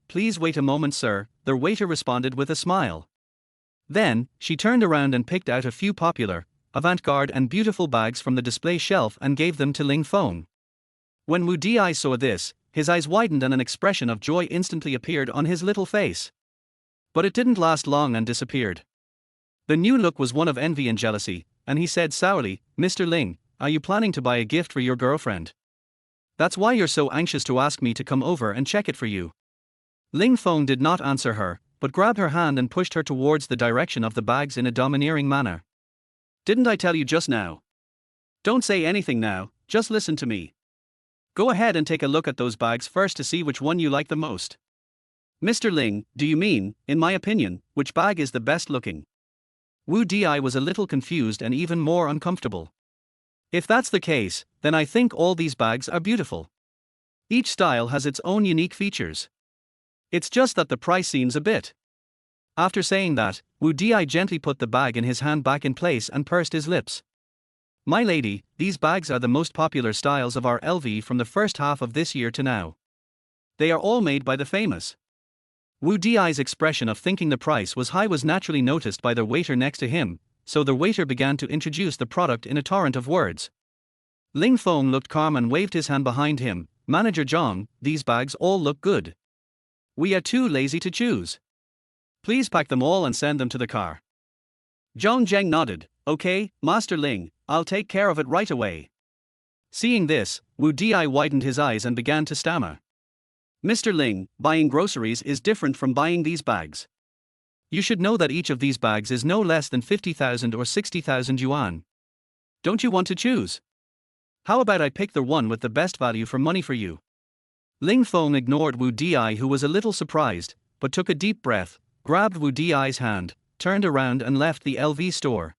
please wait a moment, sir," the waiter responded with a smile. Then, she turned around and picked out a few popular, avant-garde and beautiful bags from the display shelf and gave them to Ling Feng. When Wu Di saw this, his eyes widened and an expression of joy instantly appeared on his little face. But it didn't last long and disappeared. The new look was one of envy and jealousy, and he said sourly, "Mr. Ling, are you planning to buy a gift for your girlfriend? That's why you're so anxious to ask me to come over and check it for you." Ling Feng did not answer her, but grabbed her hand and pushed her towards the direction of the bags in a domineering manner. "Didn't I tell you just now? Don't say anything now, just listen to me. Go ahead and take a look at those bags first to see which one you like the most." "Mr. Ling, do you mean, in my opinion, which bag is the best looking?" Wu Di was a little confused and even more uncomfortable. "If that's the case, then I think all these bags are beautiful. Each style has its own unique features. It's just that the price seems a bit." After saying that, Wu Di gently put the bag in his hand back in place and pursed his lips. "My lady, these bags are the most popular styles of our LV from the first half of this year to now. They are all made by the famous." Wu Di's expression of thinking the price was high was naturally noticed by the waiter next to him, so the waiter began to introduce the product in a torrent of words. Ling Feng looked calm and waved his hand behind him. "Manager Zhang, these bags all look good. We are too lazy to choose. Please pack them all and send them to the car." Zhang nodded. "Okay, Master Ling, I'll take care of it right away." Seeing this, Wu Di widened his eyes and began to stammer. "Mr. Ling, buying groceries is different from buying these bags. You should know that each of these bags is no less than 50,000 or 60,000 yuan. Don't you want to choose? How about I pick the one with the best value for money for you?" Ling Feng ignored Wu Di, who was a little surprised, but took a deep breath, grabbed Wu Di's hand, turned around and left the LV store.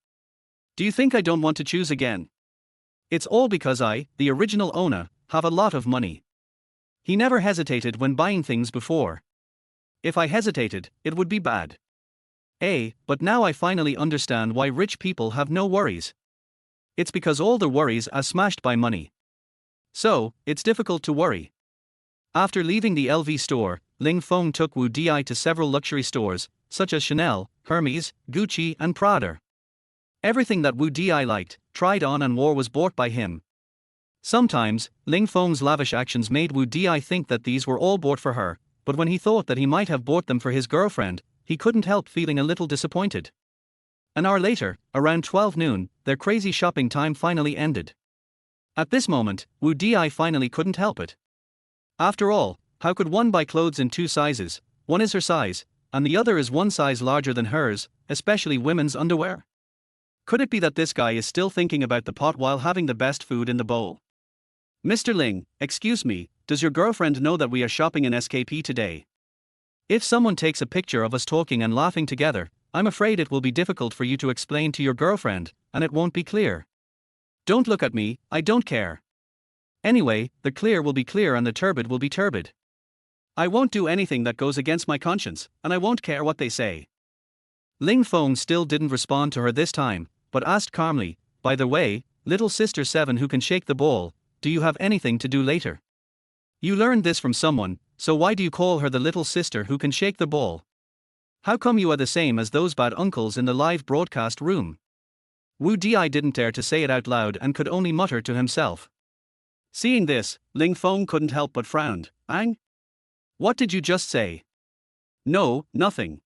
"Do you think I don't want to choose again? It's all because I, the original owner, have a lot of money." He never hesitated when buying things before. "If I hesitated, it would be bad. But now I finally understand why rich people have no worries. It's because all the worries are smashed by money. So, it's difficult to worry." After leaving the LV store, Ling Feng took Wu Di to several luxury stores, such as Chanel, Hermes, Gucci and Prada. Everything that Wu Di liked, tried on and wore was bought by him. Sometimes, Ling Feng's lavish actions made Wu Di think that these were all bought for her, but when he thought that he might have bought them for his girlfriend, he couldn't help feeling a little disappointed. An hour later, around 12 noon, their crazy shopping time finally ended. At this moment, Wu Di finally couldn't help it. After all, how could one buy clothes in two sizes? One is her size, and the other is one size larger than hers, especially women's underwear. Could it be that this guy is still thinking about the pot while having the best food in the bowl? "Mr. Ling, excuse me, does your girlfriend know that we are shopping in SKP today? If someone takes a picture of us talking and laughing together, I'm afraid it will be difficult for you to explain to your girlfriend, and it won't be clear. Don't look at me, I don't care. Anyway, the clear will be clear and the turbid will be turbid. I won't do anything that goes against my conscience, and I won't care what they say." Ling Feng still didn't respond to her this time, but asked calmly, "By the way, little sister 7 who can shake the ball, do you have anything to do later? You learned this from someone, so why do you call her the little sister who can shake the ball? How come you are the same as those bad uncles in the live broadcast room? Wu Di didn't dare to say it out loud and could only mutter to himself. Seeing this, Ling Feng couldn't help but frowned. Ang? What did you just say? No, nothing.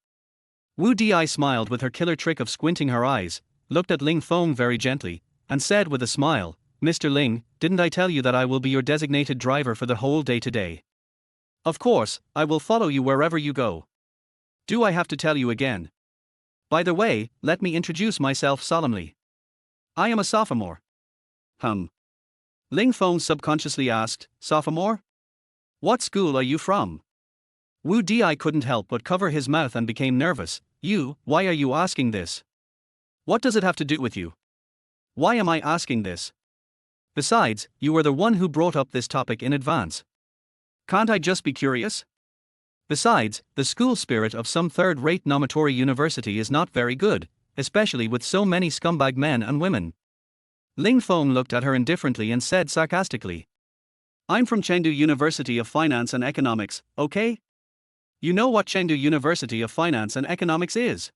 Wu Di smiled with her killer trick of squinting her eyes, looked at Ling Feng very gently, and said with a smile, Mr. Ling, didn't I tell you that I will be your designated driver for the whole day today? Of course, I will follow you wherever you go. Do I have to tell you again? By the way, let me introduce myself solemnly. I am a sophomore. Ling Feng subconsciously asked, sophomore? What school are you from? Wu Di couldn't help but cover his mouth and became nervous. Why are you asking this? What does it have to do with you? Why am I asking this? Besides, you were the one who brought up this topic in advance. Can't I just be curious? Besides, the school spirit of some third-rate dormitory university is not very good, especially with so many scumbag men and women. Ling Feng looked at her indifferently and said sarcastically, I'm from Chengdu University of Finance and Economics, okay? You know what Chengdu University of Finance and Economics is?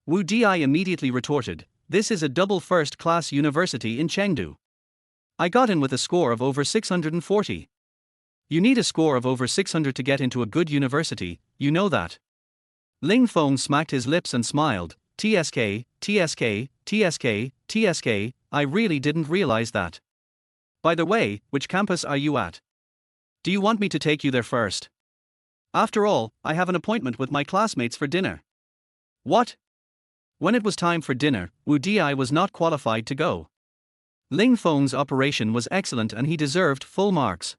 Wu Di immediately retorted, this is a double first-class university in Chengdu. I got in with a score of over 640. You need a score of over 600 to get into a good university, you know that. Ling Feng smacked his lips and smiled, TSK, TSK, TSK, TSK, I really didn't realize that. By the way, which campus are you at? Do you want me to take you there first? After all, I have an appointment with my classmates for dinner. What? When it was time for dinner, Wu Di was not qualified to go. Ling Feng's operation was excellent and he deserved full marks.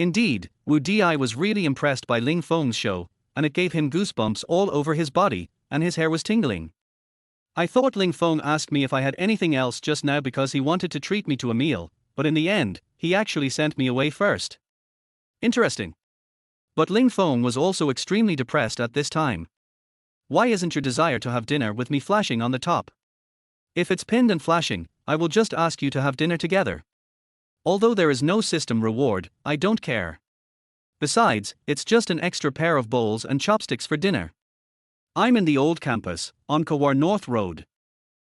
Indeed, Wu Di was really impressed by Ling Feng's show, and it gave him goosebumps all over his body, and his hair was tingling. I thought Ling Feng asked me if I had anything else just now because he wanted to treat me to a meal, but in the end, he actually sent me away first. Interesting. But Ling Feng was also extremely depressed at this time. Why isn't your desire to have dinner with me flashing on the top? If it's pinned and flashing, I will just ask you to have dinner together. Although there is no system reward, I don't care. Besides, it's just an extra pair of bowls and chopsticks for dinner. I'm in the old campus, on Kawar North Road.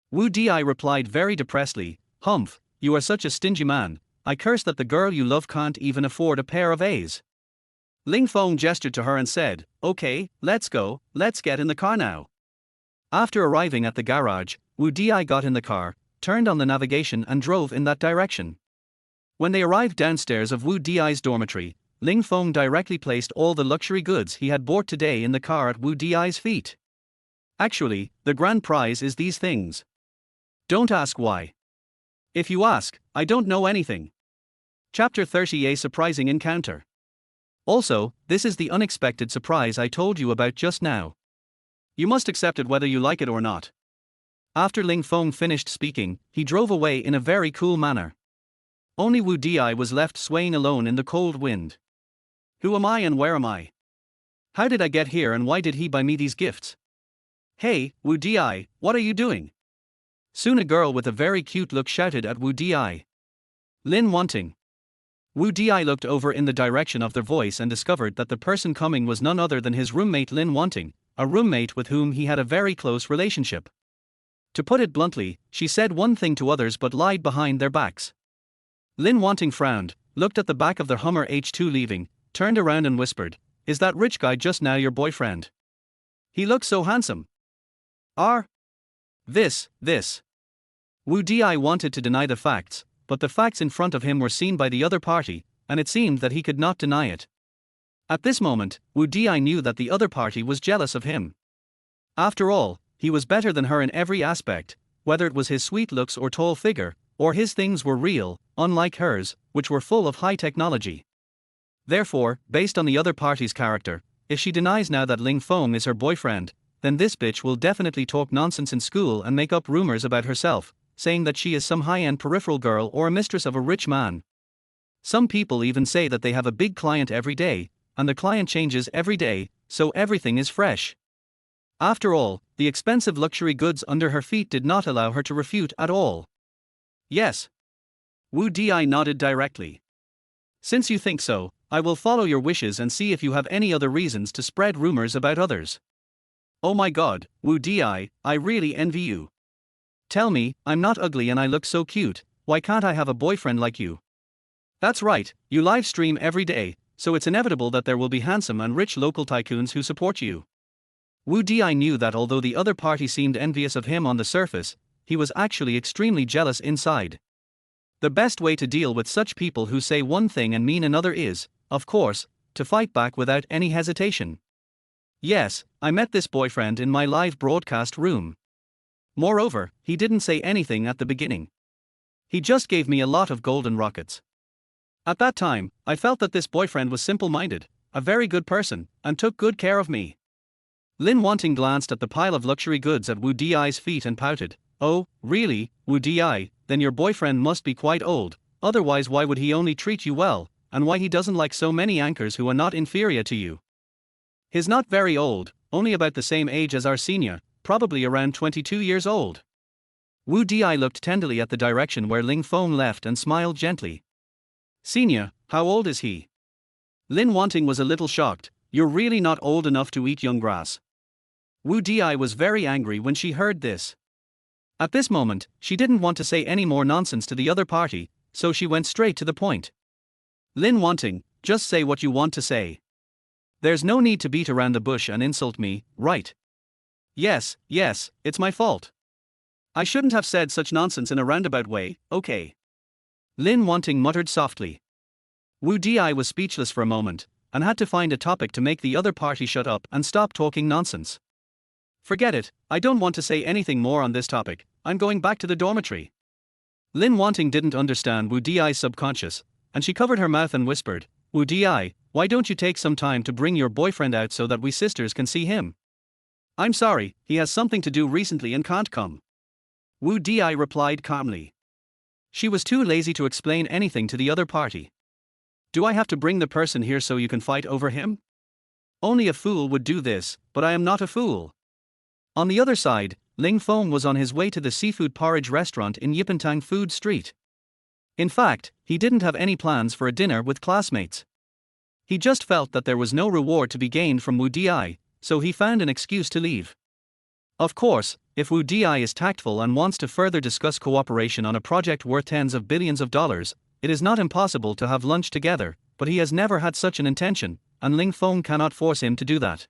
Wu Di replied very depressedly, Humph, you are such a stingy man, I curse that the girl you love can't even afford a pair of A's. Ling Feng gestured to her and said, okay, let's go, let's get in the car now. After arriving at the garage, Wu Di got in the car, turned on the navigation and drove in that direction. When they arrived downstairs of Wu Di's dormitory, Ling Feng directly placed all the luxury goods he had bought today in the car at Wu Di's feet. Actually, the grand prize is these things. Don't ask why. If you ask, I don't know anything. Chapter 30, A Surprising Encounter. Also, this is the unexpected surprise I told you about just now. You must accept it whether you like it or not. After Ling Feng finished speaking, he drove away in a very cool manner. Only Wu Di was left swaying alone in the cold wind. Who am I and where am I? How did I get here and why did he buy me these gifts? Hey, Wu Di, what are you doing? Soon a girl with a very cute look shouted at Wu Di. Lin Wanting. Wu Di looked over in the direction of their voice and discovered that the person coming was none other than his roommate Lin Wanting, a roommate with whom he had a very close relationship. To put it bluntly, she said one thing to others but lied behind their backs. Lin Wanting frowned, looked at the back of their Hummer H2 leaving, turned around and whispered, is that rich guy just now your boyfriend? He looks so handsome. This. Wu Di wanted to deny the facts, but the facts in front of him were seen by the other party, and it seemed that he could not deny it. At this moment, Wu Di knew that the other party was jealous of him. After all, he was better than her in every aspect, whether it was his sweet looks or tall figure, or his things were real, unlike hers, which were full of high technology. Therefore, based on the other party's character, if she denies now that Ling Feng is her boyfriend, then this bitch will definitely talk nonsense in school and make up rumors about herself, saying that she is some high-end peripheral girl or a mistress of a rich man. Some people even say that they have a big client every day, and the client changes every day, so everything is fresh. After all, the expensive luxury goods under her feet did not allow her to refute at all. Yes. Wu Di nodded directly. Since you think so, I will follow your wishes and see if you have any other reasons to spread rumors about others. Oh my god, Wu Di, I really envy you. Tell me, I'm not ugly and I look so cute, why can't I have a boyfriend like you? That's right, you live stream every day, so it's inevitable that there will be handsome and rich local tycoons who support you. Wu Di knew that although the other party seemed envious of him on the surface, he was actually extremely jealous inside. The best way to deal with such people who say one thing and mean another is, of course, to fight back without any hesitation. Yes, I met this boyfriend in my live broadcast room. Moreover, he didn't say anything at the beginning. He just gave me a lot of golden rockets. At that time, I felt that this boyfriend was simple-minded, a very good person, and took good care of me. Lin Wanting glanced at the pile of luxury goods at Wu Di's feet and pouted. Oh, really, Wu Di, then your boyfriend must be quite old, otherwise why would he only treat you well, and why he doesn't like so many anchors who are not inferior to you? He's not very old, only about the same age as our senior, probably around 22 years old. Wu Di looked tenderly at the direction where Ling Feng left and smiled gently. Senior, how old is he? Lin Wanting was a little shocked. You're really not old enough to eat young grass. Wu Di was very angry when she heard this. At this moment, she didn't want to say any more nonsense to the other party, so she went straight to the point. Lin Wanting, just say what you want to say. There's no need to beat around the bush and insult me, right? Yes, it's my fault. I shouldn't have said such nonsense in a roundabout way, okay? Lin Wanting muttered softly. Wu Di was speechless for a moment, and had to find a topic to make the other party shut up and stop talking nonsense. Forget it, I don't want to say anything more on this topic, I'm going back to the dormitory. Lin Wanting didn't understand Wu Di's subconscious, and she covered her mouth and whispered, Wu Di, why don't you take some time to bring your boyfriend out so that we sisters can see him? I'm sorry, he has something to do recently and can't come. Wu Di replied calmly. She was too lazy to explain anything to the other party. Do I have to bring the person here so you can fight over him? Only a fool would do this, but I am not a fool. On the other side, Ling Feng was on his way to the seafood porridge restaurant in Yipentang Food Street. In fact, he didn't have any plans for a dinner with classmates. He just felt that there was no reward to be gained from Wu Di, so he found an excuse to leave. Of course, if Wu Di is tactful and wants to further discuss cooperation on a project worth tens of billions of dollars, it is not impossible to have lunch together, but he has never had such an intention, and Ling Feng cannot force him to do that.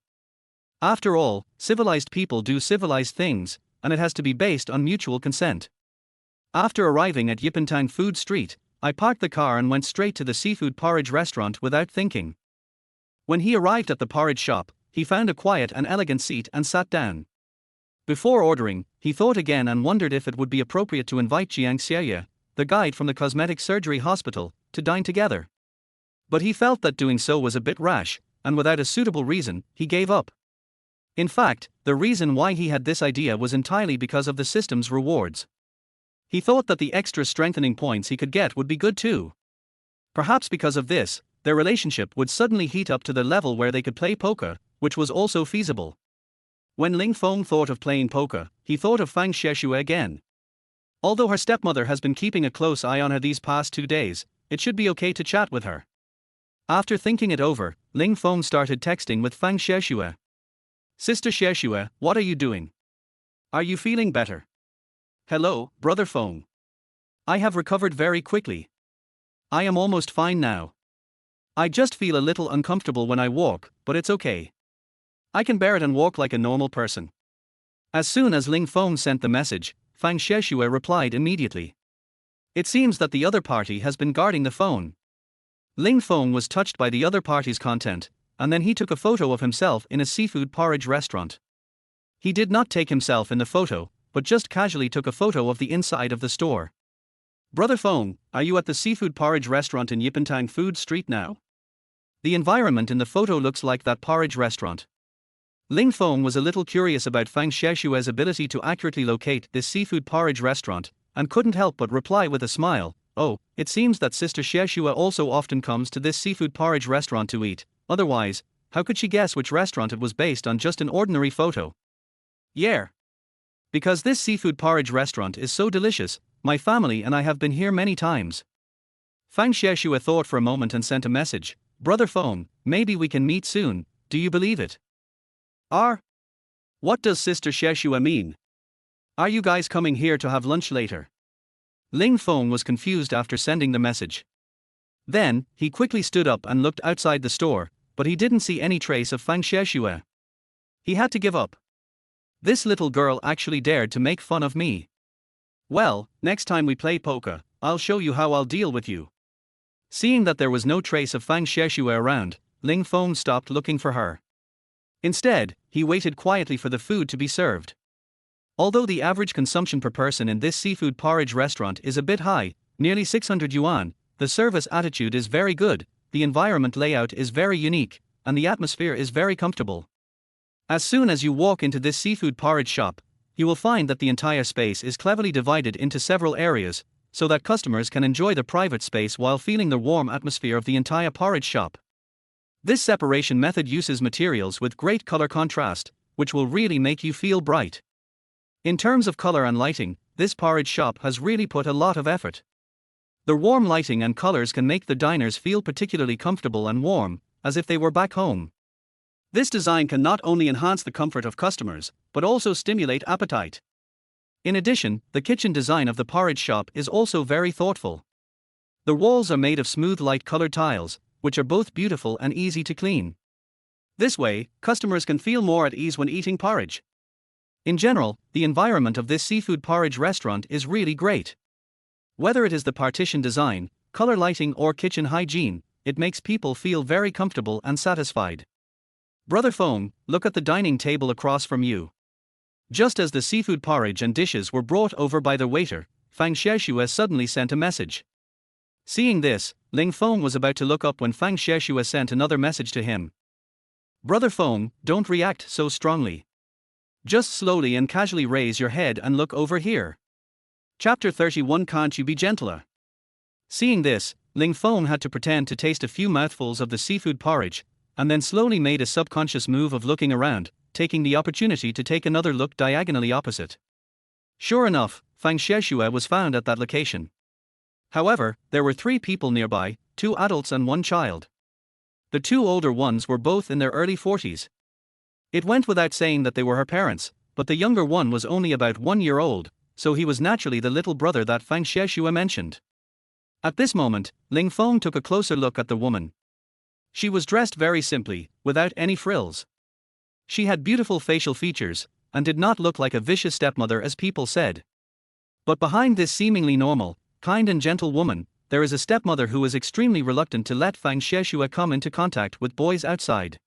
After all, civilized people do civilized things, and it has to be based on mutual consent. After arriving at Yipentang Food Street, I parked the car and went straight to the seafood porridge restaurant without thinking. When he arrived at the porridge shop, he found a quiet and elegant seat and sat down. Before ordering, he thought again and wondered if it would be appropriate to invite Jiang Xieye, the guide from the cosmetic surgery hospital, to dine together. But he felt that doing so was a bit rash, and without a suitable reason, he gave up. In fact, the reason why he had this idea was entirely because of the system's rewards. He thought that the extra strengthening points he could get would be good too. Perhaps because of this, their relationship would suddenly heat up to the level where they could play poker, which was also feasible. When Ling Feng thought of playing poker, he thought of Fang Xiexue again. Although her stepmother has been keeping a close eye on her these past 2 days, it should be okay to chat with her. After thinking it over, Ling Feng started texting with Fang Xiexue. Sister Xiexue, what are you doing? Are you feeling better? Hello, brother Feng. I have recovered very quickly. I am almost fine now. I just feel a little uncomfortable when I walk, but it's okay. I can bear it and walk like a normal person. As soon as Ling Feng sent the message, Fang Xiexue replied immediately. It seems that the other party has been guarding the phone. Ling Feng was touched by the other party's content, and then he took a photo of himself in a seafood porridge restaurant. He did not take himself in the photo, but just casually took a photo of the inside of the store. Brother Feng, are you at the seafood porridge restaurant in Yipentang Food Street now? The environment in the photo looks like that porridge restaurant. Ling Feng was a little curious about Fang Xiexue's ability to accurately locate this seafood porridge restaurant, and couldn't help but reply with a smile, oh, it seems that Sister Xiexue also often comes to this seafood porridge restaurant to eat, otherwise, how could she guess which restaurant it was based on just an ordinary photo? Yeah. Because this seafood porridge restaurant is so delicious, my family and I have been here many times. Fang Xiexue thought for a moment and sent a message, Brother Feng, maybe we can meet soon, do you believe it? What does Sister Sheshua mean? Are you guys coming here to have lunch later? Ling Feng was confused after sending the message. Then, he quickly stood up and looked outside the store, but he didn't see any trace of Fang Sheshue. He had to give up. This little girl actually dared to make fun of me. Well, next time we play poker, I'll show you how I'll deal with you. Seeing that there was no trace of Fang Sheshue around, Ling Feng stopped looking for her. Instead, he waited quietly for the food to be served. Although the average consumption per person in this seafood porridge restaurant is a bit high, nearly 600 yuan, the service attitude is very good, the environment layout is very unique, and the atmosphere is very comfortable. As soon as you walk into this seafood porridge shop, you will find that the entire space is cleverly divided into several areas, so that customers can enjoy the private space while feeling the warm atmosphere of the entire porridge shop. This separation method uses materials with great color contrast, which will really make you feel bright. In terms of color and lighting, this porridge shop has really put a lot of effort. The warm lighting and colors can make the diners feel particularly comfortable and warm, as if they were back home. This design can not only enhance the comfort of customers, but also stimulate appetite. In addition, the kitchen design of the porridge shop is also very thoughtful. The walls are made of smooth light-colored tiles, which are both beautiful and easy to clean. This way, customers can feel more at ease when eating porridge. In general, the environment of this seafood porridge restaurant is really great. Whether it is the partition design, color lighting or kitchen hygiene, it makes people feel very comfortable and satisfied. Brother Feng, look at the dining table across from you. Just as the seafood porridge and dishes were brought over by the waiter, Fang Sheshue suddenly sent a message. Seeing this, Ling Feng was about to look up when Fang Sheshue sent another message to him. Brother Feng, don't react so strongly. Just slowly and casually raise your head and look over here. Chapter 31. Can't you be gentler? Seeing this, Ling Feng had to pretend to taste a few mouthfuls of the seafood porridge, and then slowly made a subconscious move of looking around, taking the opportunity to take another look diagonally opposite. Sure enough, Fang Sheshue was found at that location. However, there were 3 people nearby, 2 adults and 1 child. The 2 older ones were both in their early 40s. It went without saying that they were her parents, but the younger one was only about 1 year old, so he was naturally the little brother that Fang Sheshue mentioned. At this moment, Ling Feng took a closer look at the woman. She was dressed very simply, without any frills. She had beautiful facial features, and did not look like a vicious stepmother as people said. But behind this seemingly normal, kind and gentle woman, there is a stepmother who is extremely reluctant to let Fang Sheshue come into contact with boys outside.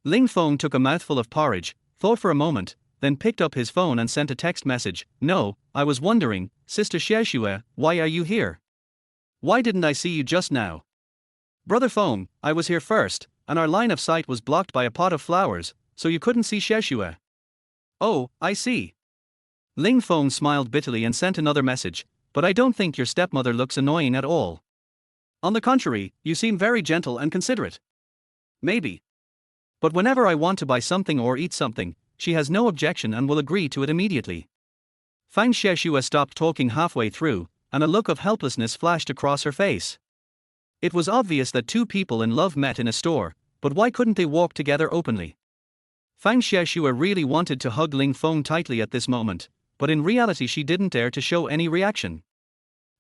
Ling Feng took a mouthful of porridge, thought for a moment, then picked up his phone and sent a text message. No, I was wondering, Sister Sheshue, why are you here? Why didn't I see you just now? Brother Feng, I was here first, and our line of sight was blocked by a pot of flowers, so you couldn't see Sheshue. Oh, I see. Ling Feng smiled bitterly and sent another message, but I don't think your stepmother looks annoying at all. On the contrary, you seem very gentle and considerate. Maybe. But whenever I want to buy something or eat something, she has no objection and will agree to it immediately. Fang Sheshue stopped talking halfway through, and a look of helplessness flashed across her face. It was obvious that 2 people in love met in a store, but why couldn't they walk together openly? Fang Sheshue really wanted to hug Ling Feng tightly at this moment, but in reality she didn't dare to show any reaction.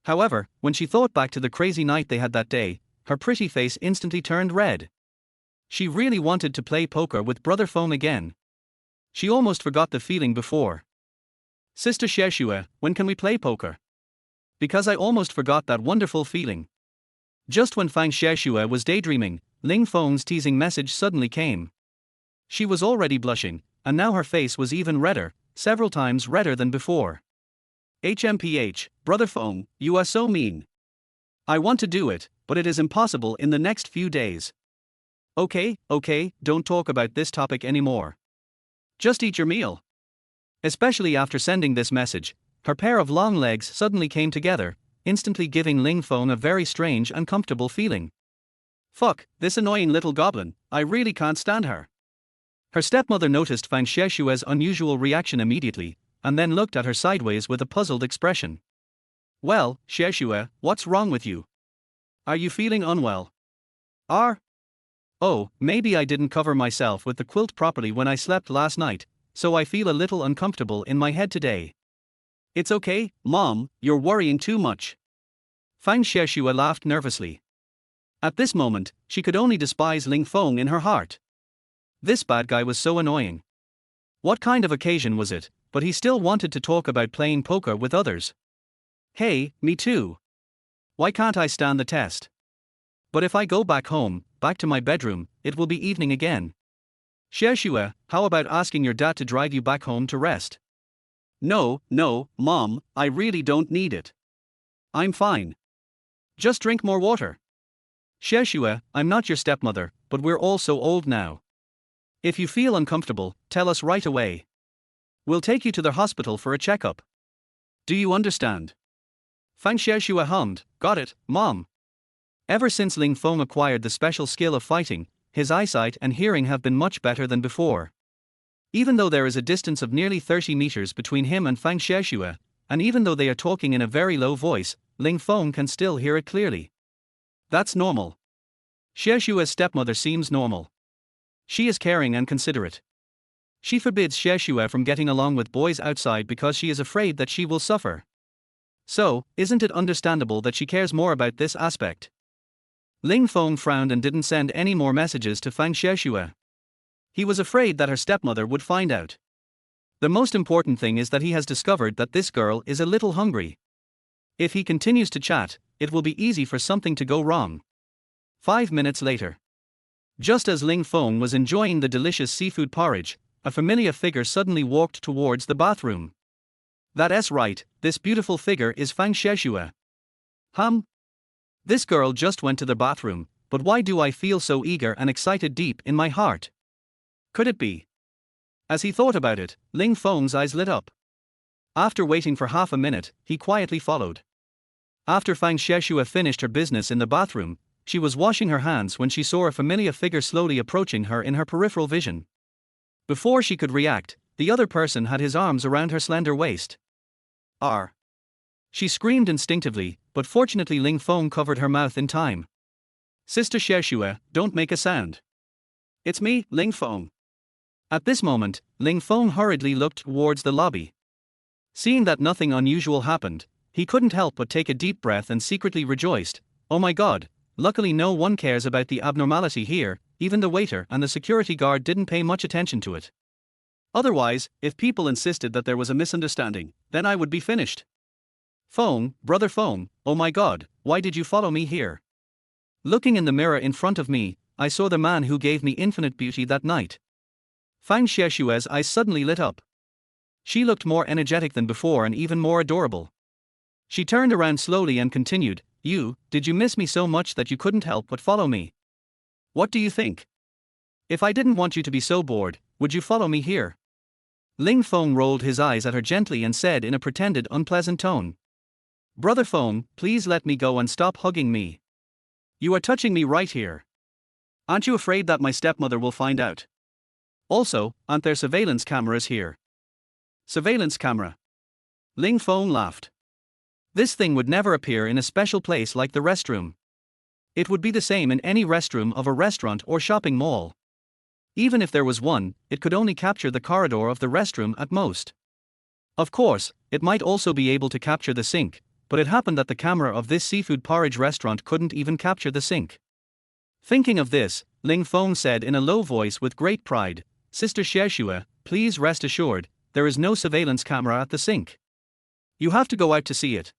However, when she thought back to the crazy night they had that day, her pretty face instantly turned red. She really wanted to play poker with Brother Feng again. She almost forgot the feeling before. Sister Sheshue, when can we play poker? Because I almost forgot that wonderful feeling. Just when Fang Sheshue was daydreaming, Ling Feng's teasing message suddenly came. She was already blushing, and now her face was even redder, several times redder than before. HMPH, Brother Feng, you are so mean. I want to do it, but it is impossible in the next few days. Okay, don't talk about this topic anymore. Just eat your meal. Especially after sending this message, her pair of long legs suddenly came together, instantly giving Ling Feng a very strange and comfortable feeling. Fuck, this annoying little goblin, I really can't stand her. Her stepmother noticed Fang Sheshue's unusual reaction immediately, and then looked at her sideways with a puzzled expression. Well, Sheshue, what's wrong with you? Are you feeling unwell? Oh, maybe I didn't cover myself with the quilt properly when I slept last night, so I feel a little uncomfortable in my head today. It's okay, Mom, you're worrying too much. Fang Xieshua laughed nervously. At this moment, she could only despise Ling Feng in her heart. This bad guy was so annoying. What kind of occasion was it? But he still wanted to talk about playing poker with others. Hey, me too. Why can't I stand the test? But if I go back home, back to my bedroom, it will be evening again. Xieshua, how about asking your dad to drive you back home to rest? No, Mom, I really don't need it. I'm fine. Just drink more water. Xieshua, I'm not your stepmother, but we're all so old now. If you feel uncomfortable, tell us right away. We'll take you to the hospital for a checkup. Do you understand? Fang Xieshua hummed, got it, Mom. Ever since Ling Feng acquired the special skill of fighting, his eyesight and hearing have been much better than before. Even though there is a distance of nearly 30 meters between him and Fang Xieshua, and even though they are talking in a very low voice, Ling Feng can still hear it clearly. That's normal. Xieshua's stepmother seems normal. She is caring and considerate. She forbids Xieshua from getting along with boys outside because she is afraid that she will suffer. So, isn't it understandable that she cares more about this aspect? Ling Feng frowned and didn't send any more messages to Fang Xieshua. He was afraid that her stepmother would find out. The most important thing is that he has discovered that this girl is a little hungry. If he continues to chat, it will be easy for something to go wrong. 5 minutes later. Just as Ling Feng was enjoying the delicious seafood porridge, a familiar figure suddenly walked towards the bathroom. That's right, this beautiful figure is Fang Xieshua. This girl just went to the bathroom, but why do I feel so eager and excited deep in my heart? Could it be? As he thought about it, Ling Feng's eyes lit up. After waiting for half a minute, he quietly followed. After Fang Xieshua finished her business in the bathroom, she was washing her hands when she saw a familiar figure slowly approaching her in her peripheral vision. Before she could react, the other person had his arms around her slender waist. R. She screamed instinctively, but fortunately Ling Feng covered her mouth in time. Sister Xieshua, don't make a sound. It's me, Ling Feng. At this moment, Ling Feng hurriedly looked towards the lobby. Seeing that nothing unusual happened, he couldn't help but take a deep breath and secretly rejoiced. Oh my God, luckily no one cares about the abnormality here, even the waiter and the security guard didn't pay much attention to it. Otherwise, if people insisted that there was a misunderstanding, then I would be finished. Feng, brother Feng, oh my God, why did you follow me here? Looking in the mirror in front of me, I saw the man who gave me infinite beauty that night. Fang Xieshua's eyes suddenly lit up. She looked more energetic than before and even more adorable. She turned around slowly and continued, did you miss me so much that you couldn't help but follow me? What do you think? If I didn't want you to be so bored, would you follow me here? Ling Feng rolled his eyes at her gently and said in a pretended unpleasant tone. Brother Feng, please let me go and stop hugging me. You are touching me right here. Aren't you afraid that my stepmother will find out? Also, aren't there surveillance cameras here? Surveillance camera. Ling Feng laughed. This thing would never appear in a special place like the restroom. It would be the same in any restroom of a restaurant or shopping mall. Even if there was one, it could only capture the corridor of the restroom at most. Of course, it might also be able to capture the sink, but it happened that the camera of this seafood porridge restaurant couldn't even capture the sink. Thinking of this, Ling Feng said in a low voice with great pride, Sister Xieshua, please rest assured, there is no surveillance camera at the sink. You have to go out to see it.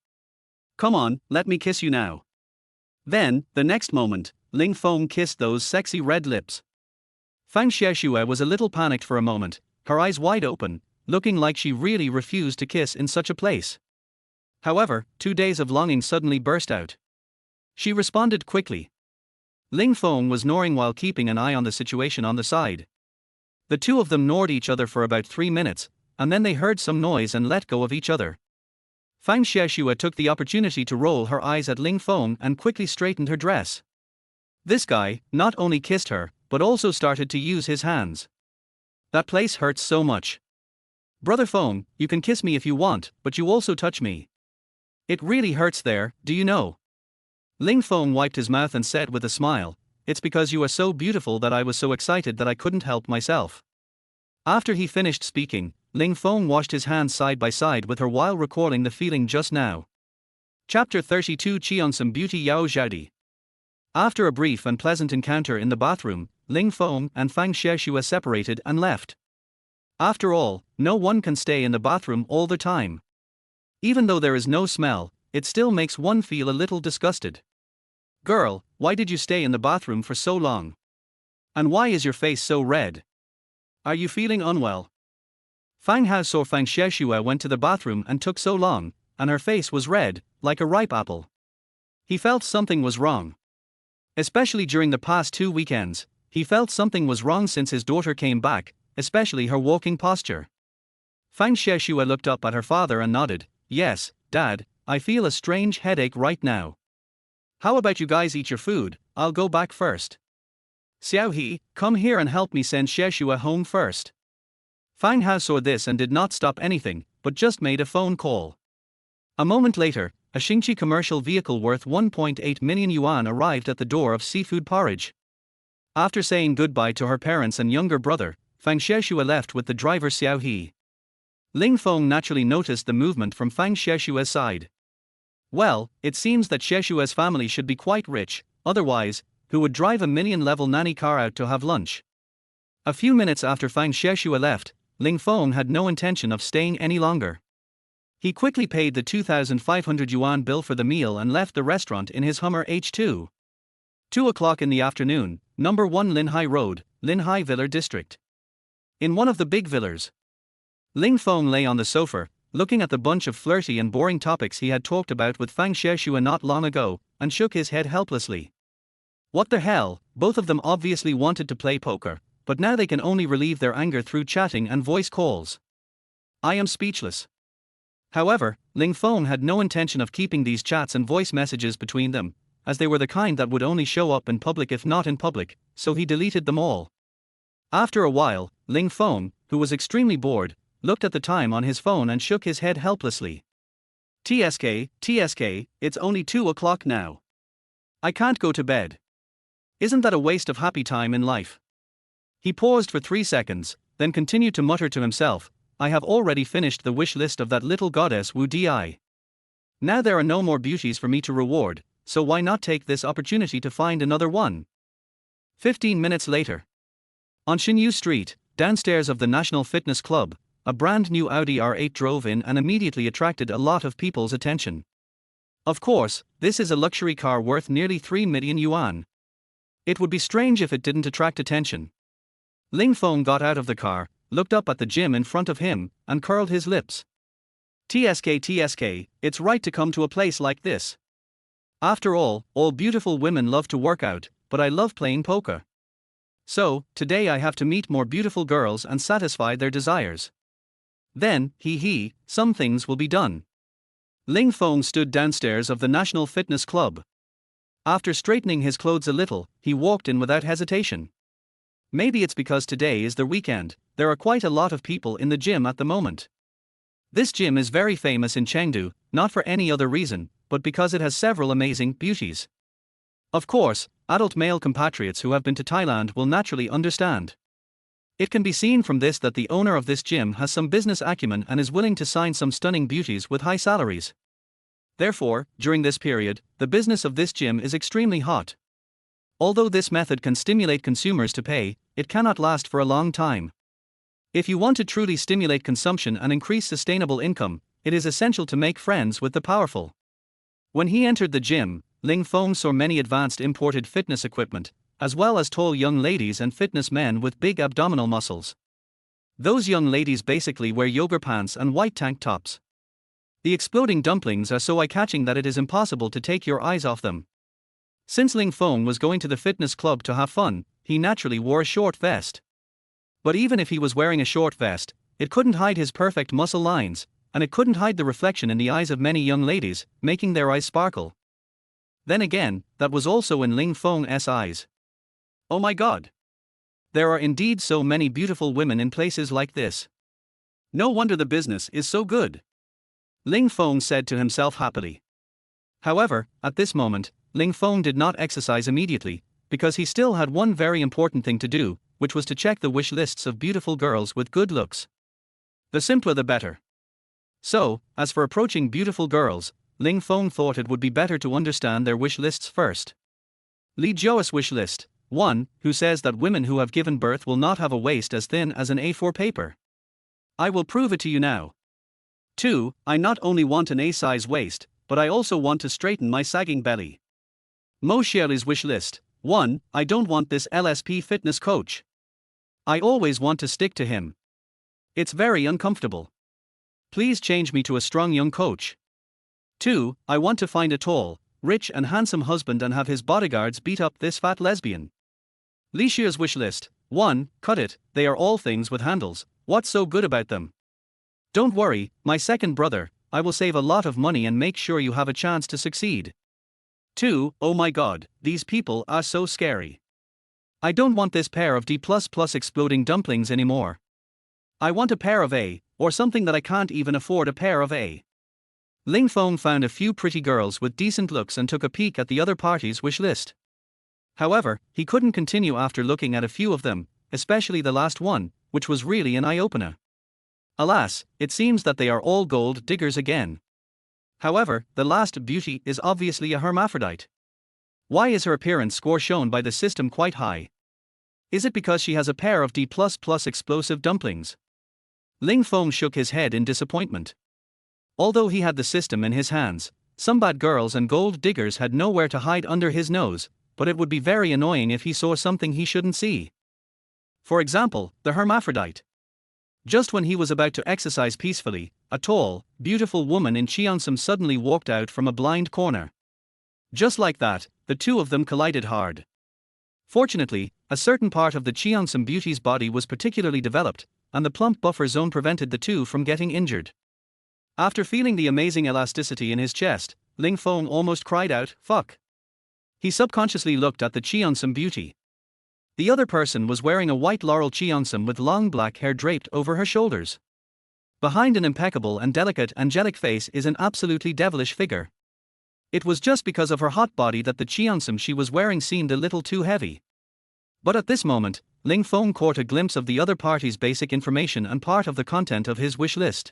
Come on, let me kiss you now. Then, the next moment, Ling Feng kissed those sexy red lips. Fang Xieshua was a little panicked for a moment, her eyes wide open, looking like she really refused to kiss in such a place. However, 2 days of longing suddenly burst out. She responded quickly. Ling Feng was snoring while keeping an eye on the situation on the side. The two of them ignored each other for about 3 minutes, and then they heard some noise and let go of each other. Fang Xieshua took the opportunity to roll her eyes at Ling Feng and quickly straightened her dress. This guy not only kissed her, but also started to use his hands. That place hurts so much. Brother Feng, you can kiss me if you want, but you also touch me. It really hurts there, do you know? Ling Feng wiped his mouth and said with a smile, it's because you are so beautiful that I was so excited that I couldn't help myself. After he finished speaking, Ling Feng washed his hands side by side with her while recalling the feeling just now. Chapter 32 Cheongsam Beauty Yao Zhaodi. After a brief and pleasant encounter in the bathroom, Ling Feng and Fang Xiexue separated and left. After all, no one can stay in the bathroom all the time. Even though there is no smell, it still makes one feel a little disgusted. Girl, why did you stay in the bathroom for so long? And why is your face so red? Are you feeling unwell? Fang Hao saw Fang Xiexue went to the bathroom and took so long, and her face was red, like a ripe apple. He felt something was wrong. Especially during the past 2 weekends, he felt something was wrong since his daughter came back, especially her walking posture. Fang Xiexue looked up at her father and nodded. Yes, Dad, I feel a strange headache right now. How about you guys eat your food, I'll go back first. Xiao He, come here and help me send Xiexue home first. Fang Hao saw this and did not stop anything, but just made a phone call. A moment later, a Xingqi commercial vehicle worth 1.8 million yuan arrived at the door of Seafood Porridge. After saying goodbye to her parents and younger brother, Fang Xiexue left with the driver Xiao He. Ling Feng naturally noticed the movement from Fang Xiexue's side. Well, it seems that Xiexue's family should be quite rich, otherwise, who would drive a million-level nanny car out to have lunch? A few minutes after Fang Xiexue left, Ling Feng had no intention of staying any longer. He quickly paid the 2,500 yuan bill for the meal and left the restaurant in his Hummer H2. 2 o'clock in the afternoon, number 1 Linhai Road, Linhai Villa District. In one of the big villas, Ling Feng lay on the sofa, looking at the bunch of flirty and boring topics he had talked about with Fang Xiexue not long ago, and shook his head helplessly. What the hell, both of them obviously wanted to play poker, but now they can only relieve their anger through chatting and voice calls. I am speechless. However, Ling Feng had no intention of keeping these chats and voice messages between them, as they were the kind that would only show up in public if not in public, so he deleted them all. After a while, Ling Feng, who was extremely bored, looked at the time on his phone and shook his head helplessly. TSK, it's only 2 o'clock now. I can't go to bed. Isn't that a waste of happy time in life? He paused for 3 seconds, then continued to mutter to himself, I have already finished the wish list of that little goddess Wu Di. Now there are no more beauties for me to reward, so why not take this opportunity to find another one? 15 minutes later. On Xinyu Street, downstairs of the National Fitness Club, a brand new Audi R8 drove in and immediately attracted a lot of people's attention. Of course, this is a luxury car worth nearly 3 million yuan. It would be strange if it didn't attract attention. Ling Feng got out of the car, looked up at the gym in front of him, and curled his lips. TSK, it's right to come to a place like this. After all beautiful women love to work out, but I love playing poker. So, today I have to meet more beautiful girls and satisfy their desires. Then, some things will be done. Ling Feng stood downstairs of the National Fitness Club. After straightening his clothes a little, he walked in without hesitation. Maybe it's because today is the weekend, there are quite a lot of people in the gym at the moment. This gym is very famous in Chengdu, not for any other reason, but because it has several amazing beauties. Of course, adult male compatriots who have been to Thailand will naturally understand. It can be seen from this that the owner of this gym has some business acumen and is willing to sign some stunning beauties with high salaries. Therefore, during this period, the business of this gym is extremely hot. Although this method can stimulate consumers to pay, it cannot last for a long time. If you want to truly stimulate consumption and increase sustainable income, it is essential to make friends with the powerful. When he entered the gym, Ling Feng saw many advanced imported fitness equipment, as well as tall young ladies and fitness men with big abdominal muscles. Those young ladies basically wear yoga pants and white tank tops. The exploding dumplings are so eye-catching that it is impossible to take your eyes off them. Since Ling Feng was going to the fitness club to have fun, he naturally wore a short vest. But even if he was wearing a short vest, it couldn't hide his perfect muscle lines, and it couldn't hide the reflection in the eyes of many young ladies, making their eyes sparkle. Then again, that was also in Ling Feng's eyes. Oh my god! There are indeed so many beautiful women in places like this. No wonder the business is so good. Ling Feng said to himself happily. However, at this moment, Ling Feng did not exercise immediately, because he still had one very important thing to do. which was to check the wish lists of beautiful girls with good looks. The simpler the better. So, as for approaching beautiful girls, Ling Feng thought it would be better to understand their wish lists first. Li Jiao's wish list: 1. Who says that women who have given birth will not have a waist as thin as an A4 paper? I will prove it to you now. 2. I not only want an A-size waist, but I also want to straighten my sagging belly. Mo Xiaoli's wish list: 1. I don't want this LSP fitness coach. I always want to stick to him. It's very uncomfortable. Please change me to a strong young coach. 2. I want to find a tall, rich and handsome husband and have his bodyguards beat up this fat lesbian. Li Xia's wish list: 1. Cut it, they are all things with handles, what's so good about them? Don't worry, my second brother, I will save a lot of money and make sure you have a chance to succeed. 2. Oh my god, these people are so scary. I don't want this pair of D++ exploding dumplings anymore. I want a pair of A, or something that I can't even afford a pair of A. Ling Feng found a few pretty girls with decent looks and took a peek at the other party's wish list. However, he couldn't continue after looking at a few of them, especially the last one, which was really an eye-opener. Alas, it seems that they are all gold diggers again. However, the last beauty is obviously a hermaphrodite. Why is her appearance score shown by the system quite high? Is it because she has a pair of D++ explosive dumplings? Ling Feng shook his head in disappointment. Although he had the system in his hands, some bad girls and gold diggers had nowhere to hide under his nose, but it would be very annoying if he saw something he shouldn't see. For example, the hermaphrodite. Just when he was about to exercise peacefully, a tall, beautiful woman in Cheongsam suddenly walked out from a blind corner. Just like that, the two of them collided hard. Fortunately, a certain part of the Cheongsam beauty's body was particularly developed, and the plump buffer zone prevented the two from getting injured. After feeling the amazing elasticity in his chest, Ling Feng almost cried out, "Fuck." He subconsciously looked at the Cheongsam beauty. The other person was wearing a white laurel Cheongsam with long black hair draped over her shoulders. Behind an impeccable and delicate angelic face is an absolutely devilish figure. It was just because of her hot body that the Cheongsam she was wearing seemed a little too heavy. But at this moment, Ling Feng caught a glimpse of the other party's basic information and part of the content of his wish list.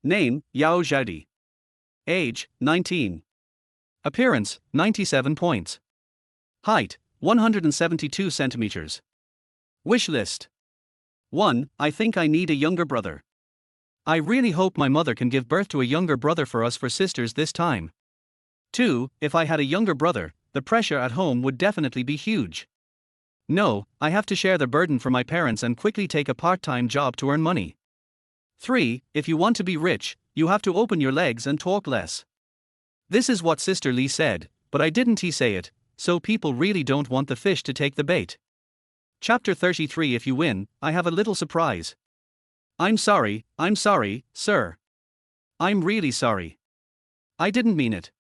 Name: Yao Zhaodi. Age: 19. Appearance: 97 points. Height: 172 centimeters. Wish list: 1. I think I need a younger brother. I really hope my mother can give birth to a younger brother for us for sisters this time. 2. If I had a younger brother, the pressure at home would definitely be huge. No, I have to share the burden for my parents and quickly take a part-time job to earn money. 3. If you want to be rich, you have to open your legs and talk less. This is what Sister Lee said, but I didn't say it, so people really don't want the fish to take the bait. Chapter 33. If you win, I have a little surprise. I'm sorry, sir. I'm really sorry. I didn't mean it.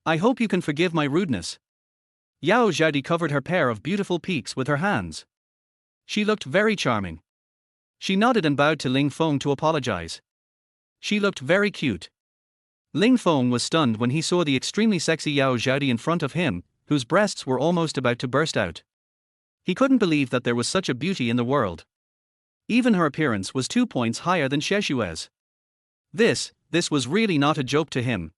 I hope you can forgive my rudeness. Yao Zhaodi covered her pair of beautiful peaks with her hands. She looked very charming. She nodded and bowed to Ling Feng to apologize. She looked very cute. Ling Feng was stunned when he saw the extremely sexy Yao Zhaodi in front of him, whose breasts were almost about to burst out. He couldn't believe that there was such a beauty in the world. Even her appearance was 2 points higher than Sheshue's. This was really not a joke to him.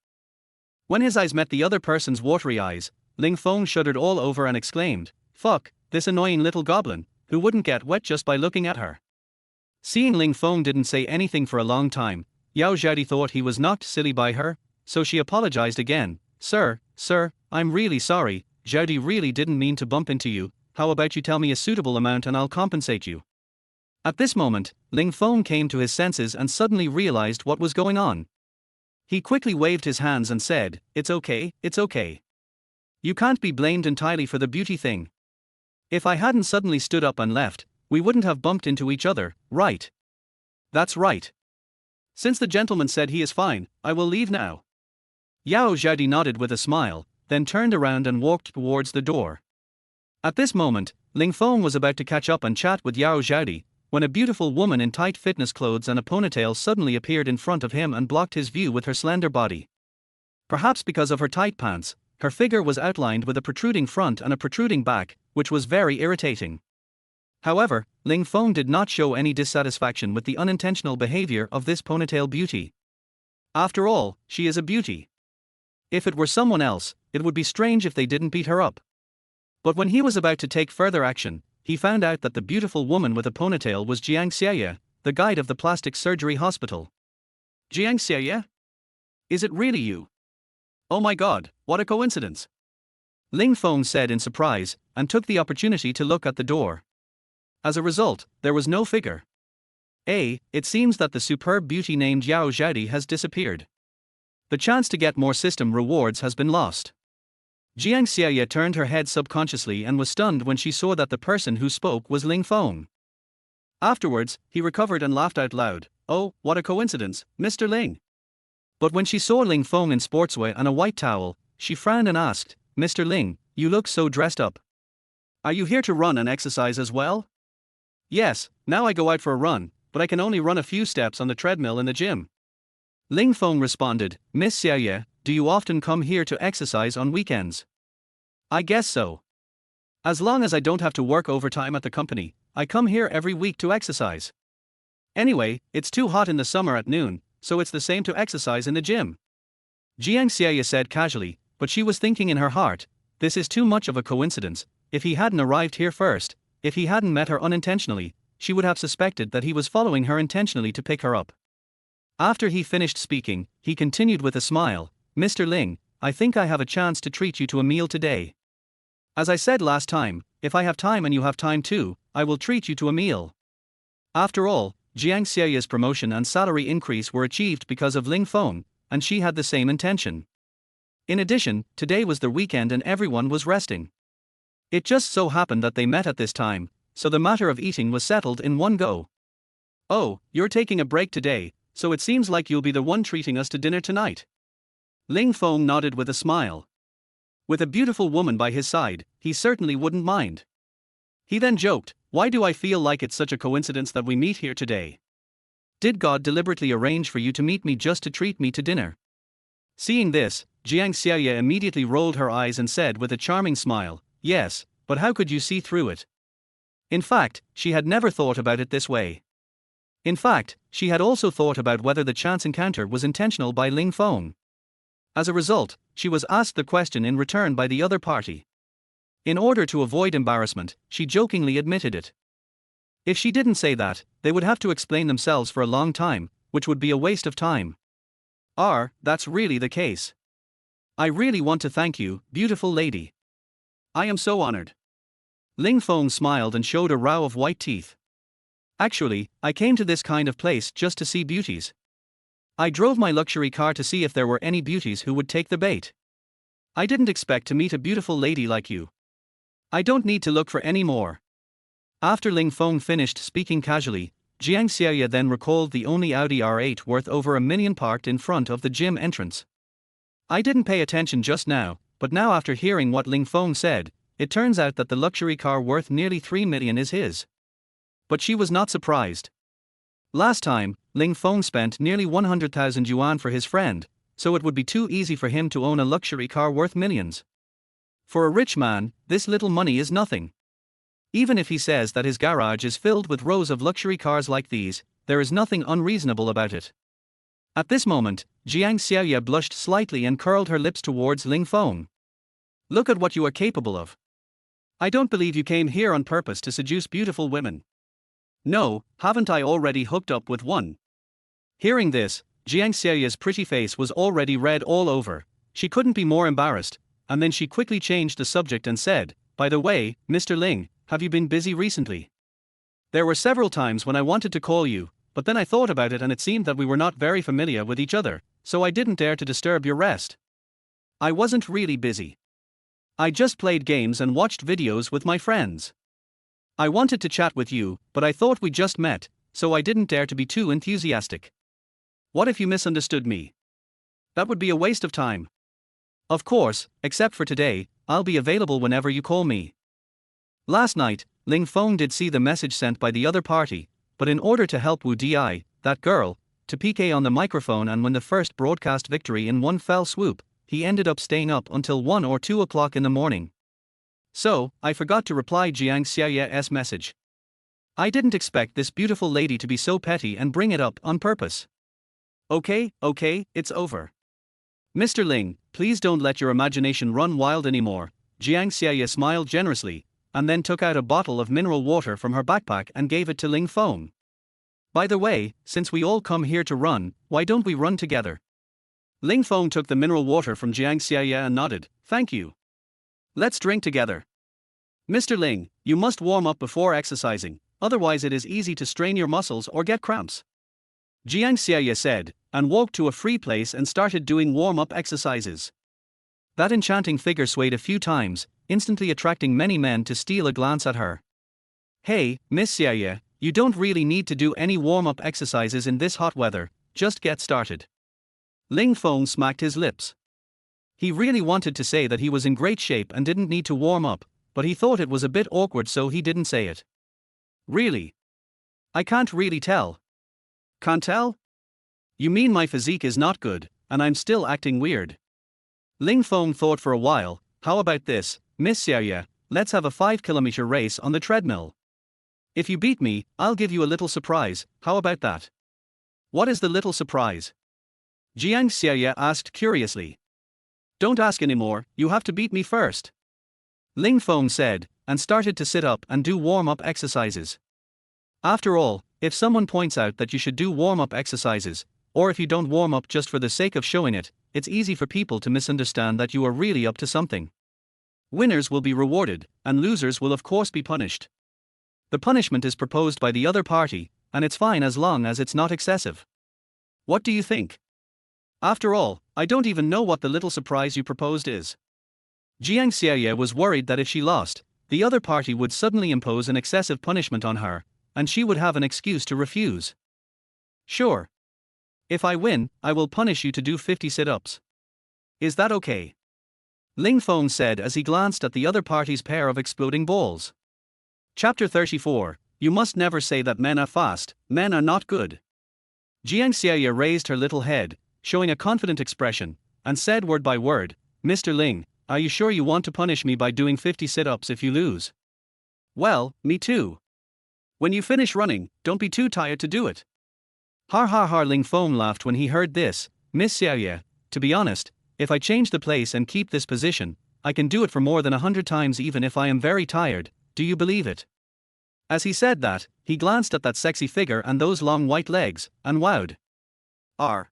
When his eyes met the other person's watery eyes, Ling Feng shuddered all over and exclaimed, "Fuck, this annoying little goblin, who wouldn't get wet just by looking at her." Seeing Ling Feng didn't say anything for a long time, Yao Zhaodi thought he was knocked silly by her, so she apologized again. Sir, I'm really sorry, Zhaodi really didn't mean to bump into you, how about you tell me a suitable amount and I'll compensate you." At this moment, Ling Feng came to his senses and suddenly realized what was going on. He quickly waved his hands and said, it's okay. You can't be blamed entirely for the beauty thing. If I hadn't suddenly stood up and left, we wouldn't have bumped into each other, right? That's right. Since the gentleman said he is fine, I will leave now. Yao Zhaodi nodded with a smile, then turned around and walked towards the door. At this moment, Ling Feng was about to catch up and chat with Yao Zhaodi, when a beautiful woman in tight fitness clothes and a ponytail suddenly appeared in front of him and blocked his view with her slender body. Perhaps because of her tight pants, her figure was outlined with a protruding front and a protruding back, which was very irritating. However, Ling Feng did not show any dissatisfaction with the unintentional behavior of this ponytail beauty. After all, she is a beauty. If it were someone else, it would be strange if they didn't beat her up. But when he was about to take further action, he found out that the beautiful woman with a ponytail was Jiang Xieye, the guide of the plastic surgery hospital. Jiang Xieye? Is it really you? Oh my god, what a coincidence! Ling Feng said in surprise, and took the opportunity to look at the door. As a result, there was no figure. It seems that the superb beauty named Yao Zhaodi has disappeared. The chance to get more system rewards has been lost. Jiang Xieye turned her head subconsciously and was stunned when she saw that the person who spoke was Ling Feng. Afterwards, he recovered and laughed out loud. Oh, what a coincidence, Mr. Ling. But when she saw Ling Feng in sportswear and a white towel, she frowned and asked, Mr. Ling, you look so dressed up. Are you here to run and exercise as well? Yes, now I go out for a run, but I can only run a few steps on the treadmill in the gym. Ling Feng responded, Miss Xieye, do you often come here to exercise on weekends? I guess so. As long as I don't have to work overtime at the company, I come here every week to exercise. Anyway, it's too hot in the summer at noon, so it's the same to exercise in the gym. Jiang Xieye said casually, but she was thinking in her heart, this is too much of a coincidence. If he hadn't arrived here first, if he hadn't met her unintentionally, she would have suspected that he was following her intentionally to pick her up. After he finished speaking, he continued with a smile, Mr. Ling, I think I have a chance to treat you to a meal today. As I said last time, if I have time and you have time too, I will treat you to a meal. After all, Jiang Xiaoye's promotion and salary increase were achieved because of Ling Feng, and she had the same intention. In addition, today was the weekend and everyone was resting. It just so happened that they met at this time, so the matter of eating was settled in one go. Oh, you're taking a break today, so it seems like you'll be the one treating us to dinner tonight. Ling Feng nodded with a smile. With a beautiful woman by his side, he certainly wouldn't mind. He then joked, why do I feel like it's such a coincidence that we meet here today? Did God deliberately arrange for you to meet me just to treat me to dinner? Seeing this, Jiang Xiaoye immediately rolled her eyes and said with a charming smile, yes, but how could you see through it? In fact, she had never thought about it this way. In fact, she had also thought about whether the chance encounter was intentional by Ling Feng. As a result, she was asked the question in return by the other party. In order to avoid embarrassment, she jokingly admitted it. If she didn't say that, they would have to explain themselves for a long time, which would be a waste of time. That's really the case. I really want to thank you, beautiful lady. I am so honored. Ling Feng smiled and showed a row of white teeth. Actually, I came to this kind of place just to see beauties. I drove my luxury car to see if there were any beauties who would take the bait. I didn't expect to meet a beautiful lady like you. I don't need to look for any more. After Ling Feng finished speaking casually, Jiang Xiaoye then recalled the only Audi R8 worth over $1 million parked in front of the gym entrance. I didn't pay attention just now, but now after hearing what Ling Feng said, it turns out that the luxury car worth nearly $3 million is his. But she was not surprised. Last time, Ling Feng spent nearly 100,000 yuan for his friend, so it would be too easy for him to own a luxury car worth millions. For a rich man, this little money is nothing. Even if he says that his garage is filled with rows of luxury cars like these, there is nothing unreasonable about it. At this moment, Jiang Xiaoye blushed slightly and curled her lips towards Ling Feng. Look at what you are capable of. I don't believe you came here on purpose to seduce beautiful women. No, haven't I already hooked up with one? Hearing this, Jiang Xiaoye's pretty face was already red all over. She couldn't be more embarrassed, and then she quickly changed the subject and said, by the way, Mr. Ling, have you been busy recently? There were several times when I wanted to call you, but then I thought about it and it seemed that we were not very familiar with each other, so I didn't dare to disturb your rest. I wasn't really busy. I just played games and watched videos with my friends. I wanted to chat with you, but I thought we just met, so I didn't dare to be too enthusiastic. What if you misunderstood me? That would be a waste of time. Of course, except for today, I'll be available whenever you call me. Last night, Ling Feng did see the message sent by the other party, but in order to help Wu Di, that girl, to PK on the microphone and win the first broadcast victory in one fell swoop, he ended up staying up until 1 or 2 o'clock in the morning. So, I forgot to reply Jiang Xiaoye's message. I didn't expect this beautiful lady to be so petty and bring it up on purpose. Okay, it's over. Mr. Ling, please don't let your imagination run wild anymore. Jiang Xiaoye smiled generously, and then took out a bottle of mineral water from her backpack and gave it to Ling Feng. By the way, since we all come here to run, why don't we run together? Ling Feng took the mineral water from Jiang Xiaoye and nodded, thank you. Let's drink together. Mr. Ling, you must warm up before exercising, otherwise it is easy to strain your muscles or get cramps. Jiang Xiaoye said, and walked to a free place and started doing warm-up exercises. That enchanting figure swayed a few times, instantly attracting many men to steal a glance at her. Hey, Miss Xiaoye, you don't really need to do any warm-up exercises in this hot weather, just get started. Ling Feng smacked his lips. He really wanted to say that he was in great shape and didn't need to warm up, but he thought it was a bit awkward so he didn't say it. Really? I can't really tell. Can't tell? You mean my physique is not good, and I'm still acting weird? Ling Feng thought for a while, how about this, Miss Xiaoye, let's have a 5-kilometer race on the treadmill. If you beat me, I'll give you a little surprise, how about that? What is the little surprise? Jiang Xiaoye asked curiously. Don't ask anymore, you have to beat me first. Ling Feng said, and started to sit up and do warm-up exercises. After all, if someone points out that you should do warm-up exercises, or if you don't warm up just for the sake of showing it, it's easy for people to misunderstand that you are really up to something. Winners will be rewarded, and losers will of course be punished. The punishment is proposed by the other party, and it's fine as long as it's not excessive. What do you think? After all, I don't even know what the little surprise you proposed is. Jiang Xiaoye was worried that if she lost, the other party would suddenly impose an excessive punishment on her, and she would have an excuse to refuse. Sure. If I win, I will punish you to do 50 sit-ups. Is that okay? Ling Feng said as he glanced at the other party's pair of exploding balls. Chapter 34, You must never say that men are fast, men are not good. Jiang Xiaoye raised her little head, showing a confident expression, and said word by word, Mr. Ling, are you sure you want to punish me by doing 50 sit-ups if you lose? Well, me too. When you finish running, don't be too tired to do it. Har, Ling Feng laughed when he heard this. Miss Xiaoye, to be honest, if I change the place and keep this position, I can do it for more than 100 times even if I am very tired, do you believe it? As he said that, he glanced at that sexy figure and those long white legs, and wowed. R.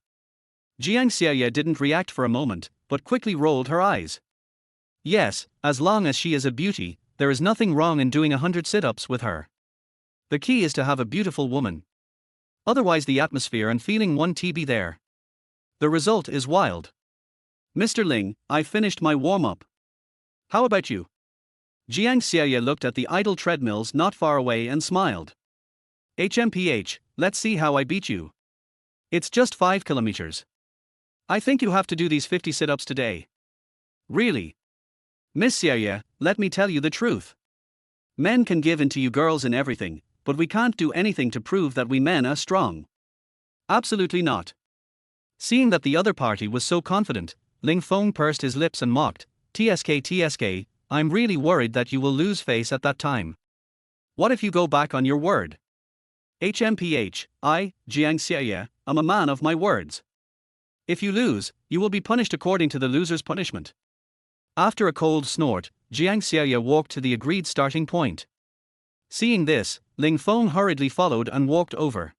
Jiang Xiaoye didn't react for a moment, but quickly rolled her eyes. Yes, as long as she is a beauty, there is nothing wrong in doing 100 sit-ups with her. The key is to have a beautiful woman. Otherwise the atmosphere and feeling won't be there. The result is wild. Mr. Ling, I finished my warm-up. How about you? Jiang Xiaoye looked at the idle treadmills not far away and smiled. HMPH, let's see how I beat you. It's just 5 kilometers. I think you have to do these 50 sit-ups today. Really? Miss Xiaoye, let me tell you the truth. Men can give in to you girls in everything, but we can't do anything to prove that we men are strong. Absolutely not. Seeing that the other party was so confident, Ling Feng pursed his lips and mocked, TSK, I'm really worried that you will lose face at that time. What if you go back on your word? HMPH, I, Jiang Xiaoye, am a man of my words. If you lose, you will be punished according to the loser's punishment. After a cold snort, Jiang Xiaoye walked to the agreed starting point. Seeing this, Ling Feng hurriedly followed and walked over.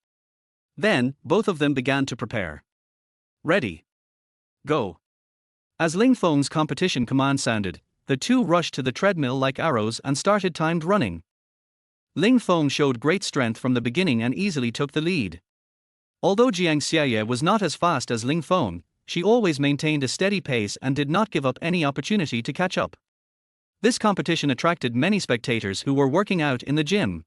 Then, both of them began to prepare. Ready. Go. As Ling Feng's competition command sounded, the two rushed to the treadmill like arrows and started timed running. Ling Feng showed great strength from the beginning and easily took the lead. Although Jiang Xiaoye was not as fast as Ling Feng, she always maintained a steady pace and did not give up any opportunity to catch up. This competition attracted many spectators who were working out in the gym.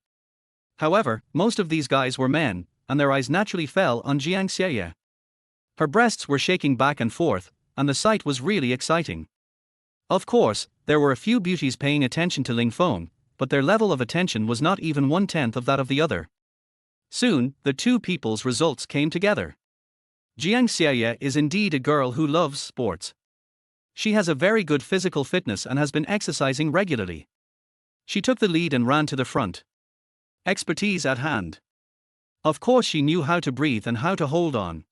However, most of these guys were men, and their eyes naturally fell on Jiang Xiaoye. Her breasts were shaking back and forth, and the sight was really exciting. Of course, there were a few beauties paying attention to Ling Feng, but their level of attention was not even 1/10 of that of the other. Soon, the two people's results came together. Jiang Xiaoye is indeed a girl who loves sports. She has a very good physical fitness and has been exercising regularly. She took the lead and ran to the front. Expertise at hand. Of course, she knew how to breathe and how to hold on.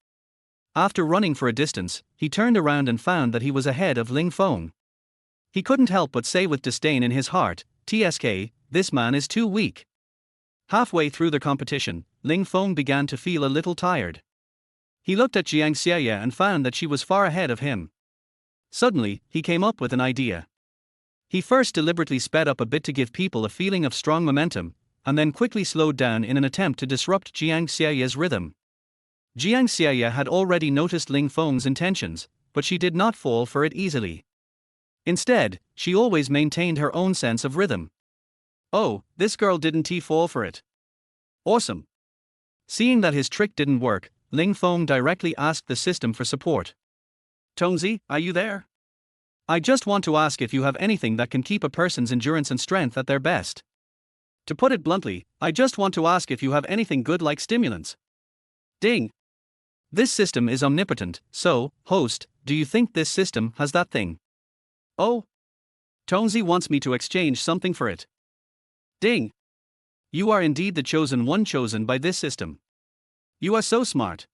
After running for a distance, he turned around and found that he was ahead of Ling Feng. He couldn't help but say with disdain in his heart, "TSK, this man is too weak." Halfway through the competition, Ling Feng began to feel a little tired. He looked at Jiang Xieya and found that she was far ahead of him. Suddenly, he came up with an idea. He first deliberately sped up a bit to give people a feeling of strong momentum, and then quickly slowed down in an attempt to disrupt Jiang Xieya's rhythm. Jiang Xieya had already noticed Ling Feng's intentions, but she did not fall for it easily. Instead, she always maintained her own sense of rhythm. Oh, this girl didn't fall for it. Awesome. Seeing that his trick didn't work, Ling Feng directly asked the system for support. "Tongzi, are you there? I just want to ask if you have anything that can keep a person's endurance and strength at their best. To put it bluntly, I just want to ask if you have anything good like stimulants." Ding. This system is omnipotent, so, host, do you think this system has that thing? Oh. Tongzi wants me to exchange something for it. Ding. You are indeed the chosen one chosen by this system. You are so smart.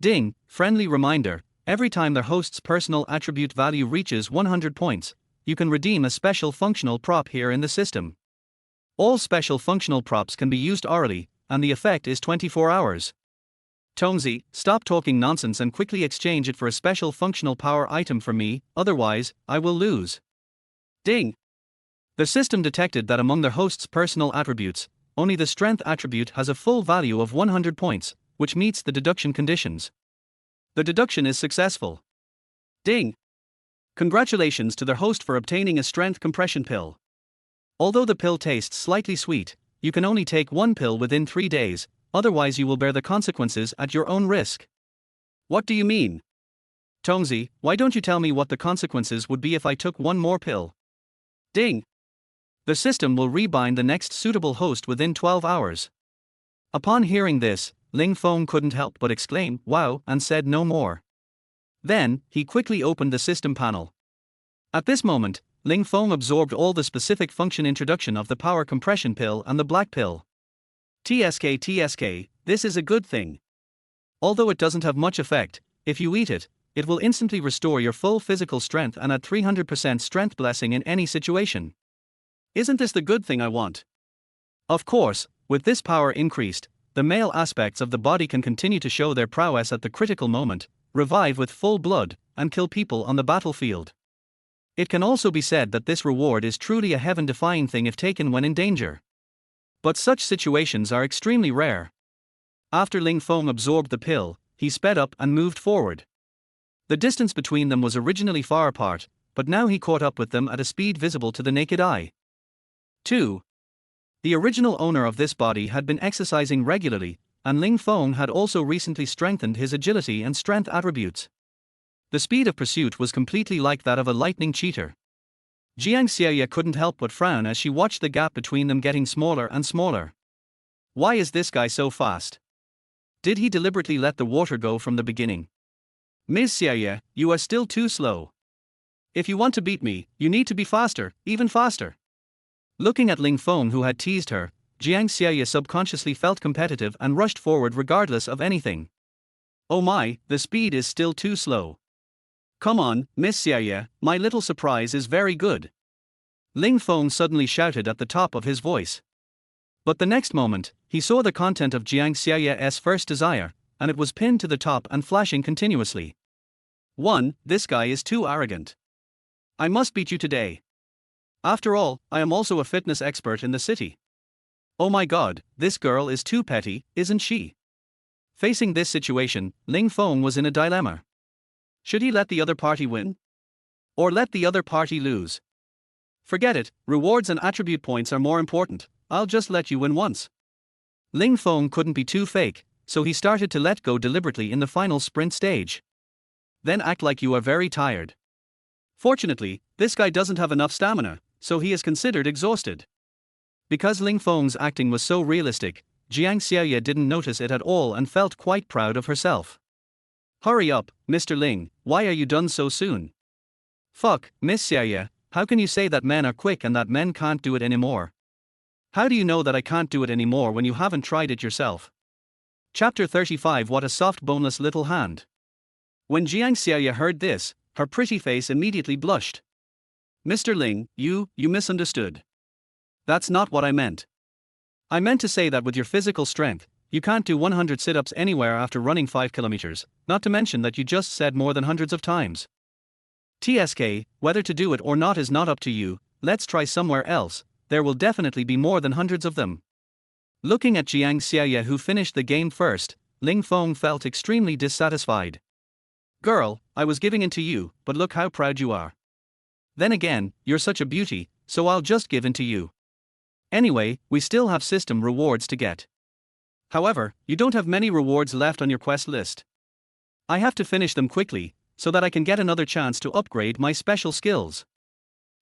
Ding, friendly reminder, every time the host's personal attribute value reaches 100 points, you can redeem a special functional prop here in the system. All special functional props can be used orally, and the effect is 24 hours. Tongzi, stop talking nonsense and quickly exchange it for a special functional power item for me, otherwise, I will lose. Ding. The system detected that among the host's personal attributes, only the strength attribute has a full value of 100 points, which meets the deduction conditions. The deduction is successful. Ding. Congratulations to the host for obtaining a strength compression pill. Although the pill tastes slightly sweet, you can only take one pill within 3 days, otherwise you will bear the consequences at your own risk. What do you mean? Tongzi, why don't you tell me what the consequences would be if I took one more pill? Ding. The system will rebind the next suitable host within 12 hours. Upon hearing this, Ling Feng couldn't help but exclaim, "Wow," and said no more. Then, he quickly opened the system panel. At this moment, Ling Feng absorbed all the specific function introduction of the power compression pill and the black pill. TSK, this is a good thing. Although it doesn't have much effect, if you eat it, it will instantly restore your full physical strength and add 300% strength blessing in any situation. Isn't this the good thing I want? Of course, with this power increased, the male aspects of the body can continue to show their prowess at the critical moment, revive with full blood, and kill people on the battlefield. It can also be said that this reward is truly a heaven-defying thing if taken when in danger. But such situations are extremely rare. After Ling Feng absorbed the pill, he sped up and moved forward. The distance between them was originally far apart, but now he caught up with them at a speed visible to the naked eye. 2. The original owner of this body had been exercising regularly, and Ling Feng had also recently strengthened his agility and strength attributes. The speed of pursuit was completely like that of a lightning cheater. Jiang Xieya couldn't help but frown as she watched the gap between them getting smaller and smaller. Why is this guy so fast? Did he deliberately let the water go from the beginning? Ms. Xieya, you are still too slow. If you want to beat me, you need to be faster, even faster. Looking at Ling Feng, who had teased her, Jiang Xieya subconsciously felt competitive and rushed forward regardless of anything. Oh my, the speed is still too slow. Come on, Miss Xieya, my little surprise is very good. Ling Feng suddenly shouted at the top of his voice. But the next moment, he saw the content of Jiang Xieya's first desire, and it was pinned to the top and flashing continuously. 1. This guy is too arrogant. I must beat you today. After all, I am also a fitness expert in the city. Oh my god, this girl is too petty, isn't she? Facing this situation, Ling Feng was in a dilemma. Should he let the other party win? Or let the other party lose? Forget it, rewards and attribute points are more important, I'll just let you win once. Ling Feng couldn't be too fake, so he started to let go deliberately in the final sprint stage. Then act like you are very tired. Fortunately, this guy doesn't have enough stamina, so he is considered exhausted. Because Ling Feng's acting was so realistic, Jiang Xieya didn't notice it at all and felt quite proud of herself. Hurry up, Mr. Ling, why are you done so soon? Fuck, Miss Xieya, how can you say that men are quick and that men can't do it anymore? How do you know that I can't do it anymore when you haven't tried it yourself? Chapter 35. What a soft boneless little hand. When Jiang Xie heard this, her pretty face immediately blushed. Mr. Ling, you misunderstood. That's not what I meant. I meant to say that with your physical strength, you can't do 100 sit-ups anywhere after running 5 kilometers, not to mention that you just said more than hundreds of times. TSK, whether to do it or not is not up to you, let's try somewhere else, there will definitely be more than hundreds of them. Looking at Jiang Xie who finished the game first, Ling Feng felt extremely dissatisfied. Girl, I was giving in to you, but look how proud you are. Then again, you're such a beauty, so I'll just give in to you. Anyway, we still have system rewards to get. However, you don't have many rewards left on your quest list. I have to finish them quickly, so that I can get another chance to upgrade my special skills.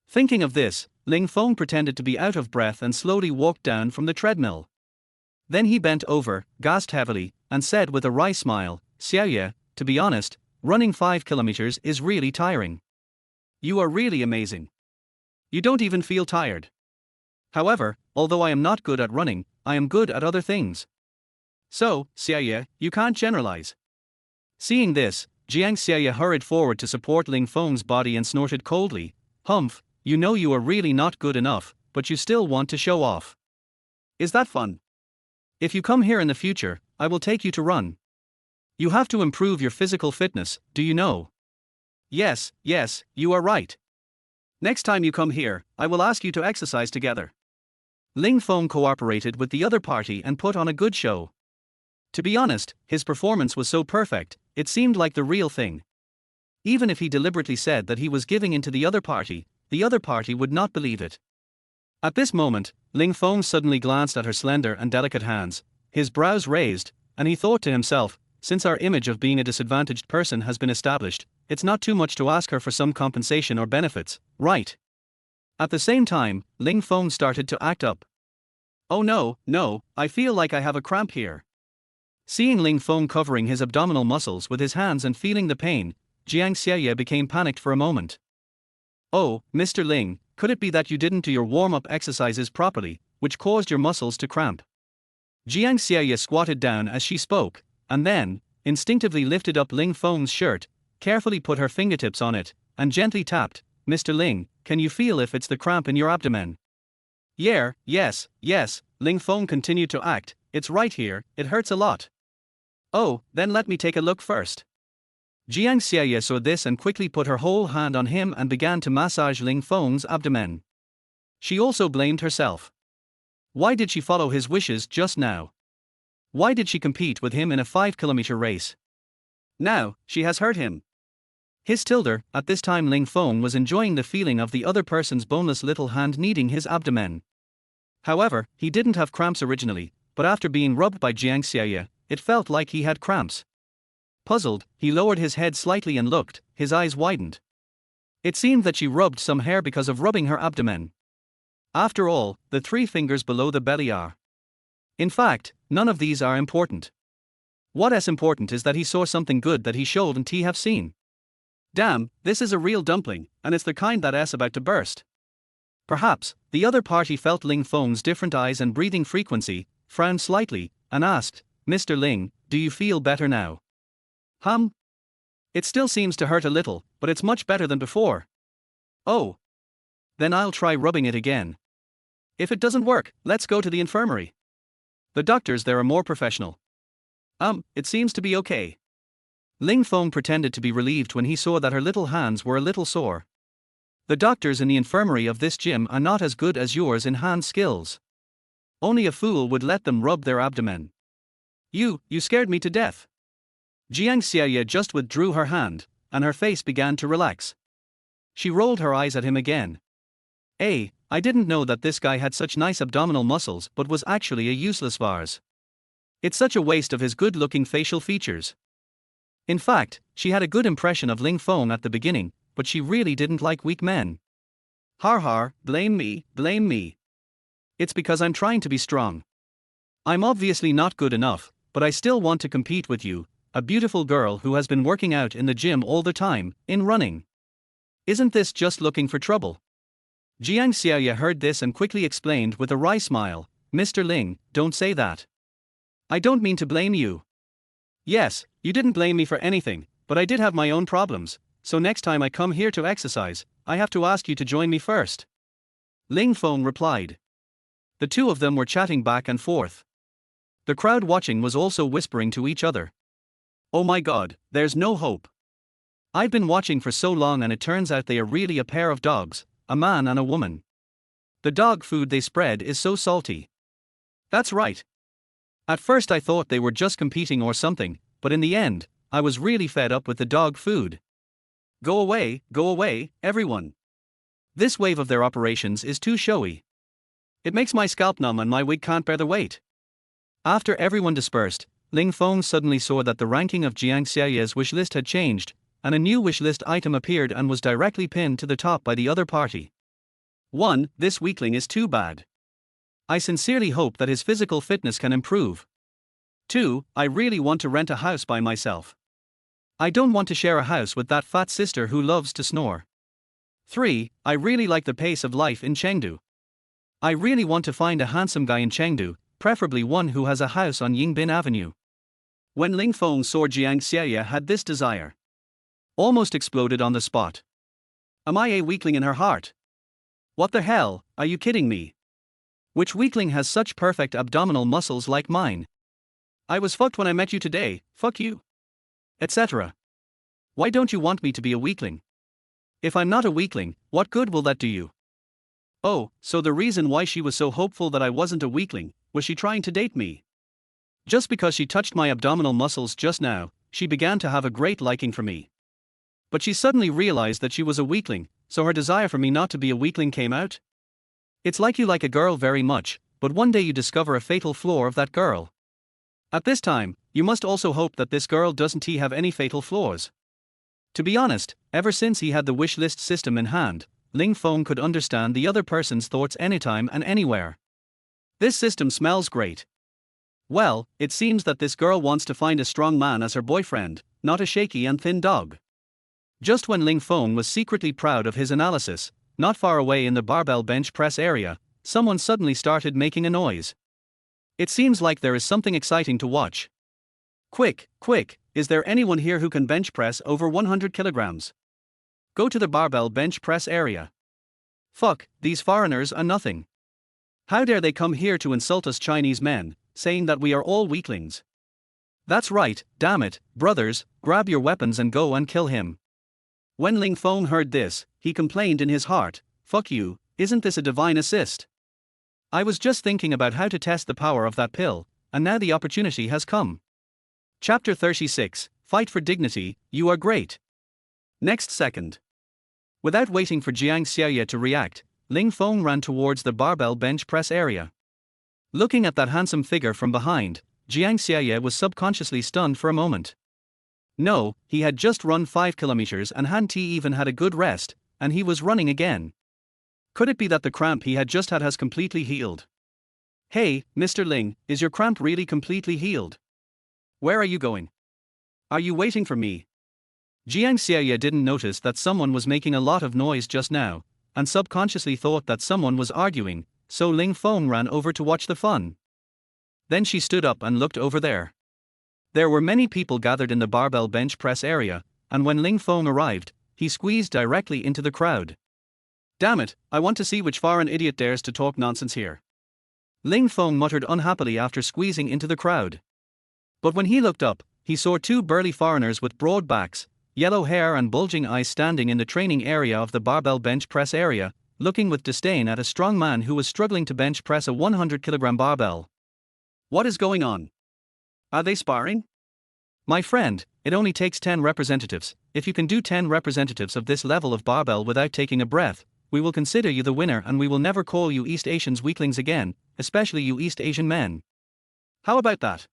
Thinking of this, Ling Feng pretended to be out of breath and slowly walked down from the treadmill. Then he bent over, gasped heavily, and said with a wry smile, Xiaoye, to be honest, running 5 kilometers is really tiring. You are really amazing. You don't even feel tired. However, although I am not good at running, I am good at other things. So, Xiaoye, you can't generalize. Seeing this, Jiang Xie hurried forward to support Ling Feng's body and snorted coldly, Humph, you know you are really not good enough, but you still want to show off. Is that fun? If you come here in the future, I will take you to run. You have to improve your physical fitness, do you know? Yes, you are right. Next time you come here, I will ask you to exercise together. Ling Feng cooperated with the other party and put on a good show. To be honest, his performance was so perfect, it seemed like the real thing. Even if he deliberately said that he was giving in to the other party would not believe it. At this moment, Ling Feng suddenly glanced at her slender and delicate hands, his brows raised, and he thought to himself, since our image of being a disadvantaged person has been established, it's not too much to ask her for some compensation or benefits, right? At the same time, Ling Feng started to act up. Oh no, I feel like I have a cramp here. Seeing Ling Feng covering his abdominal muscles with his hands and feeling the pain, Jiang Xie became panicked for a moment. Oh, Mr. Ling, could it be that you didn't do your warm-up exercises properly, which caused your muscles to cramp? Jiang Xie squatted down as she spoke, and then, instinctively lifted up Ling Feng's shirt, carefully put her fingertips on it, and gently tapped, Mr. Ling, can you feel if it's the cramp in your abdomen? Yes, Ling Feng continued to act, it's right here, it hurts a lot. Oh, then let me take a look first. Jiang Xie saw this and quickly put her whole hand on him and began to massage Ling Feng's abdomen. She also blamed herself. Why did she follow his wishes just now? Why did she compete with him in a 5-kilometer race? Now, she has hurt him. His tilde, at this time Ling Feng was enjoying the feeling of the other person's boneless little hand kneading his abdomen. However, he didn't have cramps originally, but after being rubbed by Jiang Xie, it felt like he had cramps. Puzzled, he lowered his head slightly and looked, his eyes widened. It seemed that she rubbed some hair because of rubbing her abdomen. After all, the 3 fingers below the belly are. In fact, none of these are important. What is important is that he saw something good that he shouldn't have seen. Damn, this is a real dumpling, and it's the kind that is about to burst. Perhaps, the other party felt Ling Feng's different eyes and breathing frequency, frowned slightly, and asked, Mr. Ling, do you feel better now? It still seems to hurt a little, but it's much better than before. Oh. Then I'll try rubbing it again. If it doesn't work, let's go to the infirmary. The doctors there are more professional. It seems to be okay. Ling Feng pretended to be relieved when he saw that her little hands were a little sore. The doctors in the infirmary of this gym are not as good as yours in hand skills. Only a fool would let them rub their abdomen. You scared me to death. Jiang Xie just withdrew her hand, and her face began to relax. She rolled her eyes at him again. I didn't know that this guy had such nice abdominal muscles but was actually a useless vase. It's such a waste of his good-looking facial features. In fact, she had a good impression of Ling Feng at the beginning, but she really didn't like weak men. Har, blame me. It's because I'm trying to be strong. I'm obviously not good enough, but I still want to compete with you, a beautiful girl who has been working out in the gym all the time, in running. Isn't this just looking for trouble? Jiang Xiaoya heard this and quickly explained with a wry smile, Mr. Ling, don't say that. I don't mean to blame you. Yes, you didn't blame me for anything, but I did have my own problems, so next time I come here to exercise, I have to ask you to join me first. Ling Feng replied. The two of them were chatting back and forth. The crowd watching was also whispering to each other. Oh my god, there's no hope. I've been watching for so long and it turns out they are really a pair of dogs, a man and a woman. The dog food they spread is so salty. That's right. At first I thought they were just competing or something, but in the end, I was really fed up with the dog food. Go away, everyone. This wave of their operations is too showy. It makes my scalp numb and my wig can't bear the weight. After everyone dispersed, Ling Feng suddenly saw that the ranking of Jiang Xiaoya's wish list had changed, and a new wish list item appeared and was directly pinned to the top by the other party. 1. This weakling is too bad. I sincerely hope that his physical fitness can improve. 2. I really want to rent a house by myself. I don't want to share a house with that fat sister who loves to snore. 3. I really like the pace of life in Chengdu. I really want to find a handsome guy in Chengdu, preferably one who has a house on Yingbin Avenue. When Ling Feng saw Jiang Xiaoya had this desire, almost exploded on the spot. Am I a weakling in her heart? What the hell, are you kidding me? Which weakling has such perfect abdominal muscles like mine? I was fucked when I met you today, fuck you. Etc. Why don't you want me to be a weakling? If I'm not a weakling, what good will that do you? Oh, so the reason why she was so hopeful that I wasn't a weakling, was she trying to date me? Just because she touched my abdominal muscles just now, she began to have a great liking for me. But she suddenly realized that she was a weakling, so her desire for me not to be a weakling came out? It's like you like a girl very much, but one day you discover a fatal flaw of that girl. At this time, you must also hope that this girl doesn't have any fatal flaws. To be honest, ever since he had the wish list system in hand, Ling Feng could understand the other person's thoughts anytime and anywhere. This system smells great. Well, it seems that this girl wants to find a strong man as her boyfriend, not a shaky and thin dog. Just when Ling Feng was secretly proud of his analysis, not far away in the barbell bench press area, someone suddenly started making a noise. It seems like there is something exciting to watch. Quick, is there anyone here who can bench press over 100 kilograms? Go to the barbell bench press area. Fuck, these foreigners are nothing. How dare they come here to insult us Chinese men, saying that we are all weaklings? That's right, damn it, brothers, grab your weapons and go and kill him. When Ling Feng heard this, he complained in his heart, fuck you, isn't this a divine assist? I was just thinking about how to test the power of that pill, and now the opportunity has come. Chapter 36, Fight for Dignity, You Are Great. Next second. Without waiting for Jiang Xiaoya to react, Ling Feng ran towards the barbell bench press area. Looking at that handsome figure from behind, Jiang Xiaoya was subconsciously stunned for a moment. No, he had just run 5 kilometers and hadn't even had a good rest, and he was running again. Could it be that the cramp he had just had has completely healed? Hey, Mr. Ling, is your cramp really completely healed? Where are you going? Are you waiting for me? Jiang Xiaoya didn't notice that someone was making a lot of noise just now, and subconsciously thought that someone was arguing, so Ling Feng ran over to watch the fun. Then she stood up and looked over there. There were many people gathered in the barbell bench press area, and when Ling Feng arrived, he squeezed directly into the crowd. Damn it, I want to see which foreign idiot dares to talk nonsense here. Ling Feng muttered unhappily after squeezing into the crowd. But when he looked up, he saw 2 burly foreigners with broad backs, yellow hair and bulging eyes standing in the training area of the barbell bench press area, looking with disdain at a strong man who was struggling to bench press a 100-kilogram barbell. What is going on? Are they sparring? My friend, it only takes 10 representatives. If you can do 10 representatives of this level of barbell without taking a breath, we will consider you the winner and we will never call you East Asians weaklings again, especially you East Asian men. How about that?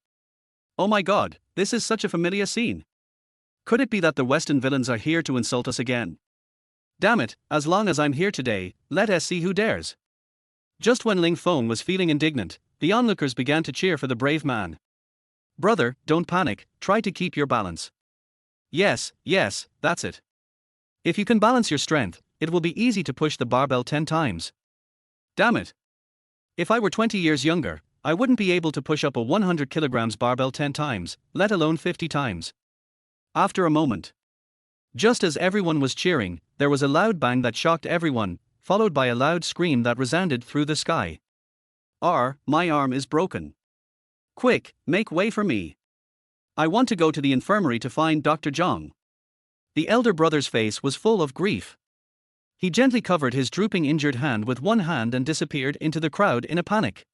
Oh my god, this is such a familiar scene. Could it be that the Western villains are here to insult us again? Damn it, as long as I'm here today, let us see who dares. Just when Ling Feng was feeling indignant, the onlookers began to cheer for the brave man. Brother, don't panic, try to keep your balance. Yes, that's it. If you can balance your strength, it will be easy to push the barbell 10 times. Damn it. If I were 20 years younger, I wouldn't be able to push up a 100 kilograms barbell 10 times, let alone 50 times. After a moment, just as everyone was cheering, there was a loud bang that shocked everyone, followed by a loud scream that resounded through the sky. My arm is broken. Quick, make way for me. I want to go to the infirmary to find Dr. Zhang. The elder brother's face was full of grief. He gently covered his drooping injured hand with one hand and disappeared into the crowd in a panic.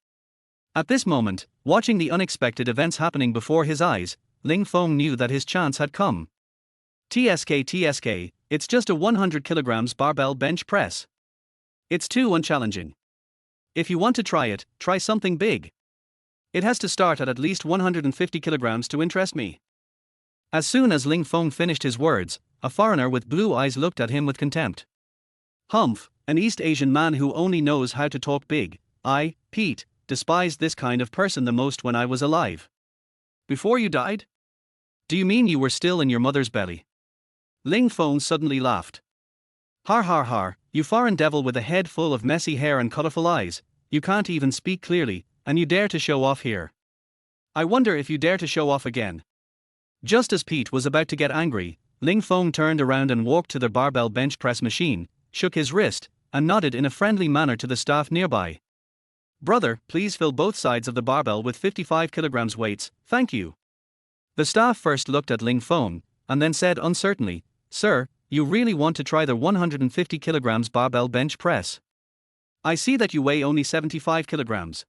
At this moment, watching the unexpected events happening before his eyes, Ling Feng knew that his chance had come. TSK, it's just a 100 kilograms barbell bench press. It's too unchallenging. If you want to try it, try something big. It has to start at least 150 kilograms to interest me. As soon as Ling Feng finished his words, a foreigner with blue eyes looked at him with contempt. Humph, an East Asian man who only knows how to talk big. I, Pete, despised this kind of person the most when I was alive. Before you died? Do you mean you were still in your mother's belly? Ling Feng suddenly laughed. Har har har, you foreign devil with a head full of messy hair and colorful eyes, you can't even speak clearly, and you dare to show off here. I wonder if you dare to show off again. Just as Pete was about to get angry, Ling Feng turned around and walked to the barbell bench press machine, shook his wrist, and nodded in a friendly manner to the staff nearby. Brother, please fill both sides of the barbell with 55 kilograms weights, thank you. The staff first looked at Ling Feng, and then said uncertainly, Sir, you really want to try the 150 kilograms barbell bench press? I see that you weigh only 75 kilograms.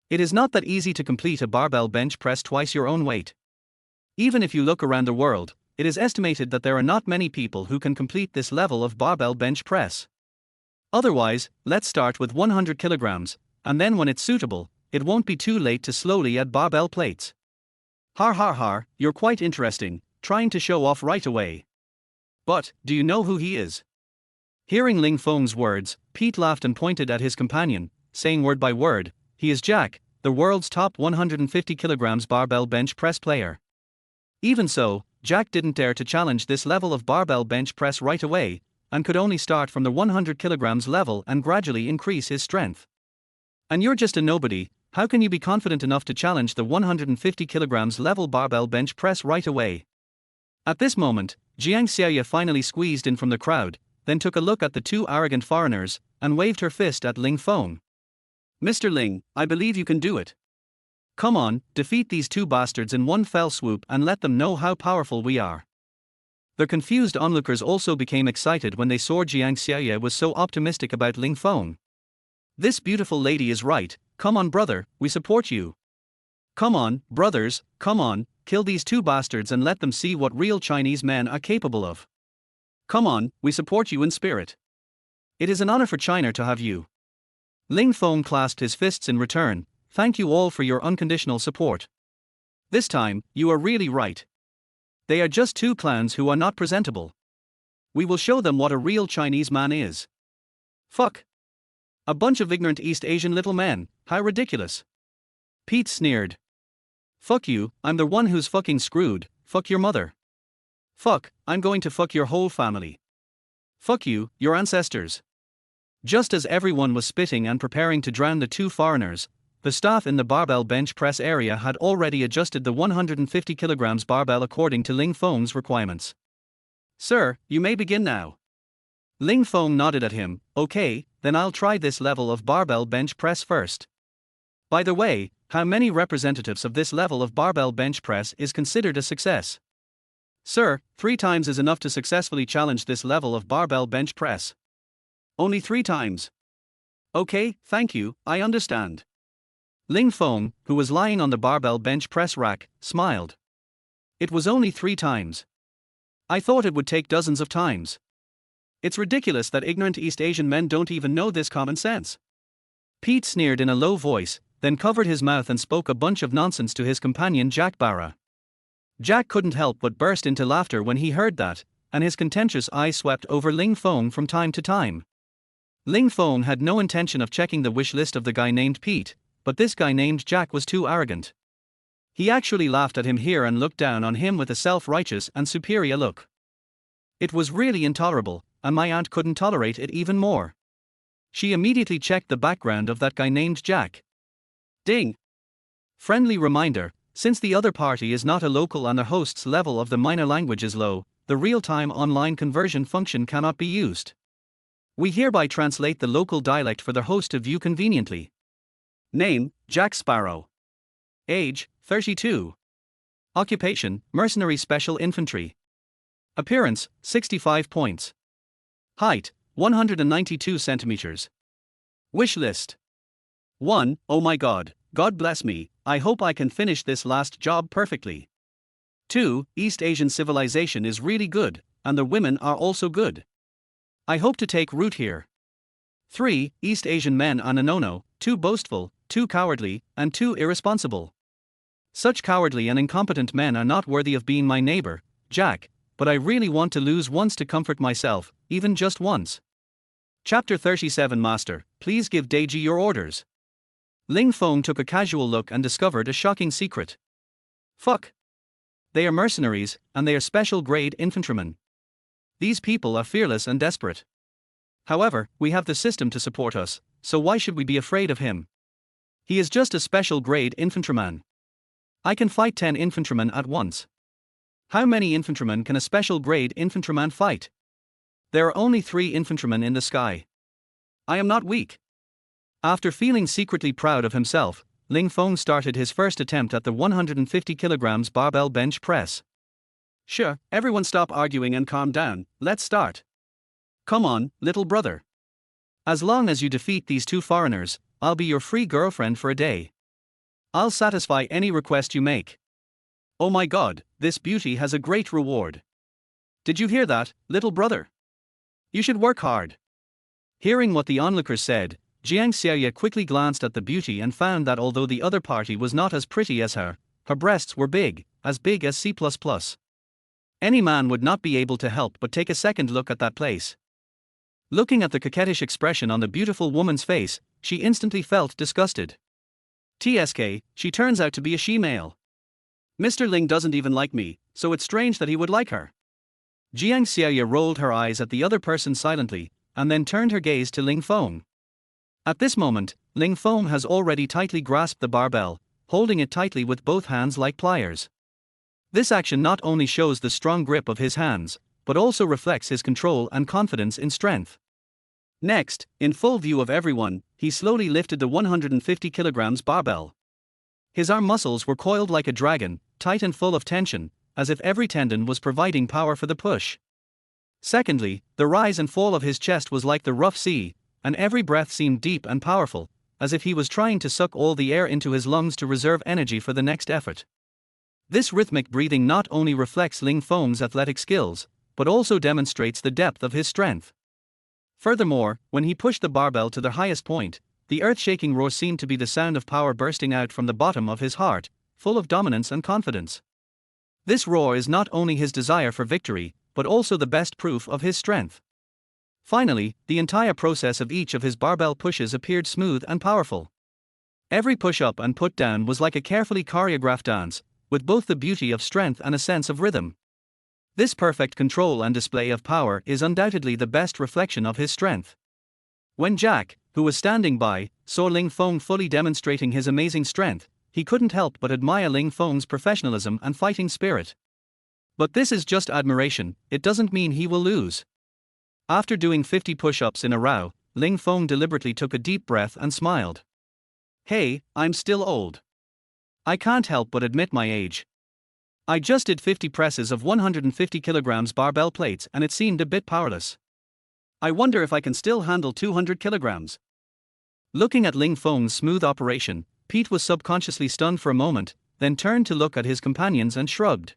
It is not that easy to complete a barbell bench press twice your own weight. Even if you look around the world, it is estimated that there are not many people who can complete this level of barbell bench press. Otherwise, let's start with 100 kilograms, and then when it's suitable, it won't be too late to slowly add barbell plates. Har har har, you're quite interesting, trying to show off right away. But, do you know who he is? Hearing Ling Feng's words, Pete laughed and pointed at his companion, saying word by word, he is Jack, the world's top 150 kilograms barbell bench press player. Even so, Jack didn't dare to challenge this level of barbell bench press right away, and could only start from the 100 kilograms level and gradually increase his strength. And you're just a nobody, how can you be confident enough to challenge the 150 kilograms level barbell bench press right away? At this moment, Jiang Xiaoya finally squeezed in from the crowd, then took a look at the two arrogant foreigners, and waved her fist at Ling Feng. Mr. Ling, I believe you can do it. Come on, defeat these two bastards in one fell swoop and let them know how powerful we are. The confused onlookers also became excited when they saw Jiang Xiaoya was so optimistic about Ling Feng. This beautiful lady is right, come on brother, we support you. Come on, brothers, come on, kill these two bastards and let them see what real Chinese men are capable of. Come on, we support you in spirit. It is an honor for China to have you. Ling Feng clasped his fists in return, thank you all for your unconditional support. This time, you are really right. They are just two clowns who are not presentable. We will show them what a real Chinese man is. Fuck. A bunch of ignorant East Asian little men, how ridiculous. Pete sneered. Fuck you, I'm the one who's fucking screwed, fuck your mother. Fuck, I'm going to fuck your whole family. Fuck you, your ancestors. Just as everyone was spitting and preparing to drown the two foreigners, the staff in the barbell bench press area had already adjusted the 150 kilograms barbell according to Ling Feng's requirements. Sir, you may begin now. Ling Feng nodded at him, okay, then I'll try this level of barbell bench press first. By the way, how many representatives of this level of barbell bench press is considered a success? Sir, 3 times is enough to successfully challenge this level of barbell bench press. Only 3 times. Okay, thank you, I understand. Ling Feng, who was lying on the barbell bench press rack, smiled. It was only 3 times. I thought it would take dozens of times. It's ridiculous that ignorant East Asian men don't even know this common sense. Pete sneered in a low voice, then covered his mouth and spoke a bunch of nonsense to his companion Jack Barra. Jack couldn't help but burst into laughter when he heard that, and his contentious eyes swept over Ling Feng from time to time. Ling Feng had no intention of checking the wish list of the guy named Pete, but this guy named Jack was too arrogant. He actually laughed at him here and looked down on him with a self-righteous and superior look. It was really intolerable, and my aunt couldn't tolerate it even more. She immediately checked the background of that guy named Jack. Ding! Friendly reminder, since the other party is not a local and the host's level of the minor language is low, the real-time online conversion function cannot be used. We hereby translate the local dialect for the host to view conveniently. Name, Jack Sparrow. Age, 32. Occupation, Mercenary Special Infantry. Appearance, 65 points. Height, 192 centimeters. Wish list. 1. Oh my God, God bless me, I hope I can finish this last job perfectly. 2. East Asian civilization is really good, and the women are also good. I hope to take root here. 3. East Asian men are no, too boastful, too cowardly, and too irresponsible. Such cowardly and incompetent men are not worthy of being my neighbor, Jack, but I really want to lose once to comfort myself, even just once. Chapter 37 Master, please give Deji your orders. Ling Feng took a casual look and discovered a shocking secret. Fuck. They are mercenaries, and they are special-grade infantrymen. These people are fearless and desperate. However, we have the system to support us, so why should we be afraid of him? He is just a special-grade infantryman. I can fight 10 infantrymen at once. How many infantrymen can a special-grade infantryman fight? There are only 3 infantrymen in the sky. I am not weak. After feeling secretly proud of himself, Ling Feng started his first attempt at the 150 kilograms barbell bench press. Sure, everyone stop arguing and calm down, let's start. Come on, little brother. As long as you defeat these 2 foreigners, I'll be your free girlfriend for a day. I'll satisfy any request you make. Oh my God, this beauty has a great reward. Did you hear that, little brother? You should work hard. Hearing what the onlookers said, Jiang Xiaoye quickly glanced at the beauty and found that although the other party was not as pretty as her breasts were big as C++. Any man would not be able to help but take a second look at that place. Looking at the coquettish expression on the beautiful woman's face, she instantly felt disgusted. TSK, she turns out to be a she-male. Mr. Ling doesn't even like me, so it's strange that he would like her. Jiang Xiaoye rolled her eyes at the other person silently, and then turned her gaze to Ling Feng. At this moment, Ling Feng has already tightly grasped the barbell, holding it tightly with both hands like pliers. This action not only shows the strong grip of his hands, but also reflects his control and confidence in strength. Next, in full view of everyone, he slowly lifted the 150 kilograms barbell. His arm muscles were coiled like a dragon, tight and full of tension, as if every tendon was providing power for the push. Secondly, the rise and fall of his chest was like the rough sea, and every breath seemed deep and powerful, as if he was trying to suck all the air into his lungs to reserve energy for the next effort. This rhythmic breathing not only reflects Ling Feng's athletic skills, but also demonstrates the depth of his strength. Furthermore, when he pushed the barbell to the highest point, the earth-shaking roar seemed to be the sound of power bursting out from the bottom of his heart, full of dominance and confidence. This roar is not only his desire for victory, but also the best proof of his strength. Finally, the entire process of each of his barbell pushes appeared smooth and powerful. Every push-up and put-down was like a carefully choreographed dance, with both the beauty of strength and a sense of rhythm. This perfect control and display of power is undoubtedly the best reflection of his strength. When Jack, who was standing by, saw Ling Feng fully demonstrating his amazing strength, he couldn't help but admire Ling Feng's professionalism and fighting spirit. But this is just admiration, it doesn't mean he will lose. After doing 50 push-ups in a row, Ling Feng deliberately took a deep breath and smiled. Hey, I'm still old. I can't help but admit my age. I just did 50 presses of 150 kilograms barbell plates and it seemed a bit powerless. I wonder if I can still handle 200 kilograms. Looking at Ling Feng's smooth operation, Pete was subconsciously stunned for a moment, then turned to look at his companions and shrugged.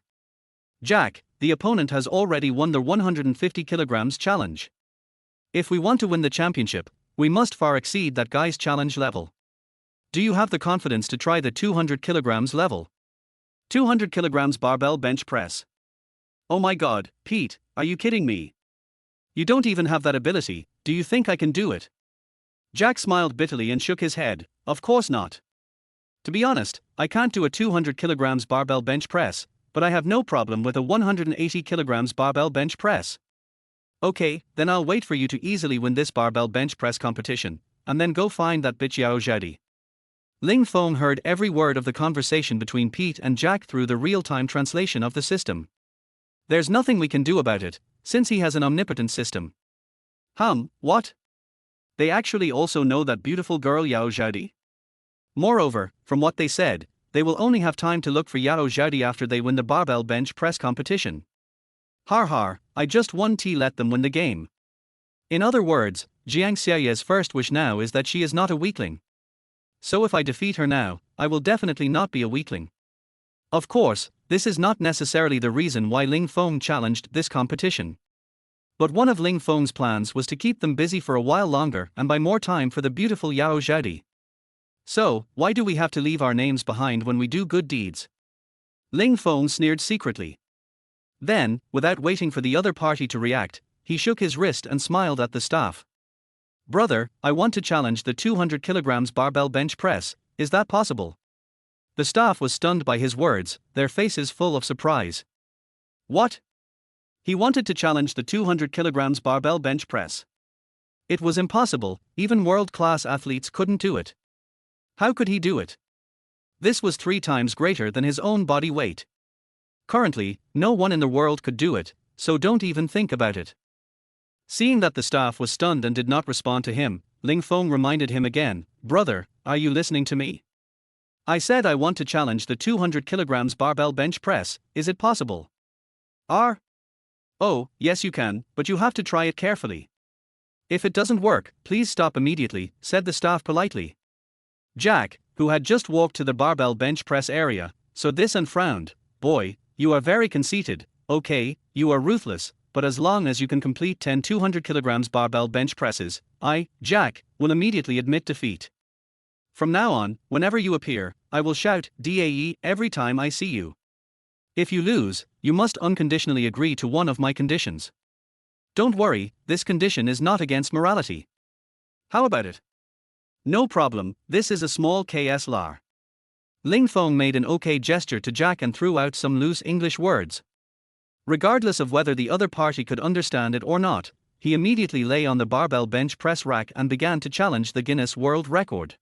Jack, the opponent has already won the 150 kilograms challenge. If we want to win the championship, we must far exceed that guy's challenge level. Do you have the confidence to try the 200 kilograms level? 200 kilograms barbell bench press. Oh my God, Pete, are you kidding me? You don't even have that ability, do you think I can do it? Jack smiled bitterly and shook his head, of course not. To be honest, I can't do a 200 kilograms barbell bench press, but I have no problem with a 180 kilograms barbell bench press. Okay, then I'll wait for you to easily win this barbell bench press competition, and then go find that bitch Yao Zhadi. Ling Feng heard every word of the conversation between Pete and Jack through the real-time translation of the system. There's nothing we can do about it, since he has an omnipotent system. What? They actually also know that beautiful girl Yao Zhadi? Moreover, from what they said, they will only have time to look for Yao Zhadi after they win the barbell bench press competition. Har, I just want to let them win the game. In other words, Jiang Xiaoye's first wish now is that she is not a weakling. So if I defeat her now, I will definitely not be a weakling. Of course, this is not necessarily the reason why Ling Feng challenged this competition. But one of Ling Feng's plans was to keep them busy for a while longer and buy more time for the beautiful Yao Zhadi. So, why do we have to leave our names behind when we do good deeds? Ling Feng sneered secretly. Then, without waiting for the other party to react, he shook his wrist and smiled at the staff. Brother, I want to challenge the 200 kilograms barbell bench press, is that possible? The staff was stunned by his words, their faces full of surprise. What? He wanted to challenge the 200 kilograms barbell bench press. It was impossible, even world-class athletes couldn't do it. How could he do it? This was 3 times greater than his own body weight. Currently, no one in the world could do it, so don't even think about it. Seeing that the staff was stunned and did not respond to him, Ling Feng reminded him again, Brother, are you listening to me? I said I want to challenge the 200 kilograms barbell bench press, is it possible? Oh, yes you can, but you have to try it carefully. If it doesn't work, please stop immediately, said the staff politely. Jack, who had just walked to the barbell bench press area, saw this and frowned. Boy, you are very conceited, okay, you are ruthless, but as long as you can complete 10 200 kilograms barbell bench presses, I, Jack, will immediately admit defeat. From now on, whenever you appear, I will shout DAE every time I see you. If you lose, you must unconditionally agree to one of my conditions. Don't worry, this condition is not against morality. How about it? No problem, this is a small KSLR. Ling Feng made an okay gesture to Jack and threw out some loose English words. Regardless of whether the other party could understand it or not, he immediately lay on the barbell bench press rack and began to challenge the Guinness World Record.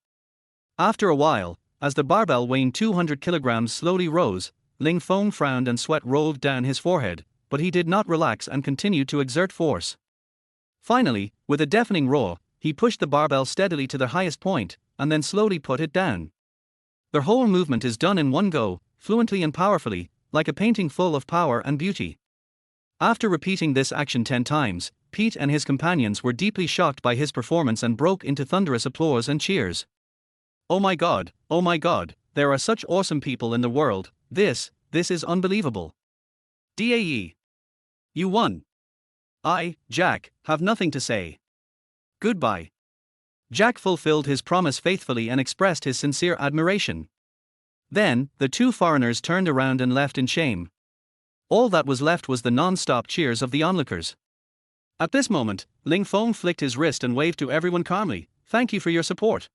After a while, as the barbell weighing 200 kilograms slowly rose, Ling Feng frowned and sweat rolled down his forehead, but he did not relax and continued to exert force. Finally, with a deafening roar, he pushed the barbell steadily to the highest point, and then slowly put it down. The whole movement is done in one go, fluently and powerfully, like a painting full of power and beauty. After repeating this action 10 times, Pete and his companions were deeply shocked by his performance and broke into thunderous applause and cheers. Oh my god, there are such awesome people in the world, this is unbelievable. DAE. You won. I, Jack, have nothing to say. Goodbye. Jack fulfilled his promise faithfully and expressed his sincere admiration. Then, the 2 foreigners turned around and left in shame. All that was left was the non-stop cheers of the onlookers. At this moment, Ling Feng flicked his wrist and waved to everyone calmly, thank you for your support.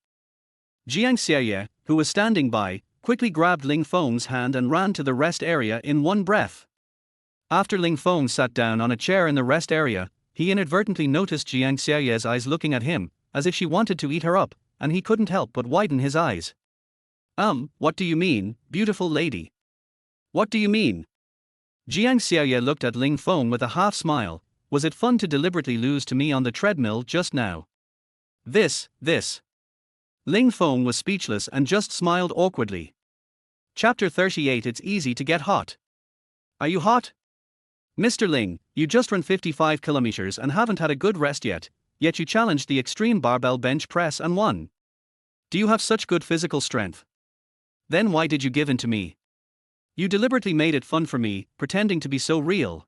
Jiang Xiaoye, who was standing by, quickly grabbed Ling Feng's hand and ran to the rest area in one breath. After Ling Feng sat down on a chair in the rest area, he inadvertently noticed Jiang Xiaoye's eyes looking at him, as if she wanted to eat her up, and he couldn't help but widen his eyes. What do you mean, beautiful lady? What do you mean? Jiang Xiaoye looked at Ling Feng with a half smile. Was it fun to deliberately lose to me on the treadmill just now? This. Ling Feng was speechless and just smiled awkwardly. Chapter 38. It's easy to get hot. Are you hot? Mr. Ling, you just ran 55 kilometers and haven't had a good rest yet you challenged the extreme barbell bench press and won. Do you have such good physical strength? Then why did you give in to me? You deliberately made it fun for me, pretending to be so real.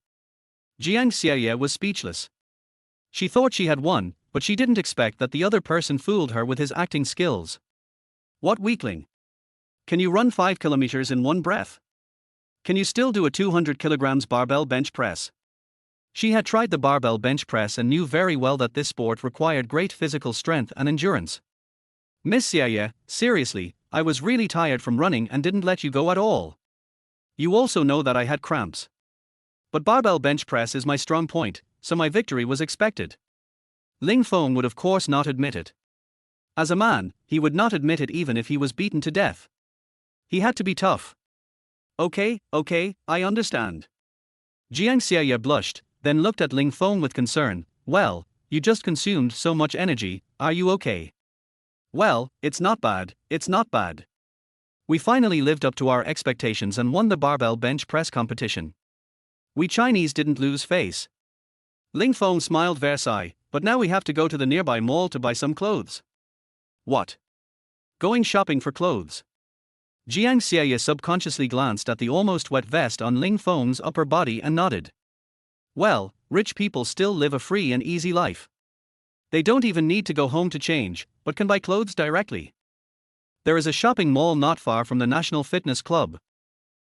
Jiang Xiaoye was speechless. She thought she had won, but she didn't expect that the other person fooled her with his acting skills. What weakling? Can you run 5 kilometers in one breath? Can you still do a 200 kilograms barbell bench press? She had tried the barbell bench press and knew very well that this sport required great physical strength and endurance. Miss Xiaoye, seriously, I was really tired from running and didn't let you go at all. You also know that I had cramps. But barbell bench press is my strong point, so my victory was expected. Ling Feng would of course not admit it. As a man, he would not admit it even if he was beaten to death. He had to be tough. Okay, I understand. Jiang Xie blushed, then looked at Ling Feng with concern. Well, you just consumed so much energy, are you okay? Well, it's not bad. We finally lived up to our expectations and won the barbell bench press competition. We Chinese didn't lose face. Ling Feng smiled Versailles, but now we have to go to the nearby mall to buy some clothes. What? Going shopping for clothes? Jiang Xie subconsciously glanced at the almost wet vest on Ling Feng's upper body and nodded. Well, rich people still live a free and easy life. They don't even need to go home to change, but can buy clothes directly. There is a shopping mall not far from the National Fitness Club.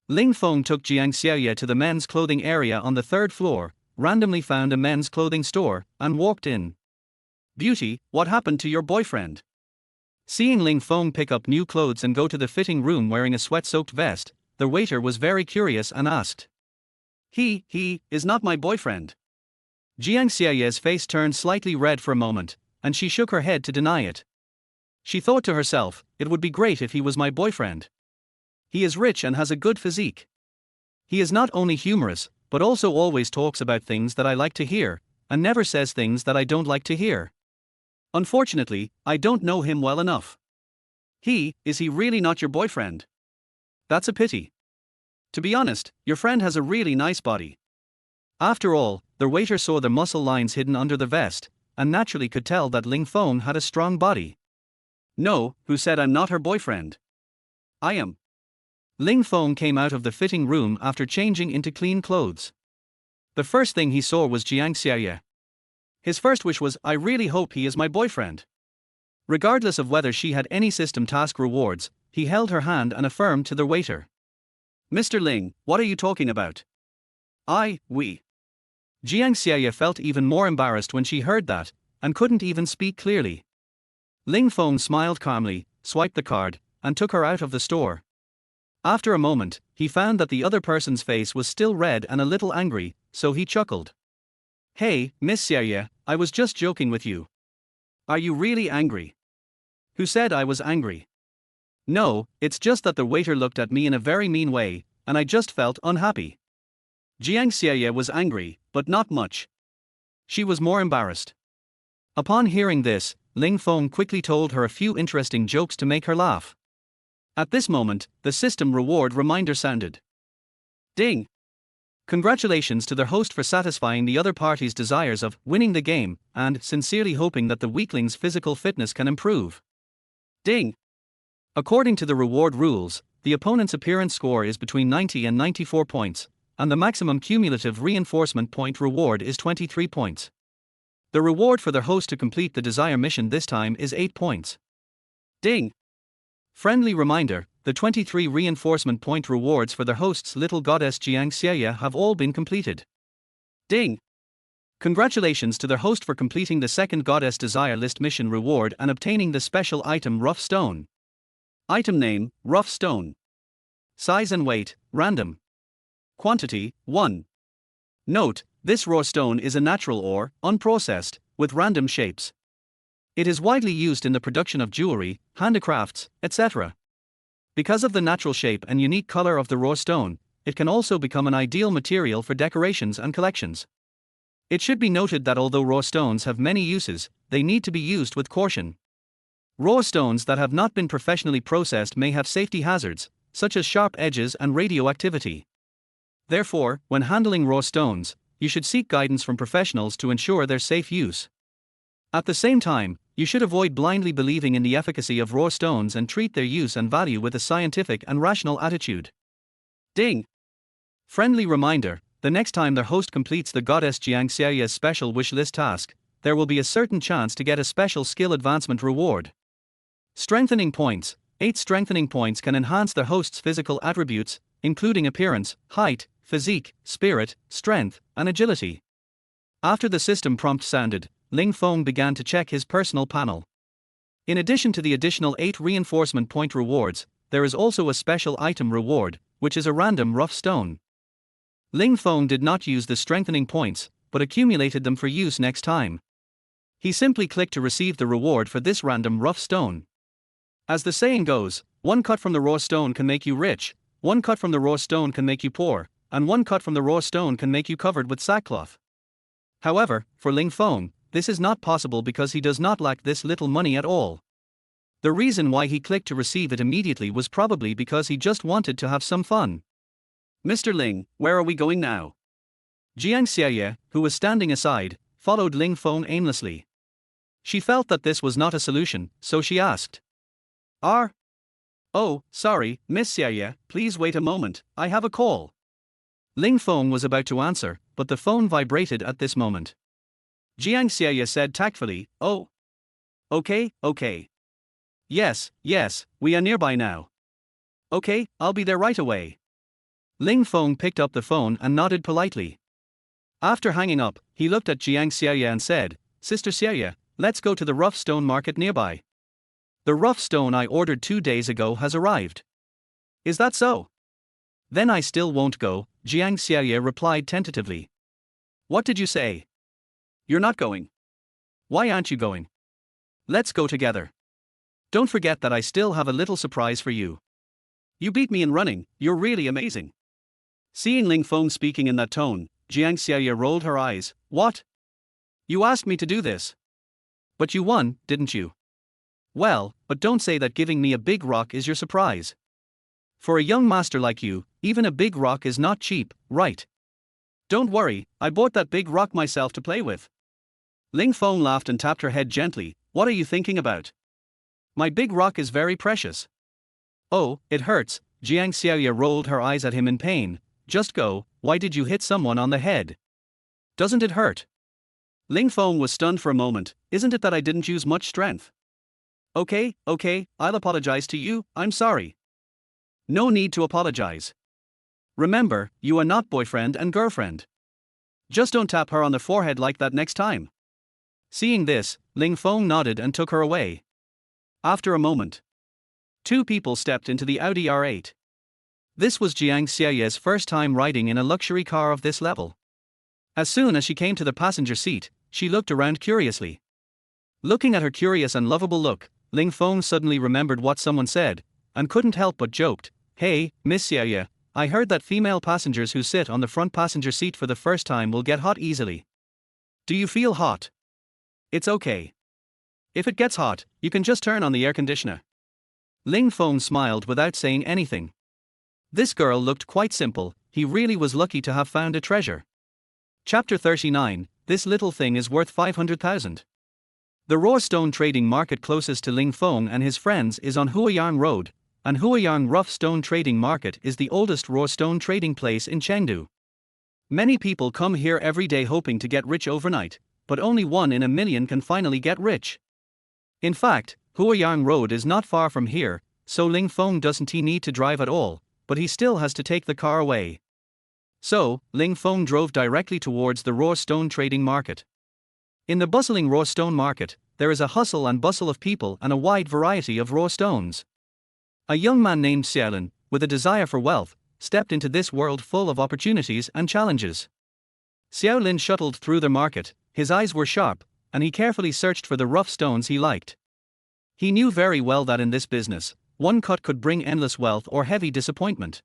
Ling Feng took Jiang Xie to the men's clothing area on the third floor, randomly found a men's clothing store, and walked in. Beauty, what happened to your boyfriend? Seeing Ling Feng pick up new clothes and go to the fitting room wearing a sweat-soaked vest, the waiter was very curious and asked. He is not my boyfriend. Jiang Xie's face turned slightly red for a moment, and she shook her head to deny it. She thought to herself, it would be great if he was my boyfriend. He is rich and has a good physique. He is not only humorous, but also always talks about things that I like to hear, and never says things that I don't like to hear. Unfortunately, I don't know him well enough. Is he really not your boyfriend? That's a pity. To be honest, your friend has a really nice body. After all, the waiter saw the muscle lines hidden under the vest, and naturally could tell that Ling Feng had a strong body. No, who said I'm not her boyfriend? I am. Ling Feng came out of the fitting room after changing into clean clothes. The first thing he saw was Jiang Xie. His first wish was, I really hope he is my boyfriend. Regardless of whether she had any system task rewards, he held her hand and affirmed to the waiter. Mr. Ling, what are you talking about? We. Jiang Xie felt even more embarrassed when she heard that, and couldn't even speak clearly. Ling Feng smiled calmly, swiped the card, and took her out of the store. After a moment, he found that the other person's face was still red and a little angry, so he chuckled. Hey, Miss Xie, I was just joking with you. Are you really angry? Who said I was angry? No, it's just that the waiter looked at me in a very mean way, and I just felt unhappy. Jiang Xie was angry, but not much. She was more embarrassed. Upon hearing this, Ling Feng quickly told her a few interesting jokes to make her laugh. At this moment, the system reward reminder sounded. Ding! Congratulations to their host for satisfying the other party's desires of winning the game and sincerely hoping that the weakling's physical fitness can improve. Ding! According to the reward rules, the opponent's appearance score is between 90 and 94 points, and the maximum cumulative reinforcement point reward is 23 points. The reward for the host to complete the desired mission this time is 8 points. Ding! Friendly reminder, the 23 reinforcement point rewards for the host's little goddess Jiang Xie have all been completed. Ding! Congratulations to their host for completing the second goddess desire list mission reward and obtaining the special item Rough Stone. Item name, Rough Stone. Size and weight, random. Quantity, 1. Note, this raw stone is a natural ore, unprocessed, with random shapes. It is widely used in the production of jewelry, handicrafts, etc. Because of the natural shape and unique color of the raw stone, it can also become an ideal material for decorations and collections. It should be noted that although raw stones have many uses, they need to be used with caution. Raw stones that have not been professionally processed may have safety hazards, such as sharp edges and radioactivity. Therefore, when handling raw stones, you should seek guidance from professionals to ensure their safe use. At the same time, you should avoid blindly believing in the efficacy of raw stones and treat their use and value with a scientific and rational attitude. Ding! Friendly reminder, the next time their host completes the goddess Jiang Xie's special wish list task, there will be a certain chance to get a special skill advancement reward. Strengthening points. 8 strengthening points can enhance their host's physical attributes, including appearance, height, physique, spirit, strength, and agility. After the system prompt sounded, Ling Feng began to check his personal panel. In addition to the additional 8 reinforcement point rewards, there is also a special item reward, which is a random rough stone. Ling Feng did not use the strengthening points, but accumulated them for use next time. He simply clicked to receive the reward for this random rough stone. As the saying goes, one cut from the raw stone can make you rich, one cut from the raw stone can make you poor, and one cut from the raw stone can make you covered with sackcloth. However, for Ling Feng, this is not possible because he does not lack this little money at all. The reason why he clicked to receive it immediately was probably because he just wanted to have some fun. "Mr. Ling, where are we going now?" Jiang Xiaoye, who was standing aside, followed Ling Feng aimlessly. She felt that this was not a solution, so she asked. Oh, sorry, Miss Xiaoye, please wait a moment, I have a call." Ling Feng was about to answer, but the phone vibrated at this moment. Jiang Xiaoye said tactfully, "Oh. Okay. Yes, we are nearby now. Okay, I'll be there right away." Ling Feng picked up the phone and nodded politely. After hanging up, he looked at Jiang Xiaoye and said, "Sister Xiaoye, let's go to the rough stone market nearby. The rough stone I ordered 2 days ago has arrived." "Is that so?" "Then I still won't go," Jiang Xiaoye replied tentatively. "What did you say? You're not going? Why aren't you going? Let's go together. Don't forget that I still have a little surprise for you. You beat me in running, you're really amazing." Seeing Ling Feng speaking in that tone, Jiang Xiaoye rolled her eyes. "What? You asked me to do this? But you won, didn't you? Well, but don't say that giving me a big rock is your surprise. For a young master like you, even a big rock is not cheap, right? Don't worry, I bought that big rock myself to play with." Ling Feng laughed and tapped her head gently. "What are you thinking about? My big rock is very precious." "Oh, it hurts," Jiang Xiaoye rolled her eyes at him in pain. "Just go, why did you hit someone on the head? Doesn't it hurt?" Ling Feng was stunned for a moment. "Isn't it that I didn't use much strength?" Okay, I'll apologize to you, I'm sorry." "No need to apologize. Remember, you are not boyfriend and girlfriend. Just don't tap her on the forehead like that next time." Seeing this, Ling Feng nodded and took her away. After a moment, 2 people stepped into the Audi R8. This was Jiang Xiaoye's first time riding in a luxury car of this level. As soon as she came to the passenger seat, she looked around curiously. Looking at her curious and lovable look, Ling Feng suddenly remembered what someone said, and couldn't help but joked, "Hey, Miss Xiaoye, I heard that female passengers who sit on the front passenger seat for the first time will get hot easily. Do you feel hot? It's okay. If it gets hot, you can just turn on the air conditioner." Ling Feng smiled without saying anything. This girl looked quite simple, he really was lucky to have found a treasure. Chapter 39, This little thing is worth 500,000. The raw stone trading market closest to Ling Feng and his friends is on Huayang Road, and Huayang Rough Stone Trading Market is the oldest raw stone trading place in Chengdu. Many people come here every day hoping to get rich overnight, but only 1 in a million can finally get rich. In fact, Huayang Road is not far from here, so Ling Feng doesn't need to drive at all, but he still has to take the car away. So, Ling Feng drove directly towards the raw stone trading market. In the bustling raw stone market, there is a hustle and bustle of people and a wide variety of raw stones. A young man named Xiaolin, with a desire for wealth, stepped into this world full of opportunities and challenges. Xiaolin shuttled through the market, his eyes were sharp, and he carefully searched for the rough stones he liked. He knew very well that in this business, one cut could bring endless wealth or heavy disappointment.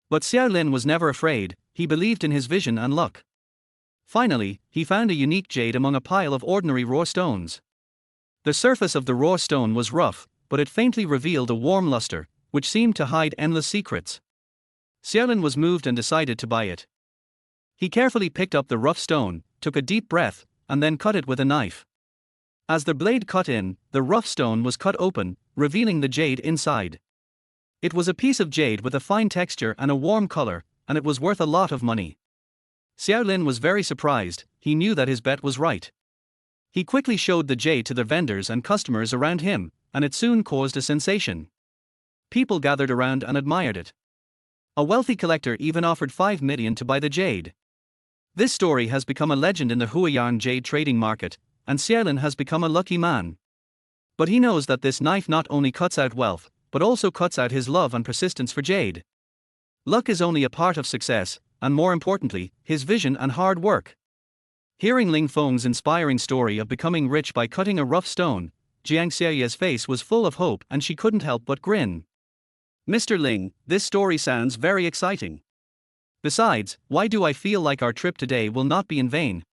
But Xiaolin was never afraid, he believed in his vision and luck. Finally, he found a unique jade among a pile of ordinary raw stones. The surface of the raw stone was rough, but it faintly revealed a warm luster, which seemed to hide endless secrets. Xiaolin was moved and decided to buy it. He carefully picked up the rough stone, took a deep breath, and then cut it with a knife. As the blade cut in, the rough stone was cut open, revealing the jade inside. It was a piece of jade with a fine texture and a warm color, and it was worth a lot of money. Xiaolin was very surprised, he knew that his bet was right. He quickly showed the jade to the vendors and customers around him, and it soon caused a sensation. People gathered around and admired it. A wealthy collector even offered 5 million to buy the jade. This story has become a legend in the Huayang jade trading market, and Xiaolin has become a lucky man. But he knows that this knife not only cuts out wealth, but also cuts out his love and persistence for jade. Luck is only a part of success, and more importantly, his vision and hard work. Hearing Ling Feng's inspiring story of becoming rich by cutting a rough stone, Jiang Xiaoye's face was full of hope and she couldn't help but grin. Mr. Ling, this story sounds very exciting. Besides, why do I feel like our trip today will not be in vain?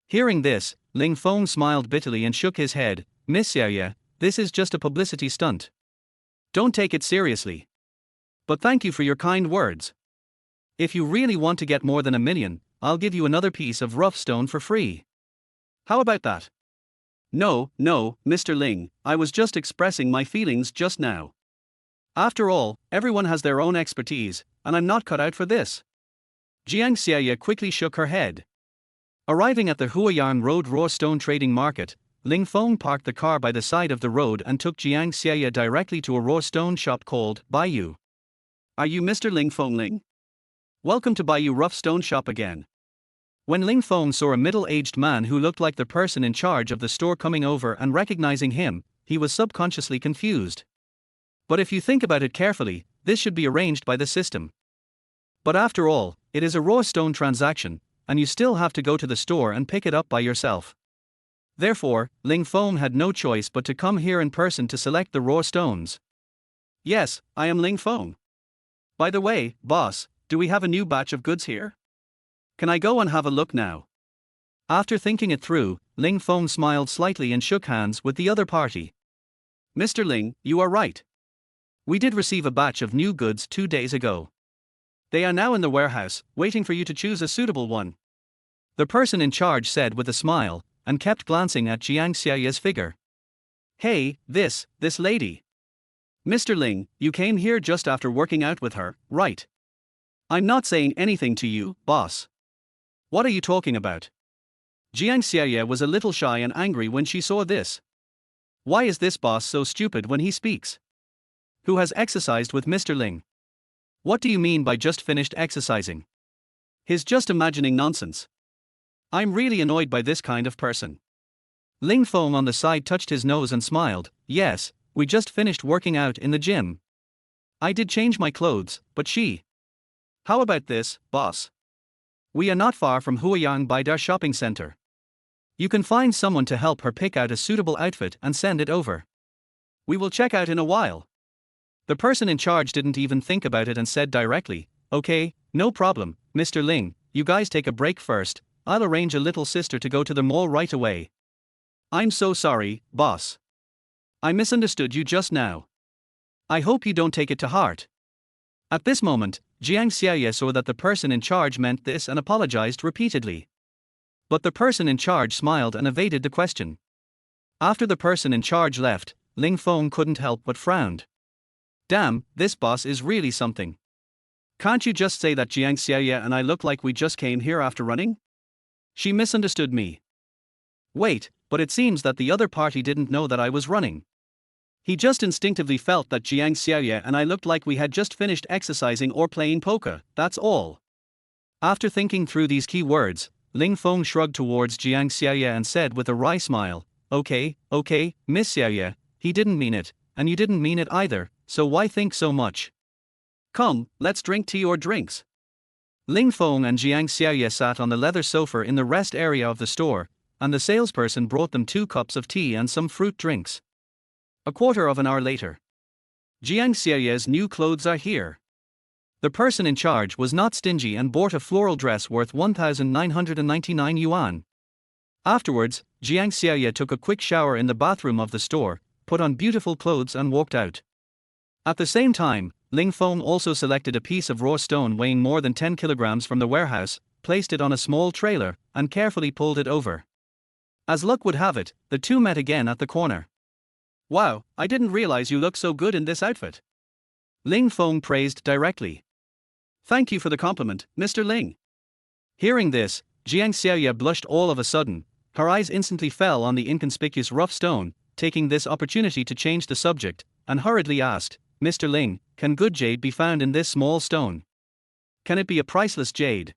Hearing this, Ling Feng smiled bitterly and shook his head. Miss Xiaoye, this is just a publicity stunt. Don't take it seriously. But thank you for your kind words. If you really want to get more than 1 million, I'll give you another piece of rough stone for free. How about that? No, Mr. Ling, I was just expressing my feelings just now. After all, everyone has their own expertise, and I'm not cut out for this. Jiang Xiaoye quickly shook her head. Arriving at the Huayang Road raw stone trading market, Ling Feng parked the car by the side of the road and took Jiang Xiaoye directly to a raw stone shop called Baiyu. Are you Mr. Ling Feng Ling? Welcome to Baiyu Rough Stone Shop again. When Ling Feng saw a middle-aged man who looked like the person in charge of the store coming over and recognizing him, he was subconsciously confused. But if you think about it carefully, this should be arranged by the system. But after all, it is a raw stone transaction, and you still have to go to the store and pick it up by yourself. Therefore, Ling Feng had no choice but to come here in person to select the raw stones. Yes, I am Ling Feng. By the way, boss, do we have a new batch of goods here? Can I go and have a look now? After thinking it through, Ling Feng smiled slightly and shook hands with the other party. Mr. Ling, you are right. We did receive a batch of new goods 2 days ago. They are now in the warehouse, waiting for you to choose a suitable one. The person in charge said with a smile, and kept glancing at Jiang Xiaoye's figure. Hey, this lady. Mr. Ling, you came here just after working out with her, right? I'm not saying anything to you, boss. What are you talking about? Jiang Xiaoye was a little shy and angry when she saw this. Why is this boss so stupid when he speaks? Who has exercised with Mr. Ling? What do you mean by just finished exercising? He's just imagining nonsense. I'm really annoyed by this kind of person. Ling Feng on the side touched his nose and smiled. Yes, we just finished working out in the gym. I did change my clothes, but she. How about this, boss? We are not far from Huayang Baidar shopping center. You can find someone to help her pick out a suitable outfit and send it over. We will check out in a while. The person in charge didn't even think about it and said directly, okay, no problem, Mr. Ling, you guys take a break first, I'll arrange a little sister to go to the mall right away. I'm so sorry, boss. I misunderstood you just now. I hope you don't take it to heart. At this moment, Jiang Xiaoye saw that the person in charge meant this and apologized repeatedly. But the person in charge smiled and evaded the question. After the person in charge left, Ling Feng couldn't help but frowned. Damn, this boss is really something. Can't you just say that Jiang Xiaoye and I look like we just came here after running? She misunderstood me. Wait, but it seems that the other party didn't know that I was running. He just instinctively felt that Jiang Xiaoye and I looked like we had just finished exercising or playing poker, that's all. After thinking through these key words, Ling Feng shrugged towards Jiang Xiaoye and said with a wry smile, Okay, Miss Xiaoye, he didn't mean it, and you didn't mean it either, so why think so much? Come, let's drink tea or drinks. Ling Feng and Jiang Xiaoye sat on the leather sofa in the rest area of the store, and the salesperson brought them 2 cups of tea and some fruit drinks. A quarter of an hour later. Jiang Xiaoye's new clothes are here. The person in charge was not stingy and bought a floral dress worth 1,999 yuan. Afterwards, Jiang Xiaoye took a quick shower in the bathroom of the store, put on beautiful clothes and walked out. At the same time, Ling Feng also selected a piece of raw stone weighing more than 10 kilograms from the warehouse, placed it on a small trailer, and carefully pulled it over. As luck would have it, the two met again at the corner. Wow, I didn't realize you look so good in this outfit. Ling Feng praised directly. Thank you for the compliment, Mr. Ling. Hearing this, Jiang Xiaoye blushed all of a sudden. Her eyes instantly fell on the inconspicuous rough stone, taking this opportunity to change the subject, and hurriedly asked, Mr. Ling, can good jade be found in this small stone? Can it be a priceless jade?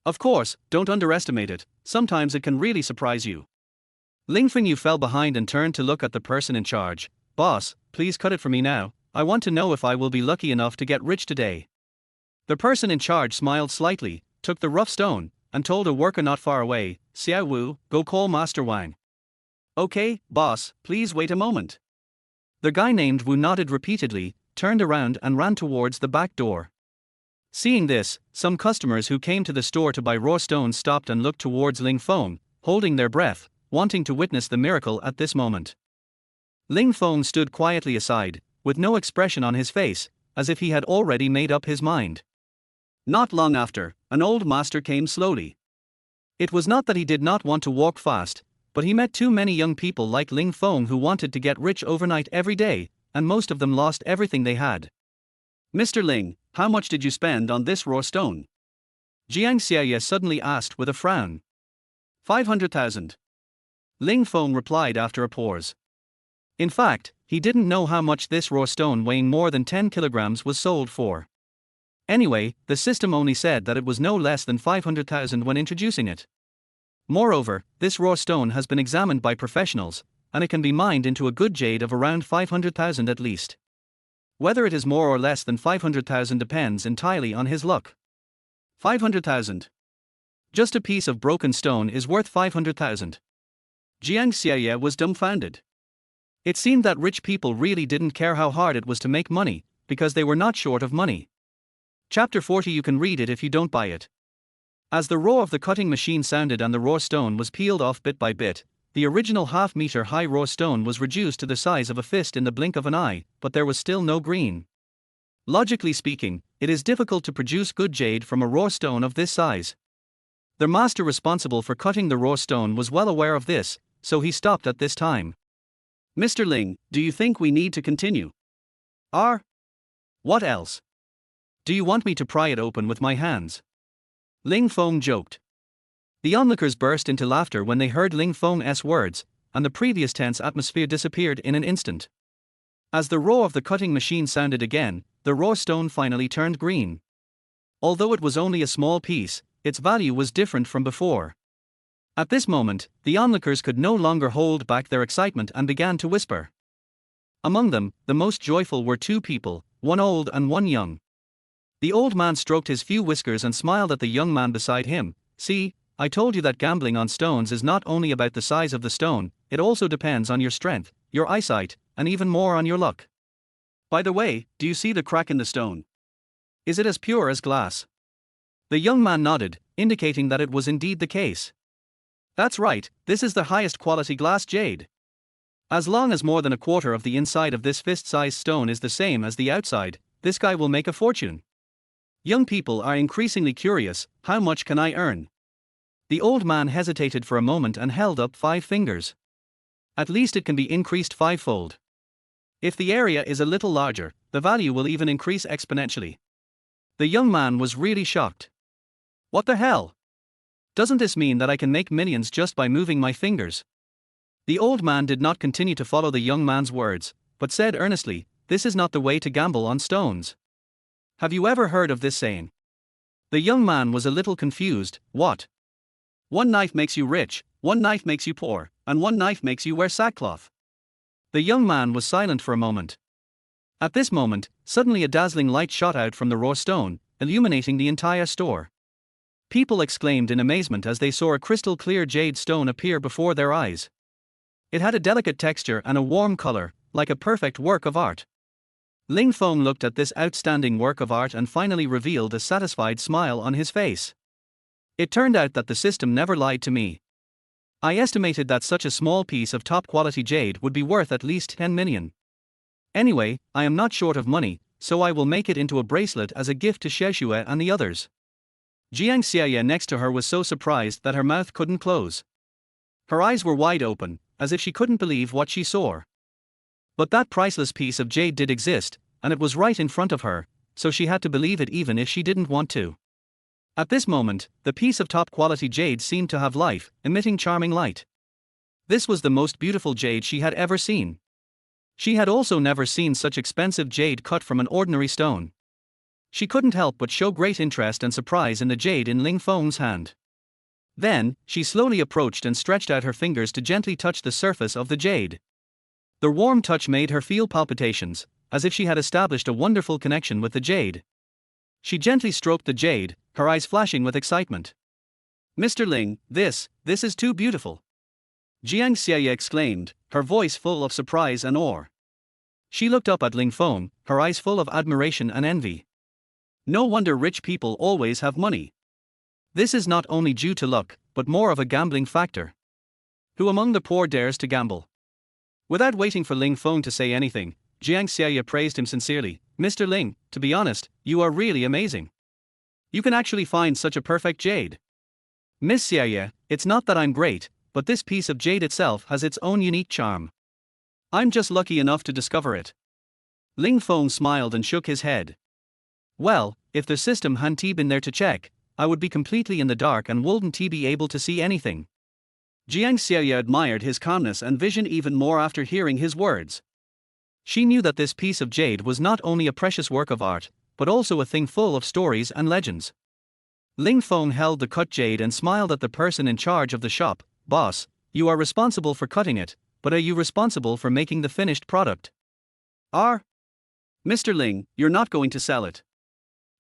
Of course, don't underestimate it, sometimes it can really surprise you. Ling Fengyu fell behind and turned to look at the person in charge. Boss, please cut it for me now, I want to know if I will be lucky enough to get rich today. The person in charge smiled slightly, took the rough stone, and told a worker not far away, "Xiao Wu, go call Master Wang." "Okay, boss, please wait a moment." The guy named Wu nodded repeatedly, turned around and ran towards the back door. Seeing this, some customers who came to the store to buy raw stones stopped and looked towards Ling Feng, holding their breath, wanting to witness the miracle at this moment. Ling Feng stood quietly aside, with no expression on his face, as if he had already made up his mind. Not long after, an old master came slowly. It was not that he did not want to walk fast, but he met too many young people like Ling Feng who wanted to get rich overnight every day, and most of them lost everything they had. "Mr. Ling, how much did you spend on this raw stone?" Jiang Xiaye suddenly asked with a frown. 500,000. Ling Feng replied after a pause. In fact, he didn't know how much this raw stone weighing more than 10 kilograms was sold for. Anyway, the system only said that it was no less than 500,000 when introducing it. Moreover, this raw stone has been examined by professionals, and it can be mined into a good jade of around 500,000 at least. Whether it is more or less than 500,000 depends entirely on his luck. 500,000. Just a piece of broken stone is worth 500,000. Jiang Xiaye was dumbfounded. It seemed that rich people really didn't care how hard it was to make money, because they were not short of money. Chapter 40. You can read it if you don't buy it. As the roar of the cutting machine sounded and the raw stone was peeled off bit by bit, the original half-meter high raw stone was reduced to the size of a fist in the blink of an eye, but there was still no green. Logically speaking, it is difficult to produce good jade from a raw stone of this size. The master responsible for cutting the raw stone was well aware of this, so he stopped at this time. "Mr. Ling, do you think we need to continue?" What else? Do you want me to pry it open with my hands?" Ling Feng joked. The onlookers burst into laughter when they heard Ling Feng's words, and the previous tense atmosphere disappeared in an instant. As the roar of the cutting machine sounded again, the raw stone finally turned green. Although it was only a small piece, its value was different from before. At this moment, the onlookers could no longer hold back their excitement and began to whisper. Among them, the most joyful were two people, one old and one young. The old man stroked his few whiskers and smiled at the young man beside him. "See, I told you that gambling on stones is not only about the size of the stone, it also depends on your strength, your eyesight, and even more on your luck. By the way, do you see the crack in the stone? Is it as pure as glass?" The young man nodded, indicating that it was indeed the case. "That's right, this is the highest quality glass jade. As long as more than a quarter of the inside of this fist-sized stone is the same as the outside, this guy will make a fortune. Young people are increasingly curious, how much can I earn?" The old man hesitated for a moment and held up 5 fingers. "At least it can be increased 5-fold. If the area is a little larger, the value will even increase exponentially." The young man was really shocked. "What the hell? Doesn't this mean that I can make millions just by moving my fingers?" The old man did not continue to follow the young man's words, but said earnestly, "This is not the way to gamble on stones. Have you ever heard of this saying?" The young man was a little confused. "What? One knife makes you rich, one knife makes you poor, and one knife makes you wear sackcloth." The young man was silent for a moment. At this moment, suddenly a dazzling light shot out from the raw stone, illuminating the entire store. People exclaimed in amazement as they saw a crystal-clear jade stone appear before their eyes. It had a delicate texture and a warm color, like a perfect work of art. Ling Feng looked at this outstanding work of art and finally revealed a satisfied smile on his face. "It turned out that the system never lied to me. I estimated that such a small piece of top-quality jade would be worth at least 10 million. Anyway, I am not short of money, so I will make it into a bracelet as a gift to Xiaoxue and the others." Jiang Xiaye next to her was so surprised that her mouth couldn't close. Her eyes were wide open, as if she couldn't believe what she saw. But that priceless piece of jade did exist, and it was right in front of her, so she had to believe it even if she didn't want to. At this moment, the piece of top-quality jade seemed to have life, emitting charming light. This was the most beautiful jade she had ever seen. She had also never seen such expensive jade cut from an ordinary stone. She couldn't help but show great interest and surprise in the jade in Ling Feng's hand. Then, she slowly approached and stretched out her fingers to gently touch the surface of the jade. The warm touch made her feel palpitations, as if she had established a wonderful connection with the jade. She gently stroked the jade, her eyes flashing with excitement. Mr. Ling, this is too beautiful. Jiang Xie exclaimed, her voice full of surprise and awe. She looked up at Ling Feng, her eyes full of admiration and envy. No wonder rich people always have money. This is not only due to luck, but more of a gambling factor. Who among the poor dares to gamble? Without waiting for Ling Feng to say anything, Jiang Xie praised him sincerely. Mr. Ling, to be honest, you are really amazing. You can actually find such a perfect jade. Miss Xie, it's not that I'm great, but this piece of jade itself has its own unique charm. I'm just lucky enough to discover it. Ling Feng smiled and shook his head. Well, if the system hadn't been there to check, I would be completely in the dark and wouldn't be able to see anything. Jiang Xie admired his calmness and vision even more after hearing his words. She knew that this piece of jade was not only a precious work of art, but also a thing full of stories and legends. Ling Feng held the cut jade and smiled at the person in charge of the shop. Boss, you are responsible for cutting it, but are you responsible for making the finished product? Mr. Ling, you're not going to sell it.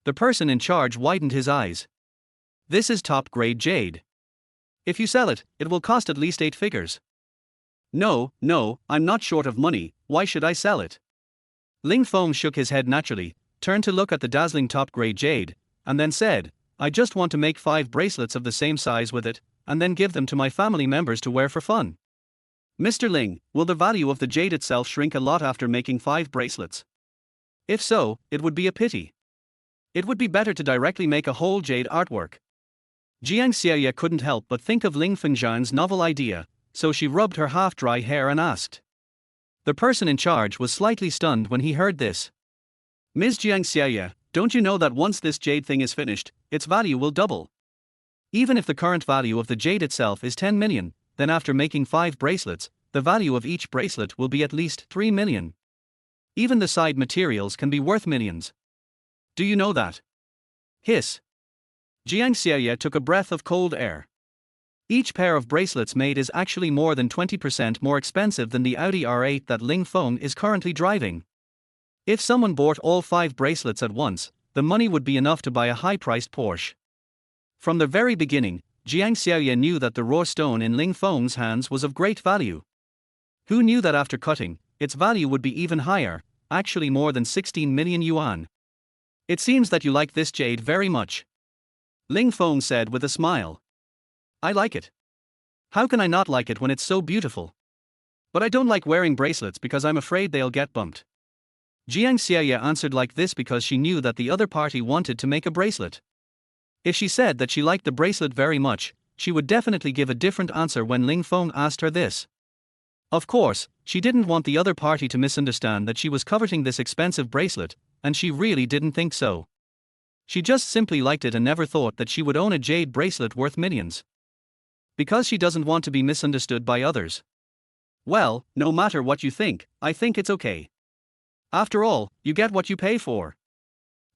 The person in charge widened his eyes. This is top-grade jade. If you sell it, it will cost at least 8 figures. No, I'm not short of money, why should I sell it? Ling Feng shook his head naturally, turned to look at the dazzling top-grade jade, and then said, I just want to make 5 bracelets of the same size with it, and then give them to my family members to wear for fun. Mr. Ling, will the value of the jade itself shrink a lot after making 5 bracelets? If so, it would be a pity. It would be better to directly make a whole jade artwork. Jiang Xie couldn't help but think of Ling Fengzhan's novel idea, so she rubbed her half-dry hair and asked. The person in charge was slightly stunned when he heard this. Ms. Jiang Xie, don't you know that once this jade thing is finished, its value will double? Even if the current value of the jade itself is 10 million, then after making 5 bracelets, the value of each bracelet will be at least 3 million. Even the side materials can be worth millions. Do you know that? Hiss. Jiang Xie took a breath of cold air. Each pair of bracelets made is actually more than 20% more expensive than the Audi R8 that Ling Feng is currently driving. If someone bought all 5 bracelets at once, the money would be enough to buy a high-priced Porsche. From the very beginning, Jiang Xie knew that the raw stone in Ling Feng's hands was of great value. Who knew that after cutting, its value would be even higher, actually more than 16 million yuan. It seems that you like this jade very much. Ling Feng said with a smile. I like it. How can I not like it when it's so beautiful? But I don't like wearing bracelets because I'm afraid they'll get bumped. Jiang Xie answered like this because she knew that the other party wanted to make a bracelet. If she said that she liked the bracelet very much, she would definitely give a different answer when Ling Feng asked her this. Of course, she didn't want the other party to misunderstand that she was coveting this expensive bracelet, and she really didn't think so. She just simply liked it and never thought that she would own a jade bracelet worth millions. Because she doesn't want to be misunderstood by others. Well, no matter what you think, I think it's okay. After all, you get what you pay for.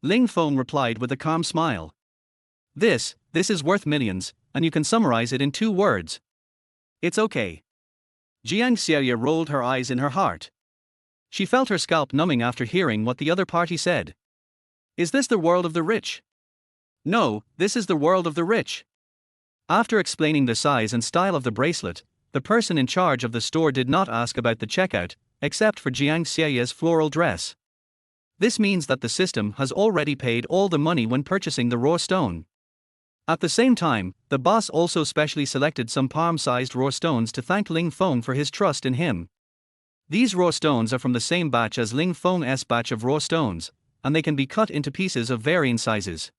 Ling Feng replied with a calm smile. This is worth millions, and you can summarize it in 2 words. It's okay. Jiang Xie rolled her eyes in her heart. She felt her scalp numbing after hearing what the other party said. Is this the world of the rich? No, this is the world of the rich. After explaining the size and style of the bracelet, the person in charge of the store did not ask about the checkout, except for Jiang Xie's floral dress. This means that the system has already paid all the money when purchasing the raw stone. At the same time, the boss also specially selected some palm-sized raw stones to thank Ling Feng for his trust in him. These raw stones are from the same batch as Ling Feng's batch of raw stones, and they can be cut into pieces of varying sizes.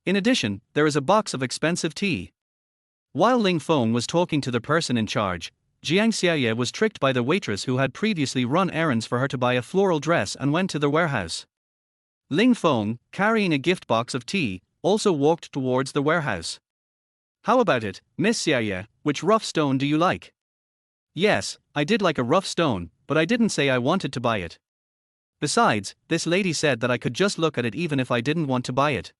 In addition, there is a box of expensive tea. While Ling Feng was talking to the person in charge, Jiang Xie was tricked by the waitress who had previously run errands for her to buy a floral dress and went to the warehouse. Ling Feng, carrying a gift box of tea, also walked towards the warehouse. How about it, Miss Xie, which rough stone do you like? Yes, I did like a rough stone, but I didn't say I wanted to buy it. Besides, this lady said that I could just look at it even if I didn't want to buy it.